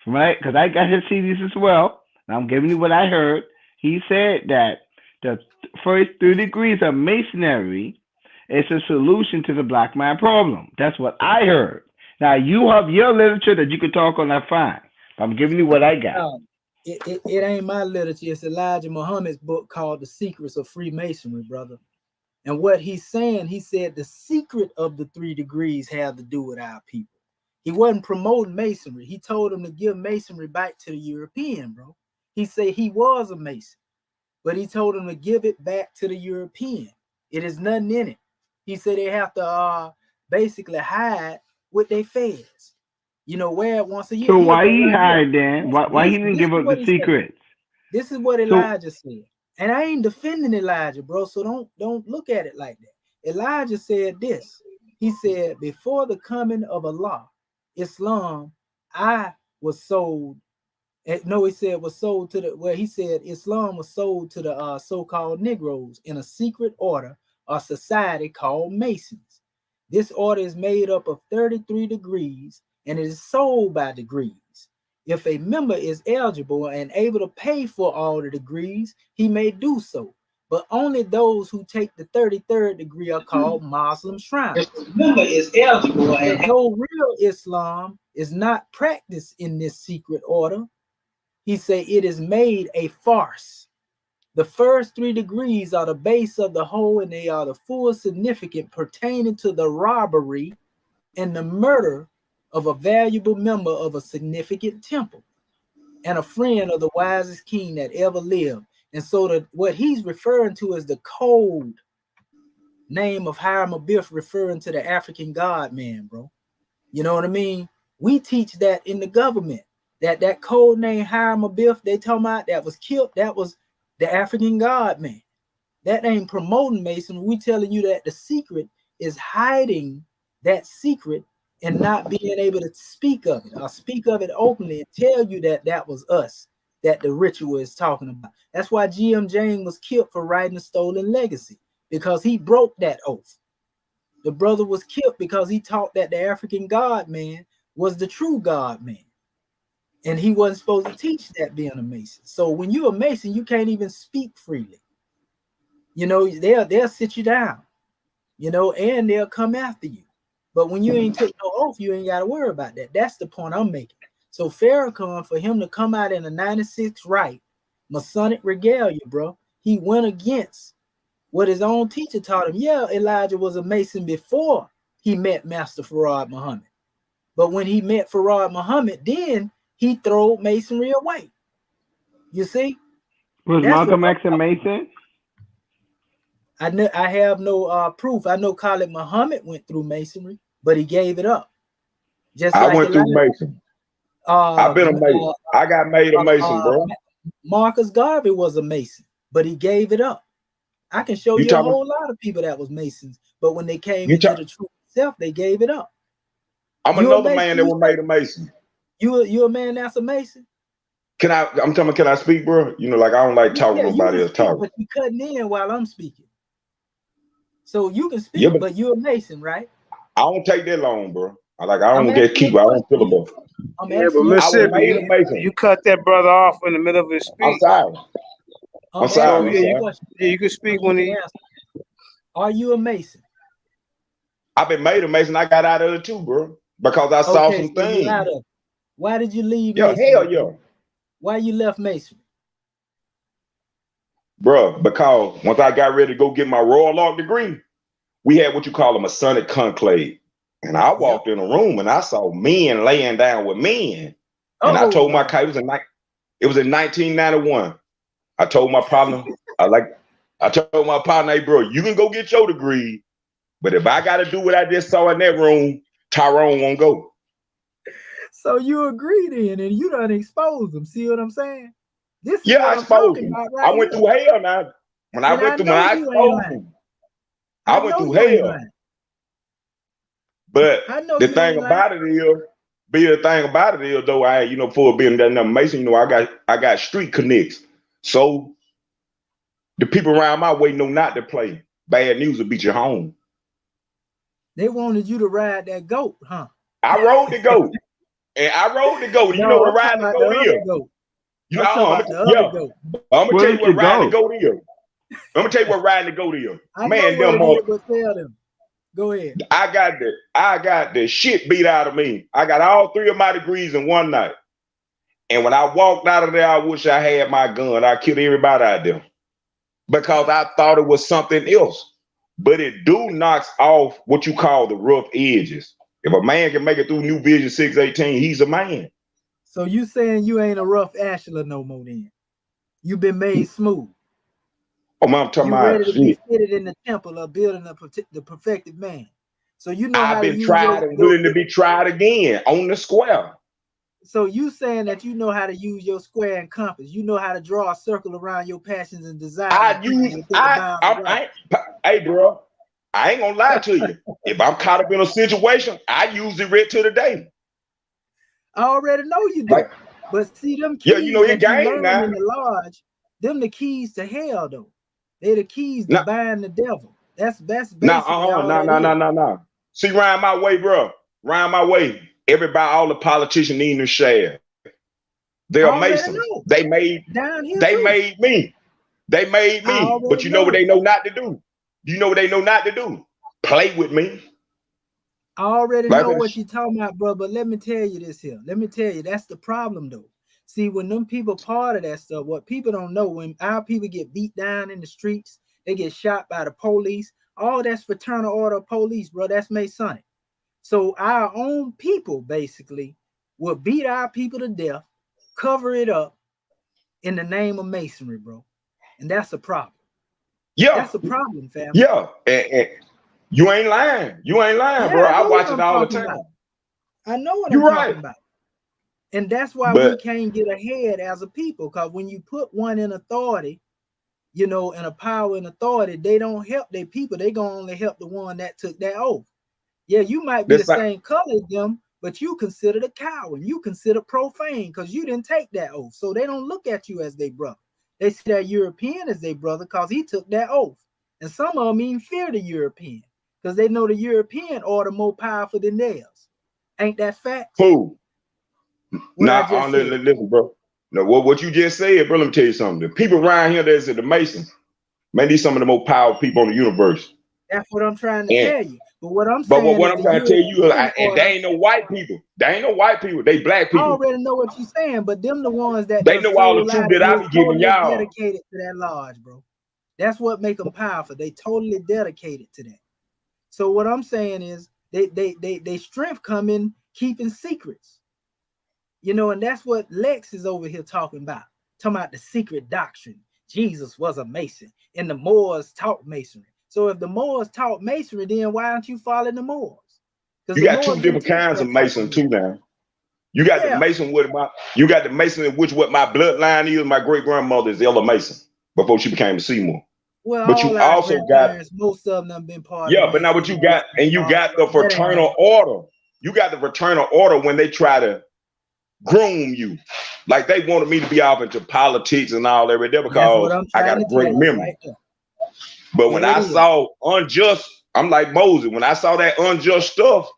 right? Because I got his CDs as well. And I'm giving you what I heard. He said that the first 3 degrees of masonry is a solution to the black man problem. That's what I heard. Now you have your literature that you can talk on. That fine. But I'm giving you what I got. It ain't my literature. It's Elijah Muhammad's book called The Secrets of Freemasonry, brother. And what he's saying, he said the secret of the 3 degrees have to do with our people. He wasn't promoting masonry. He told them to give masonry back to the European, bro. He said he was a Mason, but he told them to give it back to the European. It is nothing in it. He said they have to basically hide with their feds. You know, wear it once a year. So why he hide then? Why he didn't give up the secrets? This is what Elijah said. And I ain't defending Elijah, bro. So don't look at it like that. Elijah said this. He said, before the coming of Allah, Islam, I was sold. No, he said was sold to the he said Islam was sold to the so-called Negroes in a secret order or society called Masons. This order is made up of 33 degrees and it is sold by degrees. If a member is eligible and able to pay for all the degrees, he may do so. But only those who take the 33rd degree are called Muslim shrines. If a member is eligible, and though real Islam is not practiced in this secret order, he said it is made a farce. The first 3 degrees are the base of the whole, and they are the full significance pertaining to the robbery and the murder of a valuable member of a significant temple and a friend of the wisest king that ever lived. And so what he's referring to is the code name of Hiram Abiff, referring to the African God man, bro. You know what I mean? We teach that in the government. That code name Hiram Abiff they talking about that was killed, that was the African God man. That ain't promoting Mason. We telling you that the secret is hiding that secret and not being able to speak of it or speak of it openly and tell you that that was us, that the ritual is talking about. That's why G.M. James was killed for writing a stolen legacy, because he broke that oath. The brother was killed because he taught that the African God man was the true God man. And he wasn't supposed to teach that being a Mason. So when you're a Mason, you can't even speak freely. You know, they'll sit you down, you know, and they'll come after you. But when you ain't took no oath, you ain't got to worry about that. That's the point I'm making. So Farrakhan, for him to come out in a 96 right, Masonic regalia, bro, he went against what his own teacher taught him. Yeah, Elijah was a Mason before he met Master Farad Muhammad. But when he met Farad Muhammad, then he threw Masonry away. You see? Was Malcolm X a Mason? I have no proof. I know Khalid Muhammad went through Masonry, but he gave it up. Just I like went through Mason. I've been a Mason. I got made a Mason, bro. Marcus Garvey was a Mason, but he gave it up. I can show You you a talking? whole lot of people that was Masons, but when they came You into talk? the truth itself, they gave it up. I'm You a another Mason? man that You was say made a Mason. you a man that's a Mason? I'm telling you, can I speak, bro? You know, like I don't like talking Yeah, you nobody can else speak, talking. but you cutting in while I'm speaking. So you can Yeah, speak, but you're a Mason, right? I don't take that long, bro. I I'm don't get asking you keep. a I don't question. filibuster. I'm Yeah, but asking you a I was Mississippi, made a question. Mason. you cut that brother off in the middle of his I'm speech. sorry. I'm I'm So sorry. asking I'm you yeah, a you, sorry. question, yeah, you can so speak you when can he. answer. Are you a Mason? I've been made a Mason. I got out of it too, bro, because I saw Okay, some so you out things. of it. Why did you leave Yeah, Masonry, hell yeah, bro? Why you left Masonry? bro. Because once I got ready to go get my Royal Law degree, we had what you call a Masonic conclave, and I Yep. walked in a room and I saw men laying down with men, and I Oh told my Lord. it was in 1991. I told my partner, I told my partner, hey, bro, you can go get your degree, but if I got to do what I just saw in that room, Tyrone won't go. So you agree then, and you done exposed them. See what I'm saying? This is Yeah, I what I'm exposed talking him. about I right went here. through hell now. When And I when know I you ain't exposed lying. him, I I went know through you ain't hell. lying. But I know the you thing ain't lying. about it is, though, for being that number Mason, I got street connects. So the people around my way know not to play. Bad news will beat you home. They wanted you to ride that goat, huh? I rode the goat. And I rode the goat. You know No, what I'm talking riding the about the goat other is? goat. You I'm talking know, about the other goat. I'm gonna tell you Where's your what riding the goat? goat is. I'm gonna tell you what riding the goat is. I know Man, what them it is, but tell them. Go ahead. I got the shit beat out of me. I got all 3 of my degrees in one night. And when I walked out of there, I wish I had my gun. I killed everybody out there because I thought it was something else. But it knocks off what you call the rough edges. If a man can make it through New Vision 618, he's a man. So you saying you ain't a rough ashler no more then? You been made smooth. Oh man, I'm talking You about ready to be shit. fitted in the temple of building the perfected man. So you know I've how to been use tried and willing to be tried again on the square. so you saying that you know how to use your square and compass. You know how to draw a circle around your passions and desires and keep them within the bounds of right. Hey, bro, I ain't gonna lie to you. If I'm caught up in a situation, I use it right to the day. I already know you Like, do. But see them yeah, you know keys it that you game learn now. in the lodge, them the keys to hell though. They the keys to Now, bind the devil. That's basically all that is. no. See, round my way, bro. Round my way. Everybody, all the politicians need to share. I They're already Masons. know. They made Down here they too. made me. They made I me. But already you know what know. they know not to do? You know what they know not to do? Play with me. I already Like know what you're talking about, bro. But let me tell you this here. Let me tell you, that's the problem though. See, when them people part of that stuff, what people don't know, when our people get beat down in the streets, they get shot by the police. All that's fraternal order of police, bro. That's Masonic. So our own people basically will beat our people to death, cover it up in the name of Masonry, bro. And that's a problem. yeah, That's a problem, family. yeah. And you ain't lying. You ain't lying, Yeah, bro. I I know what watch it I'm all the talking time. about. I know what I'm You're right. talking about. And that's why we But can't get ahead as a people. Because when you put one in authority, you know, in a power and authority, they don't help their people. They gonna only help the one that took that oath. Yeah, you might be the that's not same color as them, but you considered a coward. You consider profane because you didn't take that oath. So they don't look at you as their brother. They see that European as their brother because he took that oath. And some of them even fear the European because they know the European order more powerful than theirs. Ain't that facts? who. What I Now, just said. listen, bro. No, what you just said, bro, let me tell you something. The people around here that's at the Masons, man, these some of the most powerful people on the universe. That's what I'm trying to And tell you. But what I'm but saying what is I'm the trying to tell you, European and they order. ain't no white people. They ain't no white people. They black I people. already know what you're saying, but them the ones that They their know all the full truth life that I live be giving totally y'all. dedicated to that lodge, bro. That's what make them powerful. They totally dedicated to that. So what I'm saying is they strength come in keeping secrets. You know, and that's what Lex is over here talking about the secret doctrine. Jesus was a Mason, and the Moors taught Masonry. So if the Moors taught Masonry, then why aren't you following the Moors? Because You the got two Moors didn't different teach kinds of that type of Mason too wisdom. now. You got the Yeah. Mason you got the Mason in which what my bloodline is. My great grandmother is Ella Mason before she became a Seymour. Well, But all you our also got, grandparents, most of them done been part of yeah, but now what Masons you and got, Masons and you laws, got but the that ain't fraternal no. order. You got the fraternal order when they try to groom you. Like they wanted me to be off into politics and all that right there That's what because I'm I got trying a to great tell you memory. right there. But when There it I is. saw unjust, I'm like Moses. When I saw that unjust stuff,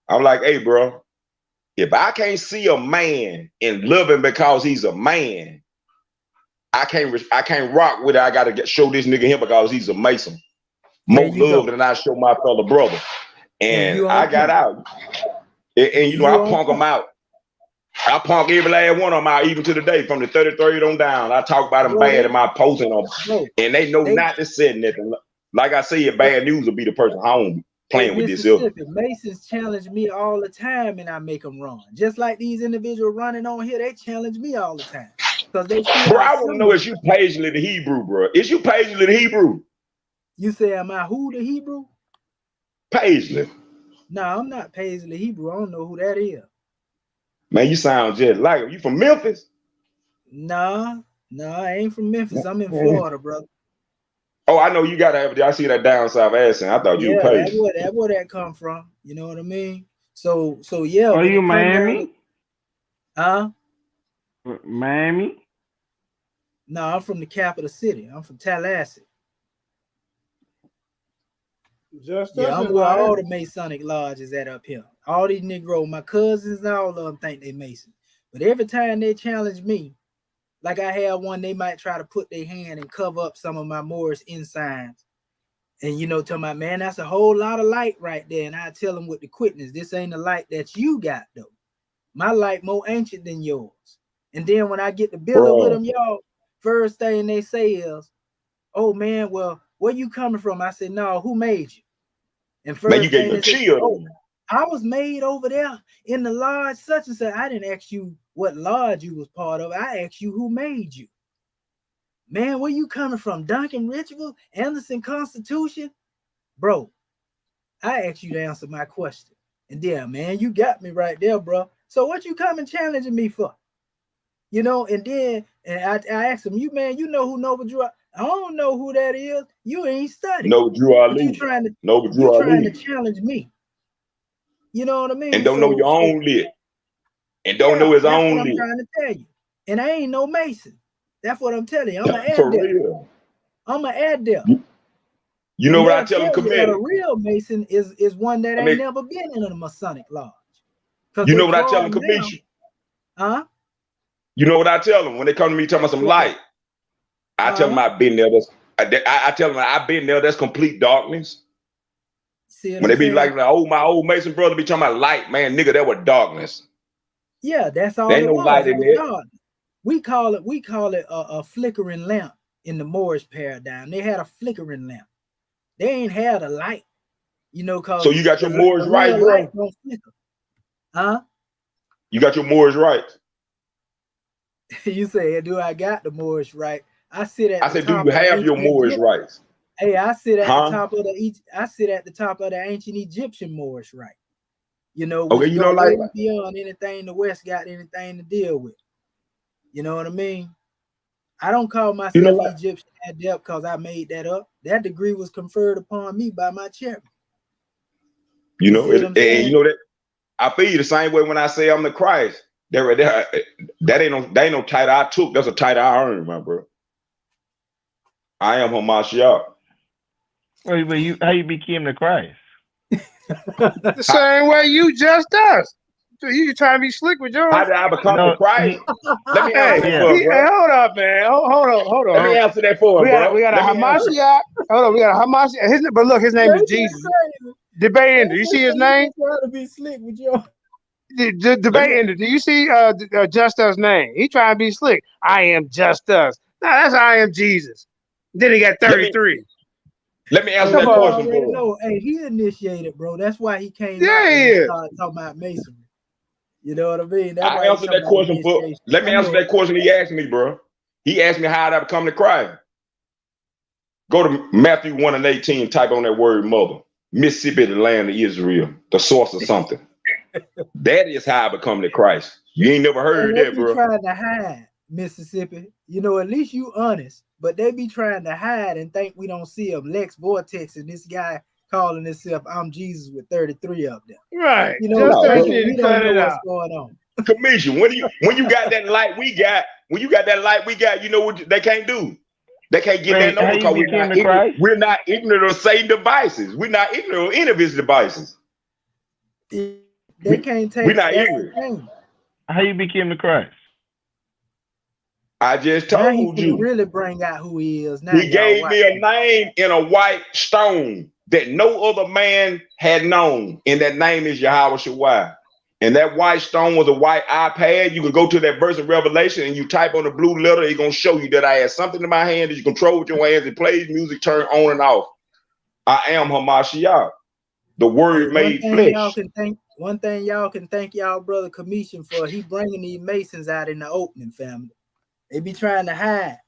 I'm like, hey, bro, if I can't see a man and love him because he's a man, I can't rock with it. I gotta show this nigga him because he's a Mason. There More you love go. than I show my fellow brother. And And you on I got point. out. And you know, You I on punk them point. out. I punk every last one of them out, even to the day, from the 33rd on down. I talk about them Bro, bad in my posting them, bro, and they know they not to say nothing. Like I said, bro, bad news will be the person home hey, playing with this here. Mississippi, Masons challenge me all the time and I make them run. Just like these individuals running on here, they challenge me all the time. Because they see Bro, our I want to know, symbol. is you Paisley the Hebrew, bro? Is you Paisley the Hebrew? You say, am I who the Hebrew? Paisley. No, I'm not Paisley Hebrew. I don't know who that is. Man, you sound just like him. You from Memphis? Nah, I ain't from Memphis. I'm in Florida, brother. Oh, I know you gotta have it. I see that down south accent. I thought you were Yeah, Paisley. that's where that come from. You know what I mean? So yeah, Are when you it come down to, Miami? Miami? no, I'm from the capital city. I'm from Tallahassee. Just Yeah, us I'm in where all Miami. the Masonic lodges at up here. All these Negro, my cousins, and all of them think they Mason. But every time they challenge me, like I had one, they might try to put their hand and cover up some of my Moorish ensigns. And you know, tell my man, that's a whole lot of light right there. And I tell them with the quickness, this ain't the light that you got though. My light more ancient than yours. And then when I get to building with Bro, them, y'all, first thing they say is, "Oh man, well, where you coming from?" I said, "No, who made you?" And man, you first gave thing them they say, chill. "Oh, I was made over there in the lodge such and such." I didn't ask you what lodge you was part of. I asked you who made you. Man, where you coming from? Duncan Ritual, Anderson Constitution? Bro, I asked you to answer my question. And yeah, man, you got me right there, bro. So what you coming challenging me for? You know, and then I asked him, you know who Nova Drew? I don't know who that is. You ain't studied. No Drew But you Ali. trying to No Drew Ali. challenge me. You know what I And mean? don't know your So own lit. And don't know yeah, his that's what own I'm lit. trying to tell you. And I ain't no Mason. That's what I'm telling you. I'm an For adept. real. I'm an adept. You know And what I they'll tell him, tell you that a committee? real Mason is one that I ain't mean, never been in a Masonic lodge. Because you they know what I tell him, crawl now. commission? Huh? You know what I tell them when they come to me talking about some What that? light? I tell them I've been there. I tell them I've been there. That's complete darkness. See what When I'm they be saying? like, oh, my old Mason brother be talking about light, man, nigga, that was darkness. Yeah, that's There all ain't it no was. light It in was it. dark. We call it a flickering lamp in the Moorish paradigm. They had a flickering lamp. They ain't had a light, you know, So because you got your Moors the right, real light bro? don't flicker. Huh? You got your Moors right. You say, do I got the Moorish right? I sit at I the said, do top you of the have your ancient Moors Egypt. rights? Hey, I sit at the Huh? top of the ancient Egyptian Moorish right. You know, Okay, which you know, go like, way beyond anything the West got anything to deal with. You know what I mean? I don't call you know, myself like, Egyptian adept because I made that up. That degree was conferred upon me by my chairman. you You know, see what I'm and you saying? know that I feel you the same way when I say I'm the Christ. That ain't no title I took. That's a title I earned, my bro. I am Hamashiach. Wait, but how you became the Christ? The same way you just us. So you trying to be slick with How yours? did I become the No, Christ? Let me answer Hey, that yeah. for him, hey, bro. hold up, man. Hold Let me on. answer that for him, We bro. got a Let me answer. Hamashiach. Hold on, we got a Hamashiach. But look, his name is That's Jesus. crazy. Debate They ended. You see just his say you name? just trying to be slick with your. Let me Debate ended. Do you see Just Us name? He trying to be slick. I am Just Us. No, that's I am Jesus. Then he got let me 33. let me answer Oh, Come that you on. question already for him. know. Hey, he initiated, bro. That's why he came Yeah, out he when they is. started talking about masonry. You know what I mean? That's I why he answered talking that about question for. initiation. Let me Go answer ahead. that question he asked me, bro. He asked me how did I become the Christ. Go to Matthew 1:18. Type on that word mother. Mississippi, the land of Israel, the source of something. That is how I become the Christ. You ain't never And heard what that, you bro. trying to hide, Mississippi? You know, at least you honest. but they be trying to hide and think we don't see them. Lex Vortex and this guy calling himself I'm Jesus with 33 of them. Right. You know, Just No, that bro. thinking shit we and don't cut know it what's out. going on. Commission. When you got that light we got, you know what they can't do. They can't get that Wait, how number you because became the Christ? we're not ignorant of Satan devices. We're not ignorant of any of his devices. They can't We're take not that's the ignorant. thing. How you became the Christ? I just Now he told can you. really bring out who he is. Now He y'all gave watch. me a name in a white stone that no other man had known. And that name is Yahweh Shawai. And that white stone was a white iPad. You can go to that verse of Revelation and you type on the blue letter. It's going to show you that I have something in my hand that you control with your hands. It plays music, turn on and off. I am Hamashiach, the Hey, word made flesh. one thing y'all can thank y'all brother Commission for. He bringing these Masons out in the opening, family. They be trying to hide,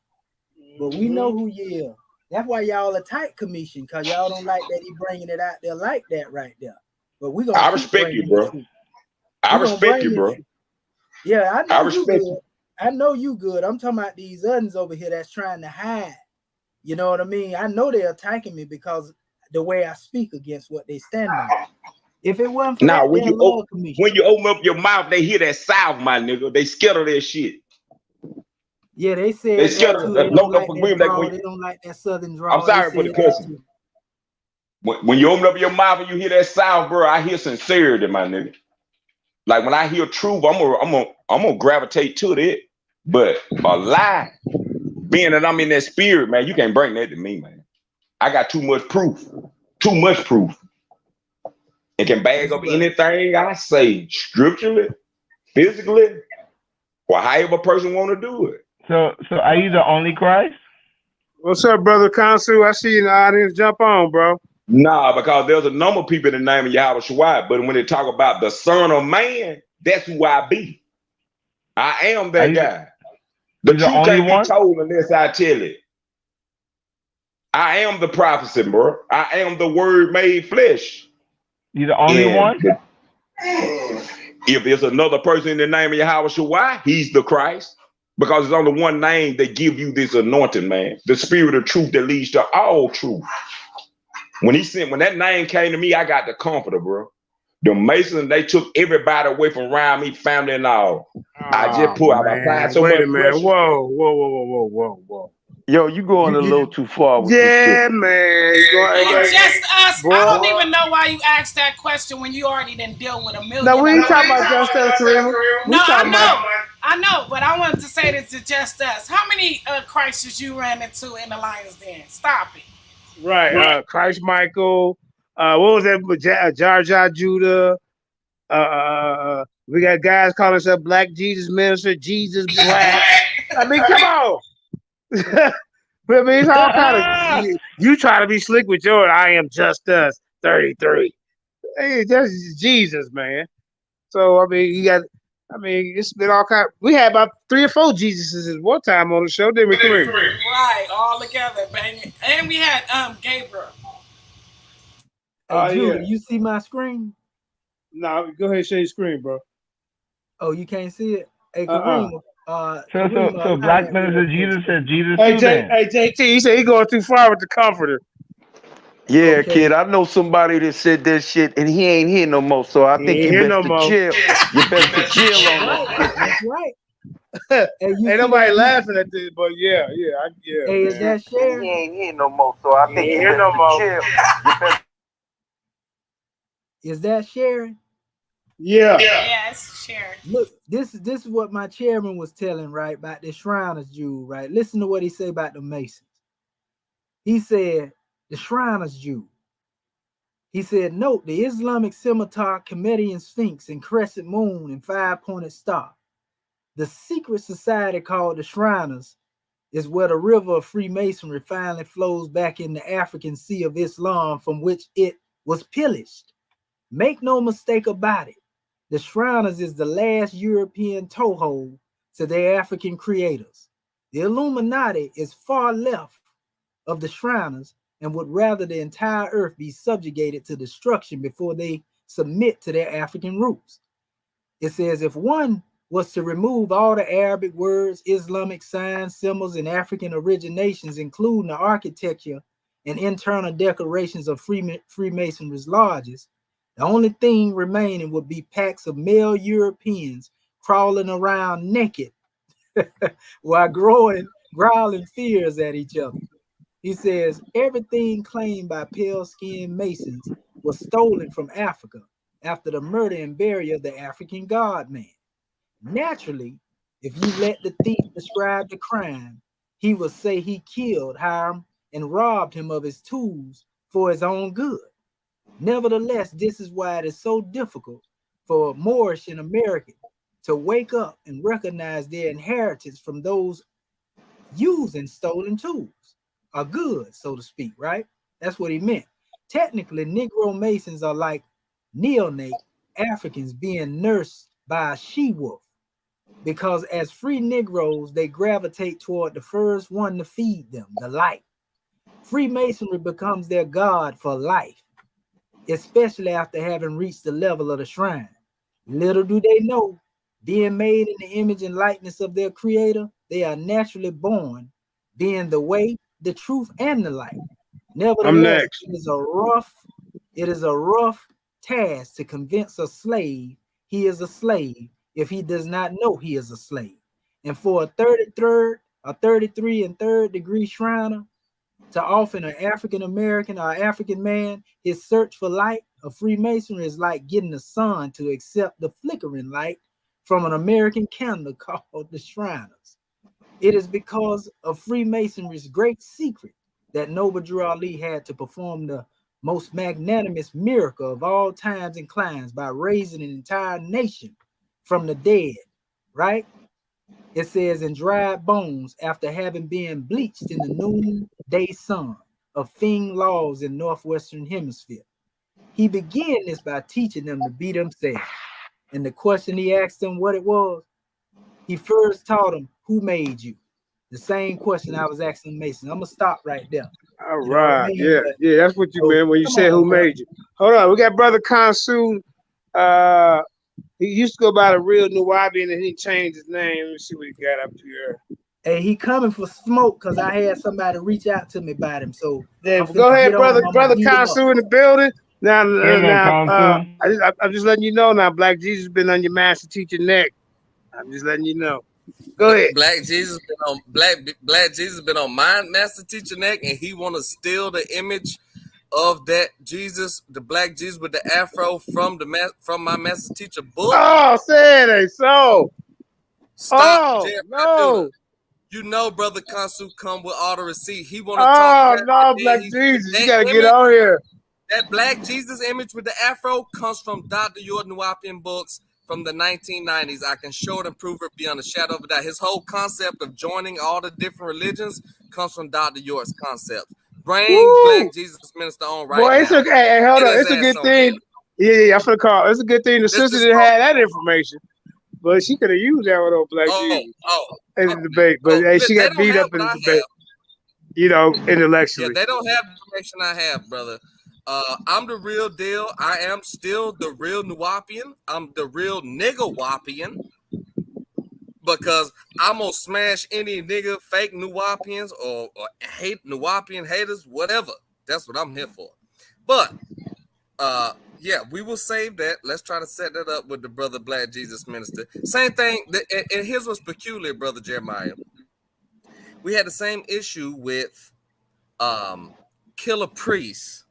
but we know who you is. That's why y'all a tight Commission, because y'all don't like that he bringing it out there like that right there. But we gonna I keep respect you, bringing bro. the truth. I We gonna respect bring you, the bro. truth. Yeah, I I know you respect good. you. I know you good. I'm talking about these others over here that's trying to hide. You know what I mean? I know they're attacking me because the way I speak against what they stand on. If it wasn't for Now, that, they'll love Commission. when you open up your mouth, they hear that south, my nigga. They scared of that shit. Yeah, they They said scared that of too. that. They don't No, like forgive that me. draw. They don't like that southern I'm draw. They sorry for the said that cussing. too. When you open up your mouth and you hear that sound, bro, I hear sincerity, my nigga. Like when I hear truth, I'm gonna gravitate to it. But a lie, being that I'm in that spirit, man, you can't bring that to me, man. I got too much proof. Too much proof. It can bag up anything I say, scripturally, physically, or however a person want to do it. So are you the only Christ? What's up, brother Consu? I see you in the audience. Jump on, bro. Nah, because there's a number of people in the name of Yahweh Shawai, but when they talk about the Son of Man, that's who I be. I am Are that you guy. The the truth only can't be one? told unless I tell it. I am the prophecy, bro. I am the word made flesh. You the only And one? if there's another person in the name of Yahweh Shawai, he's the Christ. Because it's only one name that give you this anointing, man. The spirit of truth that leads to all truth. When that name came to me, I got the comforter, bro. The Masons, they took everybody away from around me, family and all. I just Oh applied man, so wait much a minute. pressure. Whoa. Yo, you going a little too far with this shit. Yeah, man. You And going, just us, I boy. don't even know why you asked that question when you already done deal with a No, million we of ain't them. talking about just us, Karima. No, We talking about I know, but I wanted to say this to just us. How many crises you ran into in the Lions Den? Stop it. right. Christ Michael. What was that? Jar Jar Judah. We got guys calling themselves Black Jesus Minister, Jesus Black. I mean, come on. But I mean, it's all kind of you try to be slick with your I am just us 33. Hey, that's Jesus, man. So I mean, it's been all kind. We had about 3 or 4 Jesuses at one time on the show, didn't we, Kareem? Right, all together, bang. And we had Gabriel. Hey, Judah, Yeah. you see my screen? No, go ahead and share your screen, bro. Oh, you can't see it? Hey, Uh-uh. Kareem, So black minister Jesus said Jesus Hey, too then. JT, he said he going too far with the comforter. Yeah, Okay. kid, I know somebody that said that shit and he ain't here no more. So I He think ain't you here best no to more. chill. You best to chill on that shit. That's right. Hey, you Ain't see nobody that? laughing at this, but yeah, Hey, is man. that shared? He ain't here no more. So I He think ain't you here best no to more. chill. You best Is that sharing? Yeah. Yes, Sharon. Look, this is what my chairman was telling, right, about the Shriners Jew, right? Listen to what he said about the Masons. He said, the Shriners Jew. He said, note the Islamic scimitar, Comedian Sphinx, and crescent moon and 5-pointed star. The secret society called the Shriners is where the river of Freemasonry finally flows back in the African Sea of Islam from which it was pillaged. Make no mistake about it. The Shriners is the last European toehold to their African creators. The Illuminati is far left of the Shriners and would rather the entire earth be subjugated to destruction before they submit to their African roots. It says if one was to remove all the Arabic words, Islamic signs, symbols, and African originations, including the architecture and internal decorations of Freemasonry's lodges. The only thing remaining would be packs of male Europeans crawling around naked while growling fears at each other. He says everything claimed by pale-skinned Masons was stolen from Africa after the murder and burial of the African God-man. Naturally, if you let the thief describe the crime, he will say he killed Hiram and robbed him of his tools for his own good. Nevertheless, this is why it is so difficult for Moorish and American to wake up and recognize their inheritance from those using stolen tools, or goods, so to speak, right? That's what he meant. Technically, Negro Masons are like neonate Africans being nursed by a she-wolf, because as free Negroes, they gravitate toward the first one to feed them, the light. Freemasonry becomes their god for life, especially after having reached the level of the shrine. Little do they know, being made in the image and likeness of their creator, they are naturally born, being the way, the truth, and the light. I'm Nevertheless, next. it is a rough task to convince a slave he is a slave if he does not know he is a slave. And for a 33 and third degree Shriner to offer an African American or African man his search for light of Freemasonry is like getting the sun to accept the flickering light from an American candle called the Shriners. It is because of Freemasonry's great secret that Noble Drew Ali had to perform the most magnanimous miracle of all times and climes by raising an entire nation from the dead, right? It says, in dried bones after having been bleached in the noonday sun of Fing laws in Northwestern Hemisphere. He began this by teaching them to be themselves. And the question he asked them what it was, he first taught them, who made you? The same question I was asking Mason. I'm going to stop right there. All You know what I right. mean? Yeah. But, Yeah. That's what you so, meant when you come said who on, bro. made you. Hold on. We got Brother Konsu. He used to go by the real Nuwabi and then he changed his name. Let me see what he got up here. Hey, he coming for smoke because I had somebody reach out to me about him. So Yeah, I'm but go finna ahead, get on him. I'm going to brother beat him up. Konsu in the building. Now, Amen, Council. I'm just letting you know now. Black Jesus been on your master teacher neck. I'm just letting you know. Go ahead. Black Jesus been on Black Jesus been on my master teacher neck, and he want to steal the image of that Jesus, the Black Jesus with the afro from my master teacher book. Oh, say it ain't so. Stop, Oh Jeremiah Builder. no. You know, brother Konsu come with all the receipt. He want to talk Oh crap, no, and then Black he Jesus, you that gotta get image. on here. That Black Jesus image with the afro comes from Dr. York Nuwapian books from the 1990s. I can show it and prove it beyond a shadow of a doubt. His whole concept of joining all the different religions comes from Dr. York's concept. Bring Woo! Black Jesus Minister on right Boy, it's now. okay. Hey, hold Get on. his It's a ass good on here. thing. Yeah, I'm finna call. It's a good thing the Let's sister just didn't smoke. have that information. But she could have used that with old Black Jesus in the debate. But hey, she They got don't beat have up in what the I debate, have. Yeah, intellectually. they don't have the information I have, brother. I'm the real deal. I am still the real Nuwapian. I'm the real nigga Wapian because I'm gonna smash any nigga fake Nuwapians or hate Nuwapian haters, whatever. That's what I'm here for. But yeah, we will save that. Let's try to set that up with the brother Black Jesus Minister. Same thing. And here's what's peculiar, brother Jeremiah. We had the same issue with Killer Priest,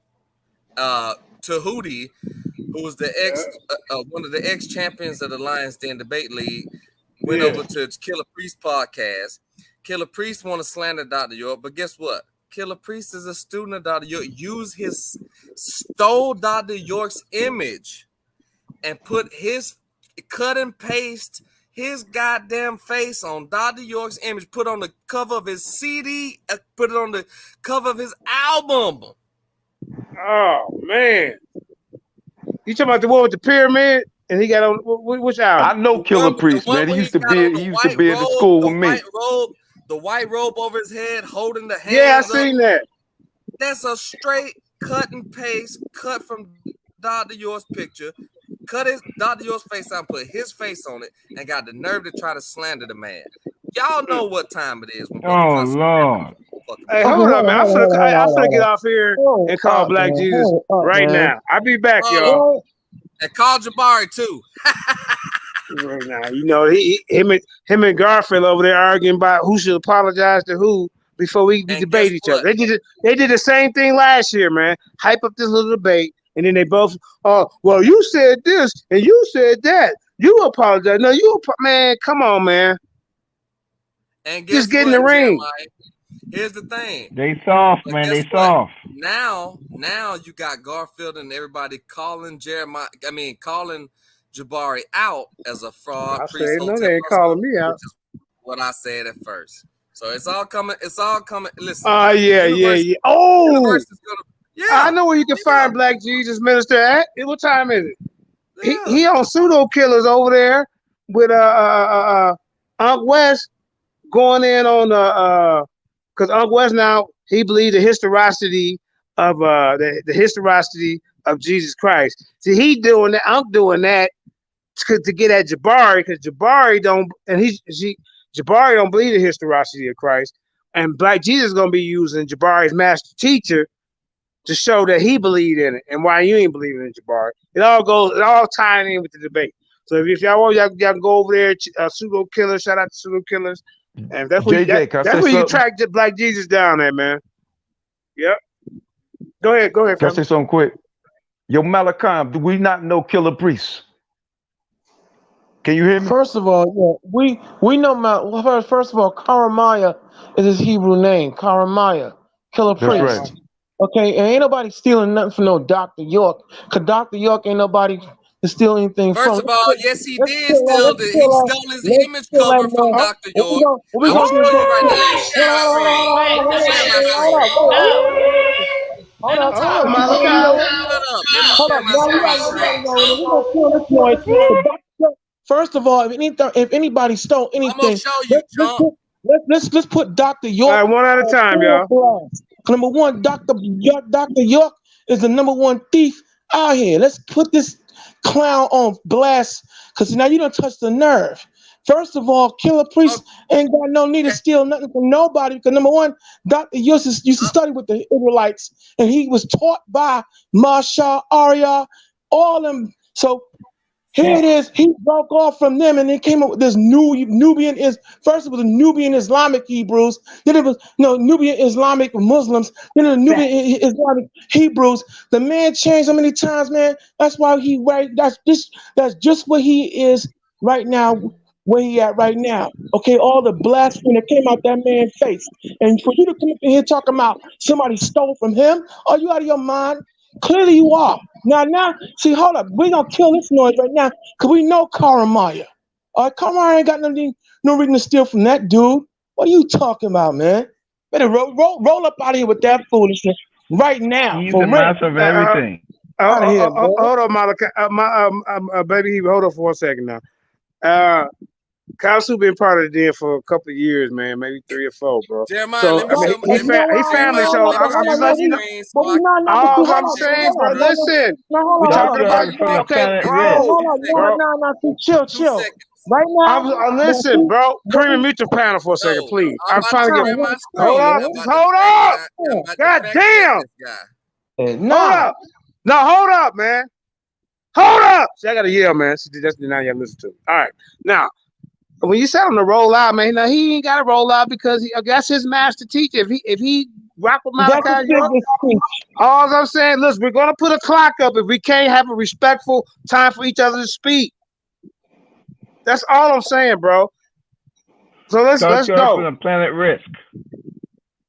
Tahuti, who was the one of the ex champions of the Lions Den Debate League, went Yeah. over to Killer Priest podcast. Killer Priest want to slander Dr. York, but guess what? Killer Priest is a student of Dr. York. Stole Dr. York's image and cut and paste his goddamn face on Dr. York's image, put on the cover of his CD, put it on the cover of his album. Oh man. You talking about the one with the pyramid? And he got on which album? I know Killer Priest, man. He used to be at the school with me. The white robe over his head, holding the hands. Yeah, I seen that. That's a straight cut and paste cut from Dr. York's picture. cut his Dr. York's face out, put his face on it, and got the nerve to try to slander the man. Y'all know what time it is when brother Oh cussing. Lord. Hey, Okay, hold up, man. I'm finna get hold off here on. and call Hold Black up, man. Jesus Hold up, right man. now. I'll be back, Call him y'all. Well, and call Jabari too. Right now, you know, him and Garfield over there arguing about who should apologize to who before we And debate guess each other. what? They did the same thing last year, man. Hype up this little debate, and then they both, oh, well, you said this and you said that. You apologize. No, man, come on, man. And Just guess get in the what, ring. Jeremiah? Here's the thing. They soft, But man. guess They what? soft. Now you got Garfield and everybody calling calling Jabari out as a fraud, I say, priest, no, hotel they ain't hustler, calling me out. which is what I said at first. So it's all coming. Listen, the Yeah. universe Oh, is gonna. I Yeah, know where you can yeah, find Black Jesus Minister at. What time is it? yeah. He on pseudo killers over there with Unc West going in on because Unc West now he believes the historicity of the historicity of Jesus Christ. See, he doing that. Unc doing that to get at Jabari because Jabari don't Jabari don't believe the historicity of Christ, and Black Jesus is gonna be using Jabari's master teacher to show that he believed in it and why you ain't believing in Jabari. It all tying in with the debate. So if y'all want, y'all can go over there, pseudo killers. Shout out to pseudo killers, and that's where JJ, can I that's say where you something? track Black Jesus down there, man. Yep. Go ahead, Can I fella. say something quick? Yo, Malakam, do we not know Killer Priest? Can you hear me? first of all, yeah, we know first of all, Karamaya is his Hebrew name. Karamaya, killer That's right. priest. Okay, and ain't nobody stealing nothing from no Dr. York, cause Dr. York ain't nobody to steal anything First from. of all, yes, he Let's did kill that. steal Let's He kill that. stole his Let's image kill that cover from man. Dr. What we York. gonna what we I'm gonna gonna do? show Is you right now. hold Let me share my screen. Wait, Let me share my on, screen. no. hold Let up, him hold Hold up. on, talk. Malachi. Let me Hold share up, my now screen, Saint. we gonna kill this noise. First of all, if anybody stole I'm gonna anything, show you, chump. let's put Dr. All right, York one at a on time, full y'all. blast. Number one, Dr. York is the number one thief out here. Let's put this clown on blast, because now you don't touch the nerve. First of all, Killer Priest ain't got no need to Okay. steal nothing from nobody, because number one, Dr. York used to study with the Israelites, and he was taught by Masha, Arya, all them. So here it is. He broke off from them, and then came up with this new Nubian is first it was a Nubian Islamic Hebrews, then it was Nubian Islamic Muslims, then the Nubian Islamic Hebrews. The man changed so many times, man. That's why he right. That's just what he is right now, where he at right now. Okay, all the blasphemy that came out that man's face, and for you to come up in here talking about somebody stole from him, are you out of your mind? Clearly you are. Now, see, hold up. We're going to kill this noise right now because we know Karamaya. Karamaya ain't got no reason to steal from that dude. What are you talking about, man? Better roll up out of here with that foolishness right now, He's for the real. master of everything. Out of here, man. Hold on, Malachi. Baby, hold on for 1 second now. Kasu been part of the den for a couple of years, man, maybe 3 or 4, bro. Jeremiah, So let me I mean, show But you know he what? family. Jeremiah, So let me I'm share just my letting you know. screen But so I can All so I I'm can share my saying, bro. screen. Listen, we hold talking on. about Doctor from the okay, planet Risk. bro, No, bro. no, no. Chill, Two chill. seconds. Right now, Listen, bro. Cream and no, mute your panel for a second, No, please. I'm I'm about to trying to get. share my Hold screen. up, just hold up. I'm about to God fact check damn. this guy. Hold nah. up. No, hold up, man. Hold up. See, I gotta yell, man. See, that's the now you listen to. All right, now. When you tell him to roll out, man, now he ain't got to roll out because that's his master teacher. If he rock with That's a Malachi York, serious speech. all I'm saying, listen, we're gonna put a clock up if we can't have a respectful time for each other to speak. That's all I'm saying, bro. So let's Doctor go. from the planet Risk.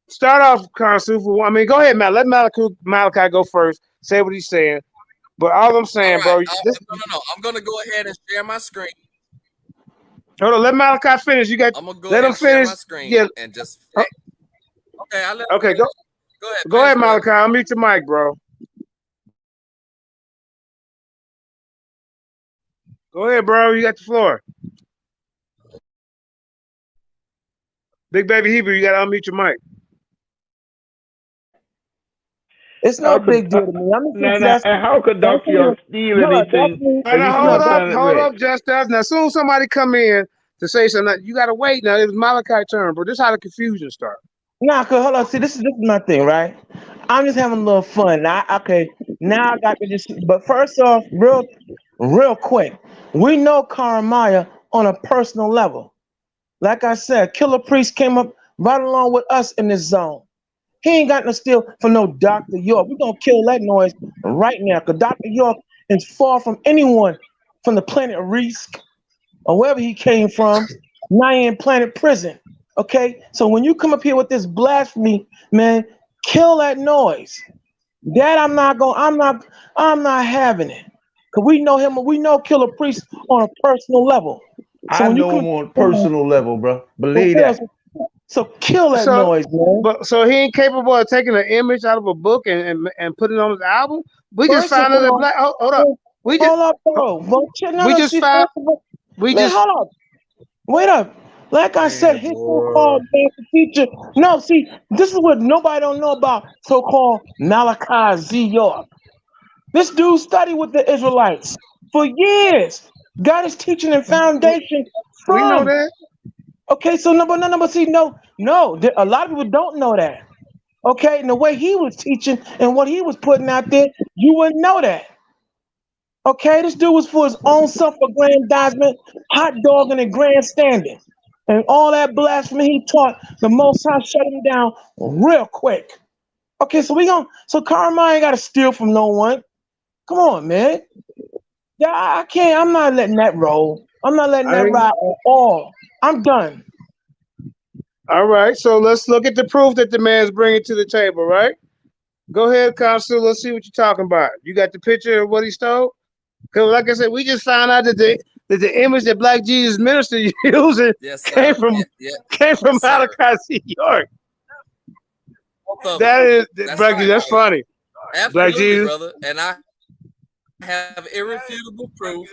Start off, Consufu. I mean, go ahead, man. Let Malachi go first. Say what he's saying. But all I'm All saying, right. bro, this. No. I'm gonna go ahead and share my screen. Hold on. Let Malachi finish. You got. I'm gonna go Let ahead him and share finish. my screen Yeah. and just Oh, okay. I let him okay. finish. Go. Go ahead, Go finish, ahead, brother. Malachi. Unmute your mic, bro. Go ahead, bro. You got the floor. Big baby Hebrew, you gotta unmute your mic. It's no How could big deal to me. I'm now, just now, and how could that's Dr. Young steal anything Now, that he's no, hold not up, done it hold with? up, Justice. Now, as soon as somebody come in to say something, you gotta wait. Now, it was Malachi turn, bro. This how the confusion start. nah, cause hold on. See, this is my thing, right? I'm just having a little fun. Now, okay, now I got to just. But first off, real quick, we know Carmiah on a personal level. Like I said, Killer Priest came up right along with us in this zone. He ain't got no steal for no Dr. York. We're gonna kill that noise right now, cause Dr. York is far from anyone from the planet Risk or wherever he came from. Now he in planet prison. Okay, so when you come up here with this blasphemy, man, kill that noise. That I'm not having it. Cause we know him, we know Killer Priest on a personal level. So I when you know come him on a for personal level, bro. Believe real, that. so kill that So, noise, man. so he ain't capable of taking an image out of a book and putting it on his album. We just First of found out that all, black. Hold up. We just hold up, bro. No, we no, just see, found first of all, we man, just hold up. Wait up. Like I said, man, his boy. so-called master teacher. No, see, this is what nobody don't know about so-called Malachi Z. York. This dude studied with the Israelites for years. Got his teaching and foundation We know from. that. Okay, so no, see, a lot of people don't know that. Okay, and the way he was teaching and what he was putting out there, you wouldn't know that. Okay, this dude was for his own self-aggrandizement, hot dogging and grandstanding. And all that blasphemy he taught, the Most High shut him down real quick. Okay, so Carmine ain't got to steal from no one. Come on, man. Yeah, I can't, I'm not letting that roll. I'm not letting that I ride at all. I'm done. all right. So let's look at the proof that the man's bringing to the table. Right. Go ahead, Consul. Let's see what you're talking about. You got the picture of what he stole? Because, like I said, we just found out that the image that Black Jesus minister using Yes, came sir. from came from Yes, sir. Malachi C. York. Both of them. That is, That's Black Jesus. right, That's brother. funny. Black Absolutely, Jesus. brother. And I have irrefutable proof.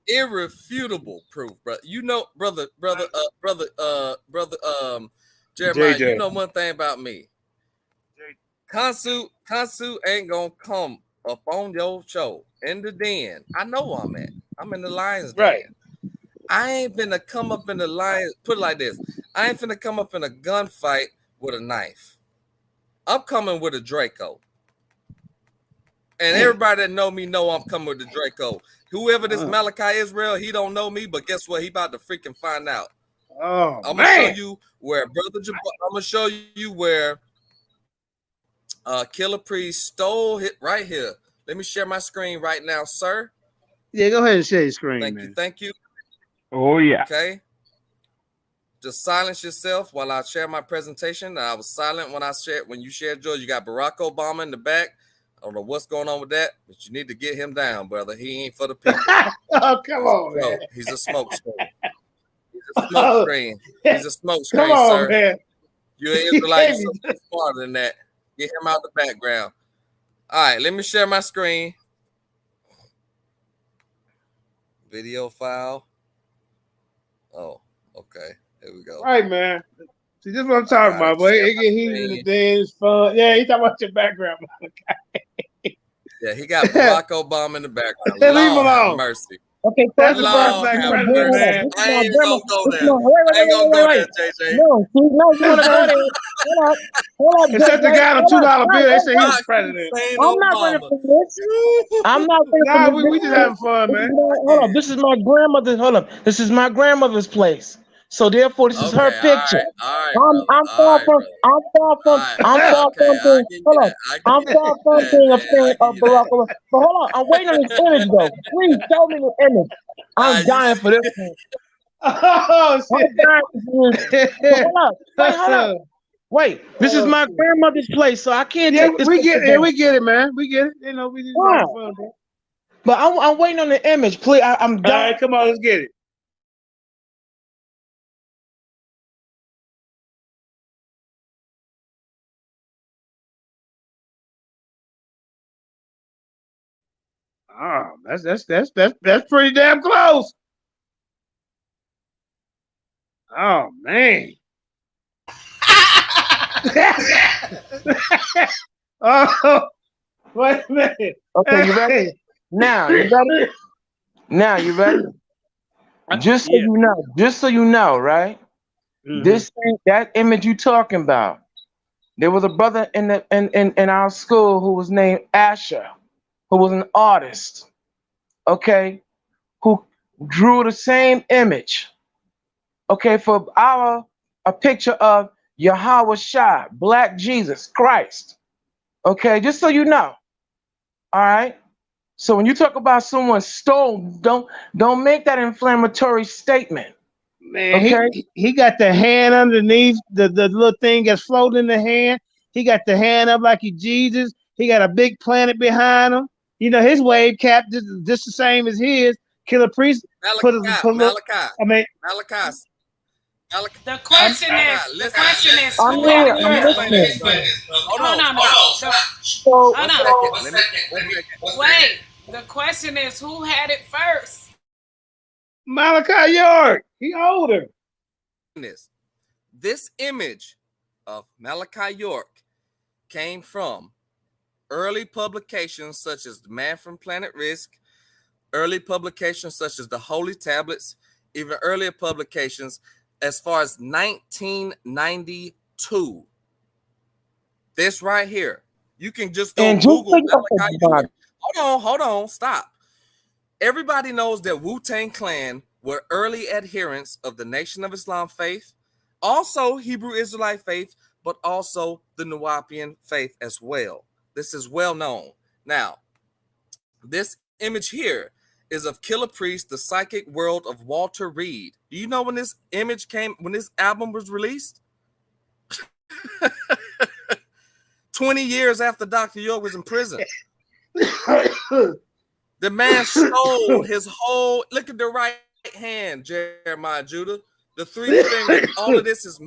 Irrefutable proof, bro. You know, brother, Jeremiah. You JJ. know one thing about me. Consu ain't gonna come up on your show in the den. I know where I'm at. I'm in the lion's Right. den. I ain't finna come up in the lion. Put it like this: I ain't finna come up in a gunfight with a knife. I'm coming with a Draco. And everybody that know me know I'm coming with the Draco. Whoever this Malachi Israel, he don't know me, but guess what? He about to freaking find out. Oh I'm gonna show man. you where I'm gonna show you where Killer Priest stole it right here. Let me share my screen right now, sir. Yeah, go ahead and share your screen, Thank man. you, thank you. Oh yeah. Okay. Just silence yourself while I share my presentation. I was silent when you shared yours. You got Barack Obama in the back. I don't know what's going on with that, but you need to get him down, brother. He ain't for the people. Oh, come on, man. He's a smoke screen. He's a smoke Oh, screen. He's a smoke come screen, on, sir. man. You're an You Israelite. can't You're be. so much smarter than that. Get him out the background. All right, let me share my screen. Video file. Oh, okay. Here we go. Right, man. See, this is what I'm I talking got about, it. boy. Share He's my in the screen. thing. It's fun. Yeah, he's talking about your background. Yeah, he got Barack Obama in the background. Leave him Lord have alone. mercy. Okay, That's first the of all, first Lord this is black have my president, grandma. mercy. man. This is I my ain't even grandma. gonna go This is there. my I ain't gonna go there, wait. JJ. No, see, no, you want to go there? Hold up, Except the wait, guy on a hold up, $2 bill, they wait, say he wait. was I keep president. saying I'm not running Obama. from this. I'm not running from Nah, this. we just having fun, man. Hold up. This is my grandmother's. Hold up. This is my grandmother's place. So therefore, this is her Okay, picture. all right, brother. All right, brother. All right. I'm far Okay, from I being. give you Hold up. that. I I'm give you far from that, being a man. fan I give of you Barack that. Obama. But hold on. I'm waiting on this image though. Please show me the image. I'm You dying for this see? one. Oh, shit. I'm dying for this. But hold up. Wait, hold up. Wait. This is Oh, my shit. grandmother's place, so I can't Yeah, take this we get picture it. Yeah, down. we get it, man. We get it. You know, we just having Wow. fun, bro. But I'm waiting on the image. Please, I'm All dying. right, come on, let's get it. Oh, that's pretty damn close. Oh man. Oh, Wait a minute. Okay, you ready? Hey. Now, you ready? Now, you ready? Yeah. Just so you know, right? Hmm. This thing, that image you talking about. There was a brother in our school who was named Asher, who was an artist, okay, who drew the same image, okay, for a picture of Yahweh Shai, Black Jesus Christ. Okay, just so you know. All right. So when you talk about someone stole, don't make that inflammatory statement. Man, Okay. he got the hand underneath the little thing that's floating in the hand. He got the hand up like he Jesus. He got a big planet behind him. You know his wave cap just the same as his. Killer Priest put a look. Malachi, I mean, Malachi, Malachi, The question is, listen. I'm Let me here. let me I'm explain this. listening. Hold hold on, on, hold on. So One hold on. second. Let me 1 second. Wait. The question is, who had it first? Malachi York. He older. This image of Malachi York came from early publications such as The Man from Planet Risk, early publications such as the Holy Tablets, even earlier publications as far as 1992. This right here. You can just go and just so Google Malachi you York. Hold on, stop. Everybody knows that Wu-Tang Clan were early adherents of the Nation of Islam faith, also Hebrew Israelite faith, but also the Nuwapian faith as well. This is well known. Now, this image here is of Killer Priest, The Psychic World of Walter Reed. Do you know when this when this album was released? 20 years after Dr. York was in prison. The man stole his whole, look at the right hand, Jeremiah Judah. The three fingers, all of this is,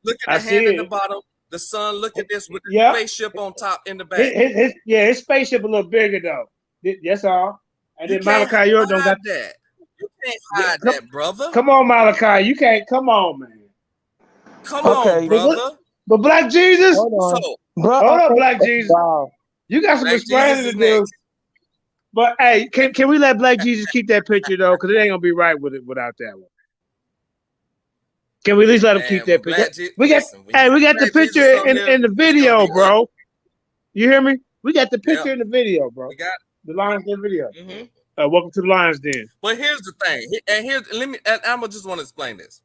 look at I the hand see at the it. bottom. The sun, look at this with the Yep. spaceship on top in the back. His spaceship a little bigger though. That's all. And You then can't Malachi York don't hide got. that. You can't Yeah, hide that, brother. come on, Malachi. You can't. Come on, man. Come on, okay. brother. But Black Jesus, Hold So, on, bro. hold up, Okay. Black Jesus. Wow. You got some Black Jesus explaining to is do. next. But hey, can we let Black Jesus keep that picture though? Because it ain't gonna be right with it without that one. Can we at least let him keep Man, when that picture? Black Jesus, We got listen, when you hey, we put got the Black Jesus picture on there, in the it's gonna video, be ugly. bro. You hear me? We got the Yeah, picture in the video, bro. we got The Lions Den video. it. Mm-hmm. Welcome to the Lions Den. But here's the thing, and I'm gonna just want to explain this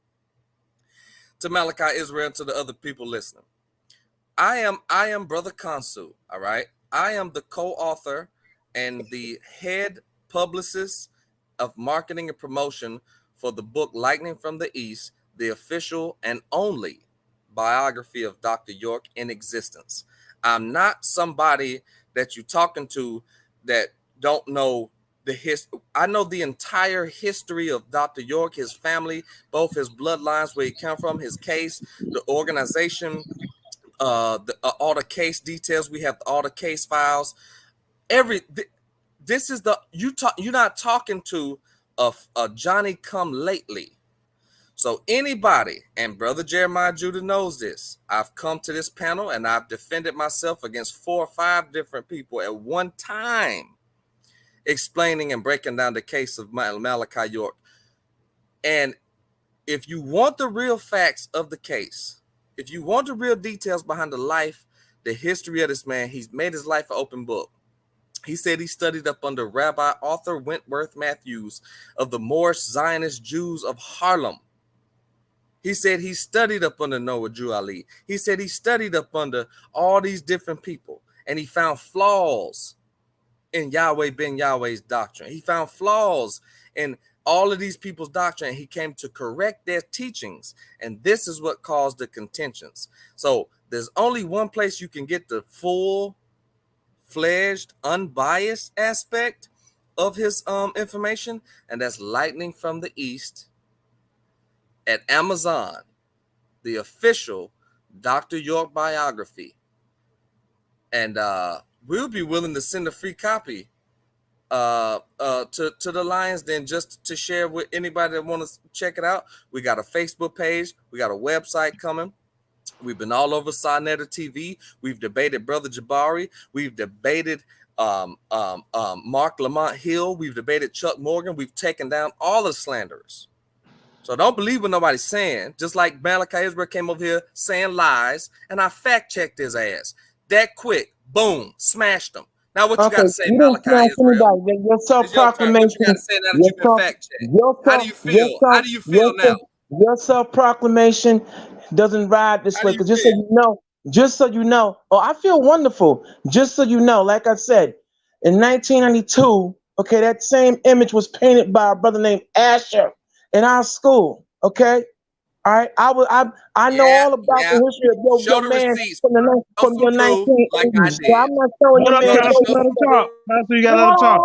to Malachi Israel and to the other people listening. I am Brother Kansu, all right? I am the co-author and the head publicist of marketing and promotion for the book Lightning from the East, the official and only biography of Dr. York in existence. I'm not somebody that you're talking to that don't know the history. I know the entire history of Dr. York, his family, both his bloodlines, where he come from, his case, the organization, all the case details. We have all the case files. This is you're not talking to a Johnny come lately. So anybody, and Brother Jeremiah Judah knows this, I've come to this panel and I've defended myself against 4 or 5 different people at one time, explaining and breaking down the case of Malachi York. And if you want the real facts of the case, if you want the real details behind the life, the history of this man, he's made his life an open book. He said he studied up under Rabbi Arthur Wentworth Matthews of the Moorish Zionist Jews of Harlem. He said he studied up under Noah Jew Ali. He said he studied up under all these different people, and he found flaws in Yahweh ben Yahweh's doctrine. He found flaws in all of these people's doctrine. He came to correct their teachings, and this is what caused the contentions. So there's only one place you can get the full-fledged, unbiased aspect of his information, and that's Lightning from the East at Amazon, the official Dr. York biography. And we'll be willing to send a free copy to the Lions Den, just to share with anybody that want to check it out. We got a Facebook page, we got a website coming. We've been all over Sinetta TV. We've debated Brother Jabari. We've debated Mark Lamont Hill. We've debated Chuck Morgan. We've taken down all the slanderers. So don't believe what nobody's saying. Just like Maliki Israel came over here saying lies, and I fact checked his ass. That quick, boom, smashed him. Now what you got Okay, to say, you didn't Maliki smash Israel? anybody. Your It's your turn. What you got to self-proclamation, say now that you've been fact checked? How do you feel? How do you feel now? your self-proclamation doesn't ride this How do way. you Because feel? just so you know, oh, I feel wonderful. Just so you know, like I said, in 1992, okay, that same image was painted by a brother named Asher in our school. Okay, all right, I know Yeah, all about yeah. the history of Show your the man receipts. Show from some your proof, like I 1980s. So did. I'm not showing Hold your up, man Brother, fellas. no show Let some him respect. talk. proof. Fellas, you gotta No, let him talk.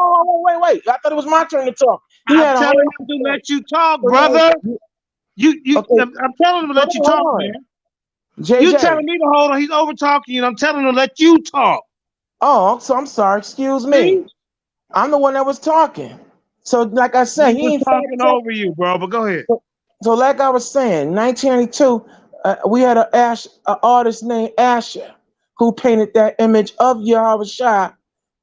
wait. I thought it was my turn to talk. He I'm had a telling whole him to story. let you talk, So now, brother. okay, I'm telling him to let you hold talk, on. man. You JJ. telling me to hold on. He's over talking you, and I'm telling him to let you talk. Oh, so I'm sorry. Excuse me. See? I'm the one that was talking. So, like I said, He he was ain't saying talking so. over you, bro, but go ahead. So, like I was saying, 1992, we had an artist named Asher who painted that image of Yahweh Shai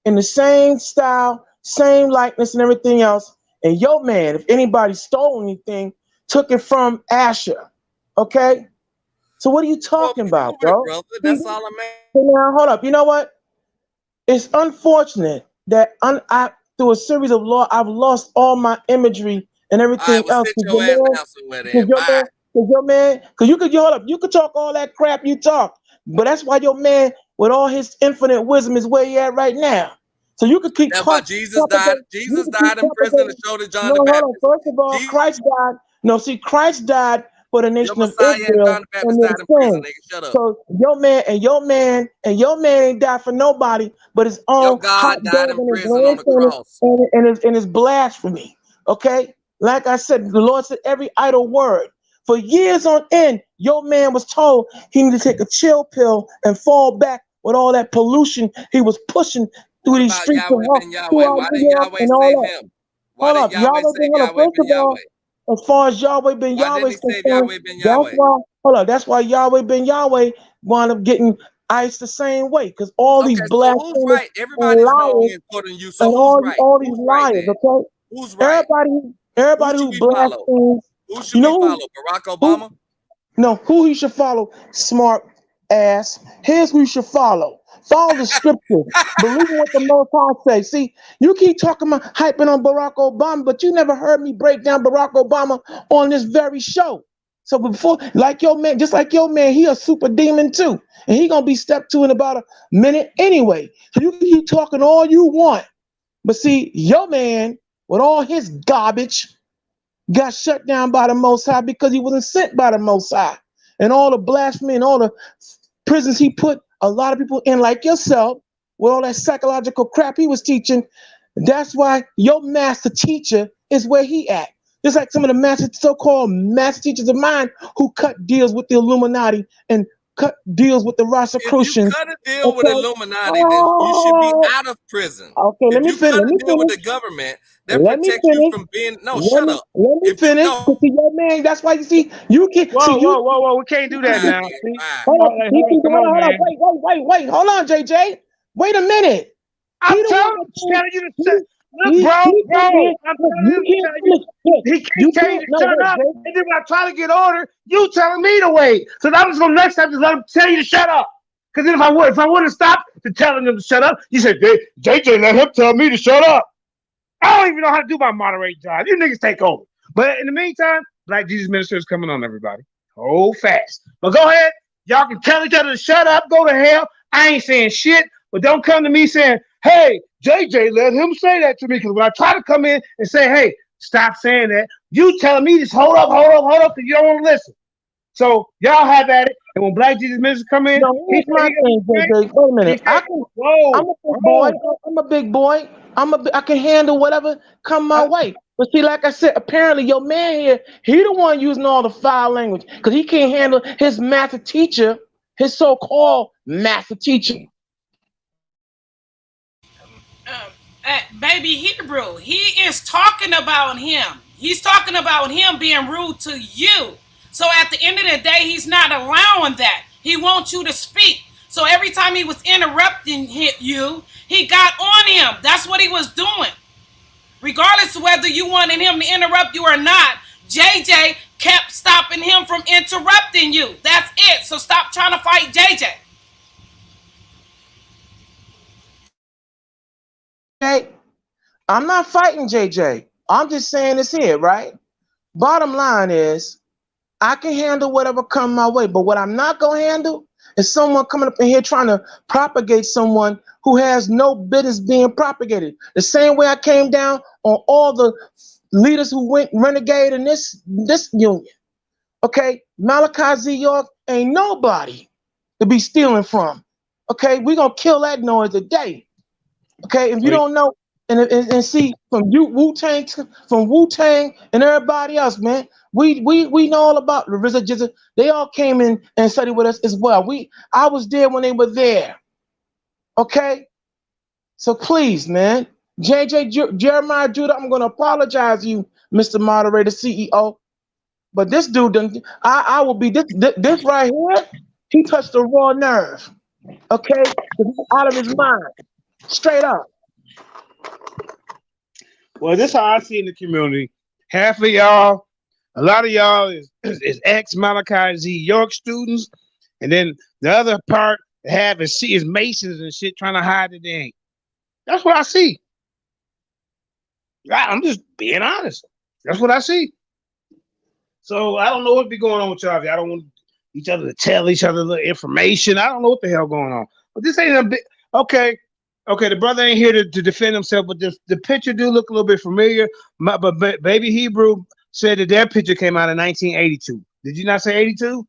in the same style, same likeness, and everything else. And yo, man, if anybody stole anything, took it from Asher. Okay? So, what are you Well, talking about, prove it, bro? brother. See, That's all I'm asking. now, hold up. You know what? It's unfortunate that through a series of law, I've lost all my imagery and All right, everything well, else. sit your ass down somewhere then. Bye. Because hold up, you could talk all that crap you talk, but that's why your man, with all his infinite wisdom, is where he at right now. So you could keep That's why Jesus died. you Jesus could keep died in prison to show to no, John the hold on. Baptist. First of all, Christ died. No, see, Christ died for the Your nation of Messiah and John Israel the Baptist and their died in prison, sins. nigga. Shut up. So your man ain't died for nobody but his Your own hot God died dog in and his prison on the grandson cross. and his blasphemy. Okay? Like I said, the Lord said every idle word. For years on end, your man was told he needed to take a chill pill and fall back with all that pollution he was pushing through What these about streets Yahweh ben Yahweh? throughout Why New didn't York Yahweh and all save that. him? Why Hold didn't up, Yahweh save hold up. Yahweh First ben of all, Yahweh? as far as Yahweh ben Why Yahweh didn't is he save concerned, Yahweh ben that's Yahweh? why hold up, that's why Yahweh ben Yahweh wound up getting iced the same way. Because all these Okay, so who's blasphemers right? and Everybody's wrong liars according to you. So and who's right? all these Who's right liars, then? okay? Who's right? Everybody Who everybody should who we follow? blasphemes, Who should you we know follow? Barack who Obama? no, who he should follow, smart ass. Here's who you should follow. Follow the scriptures. Believe in what the Most High say. See, you keep talking about hyping on Barack Obama, but you never heard me break down Barack Obama on this very show. So before, like your man, just like your man, he a super demon too. And he gonna be step two in about a minute anyway. So you can keep talking all you want. But see, your man, with all his garbage, got shut down by the Most High because he wasn't sent by the Most High. And all the blasphemy and all the prisons he put a lot of people in, like yourself, with all that psychological crap he was teaching. That's why your master teacher is where he at. Just like some of the so-called master teachers of mine who cut deals with the Illuminati and cut deals with the If you Rosicrucians. cut a deal with Okay. Illuminati, then you should be Oh, out of prison. okay. If you cut Let a me deal with the finish. government that Let me protects you finish. from being shut up. Let me If you finish. no, Cause see, your man, that's why you see, you can see you. Whoa. We can't do that bye, now. nigga, See? bye. Hold up. Hold on. Come on, Hold on. man. Wait. Hold on, JJ. Wait a minute. He I'm the one that told telling you to he shut. Look, he bro. come here. I'm Look, telling you him to can't tell you. come in. Look, He you can't tell you can't. to No, shut wait, up. Jay. And then when I try to get order, you telling me to wait. So I'm just gonna next time just let him tell you to shut up. Because then if I wouldn't stop to telling him to shut up, you said, JJ, let him tell me to shut up. I don't even know how to do my moderating job. You niggas take over. But in the meantime, Black Jesus Minister is coming on, everybody. Hold fast. But go ahead. Y'all can tell each other to shut up, go to hell. I ain't saying shit. But don't come to me saying, hey, JJ, let him say that to me. Because when I try to come in and say, hey, stop saying that, you telling me just hold up, because you don't want to listen. So y'all have at it. And when Black Jesus Minister come in, No, he here's said my he gonna thing, be great. JJ. Wait a He minute. said, I'm whoa, a big boy. whoa. I'm a big boy. I can handle whatever come my way. But see, like I said, apparently your man here, he the one using all the foul language because he can't handle his master teacher, his so-called master teacher. Baby Hebrew, he is talking about him. He's talking about him being rude to you. So at the end of the day, he's not allowing that. He wants you to speak. So every time he was interrupting you, he got on him. That's what he was doing. Regardless of whether you wanted him to interrupt you or not, JJ kept stopping him from interrupting you. That's it. So stop trying to fight JJ. Okay, I'm not fighting JJ. I'm just saying it's here, right? Bottom line is, I can handle whatever comes my way, but what I'm not gonna handle is someone coming up in here trying to propagate someone who has no business being propagated. The same way I came down on all the leaders who went renegade in this union. Okay, Malachi Z. York ain't nobody to be stealing from. Okay, we gonna kill that noise today. Okay, if you Wait, don't know, and see from you Wu-Tang from Wu-Tang and everybody else, man, we know all about the RZA, Jizza. They all came in and studied with us as well. I was there when they were there. Okay, so please, man, Jeremiah Judah, I'm gonna apologize to you, Mr. Moderator, CEO. But this dude, I will be this right here. He touched the raw nerve. Okay, out of his mind, straight up. well, this is how I see in the community. Half of y'all, a lot of y'all is ex Malachi Z York students, and then the other part half is Masons and shit trying to hide that they ain't. That's what I see. I'm just being honest. That's what I see. So I don't know what be going on with y'all. I don't want each other to tell each other the information. I don't know what the hell going on. But this ain't a bit okay. Okay, the brother ain't here to defend himself, but the picture do look a little bit familiar. But Baby Hebrew said that their picture came out in 1982. Did you not say 82?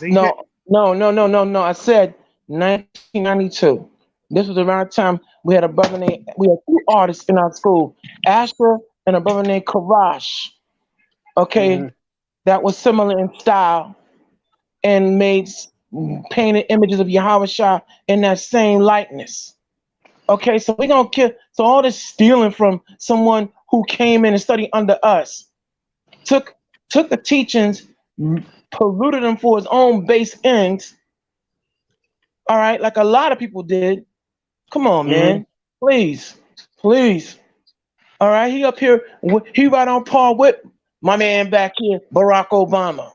No. I said 1992. This was around the time we had two artists in our school, Asher and a brother named Karash. Okay, that was similar in style and made painted images of Yahweh Shah in that same likeness. Okay, so we gonna kill. So all this stealing from someone who came in and studied under us, took the teachings, polluted them for his own base ends. All right, like a lot of people did. Come on, man, please. All right, he up here. He right on par with my man back here, Barack Obama.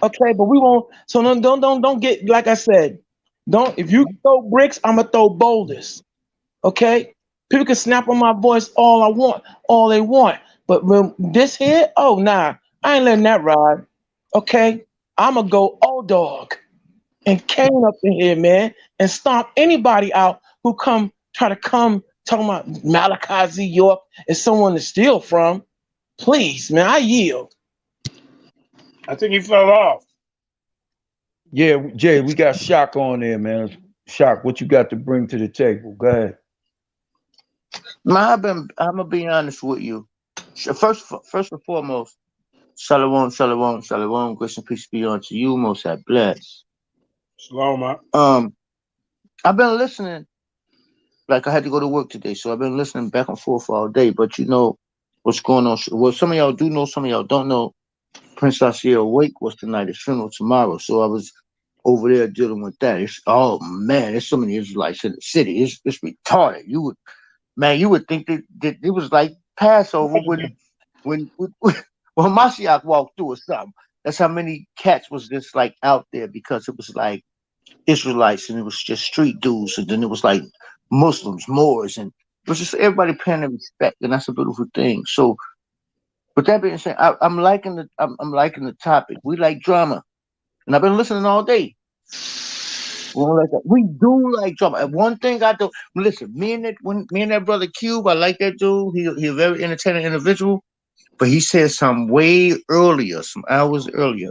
Okay, but we won't. So don't get, like I said. Don't, if you throw bricks, I'ma throw boulders. Okay, people can snap on my voice all they want, but when this here, oh nah, I ain't letting that ride. Okay, I'ma go old dog and cane up in here, man, and stomp anybody out who try to come talking about Malachi Z. York is someone to steal from. Please, man, I yield. I think he fell off. Yeah, Jay, we got Shock on there, man. Shock, what you got to bring to the table? Go ahead. Man, I'm gonna be honest with you. First and foremost, shalom, shalom, shalom. Grace and peace be unto you. Most have blessed. Shalom, man. I've been listening. Like I had to go to work today, so I've been listening back and forth all day. But you know what's going on. Well, some of y'all do know, some of y'all don't know. Prince Asir Wake was tonight. His funeral tomorrow, so I was over there dealing with that. Oh man, there's so many Israelites in the city. It's retarded. You would think that it was like Passover when Mashiach walked through or something. That's how many cats was just like out there, because it was like Israelites and it was just street dudes, and then it was like Muslims, Moors, and it was just everybody paying their respect, and that's a beautiful thing. So, with that being said, I'm liking the topic. We like drama, and I've been listening all day. We do like drama. And one thing I do, listen, me and that brother Cube, I like that dude. He a very entertaining individual. But he said something way earlier, some hours earlier,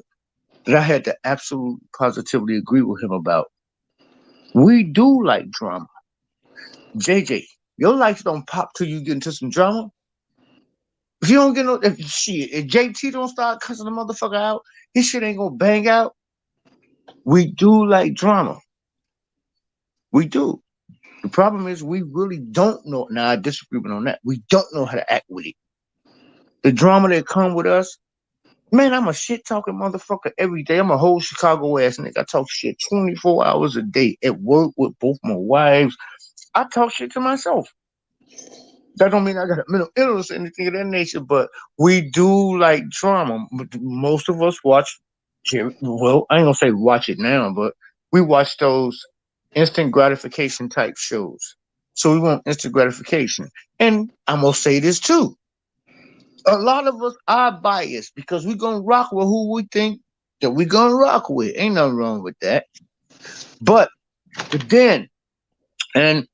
that I had to absolutely positively agree with him about. We do like drama. JJ, your lights don't pop till you get into some drama. If you don't get if JT don't start cussing the motherfucker out, his shit ain't gonna bang out. We do like drama. We do. The problem is we really don't know. Now I disagree on that. We don't know how to act with it. The drama that come with us, Man, I'm a shit talking motherfucker every day. I'm a whole Chicago ass nigga. I talk shit 24 hours a day at work with both my wives. I talk shit to myself. That don't mean I got a mental illness or anything of that nature, but we do like drama. Most of us watch, well, I ain't gonna say watch it now, but we watch those instant gratification type shows. So we want instant gratification. And I'm gonna say this too. A lot of us are biased because we're gonna rock with who we think that we're gonna rock with. Ain't nothing wrong with that. But then, and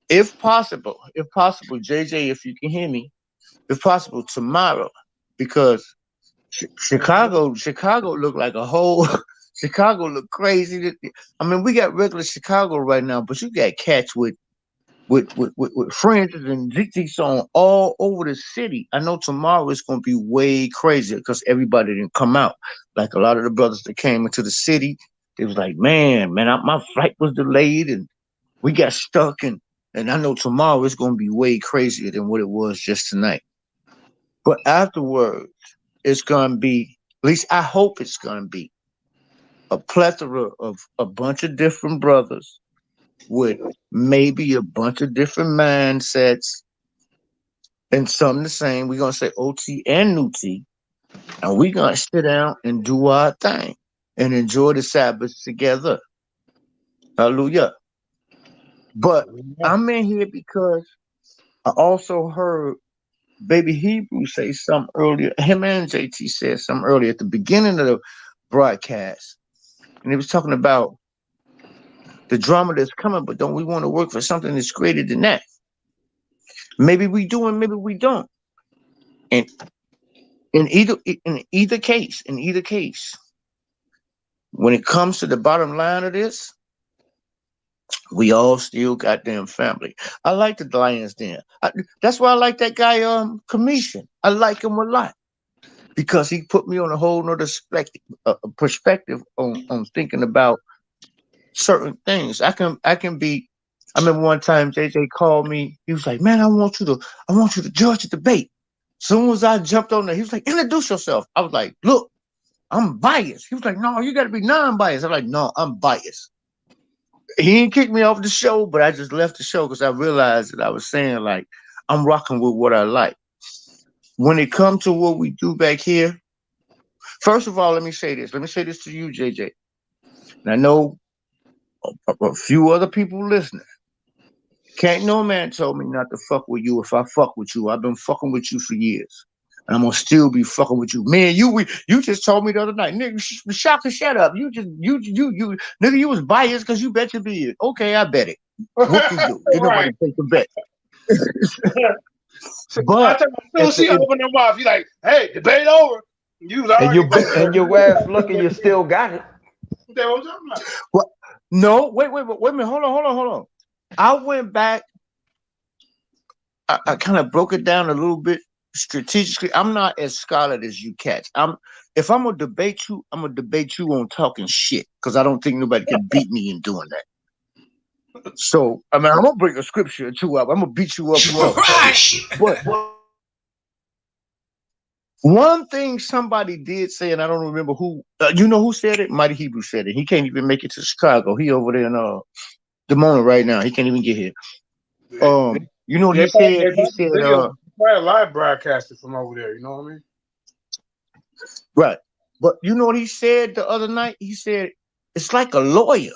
if possible, JJ, if you can hear me, if possible, tomorrow, because Chicago look like a whole Chicago look crazy. I mean, we got regular Chicago right now, but you got cats with friends and ZT song all over the city. I know tomorrow it's gonna be way crazier because everybody didn't come out. Like a lot of the brothers that came into the city, they was like, man, my flight was delayed and we got stuck and I know tomorrow it's gonna be way crazier than what it was just tonight. But afterwards, it's gonna be, at least I hope it's gonna be a plethora of a bunch of different brothers with maybe a bunch of different mindsets and some the same. We're gonna say OT and new T, and we're gonna sit down and do our thing and enjoy the Sabbath together. Hallelujah. But I'm in here because I also heard Baby Hebrew say something earlier. Him and JT said something earlier at the beginning of the broadcast. And he was talking about the drama that's coming, but don't we want to work for something that's greater than that? Maybe we do and maybe we don't. And in either case, when it comes to the bottom line of this, we all still goddamn family. I like the Lions Den. That's why I like that guy, Commission. I like him a lot because he put me on a whole nother perspective on thinking about certain things. I can be. I remember one time JJ called me. He was like, "Man, I want you to judge the debate." Soon as I jumped on there, he was like, "Introduce yourself." I was like, "Look, I'm biased." He was like, "No, you got to be non-biased." I'm like, "No, I'm biased." He didn't kick me off the show, but I just left the show because I realized that I was saying like I'm rocking with what I like. When it comes to what we do back here, first of all, let me say this. Let me say this to you, JJ. And I know a few other people listening. Can't no man tell me not to fuck with you if I fuck with you. I've been fucking with you for years. And I'm gonna still be fucking with you. Man, you just told me the other night, nigga, shut up. You nigga, you was biased because you bet your beard. Okay, I bet it. What you do? Did nobody take the bet? But she opened her mouth. You like, hey, debate over. You was already and your ass lucky you still got it. That's what I'm talking about. What? No, wait a minute. Hold on. I went back. I kind of broke it down a little bit strategically. I'm not as scholarly as you cats. If I'm gonna debate you, I'm gonna debate you on talking shit because I don't think nobody can beat me in doing that. So I mean, I'm gonna bring a scripture or two up. I'm gonna beat you up for but one thing somebody did say, and I don't remember who. You know who said it? Mighty Hebrew said it. He can't even make it to Chicago. He over there in Dama right now. He can't even get here. You know what he said? He said, probably a live broadcaster from over there. You know what I mean? Right. But you know what he said the other night? He said, it's like a lawyer.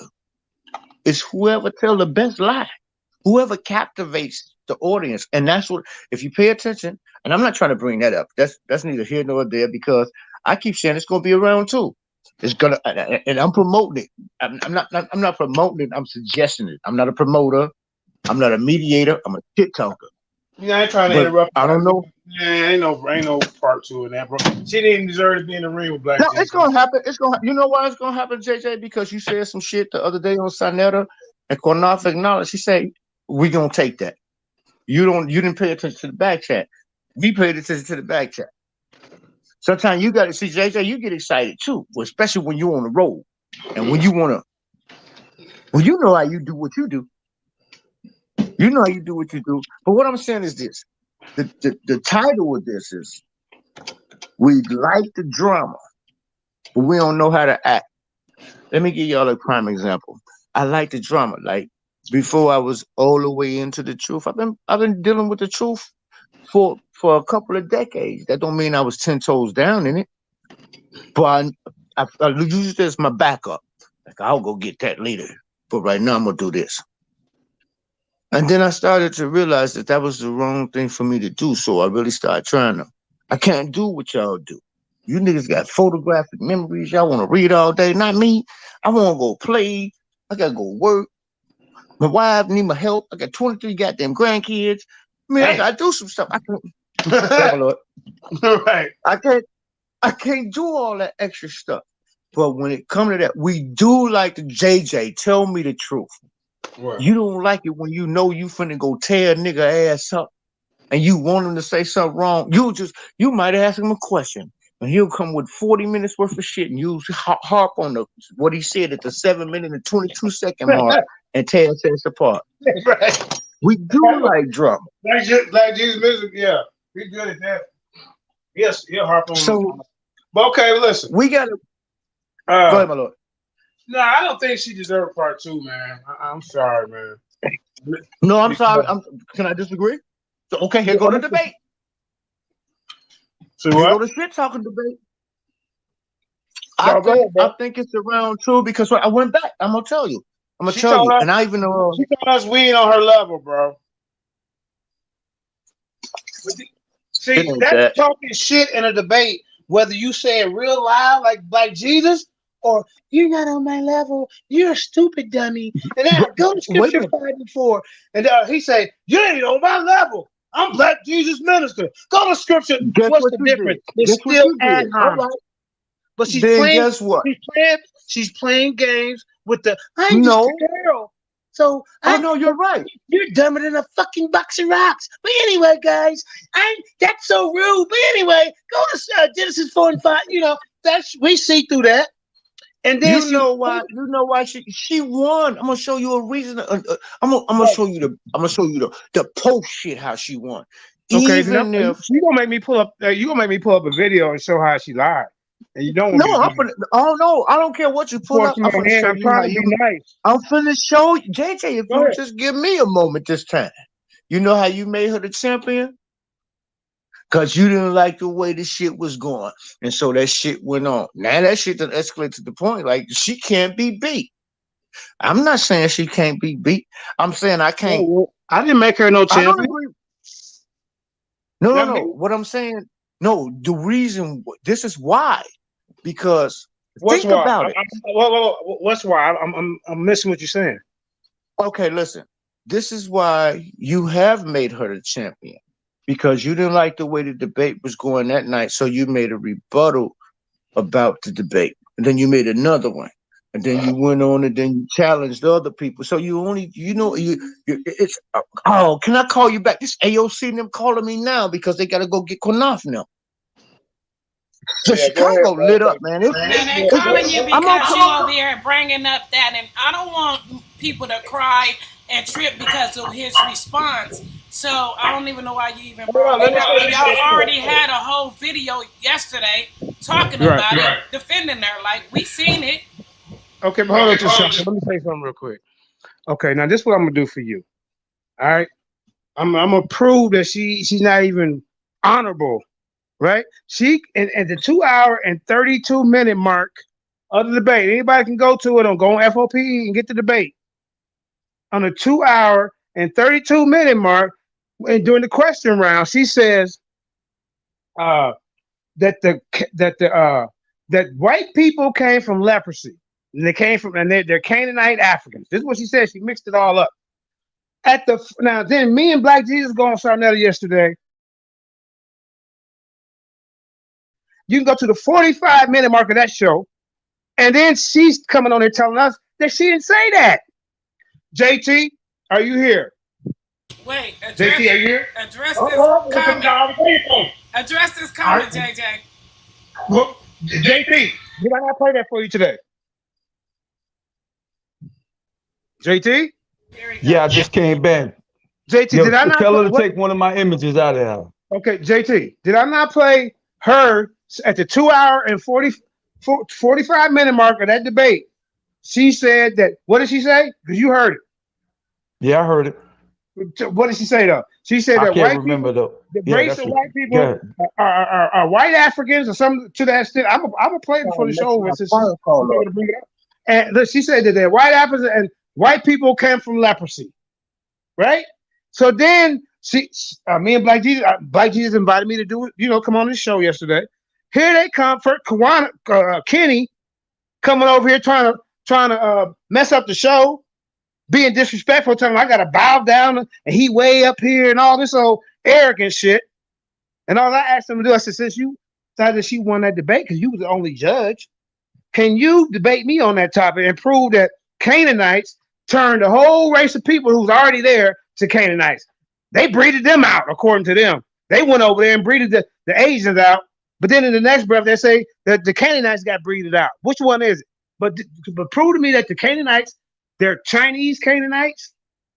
It's whoever tell the best lie, whoever captivates the audience. And that's what, if you pay attention, and I'm not trying to bring that up. That's neither here nor there because I keep saying it's going to be around too. It's gonna, and I'm promoting it. I'm not promoting it. I'm suggesting it. I'm not a promoter. I'm not a mediator. I'm a shit talker. Yeah, I ain't trying to interrupt. I don't know. Yeah, ain't no part two in that, bro. She didn't deserve to be in the ring with Black. No, it's gonna happen. You know why it's gonna happen, JJ? Because you said some shit the other day on Sanetta, and Cornaf acknowledged. She said, "We gonna take that." You didn't pay attention to the back chat. We paid attention to the back chat. Sometimes you got to see JJ. You get excited too, especially when you're on the road and when you wanna. Well, you know how you do what you do. You know how you do what you do. But what I'm saying is this: the title of this is We like the drama, but we don't know how to act. Let me give y'all a prime example. I like the drama. Like before I was all the way into the truth, I've been dealing with the truth for a couple of decades. That don't mean I was 10 toes down in it, but I use this as my backup. Like I'll go get that later, but right now I'm gonna do this. And then I started to realize that was the wrong thing for me to do. So I really started trying to. I can't do what y'all do. You niggas got photographic memories. Y'all want to read all day. Not me. I want to go play. I got to go work. My wife need my help. I got 23 goddamn grandkids. I mean, I got to do some stuff. I can't. Right. I can't do all that extra stuff. But when it comes to that, we do like the JJ. Tell me the truth. Right. You don't like it when you know you finna go tear a nigga ass up and you want him to say something wrong. You might ask him a question and he'll come with 40 minutes worth of shit and you harp on what he said at the 7-minute and 22-second mark and tear his ass apart. Right. We do like drama. Like Jesus music, yeah. We good at that. Yes, he'll harp on. So, but okay, listen. We gotta go ahead, my lord. No, I don't think she deserved part 2, man. I'm sorry, man. No, I'm sorry. Can I disagree? So, okay, here go the debate. So here go the shit talking debate. I think it's around 2 because I went back. I'm gonna tell you. I'm gonna tell you. And I even know she told us we ain't on her level, bro. See, that's talking shit in a debate, whether you say it real loud like Jesus, or you're not on my level, you're a stupid dummy. And then go to Scripture 5:4. And he say, you ain't on my level. I'm Black Jesus minister. Go to Scripture. What's the difference? It's still ad hoc. Right. But she's playing. Guess what? She's playing games with the. I'm just a girl. So I know you're right. You're dumber than a fucking box of rocks. But anyway, guys, that's so rude. But anyway, go to Genesis 4 and 5. You know we see through that. And then you know why she won. I'm gonna show you a reason. I'm gonna show you the post shit how she won. Okay, even if you gonna make me pull up, a video and show how she lied. And you don't. No, I don't care what you pull up. I'm gonna show you how you. Nice. I'm finna show you, JJ. If you just give me a moment this time, you know how you made her the champion. Because you didn't like the way the shit was going. And so that shit went on. Now that shit done escalated to the point like she can't be beat. I'm not saying she can't be beat. I'm saying I can't. I didn't make her no champion. I don't agree. No. What I'm saying, no, the reason, this is why. Because think about it. What's why? I'm missing what you're saying. Okay, listen. This is why you have made her the champion. Because you didn't like the way the debate was going that night, so you made a rebuttal about the debate, and then you made another one, and then you went on and then you challenged other people. So you only, it's. Oh, can I call you back? This AOC and them calling me now because they gotta go get Konaf now. So Chicago lit up, man. They're calling you because you over here bringing up that, and I don't want people to cry and trip because of his response. So I don't even know why you even brought it up. Y'all already had a whole video yesterday talking about it, defending her. Like, we seen it. Okay, but hold on just a second. Let me say something real quick. Okay, now this is what I'm gonna do for you. All right, I'm gonna prove that she's not even honorable, right? She at the 2 hour and 32 minute mark of the debate. Anybody can go to it on go on FOP and get the debate. On the 2 hour and 32 minute mark, and during the question round, she says that white people came from leprosy, and they're Canaanite Africans. This is what she said. She mixed it all up. Then me and Black Jesus go on Sarnetta yesterday. You can go to the 45-minute mark of that show, and then she's coming on there telling us that she didn't say that. JT, are you here? Wait, JT, are you here? Address this comment. Address this comment, JJ. Well, JT, did I not play that for you today? JT? Yeah, I just came back. JT, did I not tell her to take one of my images out of there? Okay, JT, did I not play her at the 2 hour and 45 minute mark of that debate, she said that. What did she say? Because you heard it. Yeah, I heard it. What did she say though? She said I that can't white remember people, though. the Yeah, race that's of what. white people Good. are white Africans or something to that extent. I'm gonna play it before the Mess show over my since she's phone call able up. to bring it up. And look, she said that they're white Africans and white people came from leprosy, right? So then me and Black Jesus invited me to do it. Come on this show yesterday. Here they come for Kenny coming over here trying to mess up the show, being disrespectful, telling him I gotta bow down and he way up here and all this old arrogant shit. And all I asked him to do, I said, since you decided that she won that debate because you was the only judge, can you debate me on that topic and prove that Canaanites turned the whole race of people who's already there to Canaanites? They breeded them out, according to them. They went over there and breeded the Asians out. But then in the next breath, they say that the Canaanites got breeded out. Which one is it? But prove to me that the Canaanites, they're Chinese Canaanites.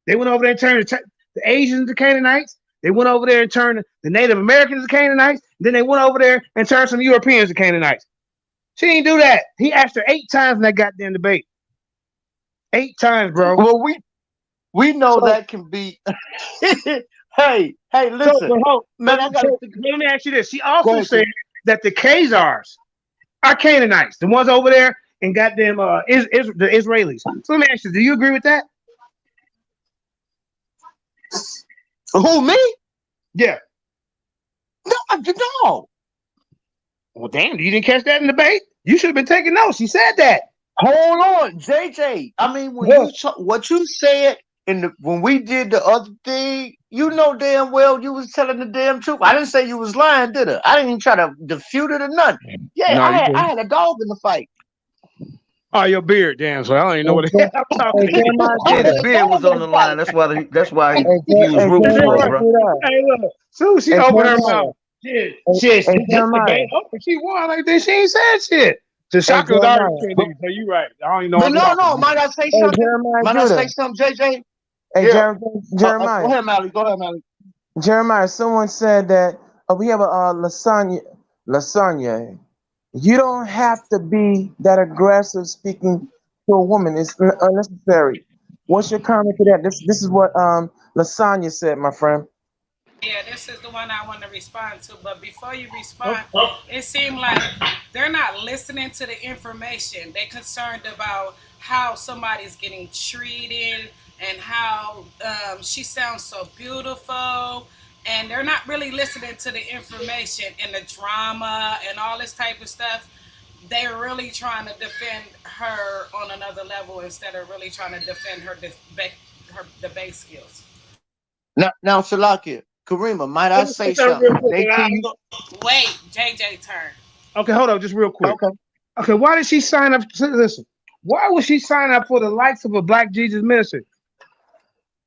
They went over there and turned the Asians to Canaanites. They went over there and turned the Native Americans to Canaanites. Then they went over there and turned some Europeans to Canaanites. She didn't do that. He asked her 8 times in that goddamn debate. 8 times, bro. Well, we know So, that can be. Hey, listen, man. I gotta think. let me ask you this. She Go also ahead, said Chris. that the Khazars are Canaanites, the ones over there and goddamn the Israelis. So let me ask you, do you agree with that? Who, me? Yeah. No. Well, damn, you didn't catch that in the debate? You should have been taking notes. She said that. Hold on, JJ. I mean, when Yeah. what you said when we did the other thing, you know damn well you was telling the damn truth. I didn't say you was lying, did I? I didn't even try to defute it or nothing. Yeah, No, you I didn't. had a dog in the fight. Oh, your beard, damn. So I don't even know what the hell I'm talking to. Yeah, the beard was on the line. He was rooting for it, bro. Hey, look. Soon as she Hey, opened her Jeremiah. mouth. Shit, Hey, this Jeremiah. debate. Oh, she won like this. She ain't said shit. The Hey, shock was already Jeremiah. trending, so you right. I don't even know But what I'm talking no, about. might I say Hey, something? Jeremiah Might I Judah. say something, JJ? Hey, Yeah. Jeremiah. Go ahead, Mally. Go ahead, Mally. Jeremiah, someone said that we have a lasagna. Lasagna. You don't have to be that aggressive speaking to a woman. It's unnecessary. What's your comment to that? This is what Lasagna said, my friend. Yeah, this is the one I want to respond to. But before you Oh, respond, it seemed like they're not listening to the information. They're concerned about how somebody's getting treated and how she sounds so beautiful. And they're not really listening to the information and the drama and all this type of stuff. They're really trying to defend her on another level instead of really trying to defend her debate skills. Now, Salakia, Karima, might I let me say say something real something? quick. Wait, JJ turn. Okay, hold on, just real quick. Okay. Okay, why did she sign up? Listen, why would she sign up for the likes of a Black Jesus minister?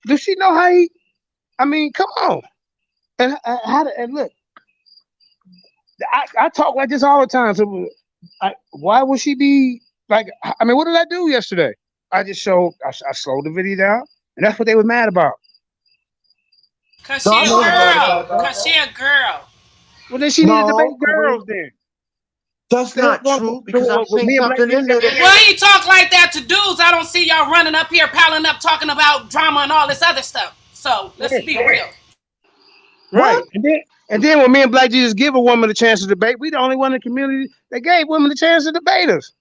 Does she know how he? I mean, come on. And look, I talk like this all the time. So, why would she be like? I mean, what did I do yesterday? I just showed. I slowed the video down, and that's what they were mad about. Cause No, she I a wasn't mad about girl. that. Cause she a girl. Well, then she need to debate No, Karima, girls. Then that's not true because I've with seen me and Black something Jesus in there got that. together. Why you talk like that to dudes? I don't see y'all running up here, piling up, talking about drama and all this other stuff. So let's be real. Right. What? And then when me and Black Jesus give a woman a chance to debate, we the only one in the community that gave women a chance to debate us.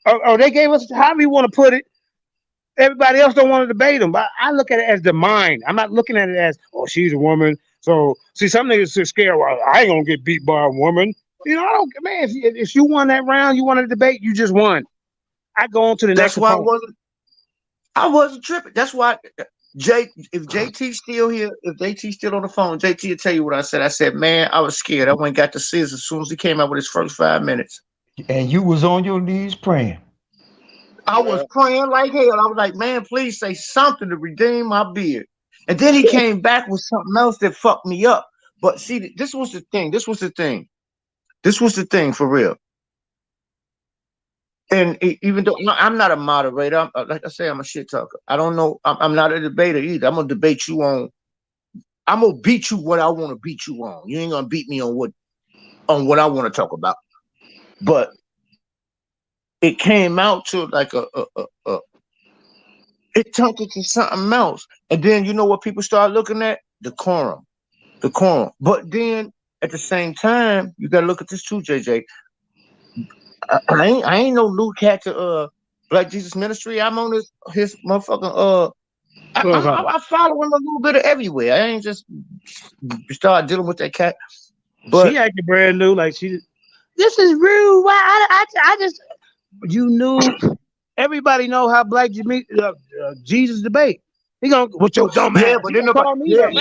Or they gave us however you want to put it. Everybody else don't want to debate them. But I look at it as the mind. I'm not looking at it as, oh, she's a woman. So see, some niggas are scared. Well, I ain't gonna get beat by a woman. I don't, man. If you won that round, you won a debate, you just won. I go on to the That's next why opponent. I wasn't tripping. That's why if JT still here, if JT still on the phone, JT will tell you what I said. I said, man, I was scared. I went and got the scissors as soon as he came out with his first 5 minutes. And you was on your knees praying. I was praying like hell. I was like, man, please say something to redeem my beard. And then he came back with something else that fucked me up. But see, this was the thing. This was the thing for real. And even though I'm not a moderator, like I say, I'm a shit talker. I don't know. I'm not a debater either. I'm gonna debate you on. I'm gonna beat you what I want to beat you on. You ain't gonna beat me on what on what I want to talk about. But it came out to like it turned into something else. And then you know what people start looking at? Decorum. But then at the same time, you gotta look at this too, JJ. I ain't no new cat to Black Jesus Ministry. I'm on his motherfucking I follow him a little bit of everywhere. I ain't just start dealing with that cat. But she acting brand new, like this is rude. Why I just you knew everybody know how Black Jesus debate. He gonna with your dumb ass. Yeah, but then call me But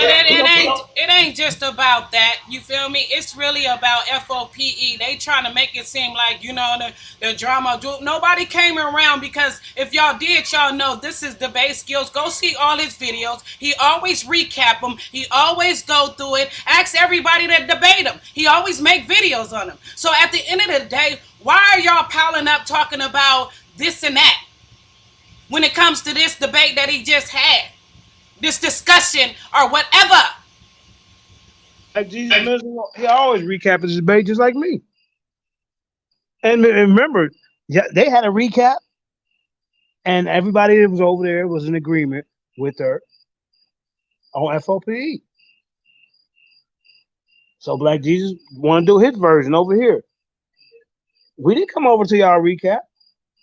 it ain't just about that. You feel me? It's really about FOPE. They trying to make it seem like, you know, the drama. Nobody came around because if y'all did, y'all know this is debate skills. Go see all his videos. He always recap them. He always go through it. Ask everybody to debate him. He always make videos on them. So at the end of the day, why are y'all piling up talking about this and that when it comes to this debate that he just had? This discussion or whatever. Like Jesus Ministry, he always recap his debate just like me. And remember, they had a recap, and everybody that was over there was in agreement with her on FOPE. So Black Jesus want to do his version over here. We didn't come over to y'all recap.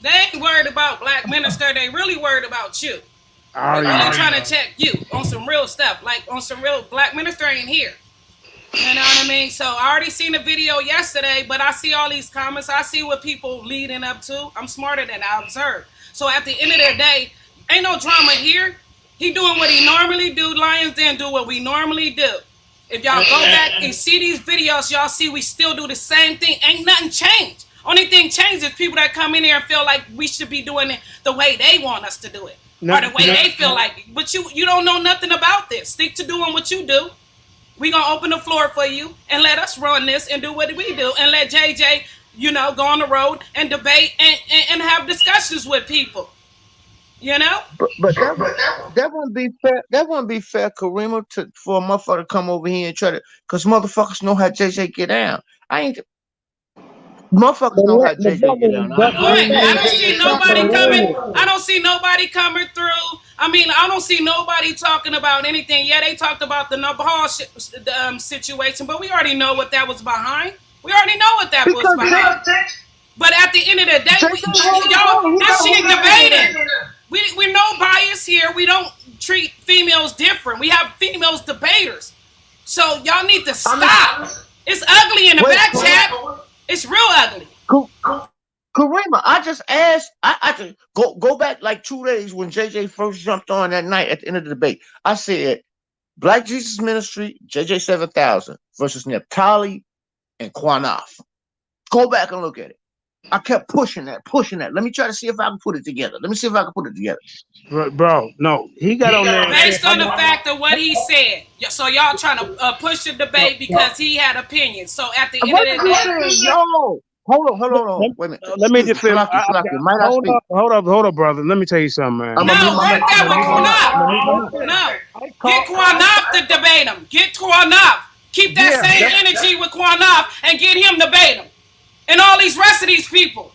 They ain't worried about Black Minister. They really worried about you. They really trying to check you on some real stuff. Like on some real Black Minister ain't here. You know what I mean? So I already seen the video yesterday, but I see all these comments. I see what people leading up to. I'm smarter than I observe. So at the end of the day, ain't no drama here. He doing what he normally do. Lions Den do what we normally do. If y'all go back and see these videos, y'all see we still do the same thing. Ain't nothing changed. Only thing changed is people that come in here and feel like we should be doing it the way they want us to do it. Or the way they feel like it. But you don't know nothing about this. Stick to doing what you do. We gonna open the floor for you and let us run this and do what we do and let JJ, you know, go on the road and debate and have discussions with people. You know? But that wouldn't be fair. That wouldn't be fair, Karima, for a motherfucker to come over here and try to, because motherfuckers know how JJ get down. Motherfuckers know how JJ get down. I don't see nobody coming. I don't see nobody coming through. I mean, I don't see nobody talking about anything. Yeah, they talked about the Nabal situation, but we already know what that was behind. We already know what that was behind. But at the end of the day, y'all, this shit debating. We're no bias here. We don't treat females different. We have females debaters. So y'all need to stop. It's ugly in the back chat. It's real ugly. Karima, I just asked. I just go back like 2 days when JJ first jumped on that night at the end of the debate. I said, Black Jesus Ministry, JJ 7000 versus Neptali and Quanaf. Go back and look at it. I kept pushing that. Let me try to see if I can put it together. Bro, no, he got on there. Based on the fact of what he said. So y'all trying to push the debate because he had opinions. So at the end of the day, yo, hold on. Wait a minute. Let me just finish. Hold up, brother. Let me tell you something, man. No, work that with Quanaf. No, get Quanaf to debate him. Get Quanaf. Keep that same energy with Quanaf and get him to debate him. And all these rest of these people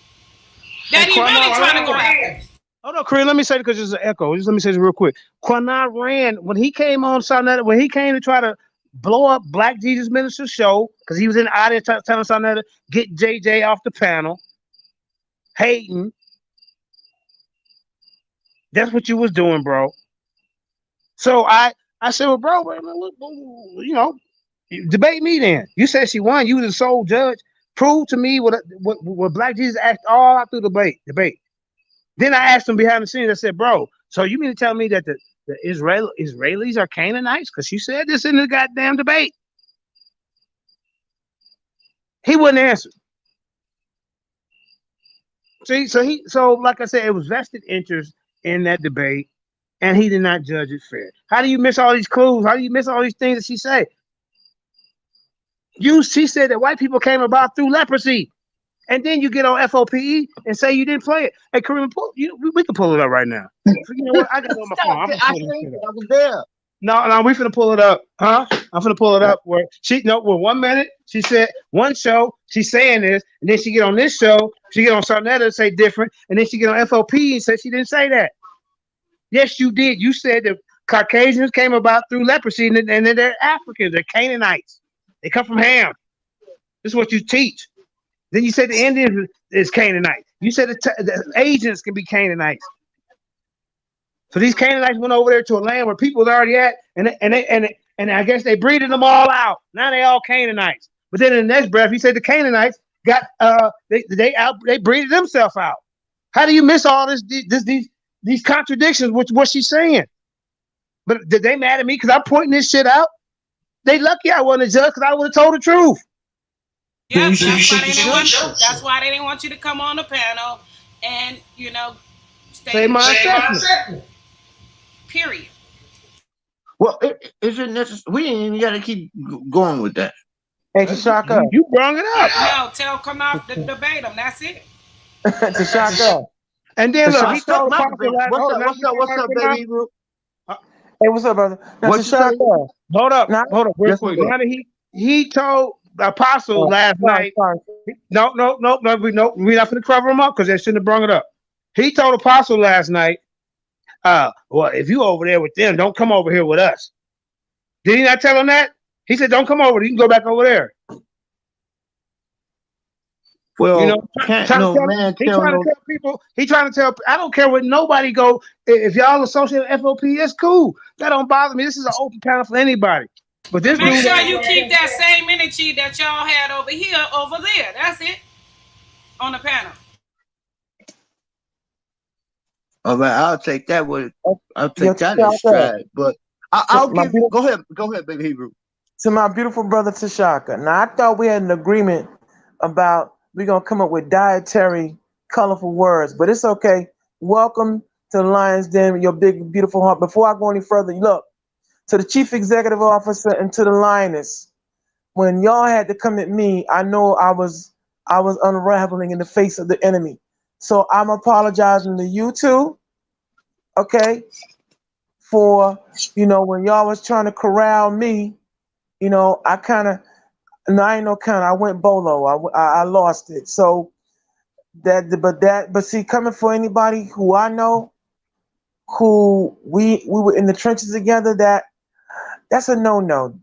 that he really trying to go after. Hold on, Chris. Let me say it because there's an echo. Just let me say this real quick. Quanah ran when he came on Sonetta, when he came to try to blow up Black Jesus Minister's show, because he was in the audience telling Sonetta, get JJ off the panel, hating. That's what you was doing, bro. So I said, well, bro, you know, debate me then. You said she won. You was the sole judge. Prove to me what Black Jesus asked all out through the debate. Then I asked him behind the scenes. I said, bro, so you mean to tell me that the Israelis are Canaanites? Because you said this in the goddamn debate. He wouldn't answer. See, so like I said, it was vested interest in that debate, and he did not judge it fair. How do you miss all these clues? How do you miss all these things that she said? She said that white people came about through leprosy. And then you get on FOPE and say you didn't play it. Hey, Kareem, we can pull it up right now. You know what? I got it on my phone. I was there. No, we finna pull it up, huh? I'm finna pull it up. Where she no, well, 1 minute she said one show she's saying this, and then she get on this show, she get on something else say different, and then she get on FOP and say she didn't say that. Yes, you did. You said that Caucasians came about through leprosy, and they're Africans, they're Canaanites. They come from Ham. This is what you teach. Then you said the Indians is Canaanite. You said the Asians can be Canaanites. So these Canaanites went over there to a land where people was already at, and I guess they breeded them all out. Now they all Canaanites. But then in the next breath, he said the Canaanites got they breeded themselves out. How do you miss all these contradictions with what she's saying? But did they mad at me because I'm pointing this shit out? They lucky I wasn't a judge because I would have told the truth. Yeah, that's why they didn't want you to come on the panel and say my assessment. Period. Well, is it necessary? We ain't even got to keep going with that. Hey, Tashaka. You brought it up. No, come out to debate them. That's it. Tashaka. And then look, he told What's up, baby? Hey, what's up, brother? Now, Tashaka. Hold up, real quick. Now that he told the apostle last night. No, we're not going to cover him up because they shouldn't have brought it up. He told apostle last night, well, if you over there with them, don't come over here with us. Did he not tell him that? He said, don't come over. You can go back over there. Well, he's trying to tell people. He's trying to tell. I don't care what nobody go. If y'all associate with FOP, it's cool. That don't bother me. This is an open panel for anybody. But this make sure you keep that same energy that y'all had over here, over there. That's it. On the panel. All right, I'll take that with. I'll take that as stride. But I'll give. Go ahead, baby Hebrew. To my beautiful brother Tashaka. Now I thought we had an agreement about we're gonna come up with dietary, colorful words, but it's okay. Welcome to the Lions Den, your big, beautiful heart. Before I go any further, look to the chief executive officer and to the lioness. When y'all had to come at me, I know I was unraveling in the face of the enemy. So I'm apologizing to you too, okay, for when y'all was trying to corral me. I went bolo. I lost it. So but see, coming for anybody who I know, who we were in the trenches together, that's a no.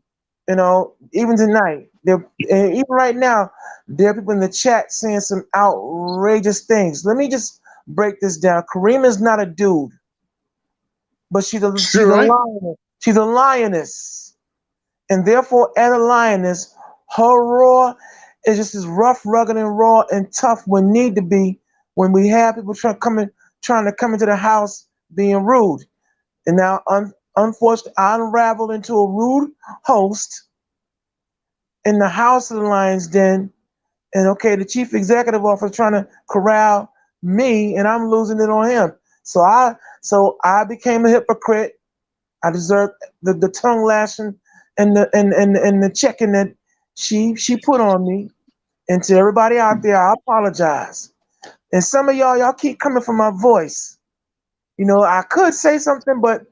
Even tonight, even right now, there are people in the chat saying some outrageous things. Let me just break this down. Karima's not a dude, but she's a lioness. She's a lioness. And therefore, as a lioness, her roar is just as rough, rugged, and raw and tough when need to be. When we have people trying to come into the house being rude, and now unfortunately, I unraveled into a rude host in the house of the Lions Den, and the chief executive officer trying to corral me, and I'm losing it on him. So I became a hypocrite. I deserved the tongue lashing and the checking that she put on me. And to everybody out there, I apologize. And some of y'all keep coming for my voice. I could say something, but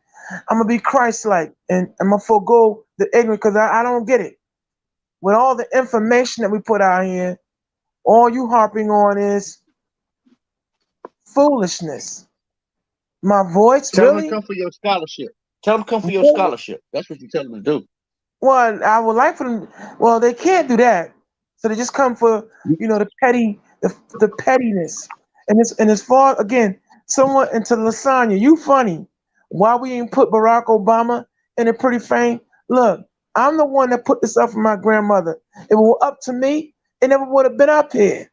I'm gonna be Christ-like and I'm gonna forego the ignorant because I don't get it. With all the information that we put out here, all you harping on is foolishness. My voice, Tell really? them to come for your scholarship. Tell them to come for your scholarship. That's what you tell them to do. Well, I would like for them. Well, they can't do that, so they just come for the pettiness. And as far again, someone into Lasagna, you funny. Why we ain't put Barack Obama in a pretty frame? Look, I'm the one that put this up for my grandmother. If it were up to me, it never would have been up here.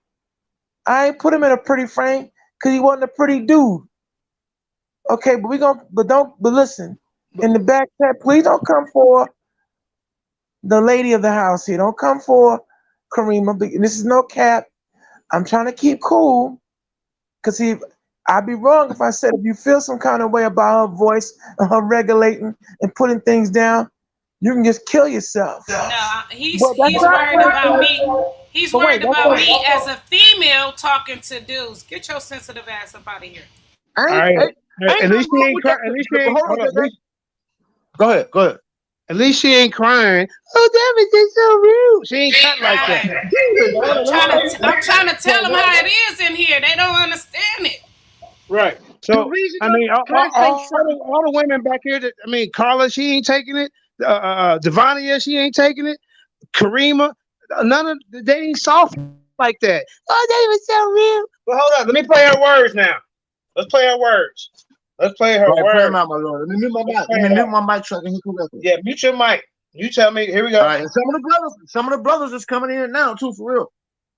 I ain't put him in a pretty frame because he wasn't a pretty dude. Okay, but listen. In the back chat, please don't come for the lady of the house here. Don't come for Karima. This is no cap. I'm trying to keep cool. Because I'd be wrong if I said if you feel some kind of way about her voice and her regulating and putting things down, you can just kill yourself. No, he's worried about me. He's worried about me as a female talking to dudes. Get your sensitive ass up out of here. At least he ain't. Go ahead. Go ahead. At least she ain't crying. Oh, that was just so rude. She ain't cut like that. Right. I'm trying to tell them how it is in here. They don't understand it. Right. The So reason I mean, can I say something? all the women back here. That, I mean, Carla, she ain't taking it. Devania, she ain't taking it. Karima, none of they ain't soft like that. Oh, they was so real. But hold on, let me play her words now. Let's play her words. Let's play her Go ahead, play them words. out, my lord. Let me mute my mic. Let's play Let me it mute out. my mic so I can hear correctly. Yeah, mute your mic. You tell me. Here we go. All right, and some of the brothers is coming in now too, for real.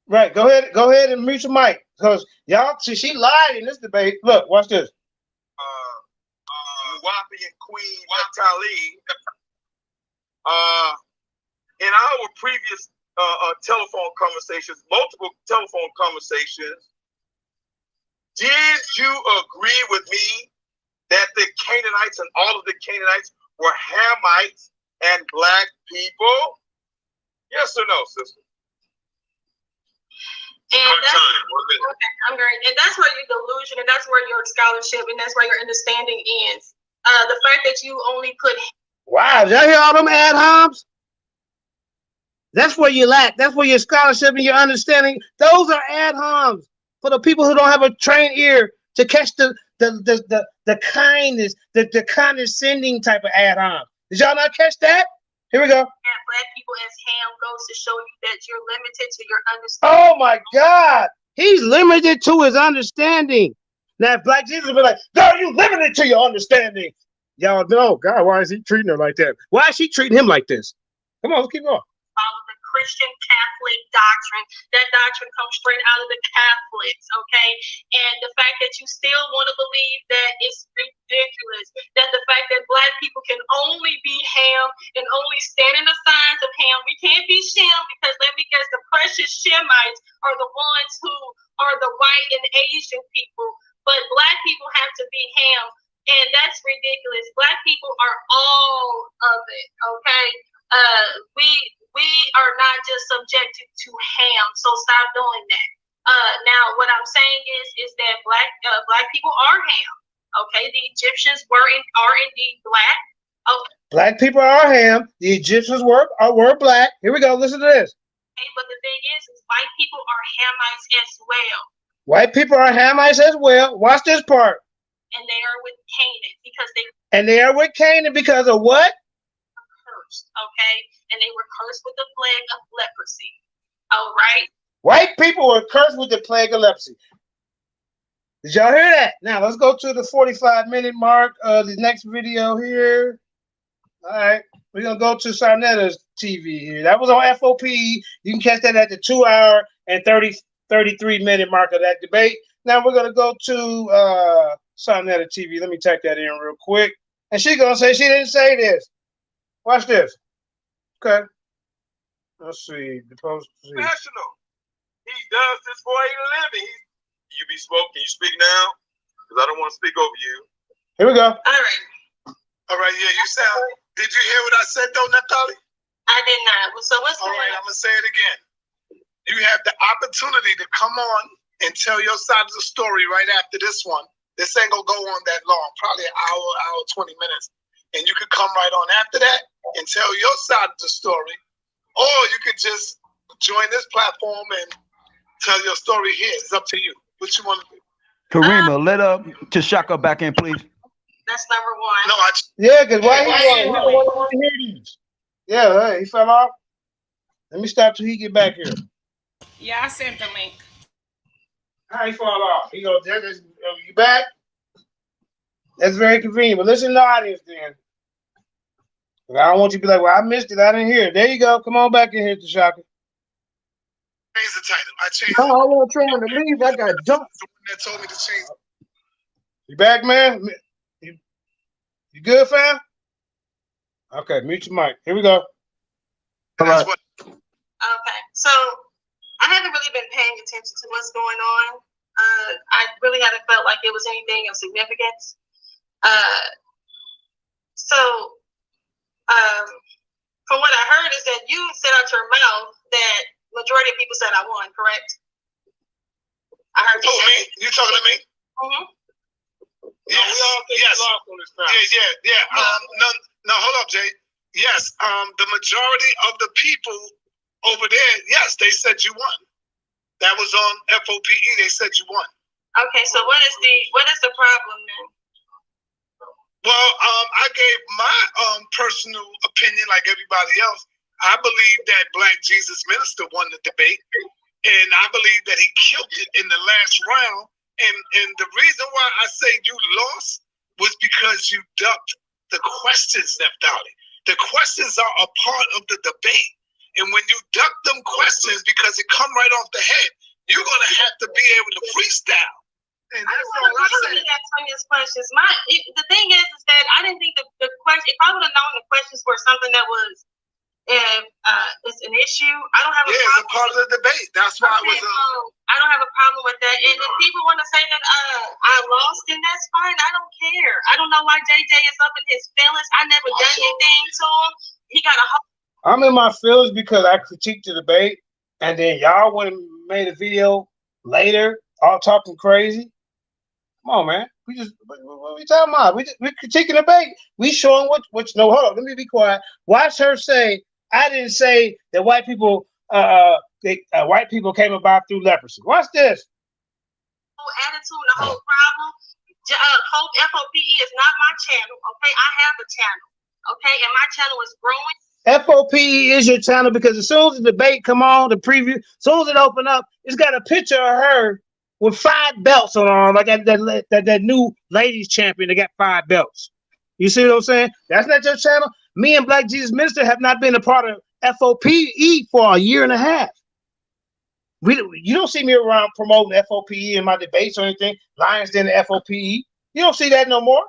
Right. Go ahead and mute your mic. Because y'all see she lied in this debate. Look, watch this. Wapian Queen Natali. In our previous telephone conversations, multiple telephone conversations, did you agree with me that the Canaanites and all of the Canaanites were Hamites and black people? Yes or no, sister? And that's, okay, I'm great. And that's where your delusion, and that's where your scholarship, and that's where your understanding ends. The fact that you only put. Wow, did y'all hear all them ad homs? That's where you lack. That's where your scholarship and your understanding. Those are ad homs for the people who don't have a trained ear to catch the kindness, the condescending type of ad hom. Did y'all not catch that? Here we go. And black people as Ham goes to show you that you're limited to your understanding. Oh my God, he's limited to his understanding. Now, if Black Jesus would be like, "No, you limited to your understanding." Y'all know, God, why is he treating her like that? Why is she treating him like this? Come on, let's keep going. Follow the Christian Catholic doctrine. That doctrine comes straight out of the Catholics, okay? And the fact that you still want to believe that it's ridiculous. That the fact that black people can only be Ham and only stand in the signs of Ham. We can't be Shem because let me guess, the precious Shemites are the ones who are the white and Asian people. But black people have to be Ham. And that's ridiculous. Black people are all of it, okay? We are not just subjected to Ham, so stop doing that. Now, what I'm saying is that black people are Ham, okay? The Egyptians are indeed black. Oh, Black people are Ham. The Egyptians were black. Here we go. Listen to this. okay, but the thing is white people are Hamites as well. White people are Hamites as well. Watch this part. And they are with Canaan because of what? Cursed, okay? And they were cursed with the plague of leprosy. All right. White people were cursed with the plague of leprosy. Did y'all hear that? Now let's go to the 45-minute mark of the next video here. All right, we're gonna go to Sarnetta's TV here. That was on FOP. You can catch that at the 2 hour and 33-minute mark of that debate. Now we're gonna go to Sarnetta TV. Let me type that in real quick. And she's gonna say she didn't say this. Watch this. Okay. Let's see. National. He does this for a living. You be spoke. Can you speak now? Because I don't want to speak over you. Here we go. All right. All right. Yeah, you sound. Did you hear what I said though, Natali? I did not. So what's all going right? on? I'm gonna say it again. You have the opportunity to come on and tell your side of the story right after this one. This ain't gonna go on that long. Probably an hour, 20 minutes. And you could come right on after that and tell your side of the story, or you could just join this platform and tell your story here. It's up to you. What you want to do? Karima, let Tashaka back in, please. That's number one. No, yeah, because why he want to hear these? Yeah, hey, he fell off. Let me stop till he get back here. Yeah, I sent the link. How he fall off? He goes, you back? That's very convenient. But listen to the audience then. I don't want you to be like, well, I missed it. I didn't hear it. There you go. Come on back in here, Tashaka. Change the title. I changed it. I want trying to leave. I got jumped. The one that told me to change it. You back, man? You good, fam? Okay, mute your mic. Here we go. All right. Okay, so I haven't really been paying attention to what's going on. I really haven't felt like it was anything of significance. From what I heard is that you said out your mouth that majority of people said I won, correct? I heard you say. Me? You talking to me? Mm-hmm. Yes. No, we all think you lost on this time. Yeah. No, hold up, Jay. Yes, the majority of the people over there, yes, they said you won. That was on FOPE. They said you won. Okay, so what is the problem then? Well, I gave my personal opinion, like everybody else. I believe that Black Jesus Minister won the debate, and I believe that he killed it in the last round. And the reason why I say you lost was because you ducked the questions, Neftali. The questions are a part of the debate. And when you duck them questions because it come right off the head, you're going to have to be able to freestyle. And that's all I say. Tanya's questions. The thing is that I didn't think the question, if I would have known the questions were something that was it's an issue, I don't have a problem. It's a part of the debate. That's why I was. I don't have a problem with that. And if people want to say that I lost, then that's fine. I don't care. I don't know why JJ is up in his feelings. I never done anything to him. He got a whole. I'm in my feelings because I critiqued the debate, and then y'all went and made a video later, all talking crazy. Come on, man. What we talking about? We critiquing the debate. We showing what no, hold on. Let me be quiet. Watch her say, I didn't say that white people came about through leprosy. Watch this. The whole attitude, the whole problem. Hope FOPE is not my channel. Okay, I have a channel. Okay, and my channel is growing. FOPE is your channel because as soon as the debate come on, the preview, as soon as it open up, it's got a picture of her with 5 belts on her, like that new ladies champion that got 5 belts. You see what I'm saying? That's not your channel. Me and Black Jesus Minister have not been a part of FOPE for a year and a half. You don't see me around promoting FOPE in my debates or anything. Lions Den the FOPE. You don't see that no more.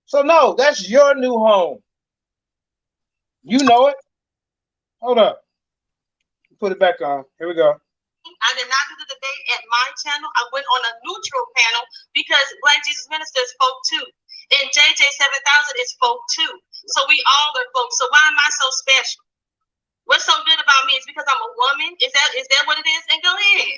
So no, that's your new home. You know it. Hold up. Put it back on. Here we go. I did not do the debate at my channel. I went on a neutral panel because Black Jesus Minister is folk too. And JJ 7000 is folk too. So we all are folk. So why am I so special? What's so good about me is because I'm a woman. Is that what it is? And go ahead.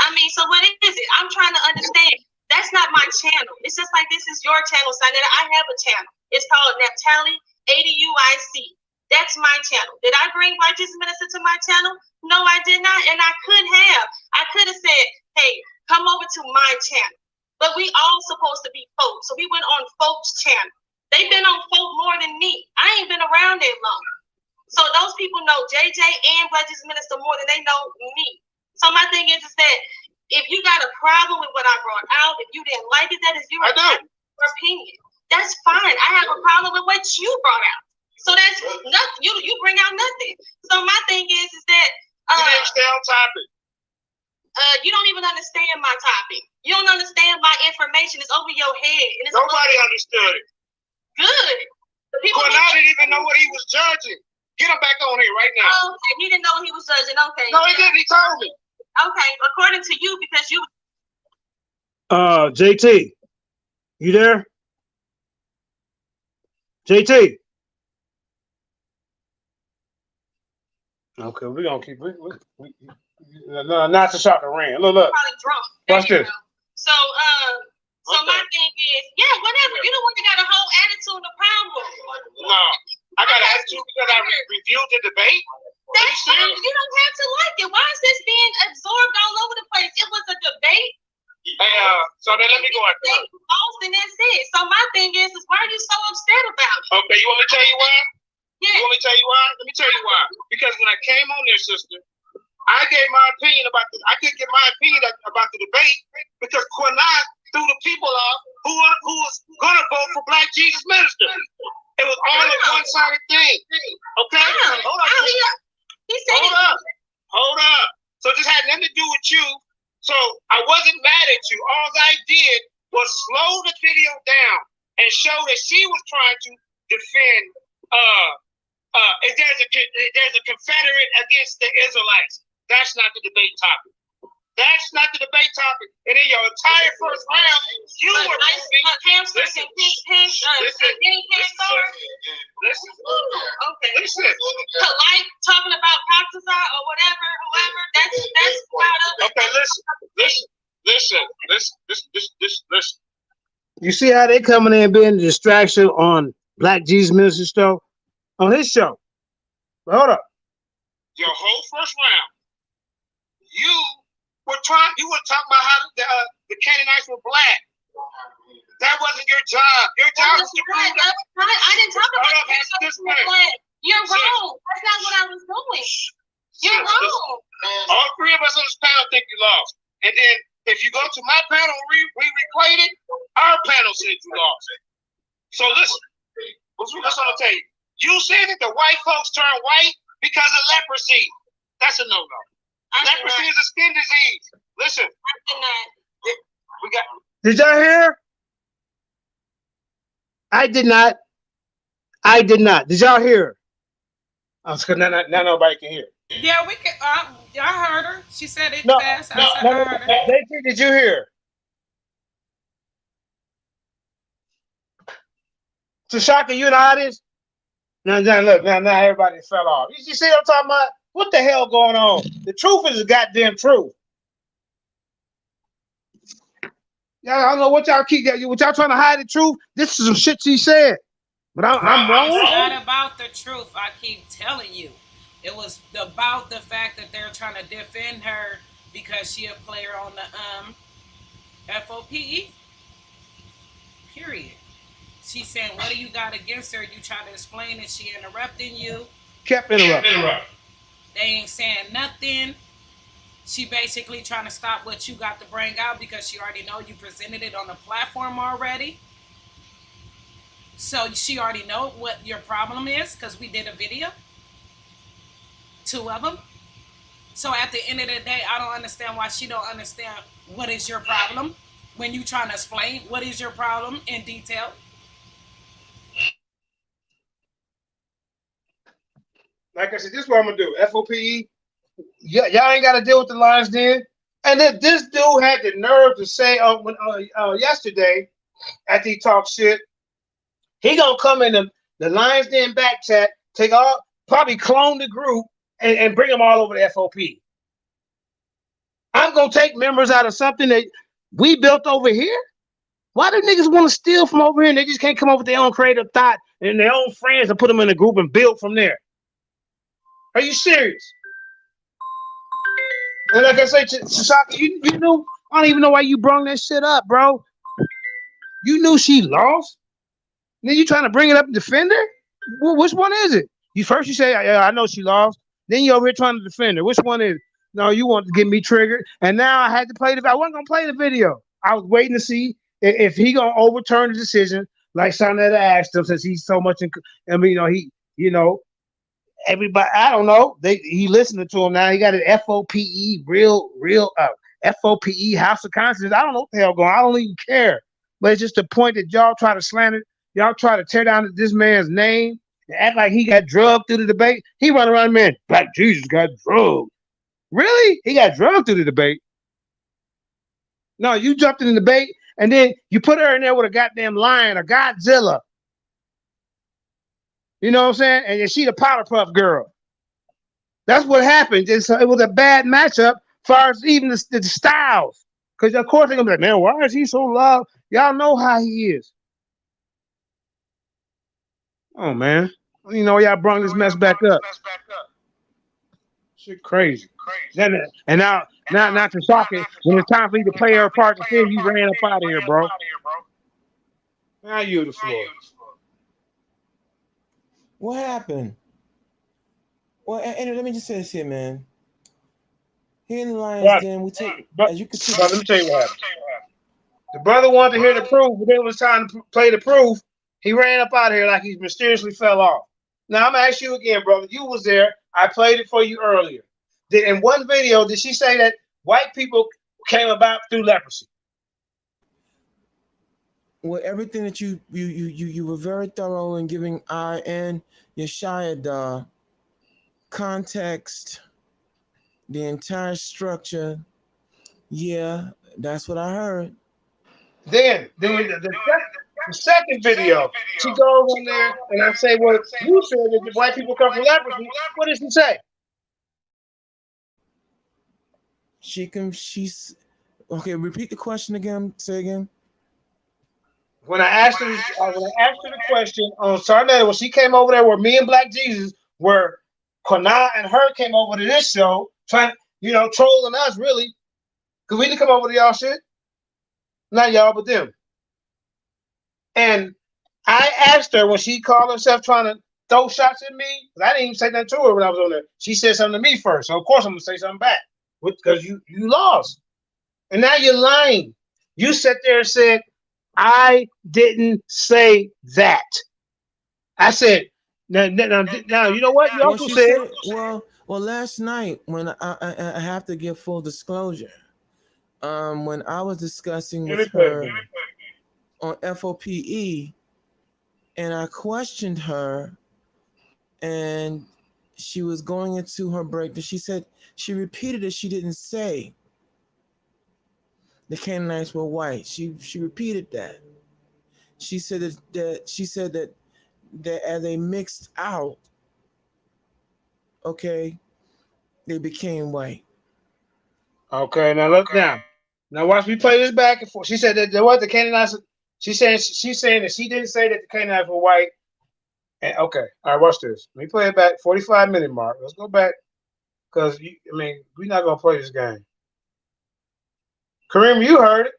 I mean, so what is it? I'm trying to understand. That's not my channel. It's just like this is your channel, Sanetta. I have a channel. It's called Naphtali ADUIC. That's my channel. Did I bring Black Jesus Minister to my channel? No, I did not, and I could have. I could have said, hey, come over to my channel. But we all supposed to be folk. So we went on folks' channel. They've been on folk more than me. I ain't been around that long. So those people know JJ and Black Jesus Minister more than they know me. So my thing is that if you got a problem with what I brought out, if you didn't like it, that is your opinion. That's fine. I have a problem with what you brought out. So that's nothing. You bring out nothing. So my thing is that you didn't stay on topic. You don't even understand my topic. You don't understand my information. It's over your head. And it's nobody understood it. Good. The people didn't even know what he was judging. Get him back on here right now. Oh, he didn't know what he was judging. Okay. No, he didn't. He told me. Okay, according to you, because you. JT, you there? JT. Okay, we're gonna keep not to shock the ring. Look. Probably drunk. Watch this. So my thing is, yeah, whatever. You don't want to got a whole attitude of problem. No, I got an attitude because I reviewed the debate. That's fine. You don't have to like it. Why is this being absorbed all over the place? It was a debate. Hey, so then let me go after her. And that's it. So my thing is why are you so upset about it? Okay, you want me to tell you why? Yeah. You want me to tell you why? Let me tell you why. Because when I came on there, sister, I gave my opinion about I couldn't get my opinion about the debate because Quinai threw the people off who was gonna vote for Black Jesus Minister. It was all a one-sided thing. Okay? Hold up. Hold up. So this had nothing to do with you. So I wasn't mad at you. All I did was slow the video down and show that she was trying to defend if there's a Confederate against the Israelites. That's not the debate topic. That's not the debate topic. And in your entire first round, you were hamsters and pigs. Listen. Polite talking about Coxazar or whatever, whoever. That's part of it. Okay, listen. You see how they coming in being a distraction on Black Jesus Minister show, on his show. But hold up. Your whole first round, you were talking about how the Canaanites were black. That wasn't your job. Your job was to prove that. I didn't talk about this black. You're wrong. That's not what I was doing. You're wrong. All three of us on this panel think you lost. And then if you go to my panel, we replayed it, our panel said you lost. So listen, what's on the tape? You said that the white folks turn white because of leprosy. That's a no-no. Leprosy is a skin disease. Listen. We got. Did y'all hear? I did not. Did y'all hear? Now nobody can hear. Yeah, we can. I heard her. She said it fast. I heard her. JT, did you hear? Tashaka, you in the audience? Now look, now everybody fell off. You see what I'm talking about? What the hell going on? The truth is the goddamn truth. Y'all, I don't know what y'all trying to hide the truth. This is some shit she said. But I'm wrong. It's not about the truth. I keep telling you. It was about the fact that they're trying to defend her because she a player on the FOPE. Period. She's saying, what do you got against her? You try to explain it. She interrupting you. Kept interrupting. They ain't saying nothing. She basically trying to stop what you got to bring out because she already know you presented it on the platform already. So she already know what your problem is because we did a video. 2 of them. So at the end of the day, I don't understand why she don't understand what is your problem when you trying to explain what is your problem in detail. Like I said, this is what I'm gonna do. FOPE, y'all ain't got to deal with the Lions Den. And then this dude had the nerve to say yesterday after he talked shit, he gonna come in the Lions Den back chat, probably clone the group and bring them all over the FOP. I'm gonna take members out of something that we built over here. Why do niggas want to steal from over here and they just can't come up with their own creative thought and their own friends and put them in a group and build from there? Are you serious? And like I said, Sasaki, you knew. I don't even know why you brought that shit up, bro. You knew she lost. Then you trying to bring it up and defend her? Well, which one is it? You say, yeah, I know she lost. Then you over here trying to defend her. Which one is it? No, you want to get me triggered. And now I had to play I wasn't gonna play the video. I was waiting to see if he gonna overturn the decision, like Sonetta asked him, since he's so much. Everybody, I don't know. He listening to him now. He got an FOPE, real FOPE House of Conscience. I don't know what the hell going on. I don't even care. But it's just the point that y'all try to slander, y'all try to tear down this man's name and act like he got drugged through the debate. He run around, man, Black Jesus got drugged. Really? He got drugged through the debate? No, you jumped in the debate and then you put her in there with a goddamn lion, a Godzilla. You know what I'm saying? And she the powder puff girl. That's what happened. It was a bad matchup as far as even the styles. Because of course they're gonna be like, man, why is he so loud? Y'all know how he is. Oh man. You know, y'all brought this mess back up. Shit crazy. And now to shock it, when it's time for you to play her part, you ran up out of here, bro. Now you the floor. What happened? Well, and let me just say this here, man. Here in the Lions Den, we take, as you can see. Let me tell you what happened. The brother wanted to hear the proof, but then it was time to play the proof. He ran up out of here like he mysteriously fell off. Now I'm gonna ask you again, brother. You was there. I played it for you earlier. In one video, did she say that white people came about through leprosy? Well, everything that you were very thorough in giving I and Yeshaya context, the entire structure. Yeah, that's what I heard. Then the second video, she goes in there and I say, well, you said that the white people come from leprosy. What does she say? She's okay. Repeat the question again. Say again. when I asked her the question on Sarnetta, when she came over there where me and Black Jesus were, Kwana and her came over to this show trying, trolling us really, because we didn't come over to y'all shit. Not y'all, but them. And I asked her when she called herself trying to throw shots at me, because I didn't even say nothing to her when I was on there. She said something to me first, so of course I'm gonna say something back, because you lost, and now you're lying. You sat there and said, "I didn't say that." I said, "Now, you know what?" You Well, also she said, said, well, last night when I have to give full disclosure, when I was discussing with her on FOPE, and I questioned her, and she was going into her break, and she said she repeated it. She didn't say the Canaanites were white. She repeated that. She said that as they mixed out, okay, they became white. "Okay, now look now. Now watch me play this back and forth." She said that there was the Canaanites. She's saying that she didn't say that the Canaanites were white. And okay, all right, watch this. Let me play it back. 45-minute mark. Let's go back, because we're not gonna play this game. Kareem, you heard it.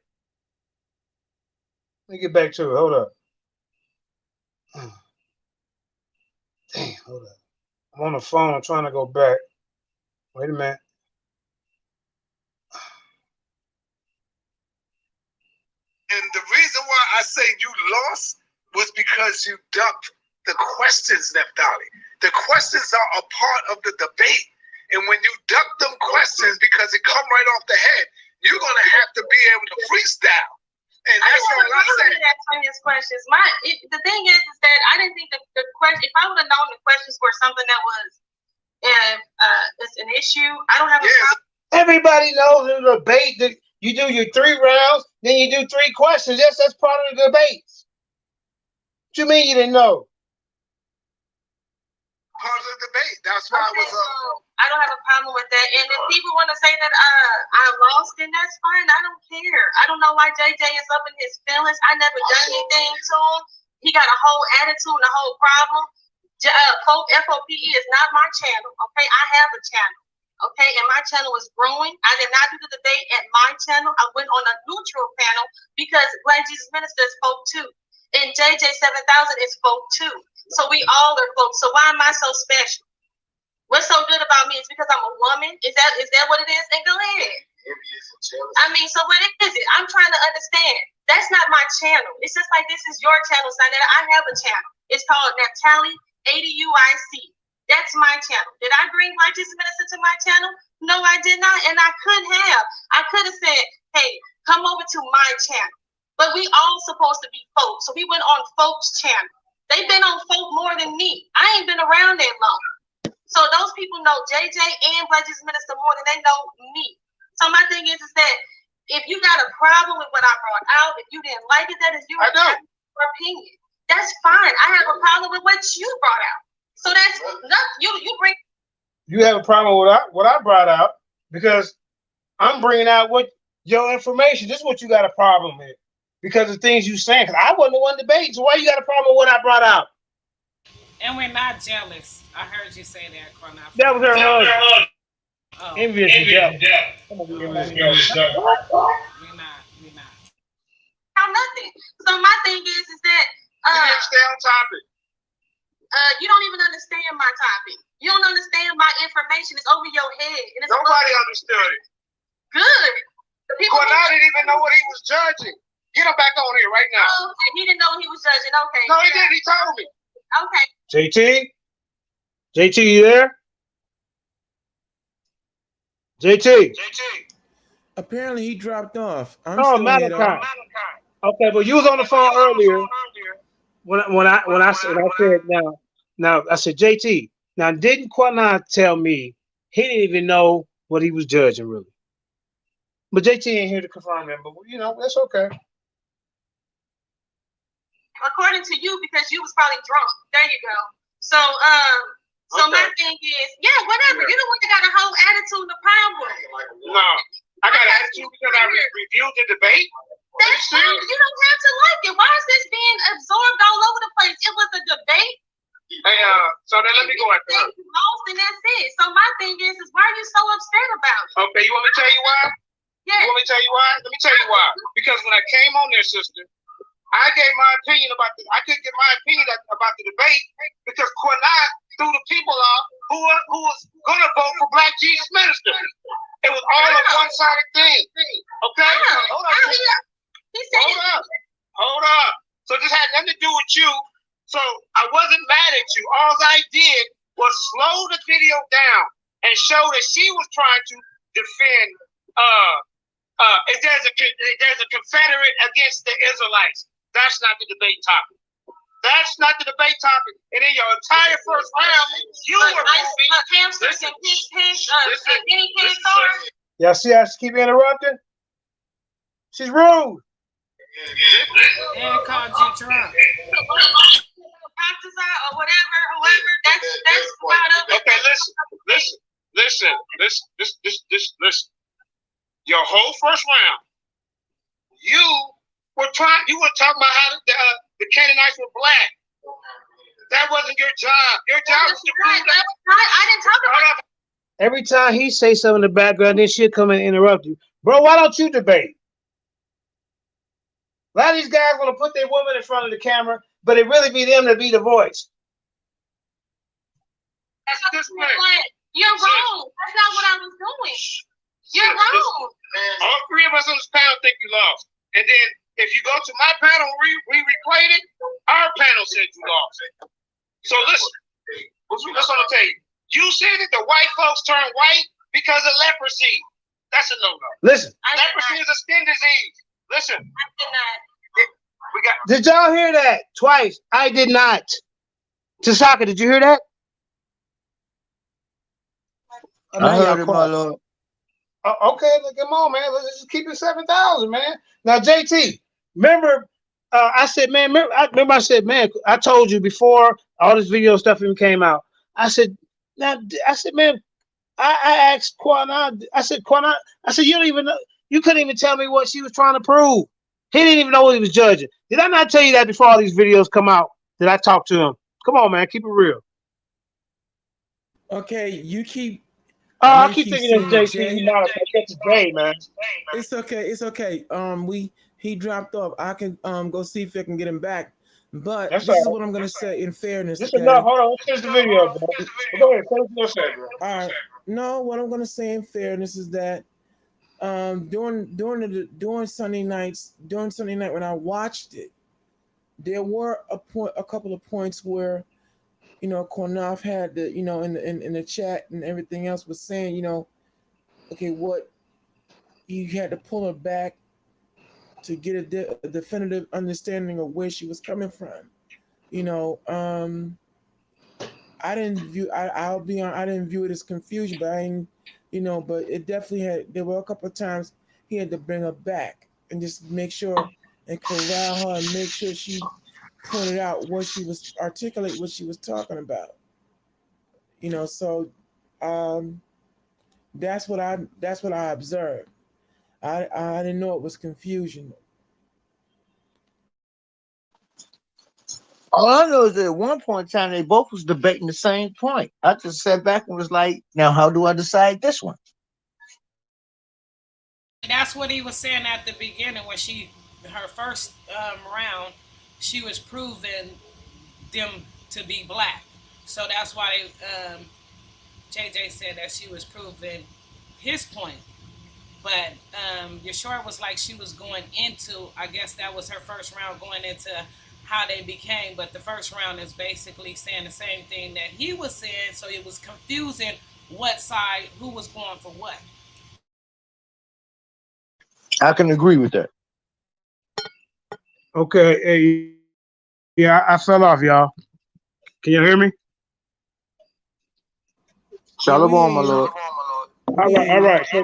Let me get back to it. Hold up. Damn, hold up. I'm on the phone. I'm trying to go back. Wait a minute. And the reason why I say you lost was because you ducked the questions, Neftali. The questions are a part of the debate. And when you duck them questions because it come right off the head, you're going to have to be able to freestyle. And that's all I said. His questions. The thing is that I didn't think the question, if I would have known the questions were something that was it's an issue, I don't have a problem. Everybody knows in the debate that you do your 3 rounds, then you do 3 questions. Yes, that's part of the debates. What you mean you didn't know? Part of the debate. That's why I was. I don't have a problem with that. And if people want to say that I lost, then that's fine. I don't care. I don't know why JJ is up in his feelings. I never done anything to him. He got a whole attitude and a whole problem. FOPE is not my channel. Okay, I have a channel. Okay, and my channel is growing. I did not do the debate at my channel. I went on a neutral panel because Black Jesus Minister spoke too. And JJ 7000 is spoke too. So we all are folks. So why am I so special? What's so good about me is because I'm a woman? Is that what it is? And go ahead. I mean, so what is it? I'm trying to understand. That's not my channel. It's just like this is your channel, Sonetta. I have a channel. It's called Naphtali ADUIC. That's my channel. Did I bring Righteous Minister to my channel? No, I did not. And I could have. I could have said, hey, come over to my channel. But we all supposed to be folks. So we went on folks' channel. They've been on folk more than me. I ain't been around that long. So those people know JJ and Black Jesus Minister more than they know me. So my thing is that if you got a problem with what I brought out, if you didn't like it, that is your opinion. That's fine. I have a problem with what you brought out. So that's you bring. You have a problem with what I brought out because I'm bringing out what your information. This is what you got a problem with because of things you saying. Because I wasn't the one debating. So why you got a problem with what I brought out? And we're not jealous. I heard you say that, Cornell. That was her husband. Oh. Envious and jealous. We're not. Nothing. So my thing is that you didn't stay on topic. You don't even understand my topic. You don't understand my information. It's over your head. And it's Nobody understood it. Good. Cornell didn't even know what he was judging. Get him back on here right now. Oh, okay. He didn't know what he was judging. Okay. No, he didn't. He told me. Okay. JT, you there? JT. Apparently he dropped off. I'm Oh, still here, Malachi. Okay, but you was on the phone earlier when I said now I said JT. Now didn't Quana tell me he didn't even know what he was judging really? But JT ain't here to confirm him. But that's okay. According to you, because you was probably drunk. There you go. So my thing is, whatever. You the one that got a whole attitude and a problem. No, I got an attitude because I reviewed the debate. That's fine. You don't have to like it. Why is this being absorbed all over the place? It was a debate. Hey, so then let me go after her. You lost and that's it. So my thing is why are you so upset about it? Okay, you want me to tell you why? Yeah. You want me to tell you why? Let me tell you why. Because when I came on there, sister, I gave my opinion about I couldn't get my opinion about the debate because Cornell threw the people off who was gonna vote for Black Jesus Minister. It was all a one-sided thing. Okay? Hold up. So this had nothing to do with you. So I wasn't mad at you. All I did was slow the video down and show that she was trying to defend if there's a Confederate against the Israelites. That's not the debate topic. That's not the debate topic. And in your entire first round, you were moving. Y'all see how she keep interrupting? She's rude. And called you drunk. Or whatever, whoever, that's part of it. Okay, listen. Your whole first round, you were talking about how the Canaanites were black. That wasn't your job. Your job was to prove that. I didn't talk about it. Every time he say something in the background, then she'll come and interrupt you. Bro, why don't you debate? A lot of these guys want to put their woman in front of the camera, but it really be them to be the voice. You're wrong. That's not what I was doing. You're wrong. All three of us on this panel think you lost. And then if you go to my panel, we replayed it, our panel said you lost. So listen, what's on the table? You said that the white folks turn white because of leprosy. That's a no-no. Listen. Leprosy is a skin disease. Listen. I did not. Did y'all hear that? Twice. I did not. Tasaka, did you hear that? I heard it, my lord. Okay, come on, man. Let's just keep it 7,000, man. Now, JT, remember, I said, man, I said, man, I told you before all this video stuff even came out. I said, man, I asked Quana, I said, you don't even know, you couldn't even tell me what she was trying to prove. He didn't even know what he was judging. Did I not tell you that before all these videos come out? Did I talk to him? Come on, man, keep it real. Okay, you keep. I keep thinking it's JC. Today, man. It's okay. He dropped off. I can go see if I can get him back. But this is what I'm gonna say in fairness. Just enough. Hold on, let's finish the video, bro. Go ahead, finish your say, bro. All right. No, what I'm gonna say in fairness is that during Sunday night when I watched it, there were a couple of points where, Kornoff had the, in the chat and everything else was saying, okay, what you had to pull her back to get a definitive understanding of where she was coming from. I didn't view it as confusion, but but it definitely there were a couple of times he had to bring her back and just make sure and corral her and make sure she pointed out articulate what she was talking about. So that's what I observed. I didn't know it was confusion. All I know is that at one point in time they both was debating the same point. I just sat back and was like, now how do I decide this one? That's what he was saying at the beginning when her first round, she was proving them to be black. So that's why JJ said that she was proving his point. But Yashora was like she was going into, I guess that was her first round, going into how they became. But the first round is basically saying the same thing that he was saying. So it was confusing what side, who was going for what. I can agree with that. Okay. Hey, yeah, I fell off, y'all. Can you hear me? Shalom, my lord. All right. So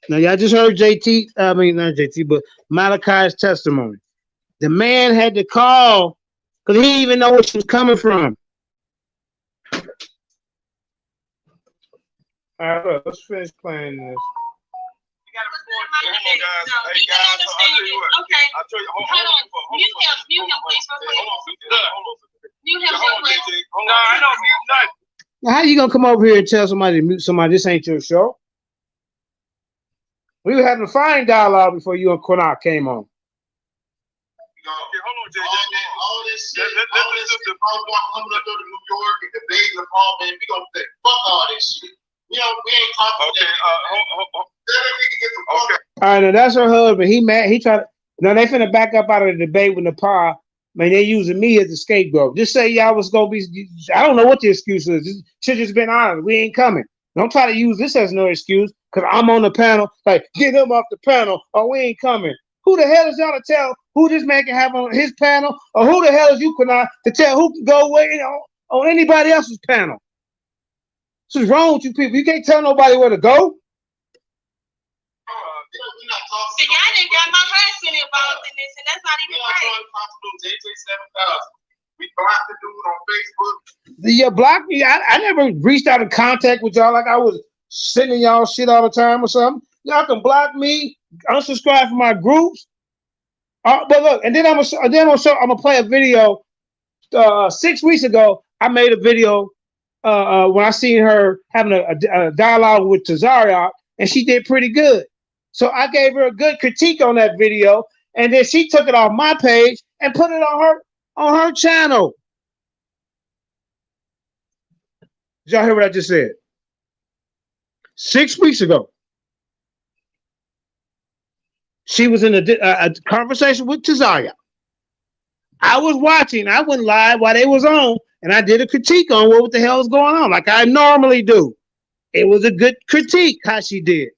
now y'all just heard JT. I mean, not JT, but Malachi's testimony. The man had to call because he didn't even know where she was coming from. All right, let's finish playing this. You gotta record guys. No, hey, you can understand it. Okay. I'll tell you. Hold on. Mute him, please. Mute him, please. No, I know. Mute nothing. Now, how you gonna come over here and tell somebody to mute somebody? This ain't your show. We were having a fine dialogue before you and Quinard came on. Okay, hold on, JJ. All this shit, coming up to New York and debating the fall, man, we gonna say, fuck all this shit. We ain't talking. Okay, Okay. All right, now that's her husband. He mad. He tried. Now they finna back up out of the debate with Nepal. Man, they using me as the scapegoat. Just say y'all was gonna be. I don't know what the excuse is. It should just been honest. We ain't coming. Don't try to use this as no excuse because I'm on the panel. Like, get him off the panel or we ain't coming. Who the hell is y'all to tell who this man can have on his panel, or who the hell is you to tell who can go away on anybody else's panel? What's wrong with you people? You can't tell nobody where to go. See, y'all didn't got my husband involved in this, and that's not even right. We blocked the dude on Facebook. You blocked me. I never reached out in contact with y'all like I was sending y'all shit all the time or something. Y'all can block me, unsubscribe from my groups. But look, and then I'm gonna play a video. 6 weeks ago, I made a video when I seen her having a dialogue with Tazaria, and she did pretty good. So I gave her a good critique on that video, and then she took it off my page and put it on her channel. Did y'all hear what I just said? 6 weeks ago, she was in a conversation with Tazaria. I was watching. I went live while they was on, and I did a critique on what the hell was going on, like I normally do. It was a good critique how she did.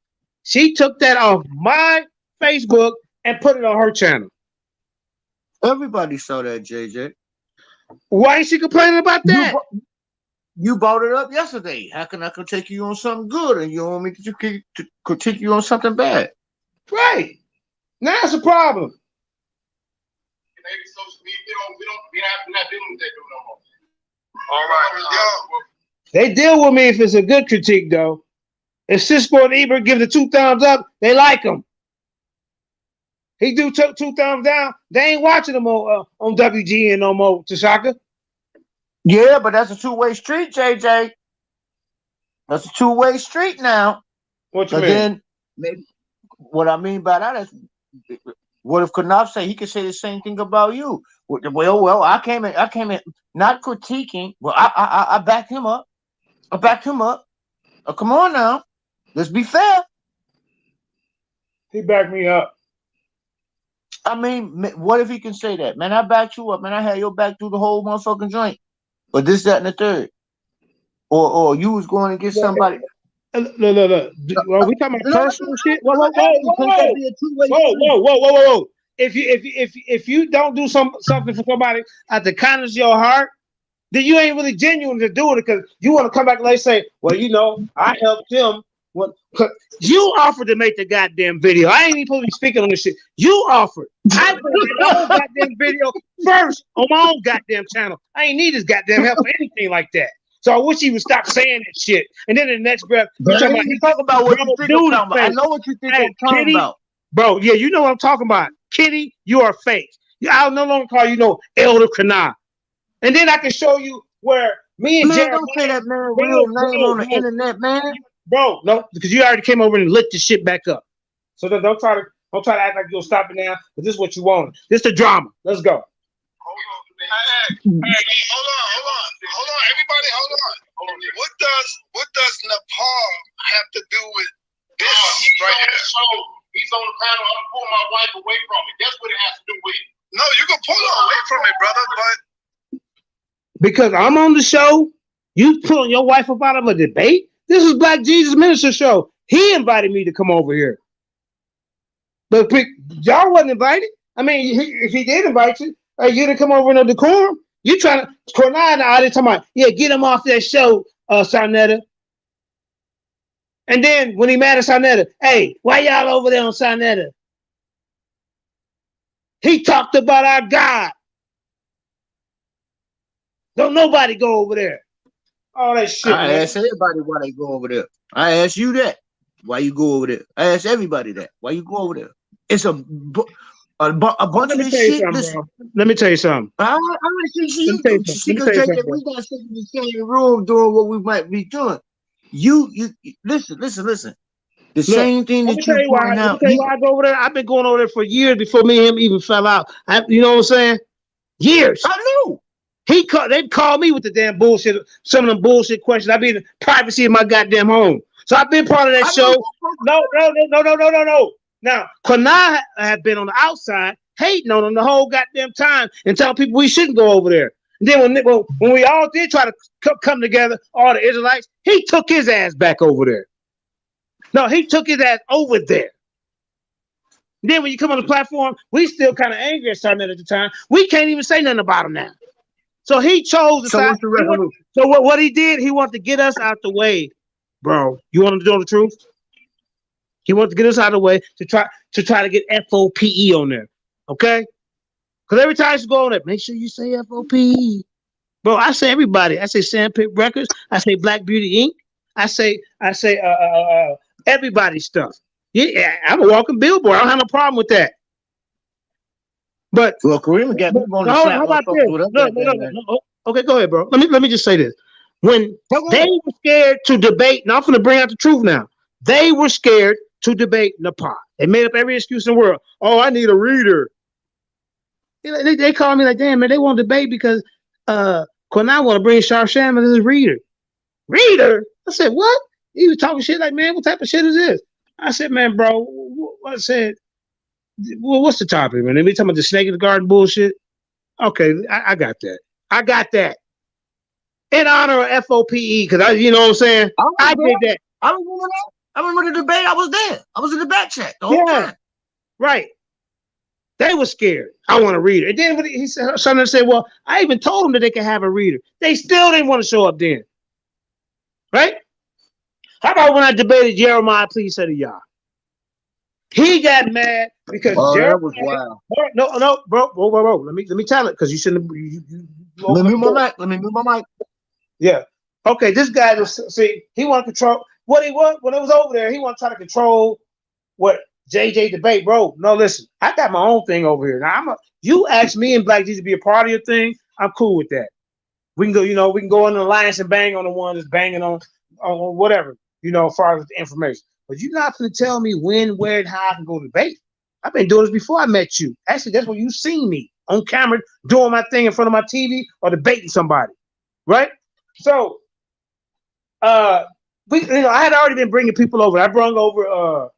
She took that off my Facebook and put it on her channel. Everybody saw that, JJ. Why ain't she complaining about that? You brought it up yesterday. How can I critique you on something good and you want me to critique you on something bad? Right. Now it's a problem. We're not dealing with that dude no more. All right. They deal with me if it's a good critique, though. If Cisco and Ebert give the 2 thumbs up, they like him. He do 2 thumbs down, they ain't watching him on WGN no more, Tashaka. Yeah, but that's a two-way street, JJ. That's a two-way street now. What you mean? Then, maybe, what I mean by that is, what if Knopf say he could say the same thing about you? Well, I came in not critiquing. Well, I backed him up. Come on now, let's be fair. He backed me up. I mean, what if he can say that? Man, I backed you up. Man, I had your back through the whole motherfucking joint. But this, that, and the third. Or you was going to get somebody. Look. Are we talking about personal shit? Whoa. If you don't do something for somebody at the kindness of your heart, then you ain't really genuine to do it because you want to come back and say, well, I helped him. You offered to make the goddamn video. I ain't even supposed to be speaking on this shit. You offered. I put my own goddamn video first on my own goddamn channel. I ain't need his goddamn help for anything like that. So I wish he would stop saying that shit. And then in the next breath, he's talking about what you think I'm talking about. I know what you think I'm talking about. Bro, yeah, you know what I'm talking about. Kitty, you are fake. I'll no longer call you Elder Kana. And then I can show you where me and Jeremiah. Don't say that man real name on the internet, man. Bro, no, because you already came over and lit the shit back up. So don't try to act like you'll stop it now. But this is what you want. This is the drama. Let's go. Hold on. Everybody, hold on. What does Nepal have to do with this right here? He's on the panel. I'm pulling my wife away from it. That's what it has to do with it. No, you can pull her away from it, brother. But because I'm on the show, you pulling your wife up out of a debate. This is Black Jesus Minister show. He invited me to come over here. But y'all wasn't invited. I mean, if he did invite you, you didn't come over in a decorum. You trying to Cornell and the audience talking about, yeah, get him off that show, Sarnetta. And then when he mad at Sarnetta, hey, why y'all over there on Sarnetta? He talked about our God. Don't nobody go over there. All that shit. I asked everybody why they go over there. I asked you that. Why you go over there? I ask everybody that. Why you go over there? It's a bunch Let of me this tell you shit. something, Listen, bro. Let me tell you something. I see Let me you tell you do. something. See, Let me because tell you JJ, something, bro. we got to sit in the same room doing what we might be doing. You listen. The Look, same thing let me that tell you you why. pointing Let me out. tell you why I go over there. I've been going over there for years before me and him even fell out. You know what I'm saying? Years. I know. They'd call me with the damn bullshit, some of them bullshit questions. I be in the privacy of my goddamn home. So I've been part of that show. No. Now, Kwanai had been on the outside hating on him the whole goddamn time and telling people we shouldn't go over there. And then when we all did try to come together, all the Israelites, he took his ass back over there. No, he took his ass over there. Then when you come on the platform, we still kind of angry at something at the time. We can't even say nothing about him now. So he chose the So side. what's the resolution? So what he did, he wanted to get us out the way, bro. You want to know the truth? He wanted to get us out of the way to try to get FOPE on there. Okay? Because every time you go on there, make sure you say FOPE. Bro, I say everybody. I say Sandpit Records. I say Black Beauty Inc. I say everybody's stuff. Yeah, I'm a walking billboard. I don't have no problem with that. But well, Kareem got me on the how slap about this? No. Okay, go ahead, bro. Let me just say this. When they were scared to debate, now I'm going to bring out the truth now. They were scared to debate Nepal. They made up every excuse in the world. Oh, I need a reader. They called me like, damn, man, they want to debate because Kwanai want to bring Sham as his reader. Reader? I said, what? He was talking shit like, man, what type of shit is this? I said, man, bro, I said, well, what's the topic, man? They be talking about the snake in the garden bullshit. Okay, I got that. I got that. In honor of FOPE, because you know what I'm saying? I did that. I remember that. I remember the debate. I was there. I was in the back chat the whole time. Right. They were scared. I want to read it. And then he said, something said, well, I even told them that they could have a reader. They still didn't want to show up then. Right? How about when I debated Jeremiah, please say to y'all? He got mad because Jeremiah. That was wild. No, bro. Let me tell it because you shouldn't. Let me move my mic. Yeah. Okay. This guy he want to control what he was when it was over there. He want to try to control what JJ debate, bro. No, listen. I got my own thing over here. Now you asked me and Black Jesus to be a part of your thing. I'm cool with that. We can go. We can go in the alliance and bang on the one that's banging on whatever. As far as the information. But you're not going to tell me when, where, and how I can go debate. I've been doing this before I met you. Actually, that's when you seen me on camera doing my thing in front of my TV or debating somebody, right? So, I had already been bringing people over. I brought over,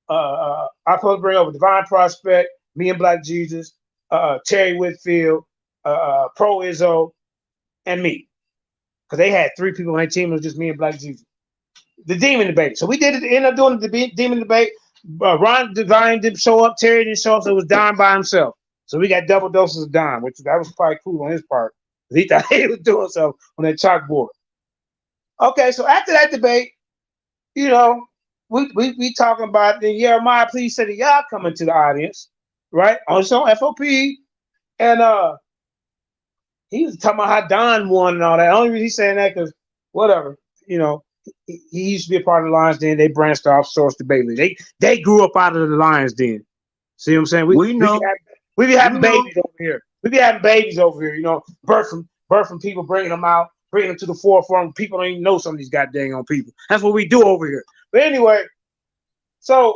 I supposed to bring over Divine Prospect, me and Black Jesus, Terry Whitfield, Pro Izzo, and me, because they had 3 people on their team. It was just me and Black Jesus. The demon debate. So we ended up doing the demon debate. Ron Divine didn't show up. Terry didn't show up. So it was Don by himself. So we got double doses of Don, which that was probably cool on his part. He thought he was doing something on that chalkboard. Okay, so after that debate, we talking about the Jeremiah, please say that y'all coming to the audience, right? On FOP. And he was talking about how Don won and all that. The only reason he's saying that because whatever, he used to be a part of the Lions Den. They branched off, Source Debate League. They grew up out of the Lions Den. See what I'm saying? We be having babies over here. We be having babies over here. Birthing people, bringing them out, bringing them to the forefront. People don't even know some of these goddamn people. That's what we do over here. But anyway, so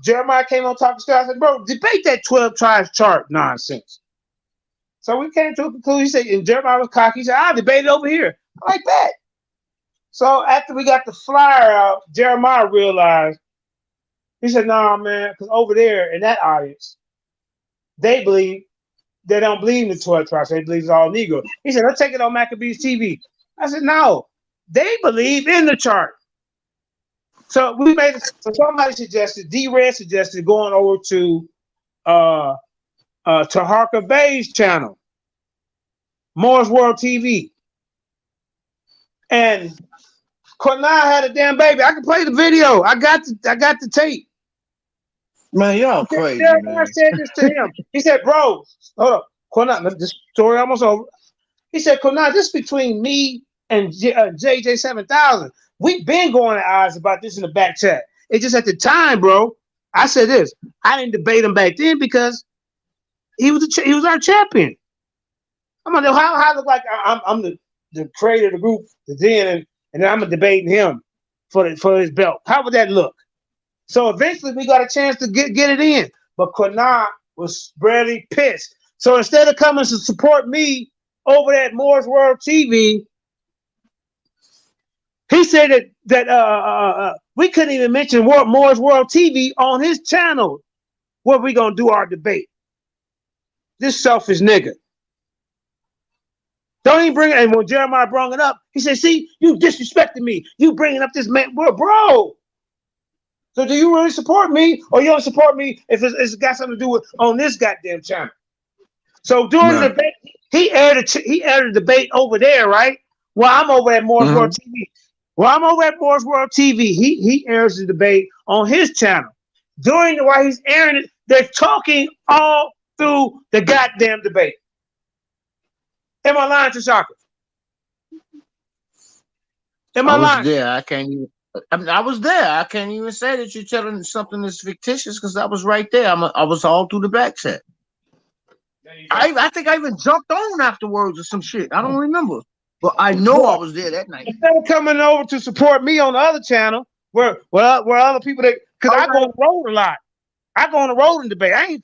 Jeremiah came on talking stuff. I said, bro, debate that 12 tribes chart nonsense. So we came to a conclusion. He said, and Jeremiah was cocky. He said, I'll debate it over here. I like that. So after we got the flyer out, Jeremiah realized, he said, nah, man, because over there in that audience, they don't believe in the 12 tribes. They believe it's all Negro. He said, let's take it on Maccabees TV. I said, no, they believe in the chart. So somebody suggested, D-Red suggested going over to Harker Bay's channel, Moore's World TV. And Kwanai had a damn baby. I can play the video. I got the tape. Man, y'all crazy, man. I said this to him. He said, bro, hold up. Kwanai, this story almost over. He said, Kwanai, this is between me and JJ 7000. We've been going at odds about this in the back chat. It's just at the time, bro. I said this. I didn't debate him back then because he was our champion. I'm gonna how I look like I'm the creator of the group, the then, and then I'm debating him for his belt. How would that look? So eventually we got a chance to get it in, but Quinai was really pissed. So instead of coming to support me over at Moore's World TV, he said that we couldn't even mention Moore's World TV on his channel where we gonna do our debate. This selfish nigga. Don't even bring it. And when Jeremiah brought it up, he said, "See, you disrespecting me. You bringing up this man, bro. So do you really support me, or you don't support me if it's got something to do with on this goddamn channel?" So during the debate, he aired the debate over there, right? Well, I'm over at Moore's World TV. While he airs the debate on his channel. While he's airing it, they're talking all through the goddamn debate. Am I lying, Tashaka? Am I lying? There. I can't even. I was there. I can't even say that you're telling something that's fictitious because I was right there. I was all through the back set. I think I even jumped on afterwards or some shit. I don't remember, but I know I was there that night. Instead of coming over to support me on the other channel, where other people because I go on the road a lot. I go on the road and debate. I ain't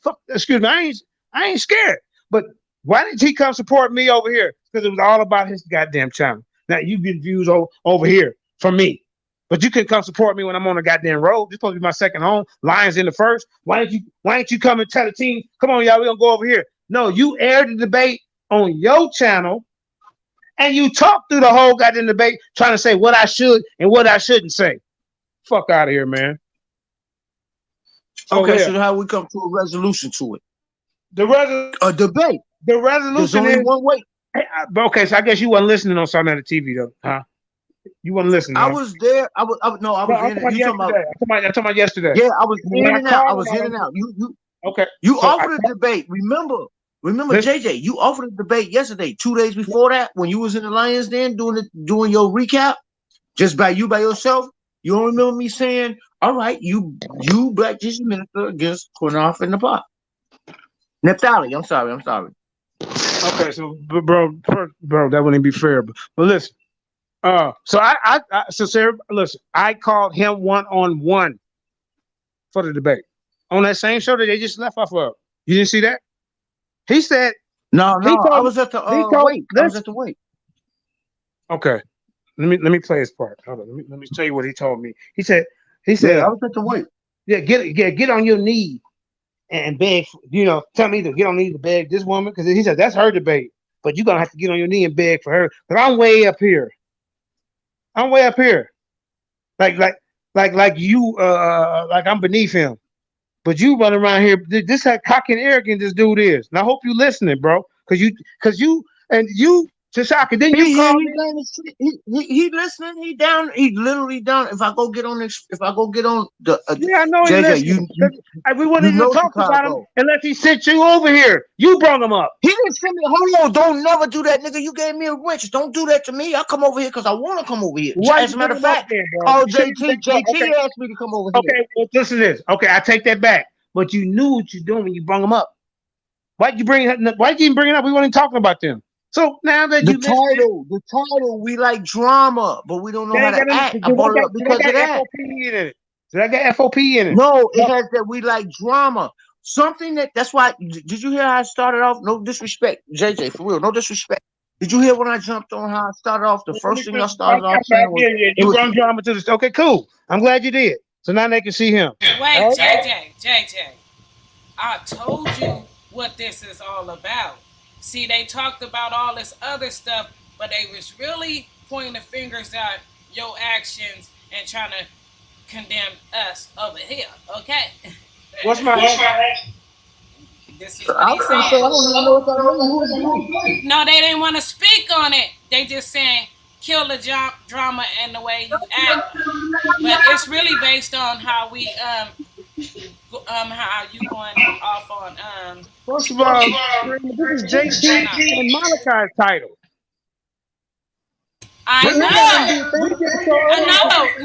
scared. But why didn't he come support me over here? Because it was all about his goddamn channel. Now you get views over here from me. But you can come support me when I'm on the goddamn road. This is supposed to be my second home. Lions in the first. Why ain't you come and tell the team, come on, y'all, we're gonna go over here. No, you aired the debate on your channel and you talked through the whole goddamn debate trying to say what I should and what I shouldn't say. Fuck out of here, man. So how we come to a resolution to it? A debate. The resolution There's only is one way. Okay, so I guess you wasn't listening on something on the TV though, huh? You wasn't listening. I was there. I was in it. I'm talking about yesterday. Yeah, I was in and out. I was in and out. You offered a debate. Remember, JJ, you offered a debate yesterday, 2 days before that, when you was in the Lions Den doing your recap, just by yourself. You don't remember me saying, all right, you Black Jesus Minister against Quinai in the pot. Naphtali, I'm sorry. Okay, so bro, that wouldn't be fair. But listen, so Sarah, listen, I called him one-on-one for the debate on that same show that they just left off of. You didn't see that? He said, "No, I was at the wait. I was at the wait." Okay, let me play his part. Hold on, let me tell you what he told me. He said, I was at the wait. Yeah, get on your knee and beg. Tell me to get on knee to beg this woman because he said that's her debate, but you're gonna have to get on your knee and beg for her. But I'm way up here. Like you, like I'm beneath him. But you run around here. This how cocky and arrogant this dude is. And I hope you listening, bro. Cause you Tashaka, then you call me. He listening. He down. He literally down. If I go get on the. I know he listening. We wouldn't even talk about him unless he sent you over here. You brought him up. He didn't send me. Hold on. Don't never do that, nigga. You gave me a wrench. Don't do that to me. I come over here because I want to come over here. As a matter of fact, JT asked me to come over here. Okay, well, listen to this. Okay, I take that back. But you knew what you're doing when you brought him up. Why'd you bring it up? We weren't talking about them. So now that the title, we like drama, but we don't know how to act. I brought it up because of that. Did I get FOP in it? No, it has that we like drama. Something that's why. Did you hear how I started off? No disrespect, JJ, for real. No disrespect. Did you hear when I jumped on how I started off? The first thing I started off saying was, you brought drama to this. Okay, cool. I'm glad you did. So now they can see him. Wait, JJ. I told you what this is all about. See, they talked about all this other stuff, but they was really pointing the fingers at your actions and trying to condemn us over here, okay? What's my action? This is what he said. No, they didn't want to speak on it. They just saying, kill the drama and the way you act. But it's really based on how we, how you going off on, First of all, this is JT and Malachi's title. I But look at them know. dudes. They get so I old.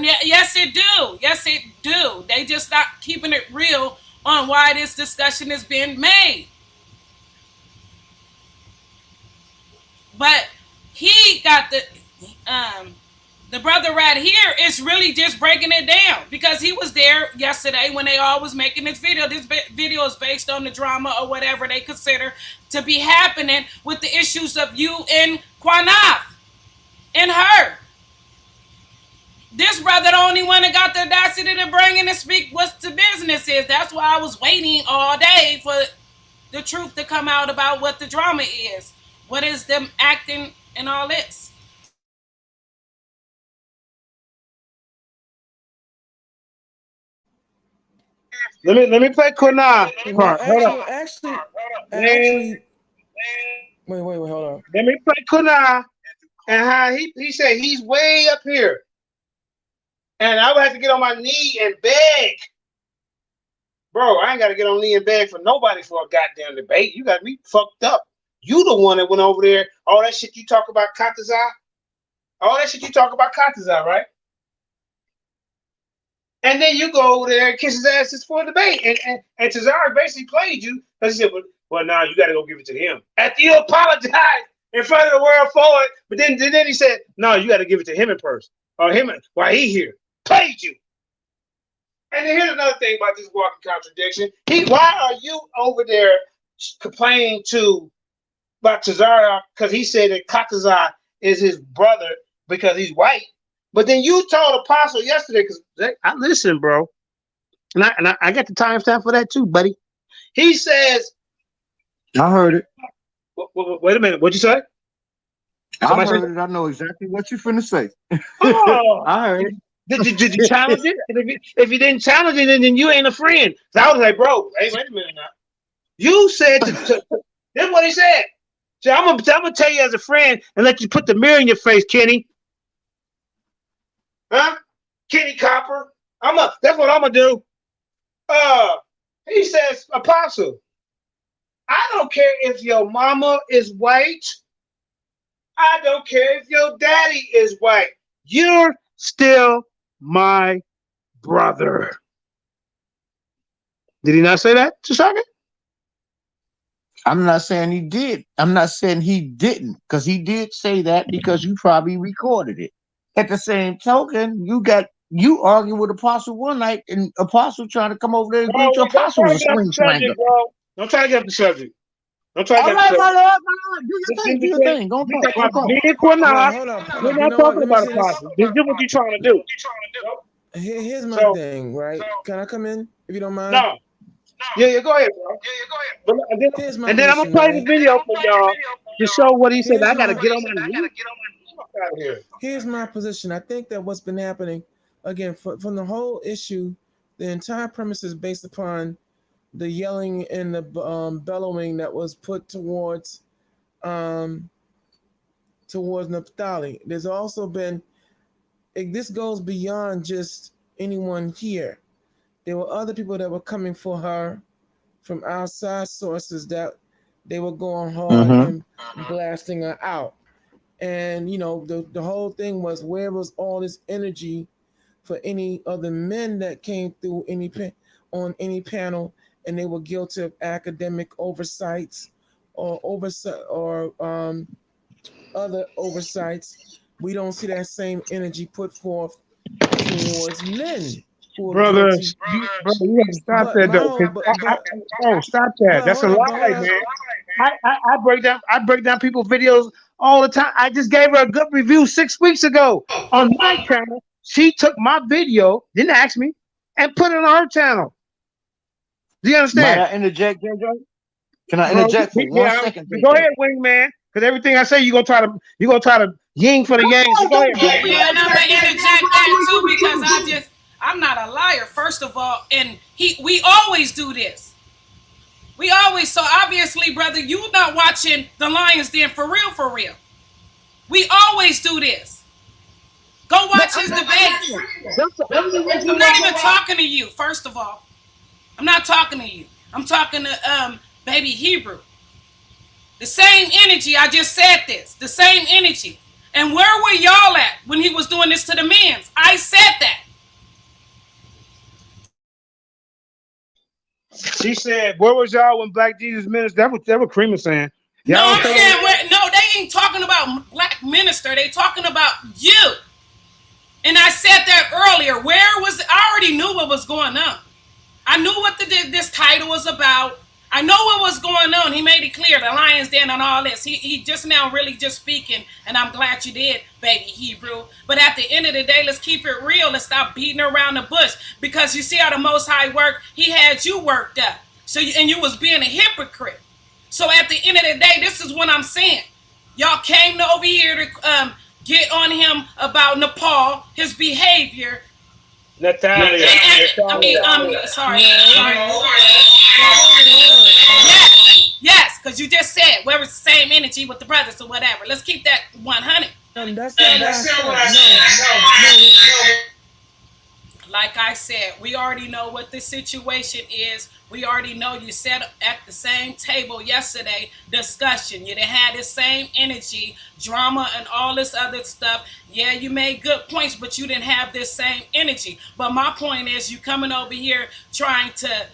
know. Yes, it do. Yes, it do. They just not keeping it real on why this discussion is being made. But he got the brother right here is really just breaking it down because he was there yesterday when they all was making this video. This video is based on the drama or whatever they consider to be happening with the issues of you and Quanaf and her. This brother the only one that got the audacity to bring in and speak what the business is. That's why I was waiting all day for the truth to come out about what the drama is. What is them acting and all this? Let me play Kunal Well, part. Hold up. actually, wait, hold on. Let me play Kunal and how he said he's way up here. And I would have to get on my knee and beg. Bro, I ain't got to get on knee and beg for nobody for a goddamn debate. You got me fucked up. You the one that went over there. All that shit you talk about Katazai. All that shit you talk about Katazai, right? And then you go over there and kiss his ass for a debate. And Tazara basically played you because he said, well, now you got to go give it to him. After you apologize in front of the world for it, but then he said, no, you got to give it to him in person. Or him, while he here. Played you. And then here's another thing about this walking contradiction. Why are you over there complaining about Tazara because he said that Katazai is his brother because he's white? But then you told Apostle yesterday, because I listen, bro, and I got the timestamp for that too, buddy. He says, I heard it. Wait a minute, what'd you say? I heard it. I know exactly what you're finna say. Oh, I heard it. Did you challenge it? If you didn't challenge it, then you ain't a friend. So I was like, bro, hey, wait a minute now. You said that's what he said. So I'm gonna tell you as a friend and let you put the mirror in your face, Kenny. Huh? Kenny Copper. That's what I'm gonna do. He says, Apostle, I don't care if your mama is white. I don't care if your daddy is white. You're still my brother. Did he not say that, Chisaka? I'm not saying he did. I'm not saying he didn't, because he did say that because you probably recorded it. At the same token, you argued with Apostle one night, and Apostle trying to come over there and agree with your Apostle was a swing swanger. Don't try to get off the subject. Don't try to All get off the right, subject. my Lord. Do your thing. Do your thing. Go talk. Me and Quinna, Hold up. we're not talking about Apostle. This is what you're trying to do. Here's my thing, right? Can I come in if you don't mind? No. Yeah, go ahead, bro. And then I'm gonna play the video for y'all to show what he said. I gotta get on my knees. Here's my position. I think that what's been happening, again, from the whole issue, the entire premise is based upon the yelling and the bellowing that was put towards Naphtali. There's also been, this goes beyond just anyone here. There were other people that were coming for her from outside sources that they were going hard and blasting her out. And, the whole thing was, where was all this energy for any of the men that came through on any panel and they were guilty of academic oversights or other oversights? We don't see that same energy put forth towards men. Brother, you have to stop that though. Stop that. That's a lie, man. I break down people's videos all the time. I just gave her a good review 6 weeks ago on my channel. She took my video, didn't ask me, and put it on her channel. Do you understand? Might I interject, JJ? Can I interject for 1 second? Go ahead, wingman. Because everything I say, you're gonna try to ying for the yang. So go ahead. Yeah, and I'm gonna interject that too because I'm not a liar, first of all, and we always do this. We always, so obviously, brother, you not watching the Lions Den for real. We always do this. Go watch his debate. I'm not even talking to you, first of all. I'm not talking to you. I'm talking to baby Hebrew. The same energy, I just said this, the same energy. And where were y'all at when he was doing this to the men's? I said that. She said, "Where was y'all when Black Jesus ministered?" That what Cream is saying. No, Y'all I'm don't saying no, they ain't talking about black minister. They talking about you. And I said that earlier. Where was I already knew what was going on. I knew what this title was about. I know what was going on. He made it clear, the Lion's Den and all this. He just now really just speaking, and I'm glad you did, baby Hebrew. But at the end of the day, let's keep it real. Let's stop beating around the bush. Because you see how the Most High worked? He had you worked up. And you was being a hypocrite. So at the end of the day, this is what I'm saying. Y'all came over here to get on him about Nepal, his behavior. Natalia. Sorry. No. Yes, because you just said where was the same energy with the brothers or whatever. Let's keep that 100. That's not what I said. Like I said, we already know what the situation is. We already know you sat at the same table yesterday, discussion. You done had the same energy, drama, and all this other stuff. Yeah, you made good points, but you didn't have this same energy. But my point is, you coming over here trying to,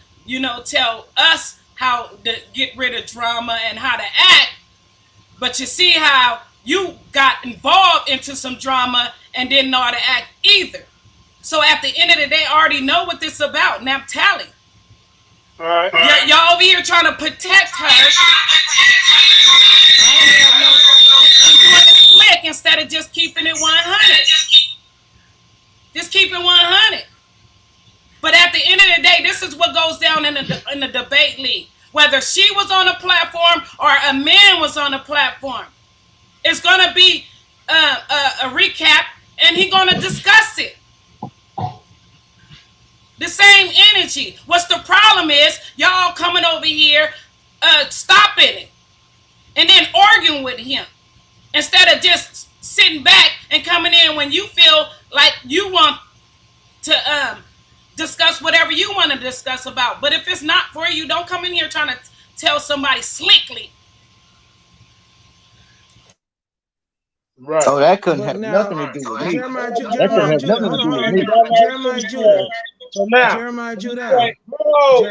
tell us how to get rid of drama and how to act. But you see how you got involved into some drama and didn't know how to act either. So at the end of the day, I already know what this is about. Now tally. All right. Y'all over here trying to protect her. I'm doing this slick instead of just keeping it 100. Just keep it 100. But at the end of the day, this is what goes down in the debate league. Whether she was on a platform or a man was on a platform, it's gonna be a recap, and he's gonna discuss it. The same energy. What's the problem is y'all coming over here, stopping it, and then arguing with him instead of just sitting back and coming in when you feel like you want to discuss whatever you want to discuss about. But if it's not for you, don't come in here trying to tell somebody slickly. Right. Oh, that couldn't have Now, nothing to do with me. Jeremiah That couldn't have Judah, nothing to hold do with on. me. Jeremiah Judah. So now, Jeremiah Judah. whoa.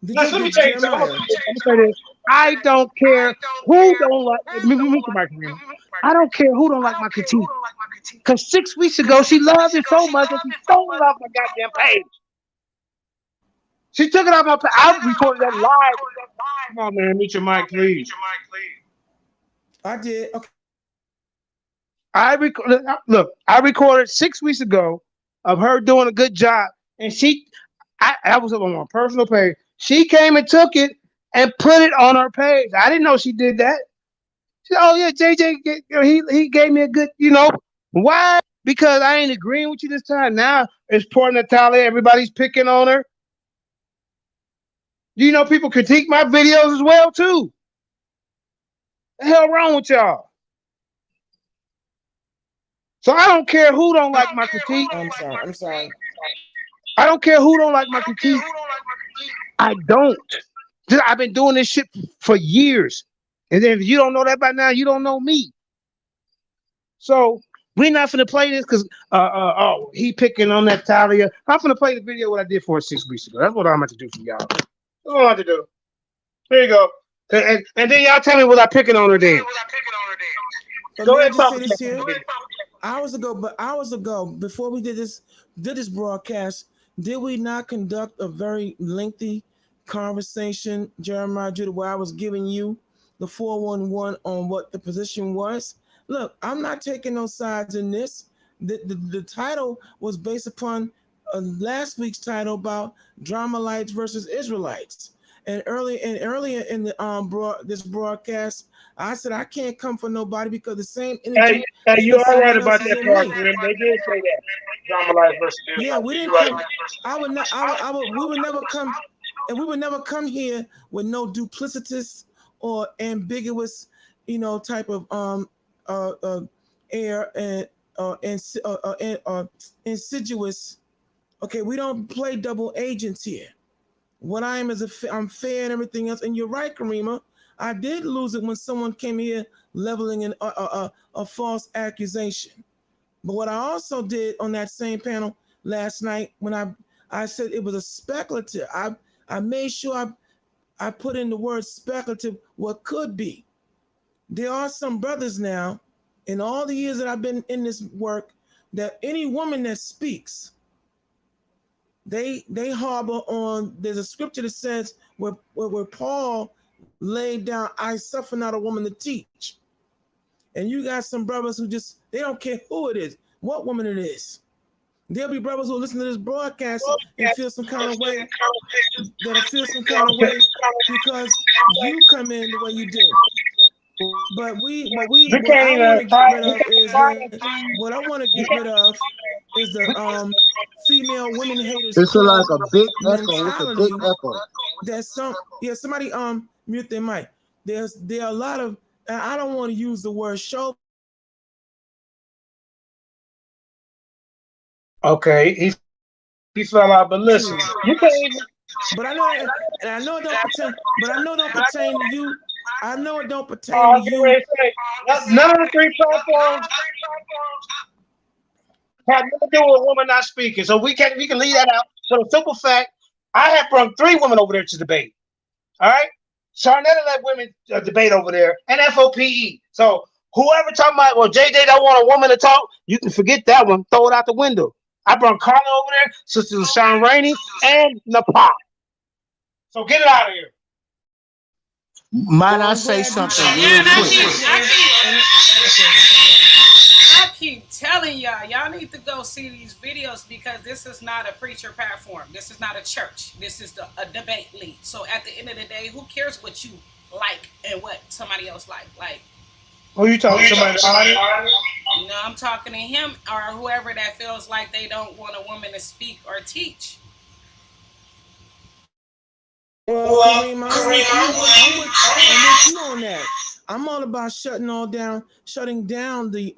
Did Let me tell you something. Jeremiah? I'm gonna say this. I don't care who don't like. Me the microphone. I don't care who don't like my critique. Because 6 weeks ago she loved it so much that she stole it off my goddamn page. She took it off my page. I recorded that live. Come on, man. Mute your mic, please. I did. Okay. I recorded 6 weeks ago of her doing a good job, and I was up on my personal page. She came and took it and put it on her page. I didn't know she did that. She said, "Oh yeah, JJ, he gave me a good, why? Because I ain't agreeing with you this time. Now it's poor Natalia. Everybody's picking on her. People critique my videos as well too. The hell wrong with y'all? So I don't care who don't like my critique. I'm sorry. I don't care who don't like my critique. I don't. I've been doing this shit for years. And then if you don't know that by now, you don't know me. So we're not finna play this because he picking on that Talia. I'm finna play the video what I did for 6 weeks ago. That's what I'm about to do for y'all. That's what I'm about to do. Here you go. And then y'all tell me was I picking on her then. Go ahead and talk say this here. Hours ago, before we did this broadcast, did we not conduct a very lengthy conversation, Jeremiah Judah, where I was giving you the 411 on what the position was? Look, I'm not taking no sides in this. The title was based upon last week's title about Dramalites versus Israelites. And earlier in the this broadcast, I said I can't come for nobody because the same energy. Hey, you're all right about that part, Grim. They did say that. Dramalites versus Israelites. Yeah, we didn't come. I would not. We would never come, and we would never come here with no duplicitous or ambiguous, type of air and insidious. Okay, we don't play double agents here. What I am is I'm fair and everything else. And you're right, Karima. I did lose it when someone came here leveling a false accusation. But what I also did on that same panel last night, when I said it was a speculative, I made sure I put in the word speculative, what could be. There are some brothers now, in all the years that I've been in this work, that any woman that speaks, they harbor on, there's a scripture that says where Paul laid down, I suffer not a woman to teach. And you got some brothers who just, they don't care who it is, what woman it is. There'll be brothers who listen to this broadcast and feel some kind of way, that'll feel some kind of way because you come in the way you do. But what I want to get rid of is the female women haters. It's like a big echo. It's a big echo. There's somebody mute their mic. There are a lot of, I don't want to use the word show. Okay, he fell out, but listen, you can't even. But I know that, and I know it don't pertain. But I know it don't pertain to you. I know it don't pertain to you. None of the 3 platforms have nothing to do with a woman not speaking, so we can leave that out. For the simple fact, I have brought 3 women over there to debate. All right, Sarnetta let women debate over there, and FOPE. So whoever talking about, well, JJ don't want a woman to talk, you can forget that one. Throw it out the window. I brought Carla over there, Sister LaShawn Rainey, and Nepal. So get it out of here. Might I say something real quick? I keep telling y'all need to go see these videos because this is not a preacher platform. This is not a church. This is a debate league. So at the end of the day, who cares what you like and what somebody else like? Who you talking to? Somebody? No, I'm talking to him or whoever that feels like they don't want a woman to speak or teach. Well, Kareem, I'm with you on that. I'm all about shutting down the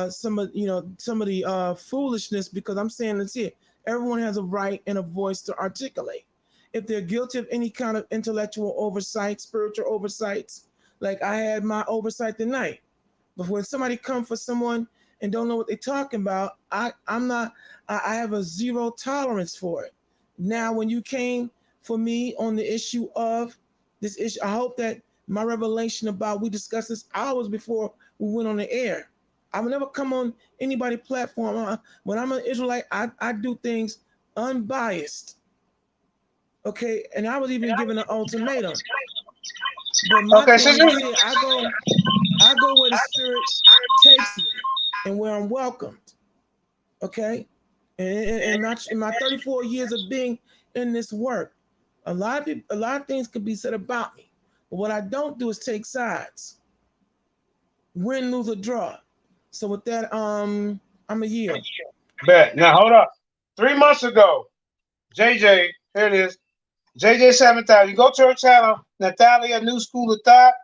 some of the foolishness, because I'm saying this here. Everyone has a right and a voice to articulate. If they're guilty of any kind of intellectual oversight, spiritual oversights, like I had my oversight tonight. But when somebody come for someone and don't know what they're talking about, I have a zero tolerance for it. Now, when you came for me on the issue of this issue, I hope that my revelation about, we discussed this hours before we went on the air. I will never come on anybody's platform. When I'm an Israelite, I do things unbiased. Okay, and I was even given an ultimatum. But my thing is here, I go where the Spirit takes me and where I'm welcomed. Okay, and in my 34 years of being in this work, a lot of things could be said about me. But what I don't do is take sides. Win, lose, or draw. So with that, I'm a yield. Bet. Now hold up. 3 months ago, JJ, here it is. JJ 7000. You go to her channel, Natalia New School of Thought.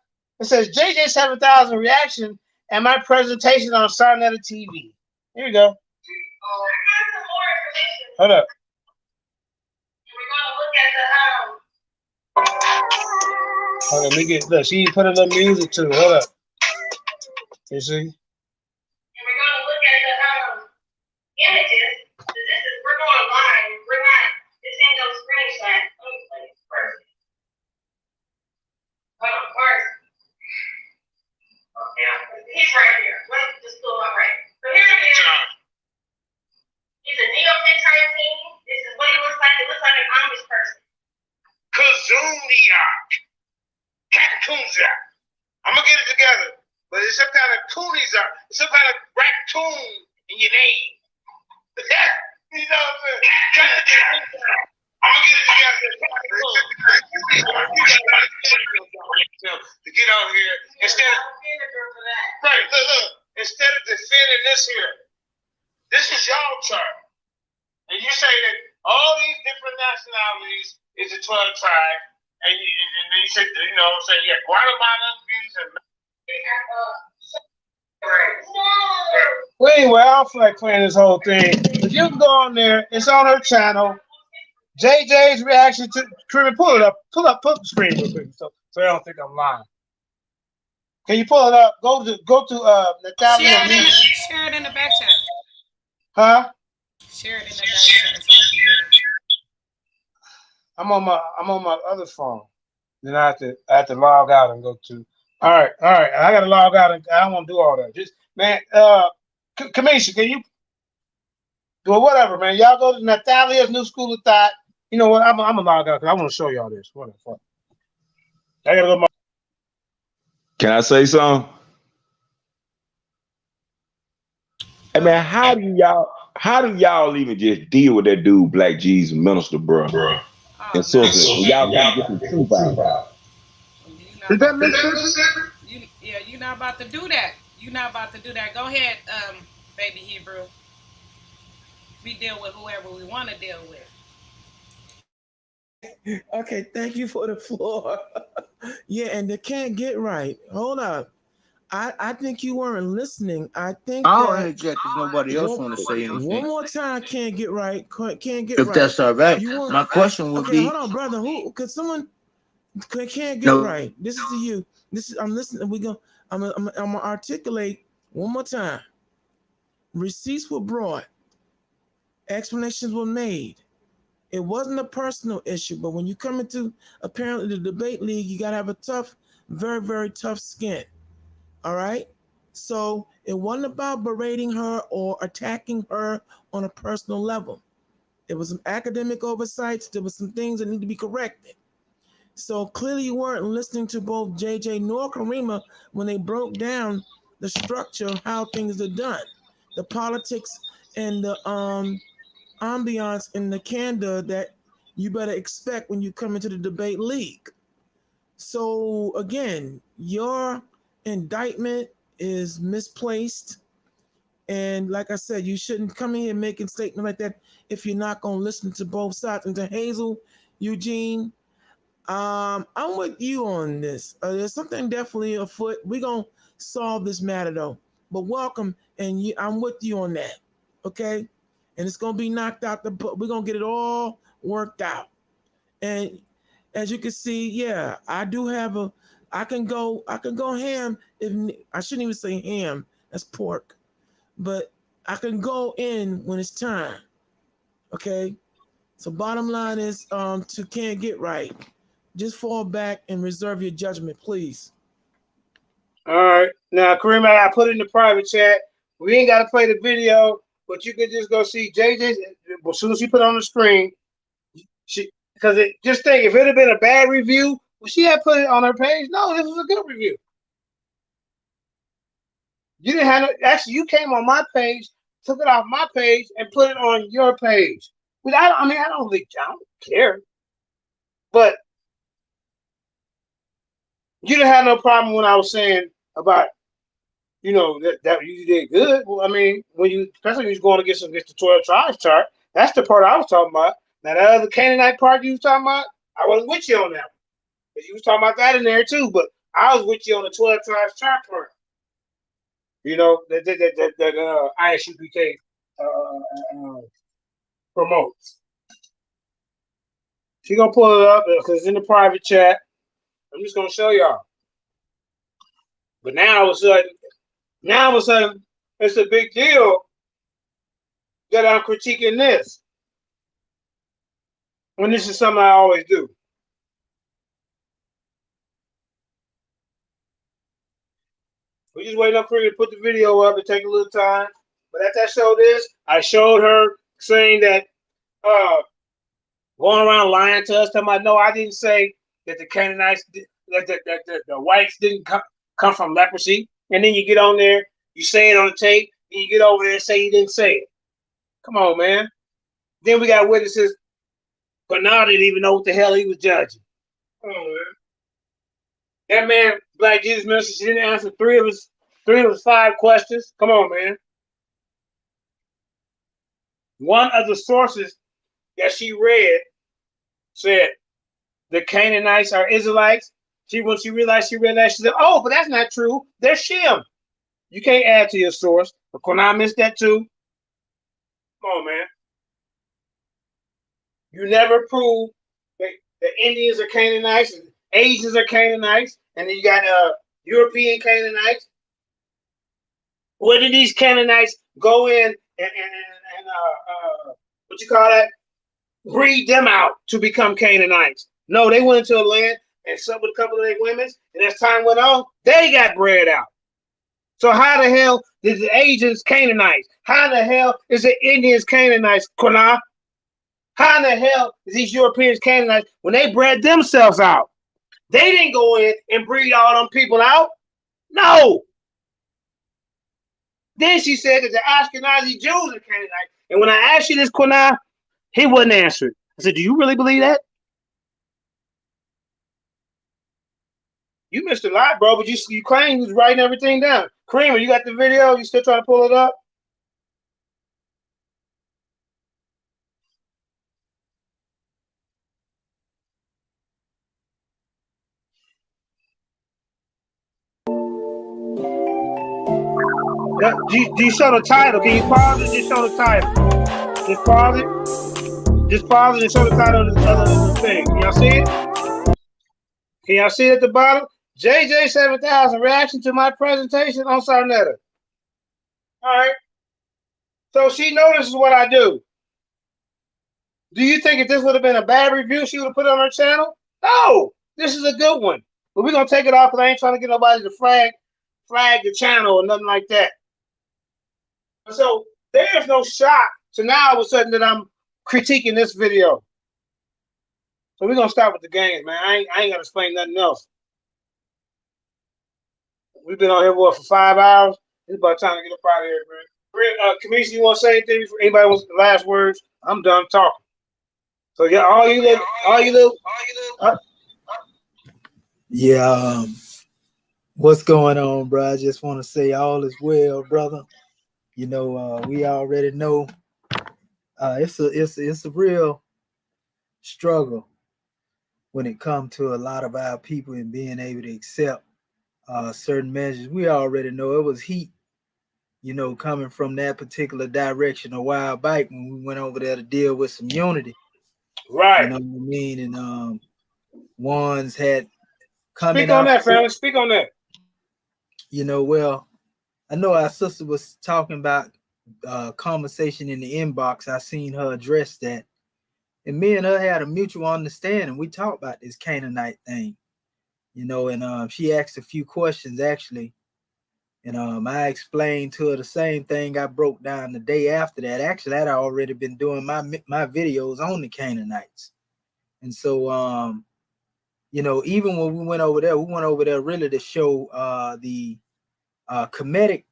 It says JJ 7000 reaction and my presentation on Sarnetta TV. Here you go. Hold up. Hold on, let me get, look, she put a little music to it. Hold up. You see? And we're going to look at the images. We're going live. We're not, this ain't no screenshot. Let me play this first. Hold on, first. Okay, he's right here. Let me just go up right. So here it is. He's a Neo-Hittite team. This is what he looks like. It looks like an Amish person. Kazuniak. Kakakunzak. I'm going to get it together. But it's some kind of Cooneyzak. It's some kind of raccoon in your name. You know what I'm saying? I'm going to get it together. To get on here. Instead of, right, look. Instead of defending this here, this is y'all chart. And you say that all these different nationalities is a 12 tribe. And then you said, you know what I'm saying? Yeah, Guatemala, Well, anyway, I don't feel like playing this whole thing. If you can go on there, it's on her channel. JJ's reaction to Caribbean. Pull the screen real quick. So so they don't think I'm lying. Can you pull it up? Go to Natalia. Share it in the back chat. Huh? Share it in the back chat so I can get it. I'm on my other phone. Then I have to log out and go to. All right. I gotta log out and I don't want to do all that. Just man, Kamisha, can you? Well, whatever, man. Y'all go to Natalia's New School of Thought. You know what? I'm gonna log out because I want to show y'all this. What the fuck? I gotta go. Can I say something? Hey man, how do y'all even just deal with that dude, Black Jesus Minister, bro? And sister, and y'all can't get some truth out. Did that make sense? You're not about to do that. You're not about to do that. Go ahead, baby Hebrew. We deal with whoever we want to deal with. Okay, thank you for the floor. Yeah, and they can't get right. Hold up. I think you weren't listening. I think I don't that interject if nobody else want to say one anything. more time can't get right. Can't get If right. that's all right. You want My question would okay, be hold on, brother. Who could someone can't get no. right? This is to you. This is I'm listening. I'm gonna articulate one more time. Receipts were brought, explanations were made. It wasn't a personal issue, but when you come into apparently the debate league, you gotta have a tough, very, very tough skin. All right? So it wasn't about berating her or attacking her on a personal level. There was some academic oversights, there was some things that need to be corrected. So clearly you weren't listening to both JJ nor Karima when they broke down the structure of how things are done, the politics and the ambiance and the candor that you better expect when you come into the debate league. So again, your indictment is misplaced. And like I said, you shouldn't come in here making statements like that if you're not going to listen to both sides. And to Hazel, Eugene, I'm with you on this. There's something definitely afoot. We're going to solve this matter though. But welcome, and I'm with you on that. Okay? And it's going to be knocked out. We're going to get it all worked out. And as you can see, yeah, I do have I can go ham if I shouldn't even say ham. That's pork. But I can go in when it's time. Okay? So bottom line is to can't get right. Just fall back and reserve your judgment, please. All right. Now, Kareem, I put it in the private chat. We ain't got to play the video, but you can just go see JJ. As soon as she put it on the screen, because just think, if it had been a bad review, would she have put it on her page? No, this was a good review. You didn't have actually. You came on my page, took it off my page, and put it on your page. But I don't care. But you didn't have no problem when I was saying about, that you did good. Well, I mean, especially when you was going against the 12 tribes chart, that's the part I was talking about. Now, that other Canaanite part you was talking about, I wasn't with you on that one. But you was talking about that in there too, but I was with you on the 12 tribes chart part. That ISUPK promotes. She gonna pull it up because it's in the private chat. I'm just gonna show y'all. But now all of a sudden, it's a big deal that I'm critiquing this. When this is something I always do. We just waiting up for her to put the video up and take a little time. But after I showed this, I showed her saying that going around lying to us, talking about no, I didn't say that the Canaanites, that the whites didn't come from leprosy. And then you get on there, you say it on the tape, and you get over there and say you didn't say it. Come on, man. Then we got witnesses, but now they didn't even know what the hell he was judging. Come on, man. That man, Black Jesus Minister, she didn't answer three of his 5 questions. Come on, man. One of the sources that she read said the Canaanites are Israelites. When she realized, she said, oh, but that's not true. They're Shem. You can't add to your source. But Quran missed that too. Come on, man. You never prove that the Indians are Canaanites Asians are Canaanites, and then you got European Canaanites. Where did these Canaanites go in and what you call that? Breed them out to become Canaanites? No, they went into a land and slept with a couple of their women, and as time went on, they got bred out. So how the hell is the Asians Canaanites? How the hell is the Indians Canaanites, Quana? How in the hell is these Europeans Canaanites when they bred themselves out? They didn't go in and breed all them people out. No. Then she said that the Ashkenazi Jews are Canaanites. And when I asked you this, Quana, he wouldn't answer it. I said, do you really believe that? You missed a lot, bro, but you claim you was writing everything down. Creamer, you got the video? You still trying to pull it up? Do you show the title? Can you pause it? Just show the title. Just pause it. Just pause it and show the title of the thing. Can y'all see it? Can y'all see it at the bottom? JJ7000, reaction to my presentation on Sarnetta. All right. So she notices what I do. Do you think if this would have been a bad review, she would have put it on her channel? No, this is a good one. But we're going to take it off because I ain't trying to get nobody to flag the channel or nothing like that. So there's no shock. So now all of a sudden that I'm critiquing this video. So we're going to start with the games, man. I ain't going to explain nothing else. We've been on here for 5 hours. It's about time to get up out of here, man. Kamisha, you want to say anything? Anybody wants the last words? I'm done talking. So yeah, all you little. Yeah. What's going on, bro? I just want to say all is well, brother. You know, we already know it's a real struggle when it comes to a lot of our people and being able to accept certain measures. We already know it was heat, you know, coming from that particular direction a while back when we went over there to deal with some unity. Right. You know what I mean? And ones had coming Speak on out. that, family. Speak on that. You know, well, I know our sister was talking about conversation in the inbox. I seen her address that. And me and her had a mutual understanding. We talked about this Canaanite thing, you know, and she asked a few questions actually. And I explained to her the same thing I broke down the day after that. Actually, I'd already been doing my videos on the Canaanites. And so, you know, even when we went over there really to show the Kemetic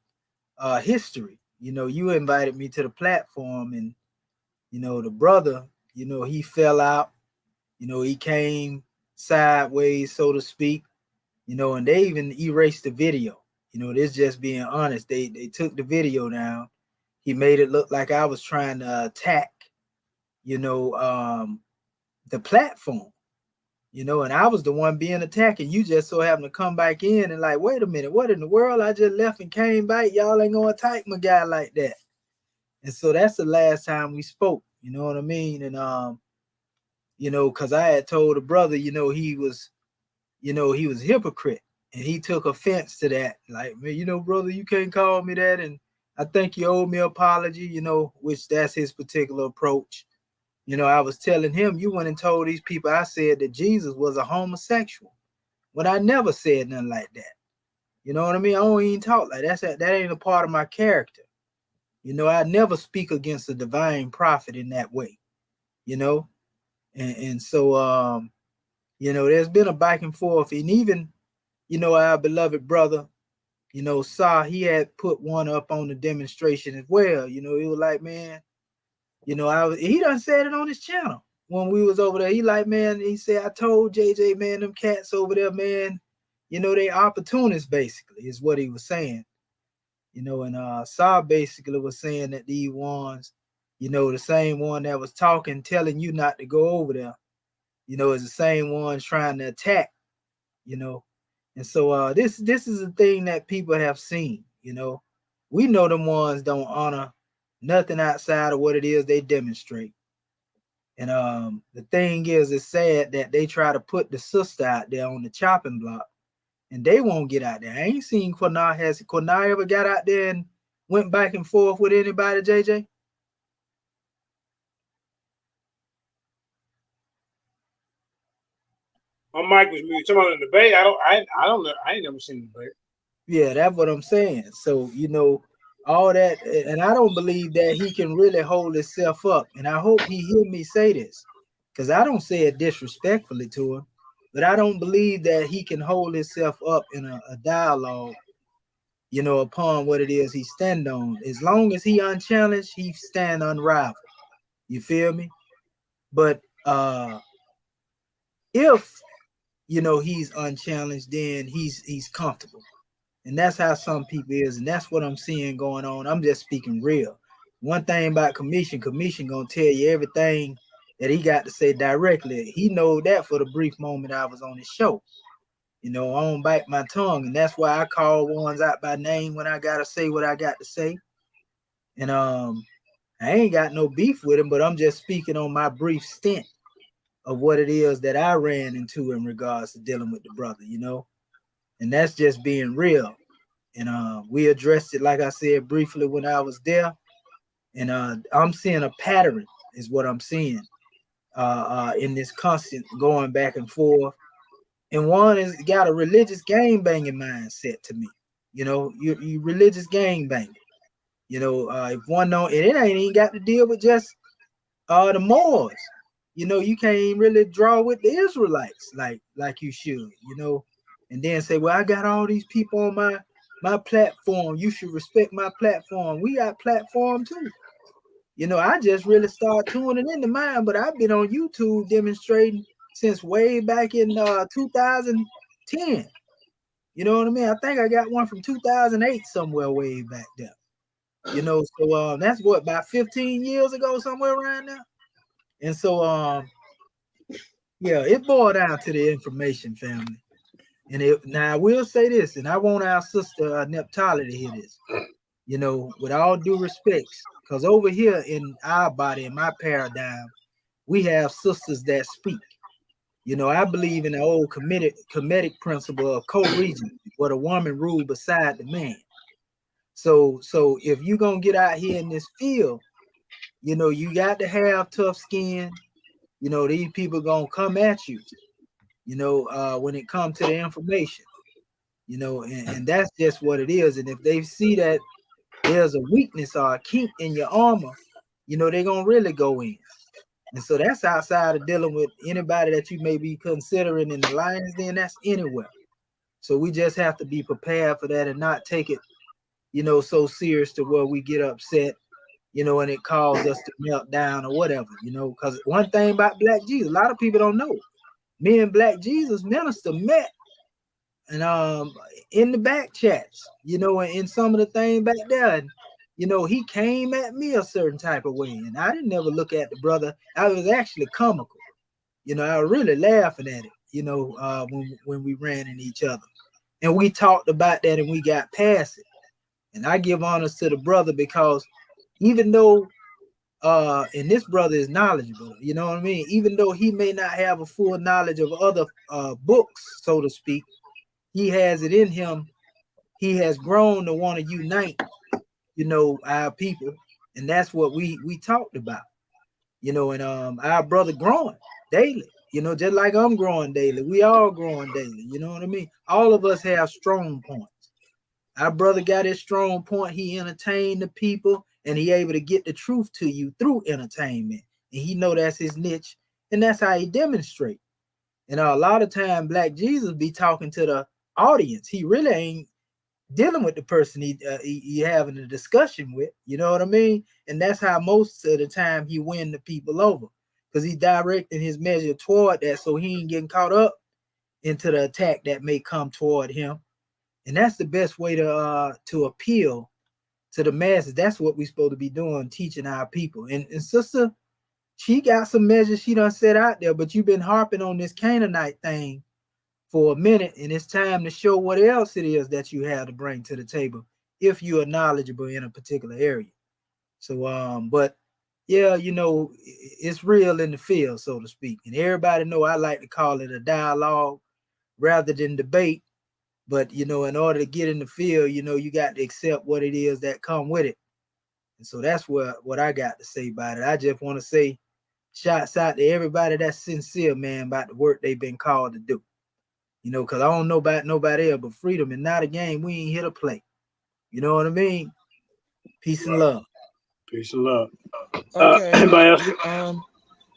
history. You know, you invited me to the platform, and you know, the brother, you know, he fell out, you know, he came sideways, so to speak, you know, and they even erased the video. You know, this just being honest. They took the video down. He made it look like I was trying to attack, you know, the platform. You know, and I was the one being attacked, and you just so happened to come back in and like, wait a minute, what in the world? I just left and came back. Y'all ain't gonna attack my guy like that. And so that's the last time we spoke. You know what I mean? And you know, because I had told the brother, you know, he was a hypocrite, and he took offense to that. Like, man, you know, brother, you can't call me that, and I think you owe me an apology. You know, which that's his particular approach. You know, I was telling him, you went and told these people I said that Jesus was a homosexual, when I never said nothing like that. You know what I mean? I don't even talk like that. That ain't a part of my character. You know, I never speak against a divine prophet in that way. You know, and so you know, there's been a back and forth, and even, you know, our beloved brother, you know, he had put one up on the demonstration as well. You know, he was like, man, you know, he done said it on his channel when we was over there. He like, man, he said, I told JJ, man, them cats over there, man, you know, they opportunists basically is what he was saying. You know, and Saw basically was saying that these ones, you know, the same one that was talking, telling you not to go over there, you know, is the same ones trying to attack, you know. And so this is a thing that people have seen, you know. We know them ones don't honor nothing outside of what it is they demonstrate. And the thing is, it's sad that they try to put the sister out there on the chopping block, and they won't get out there. I ain't seen Quanah. Has Quanah ever got out there and went back and forth with anybody, JJ? My mic was muted. Talking about the debate. I don't know. I ain't never seen the debate. Yeah, that's what I'm saying. So, all that, and I don't believe that he can really hold himself up. And I hope he hear me say this, because I don't say it disrespectfully to him, but I don't believe that he can hold himself up in a dialogue, upon what it is he stand on. As long as he unchallenged, he stand unrivaled. You feel me? But if he's unchallenged, then he's comfortable. And that's how some people is, and that's what I'm seeing going on. I'm just speaking real. One thing about commission gonna tell you everything that he got to say directly. He know that for the brief moment I was on his show. I don't bite my tongue, and that's why I call ones out by name when I gotta say what I got to say. And I ain't got no beef with him, but I'm just speaking on my brief stint of what it is that I ran into in regards to dealing with the brother, and that's just being real. And we addressed it, like I said, briefly when I was there. And I'm seeing a pattern is what I'm seeing in this constant going back and forth. And one is got a religious gang banging mindset to me. You religious gang banging. If one don't, and it ain't even got to deal with just the Moors. You can't even really draw with the Israelites like you should, and then say, well, I got all these people on my platform. You should respect my platform. We got platform too. I just really started tuning into mine, but I've been on YouTube demonstrating since way back in 2010. You know what I mean? I think I got one from 2008 somewhere way back there. So that's what, about 15 years ago, somewhere around there. And so yeah, it boiled down to the information, family. And now I will say this, and I want our sister Neptali to hear this, with all due respects, because over here in our body, in my paradigm, we have sisters that speak. I believe in the old Kemetic principle of co-regent, where the woman ruled beside the man. So if you're gonna get out here in this field, you got to have tough skin. These people gonna come at you, when it comes to the information, and that's just what it is. And if they see that there's a weakness or a kink in your armor, they're gonna really go in. And so that's outside of dealing with anybody that you may be considering in the lion's den. That's anywhere. So we just have to be prepared for that and not take it, so serious to where we get upset, and it causes us to melt down or whatever, because one thing about Black Jesus, a lot of people don't know, me and Black Jesus minister met and in the back chats, and in some of the things back there, and he came at me a certain type of way, and I didn't never look at the brother. I was actually comical, I was really laughing at it, when we ran into each other, and we talked about that, and we got past it. And I give honors to the brother, because even though and this brother is knowledgeable, you know what I mean, even though he may not have a full knowledge of other books, so to speak, he has it in him. He has grown to want to unite, our people, and that's what we talked about, and our brother growing daily, just like I'm growing daily. We all growing daily, you know what I mean? All of us have strong points. Our brother got his strong point. He entertained the people, and he able to get the truth to you through entertainment, and he know that's his niche, and that's how he demonstrate. And a lot of time Black Jesus be talking to the audience. He really ain't dealing with the person he having a discussion with, you know what I mean? And that's how most of the time he win the people over, because he directing his measure toward that, so he ain't getting caught up into the attack that may come toward him. And that's the best way to appeal to the masses. That's what we're supposed to be doing, teaching our people. And sister, she got some measures she done set out there, but you've been harping on this Canaanite thing for a minute, and it's time to show what else it is that you have to bring to the table if you are knowledgeable in a particular area. So but yeah, it's real in the field, so to speak. And everybody know I like to call it a dialogue rather than debate. But in order to get in the field, you got to accept what it is that come with it. And so that's what I got to say about it. I just want to say shots out to everybody that's sincere, man, about the work they've been called to do. Because I don't know about nobody else, but freedom is not a game. We ain't here to play. You know what I mean? Peace and love. Peace and love. Okay. Anybody else? In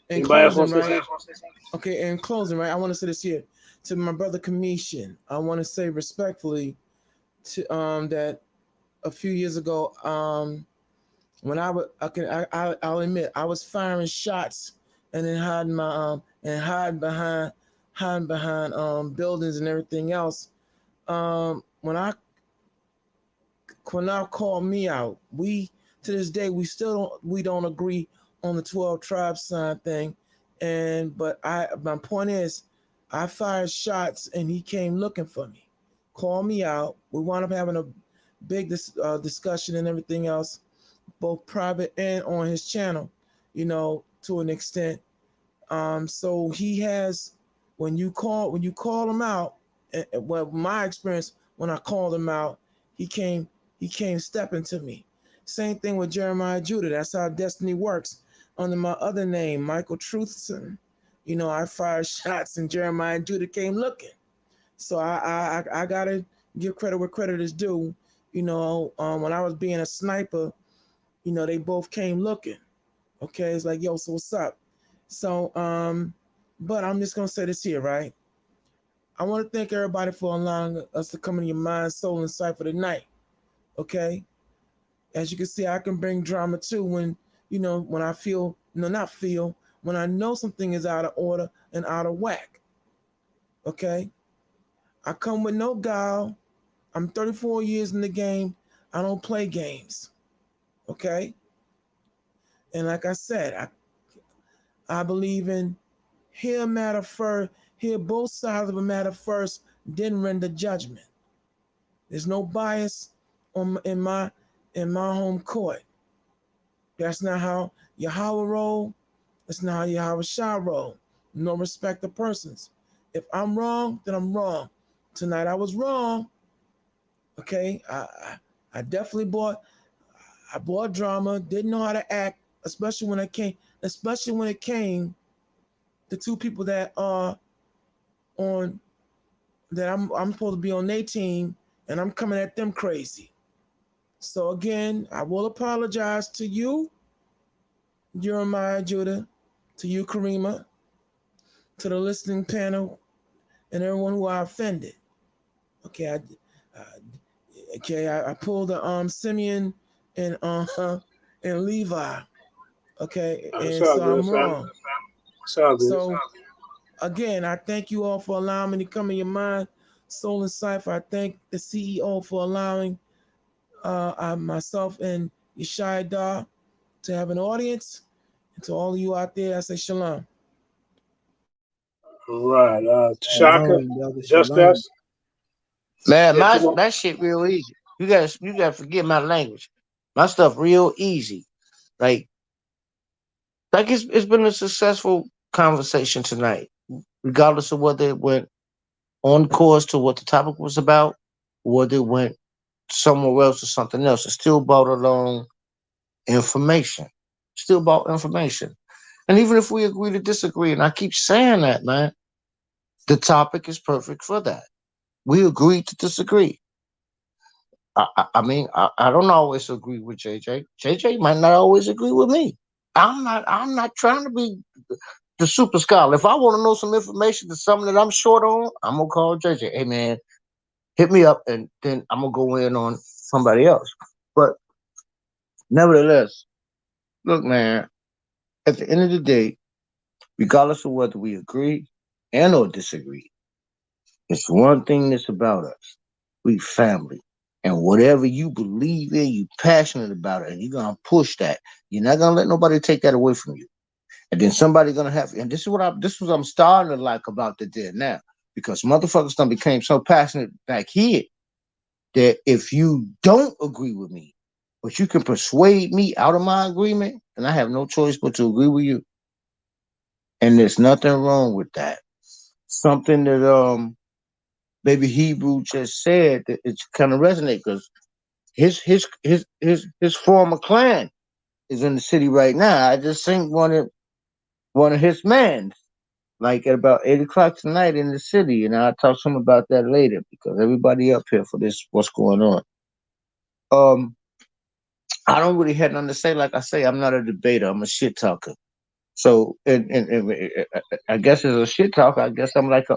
Anybody else closing, want to say right? something? Okay, in closing, right? I want to say this here to my brother Commission. I want to say respectfully to that a few years ago, when I'll admit I was firing shots and then hiding behind buildings and everything else. When Quanah called me out, we to this day we don't agree on the 12 tribes sign thing, but my point is I fired shots and he came looking for me, called me out. We wound up having a big discussion and everything else, both private and on his channel, to an extent. So he has, when you call him out, well, my experience when I called him out, he came stepping to me. Same thing with Jeremiah Judah. That's how destiny works. Under my other name, Michael Truthson, I fired shots and Jeremiah Judah came looking. So I gotta give credit where credit is due. When I was being a sniper, they both came looking. Okay, it's like, yo, so what's up? So, but I'm just gonna say this here, right? I want to thank everybody for allowing us to come into your mind, soul, and sight for the night. Okay, as you can see, I can bring drama too when I feel, not feel, when I know something is out of order and out of whack. Okay, I come with no guile. I'm 34 years in the game. I don't play games. Okay, and like I said, I believe in hear a matter first, hear both sides of a matter first, then render judgment. There's no bias in my home court. That's not how Yahweh roll. That's not how Yahweh Shah roll. No respect of persons. If I'm wrong, then I'm wrong. Tonight I was wrong. Okay, I definitely bought drama. Didn't know how to act, especially when it came the two people that are on that I'm supposed to be on their team, and I'm coming at them crazy. So again, I will apologize to you, Jeremiah Judah, to you, Karima, to the listening panel, and everyone who I offended. Okay, I pulled the Simeon and Levi. Okay, It's and all so good, I'm wrong. It's all good. So again, I thank you all for allowing me to come in your mind, soul, and cipher. I thank the CEO for allowing myself and Yeshaya Dar to have an audience. And to all of you out there, I say shalom. All right. Tashaka, Shalom, brother. Shalom. Justice. Man, Yeah, come on. that shit real easy. You gotta forget my language. My stuff real easy. Like it's been a successful conversation tonight, regardless of whether it went on course to what the topic was about, or whether it went somewhere else or something else. It's still brought along information. Still about information. And even if we agree to disagree, and I keep saying that, man, the topic is perfect for that. We agree to disagree. I mean, I don't always agree with JJ. JJ might not always agree with me. I'm not trying to be the super scholar. If I want to know some information to something that I'm short on, I'm gonna call JJ. Hey man, hit me up, and then I'm gonna go in on somebody else. But nevertheless, look, man, at the end of the day, regardless of whether we agree and or disagree, it's one thing that's about us. We family. And whatever you believe in, you passionate about it, and you're gonna push that. You're not gonna let nobody take that away from you. And then somebody gonna have, and this is what I'm starting to like about the dead now. Because motherfuckers done became so passionate back here that if you don't agree with me, but you can persuade me out of my agreement, and I have no choice but to agree with you. And there's nothing wrong with that. Something that baby Hebrew just said that it's kind of resonate because his former clan is in the city right now. I just think one of his men, like at about 8 o'clock tonight in the city, and I'll talk to him about that later because everybody up here for this, what's going on. I don't really have nothing to say. Like I say, I'm not a debater. I'm a shit talker. So, and I guess as a shit talker, I guess I'm like a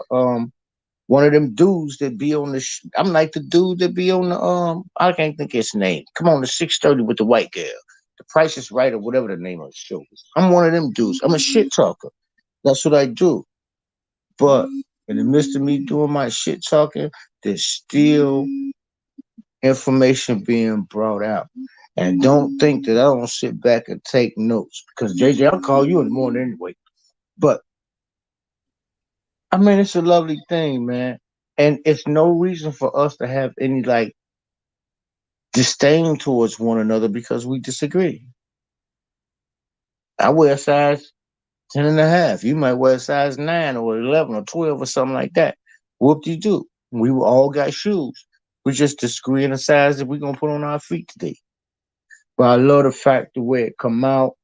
one of them dudes that be on the. I'm like the dude that be on the I can't think of his name. Come on, the 6:30 with the white girl. The Price is Right or whatever the name of the show is. I'm one of them dudes. I'm a shit talker. That's what I do. But in the midst of me doing my shit talking, there's still information being brought out. And don't think that I don't sit back and take notes because JJ, I'll call you in the morning anyway. But I mean, it's a lovely thing, man. And it's no reason for us to have any like disdain towards one another because we disagree. I wear a size 10 and a half. You might wear a size 9 or 11 or 12 or something like that. Whoop-de-doo. We all got shoes. We just disagree in the size that we're going to put on our feet today. But I love the fact the way it come out.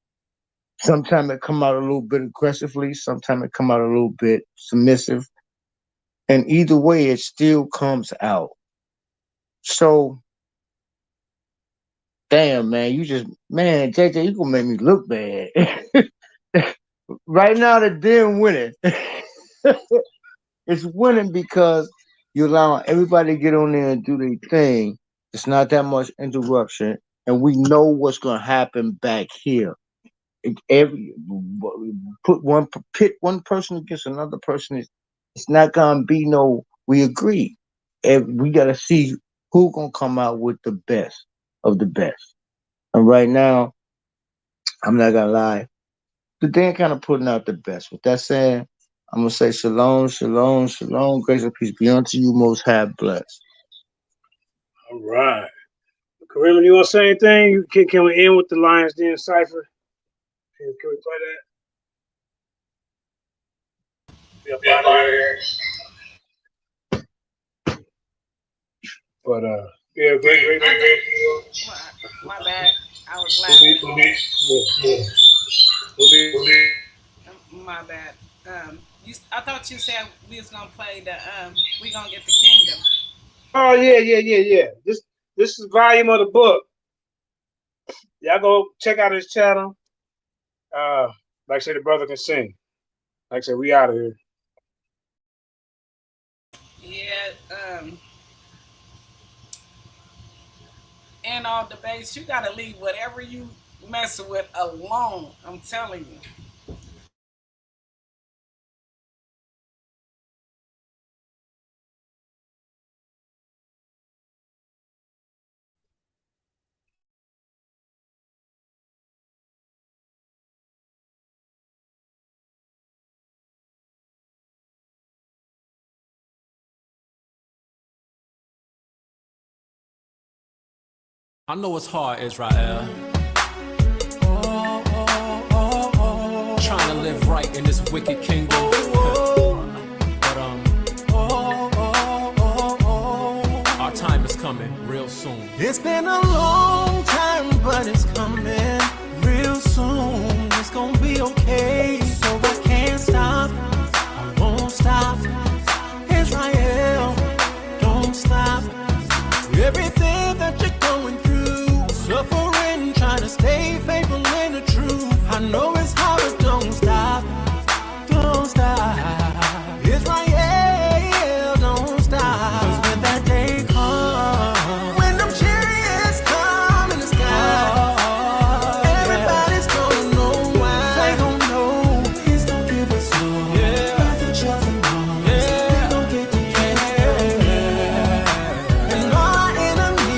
Sometimes it come out a little bit aggressively. Sometimes it come out a little bit submissive. And either way, it still comes out. So, damn, man, man, JJ, you gonna make me look bad. Right now, the damn winning. It's winning because you allow everybody to get on there and do their thing. It's not that much interruption, and we know what's gonna happen back here. Every pit one person against another person it's not gonna be no. We agree. We gotta see who gonna come out with the best of the best. And right now, I'm not gonna lie, the Dan kind of putting out the best. With that saying, I'm gonna say shalom, shalom, shalom, grace and peace be unto you, most high blessed. All right. Kareem, you want to say anything? Can we end with the Lions Den cipher? Can we play that? Be up out of here. But yeah, great. My bad. I was laughing. My bad. I thought you said we was gonna play the we gonna get the kingdom. Oh yeah. This is volume of the book. Y'all go check out his channel. Like I said, the brother can sing. Like I said, we out of here. Yeah. And all debates, you gotta leave whatever you messing with alone. I'm telling you. I know it's hard, Israel. Trying to live right in this wicked kingdom. But our time is coming real soon. It's been a long time, but it's coming real soon. It's gonna be okay, so I can't stop. I won't stop. Israel, don't stop. Everything that you're going through, suffering, trying to stay faithful in the truth. I know it's hard, but don't stop. Don't stop. Israel, don't stop. 'Cause when that day comes, when them chariots come in the sky, everybody's gonna know why. They gon' know He's gonna give us all. Nothing chosen ones. We gon' get the kingdom. And all our enemies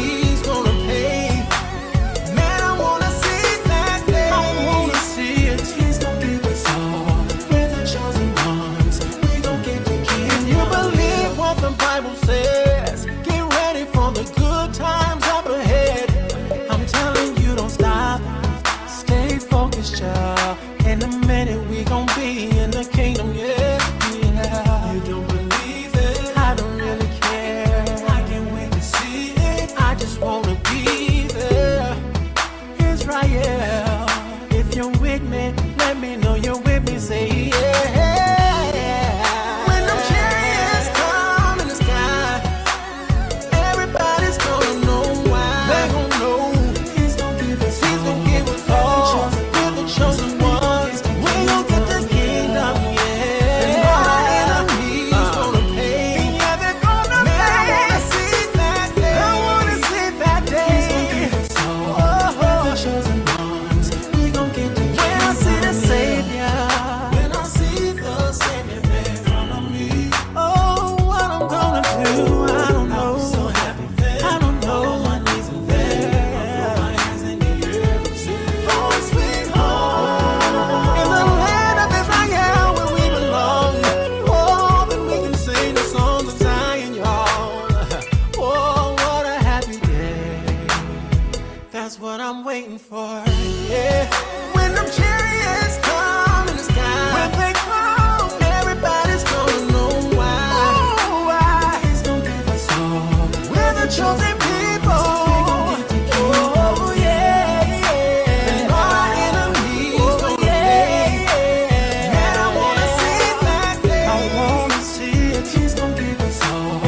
chosen people. Oh, yeah, yeah. And all our enemies, oh, yeah. Man, I wanna see that day. I wanna see it. He's gonna give us all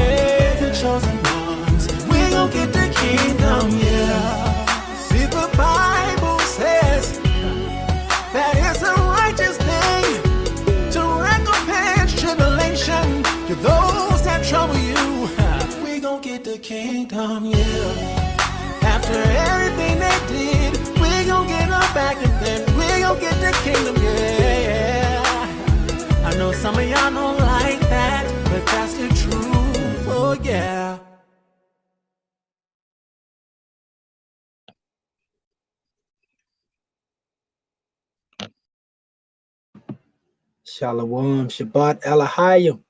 the chosen ones. We gon' get the kingdom, yeah. See, the Bible says that it's a righteous thing to recompense tribulation to those that trouble you. We gon' get the kingdom, yeah. After everything they did, we gon' get them back and then we gon' get the kingdom, yeah. I know some of y'all don't like that, but that's the truth, oh yeah. Shalom, Shabbat, Alahayim.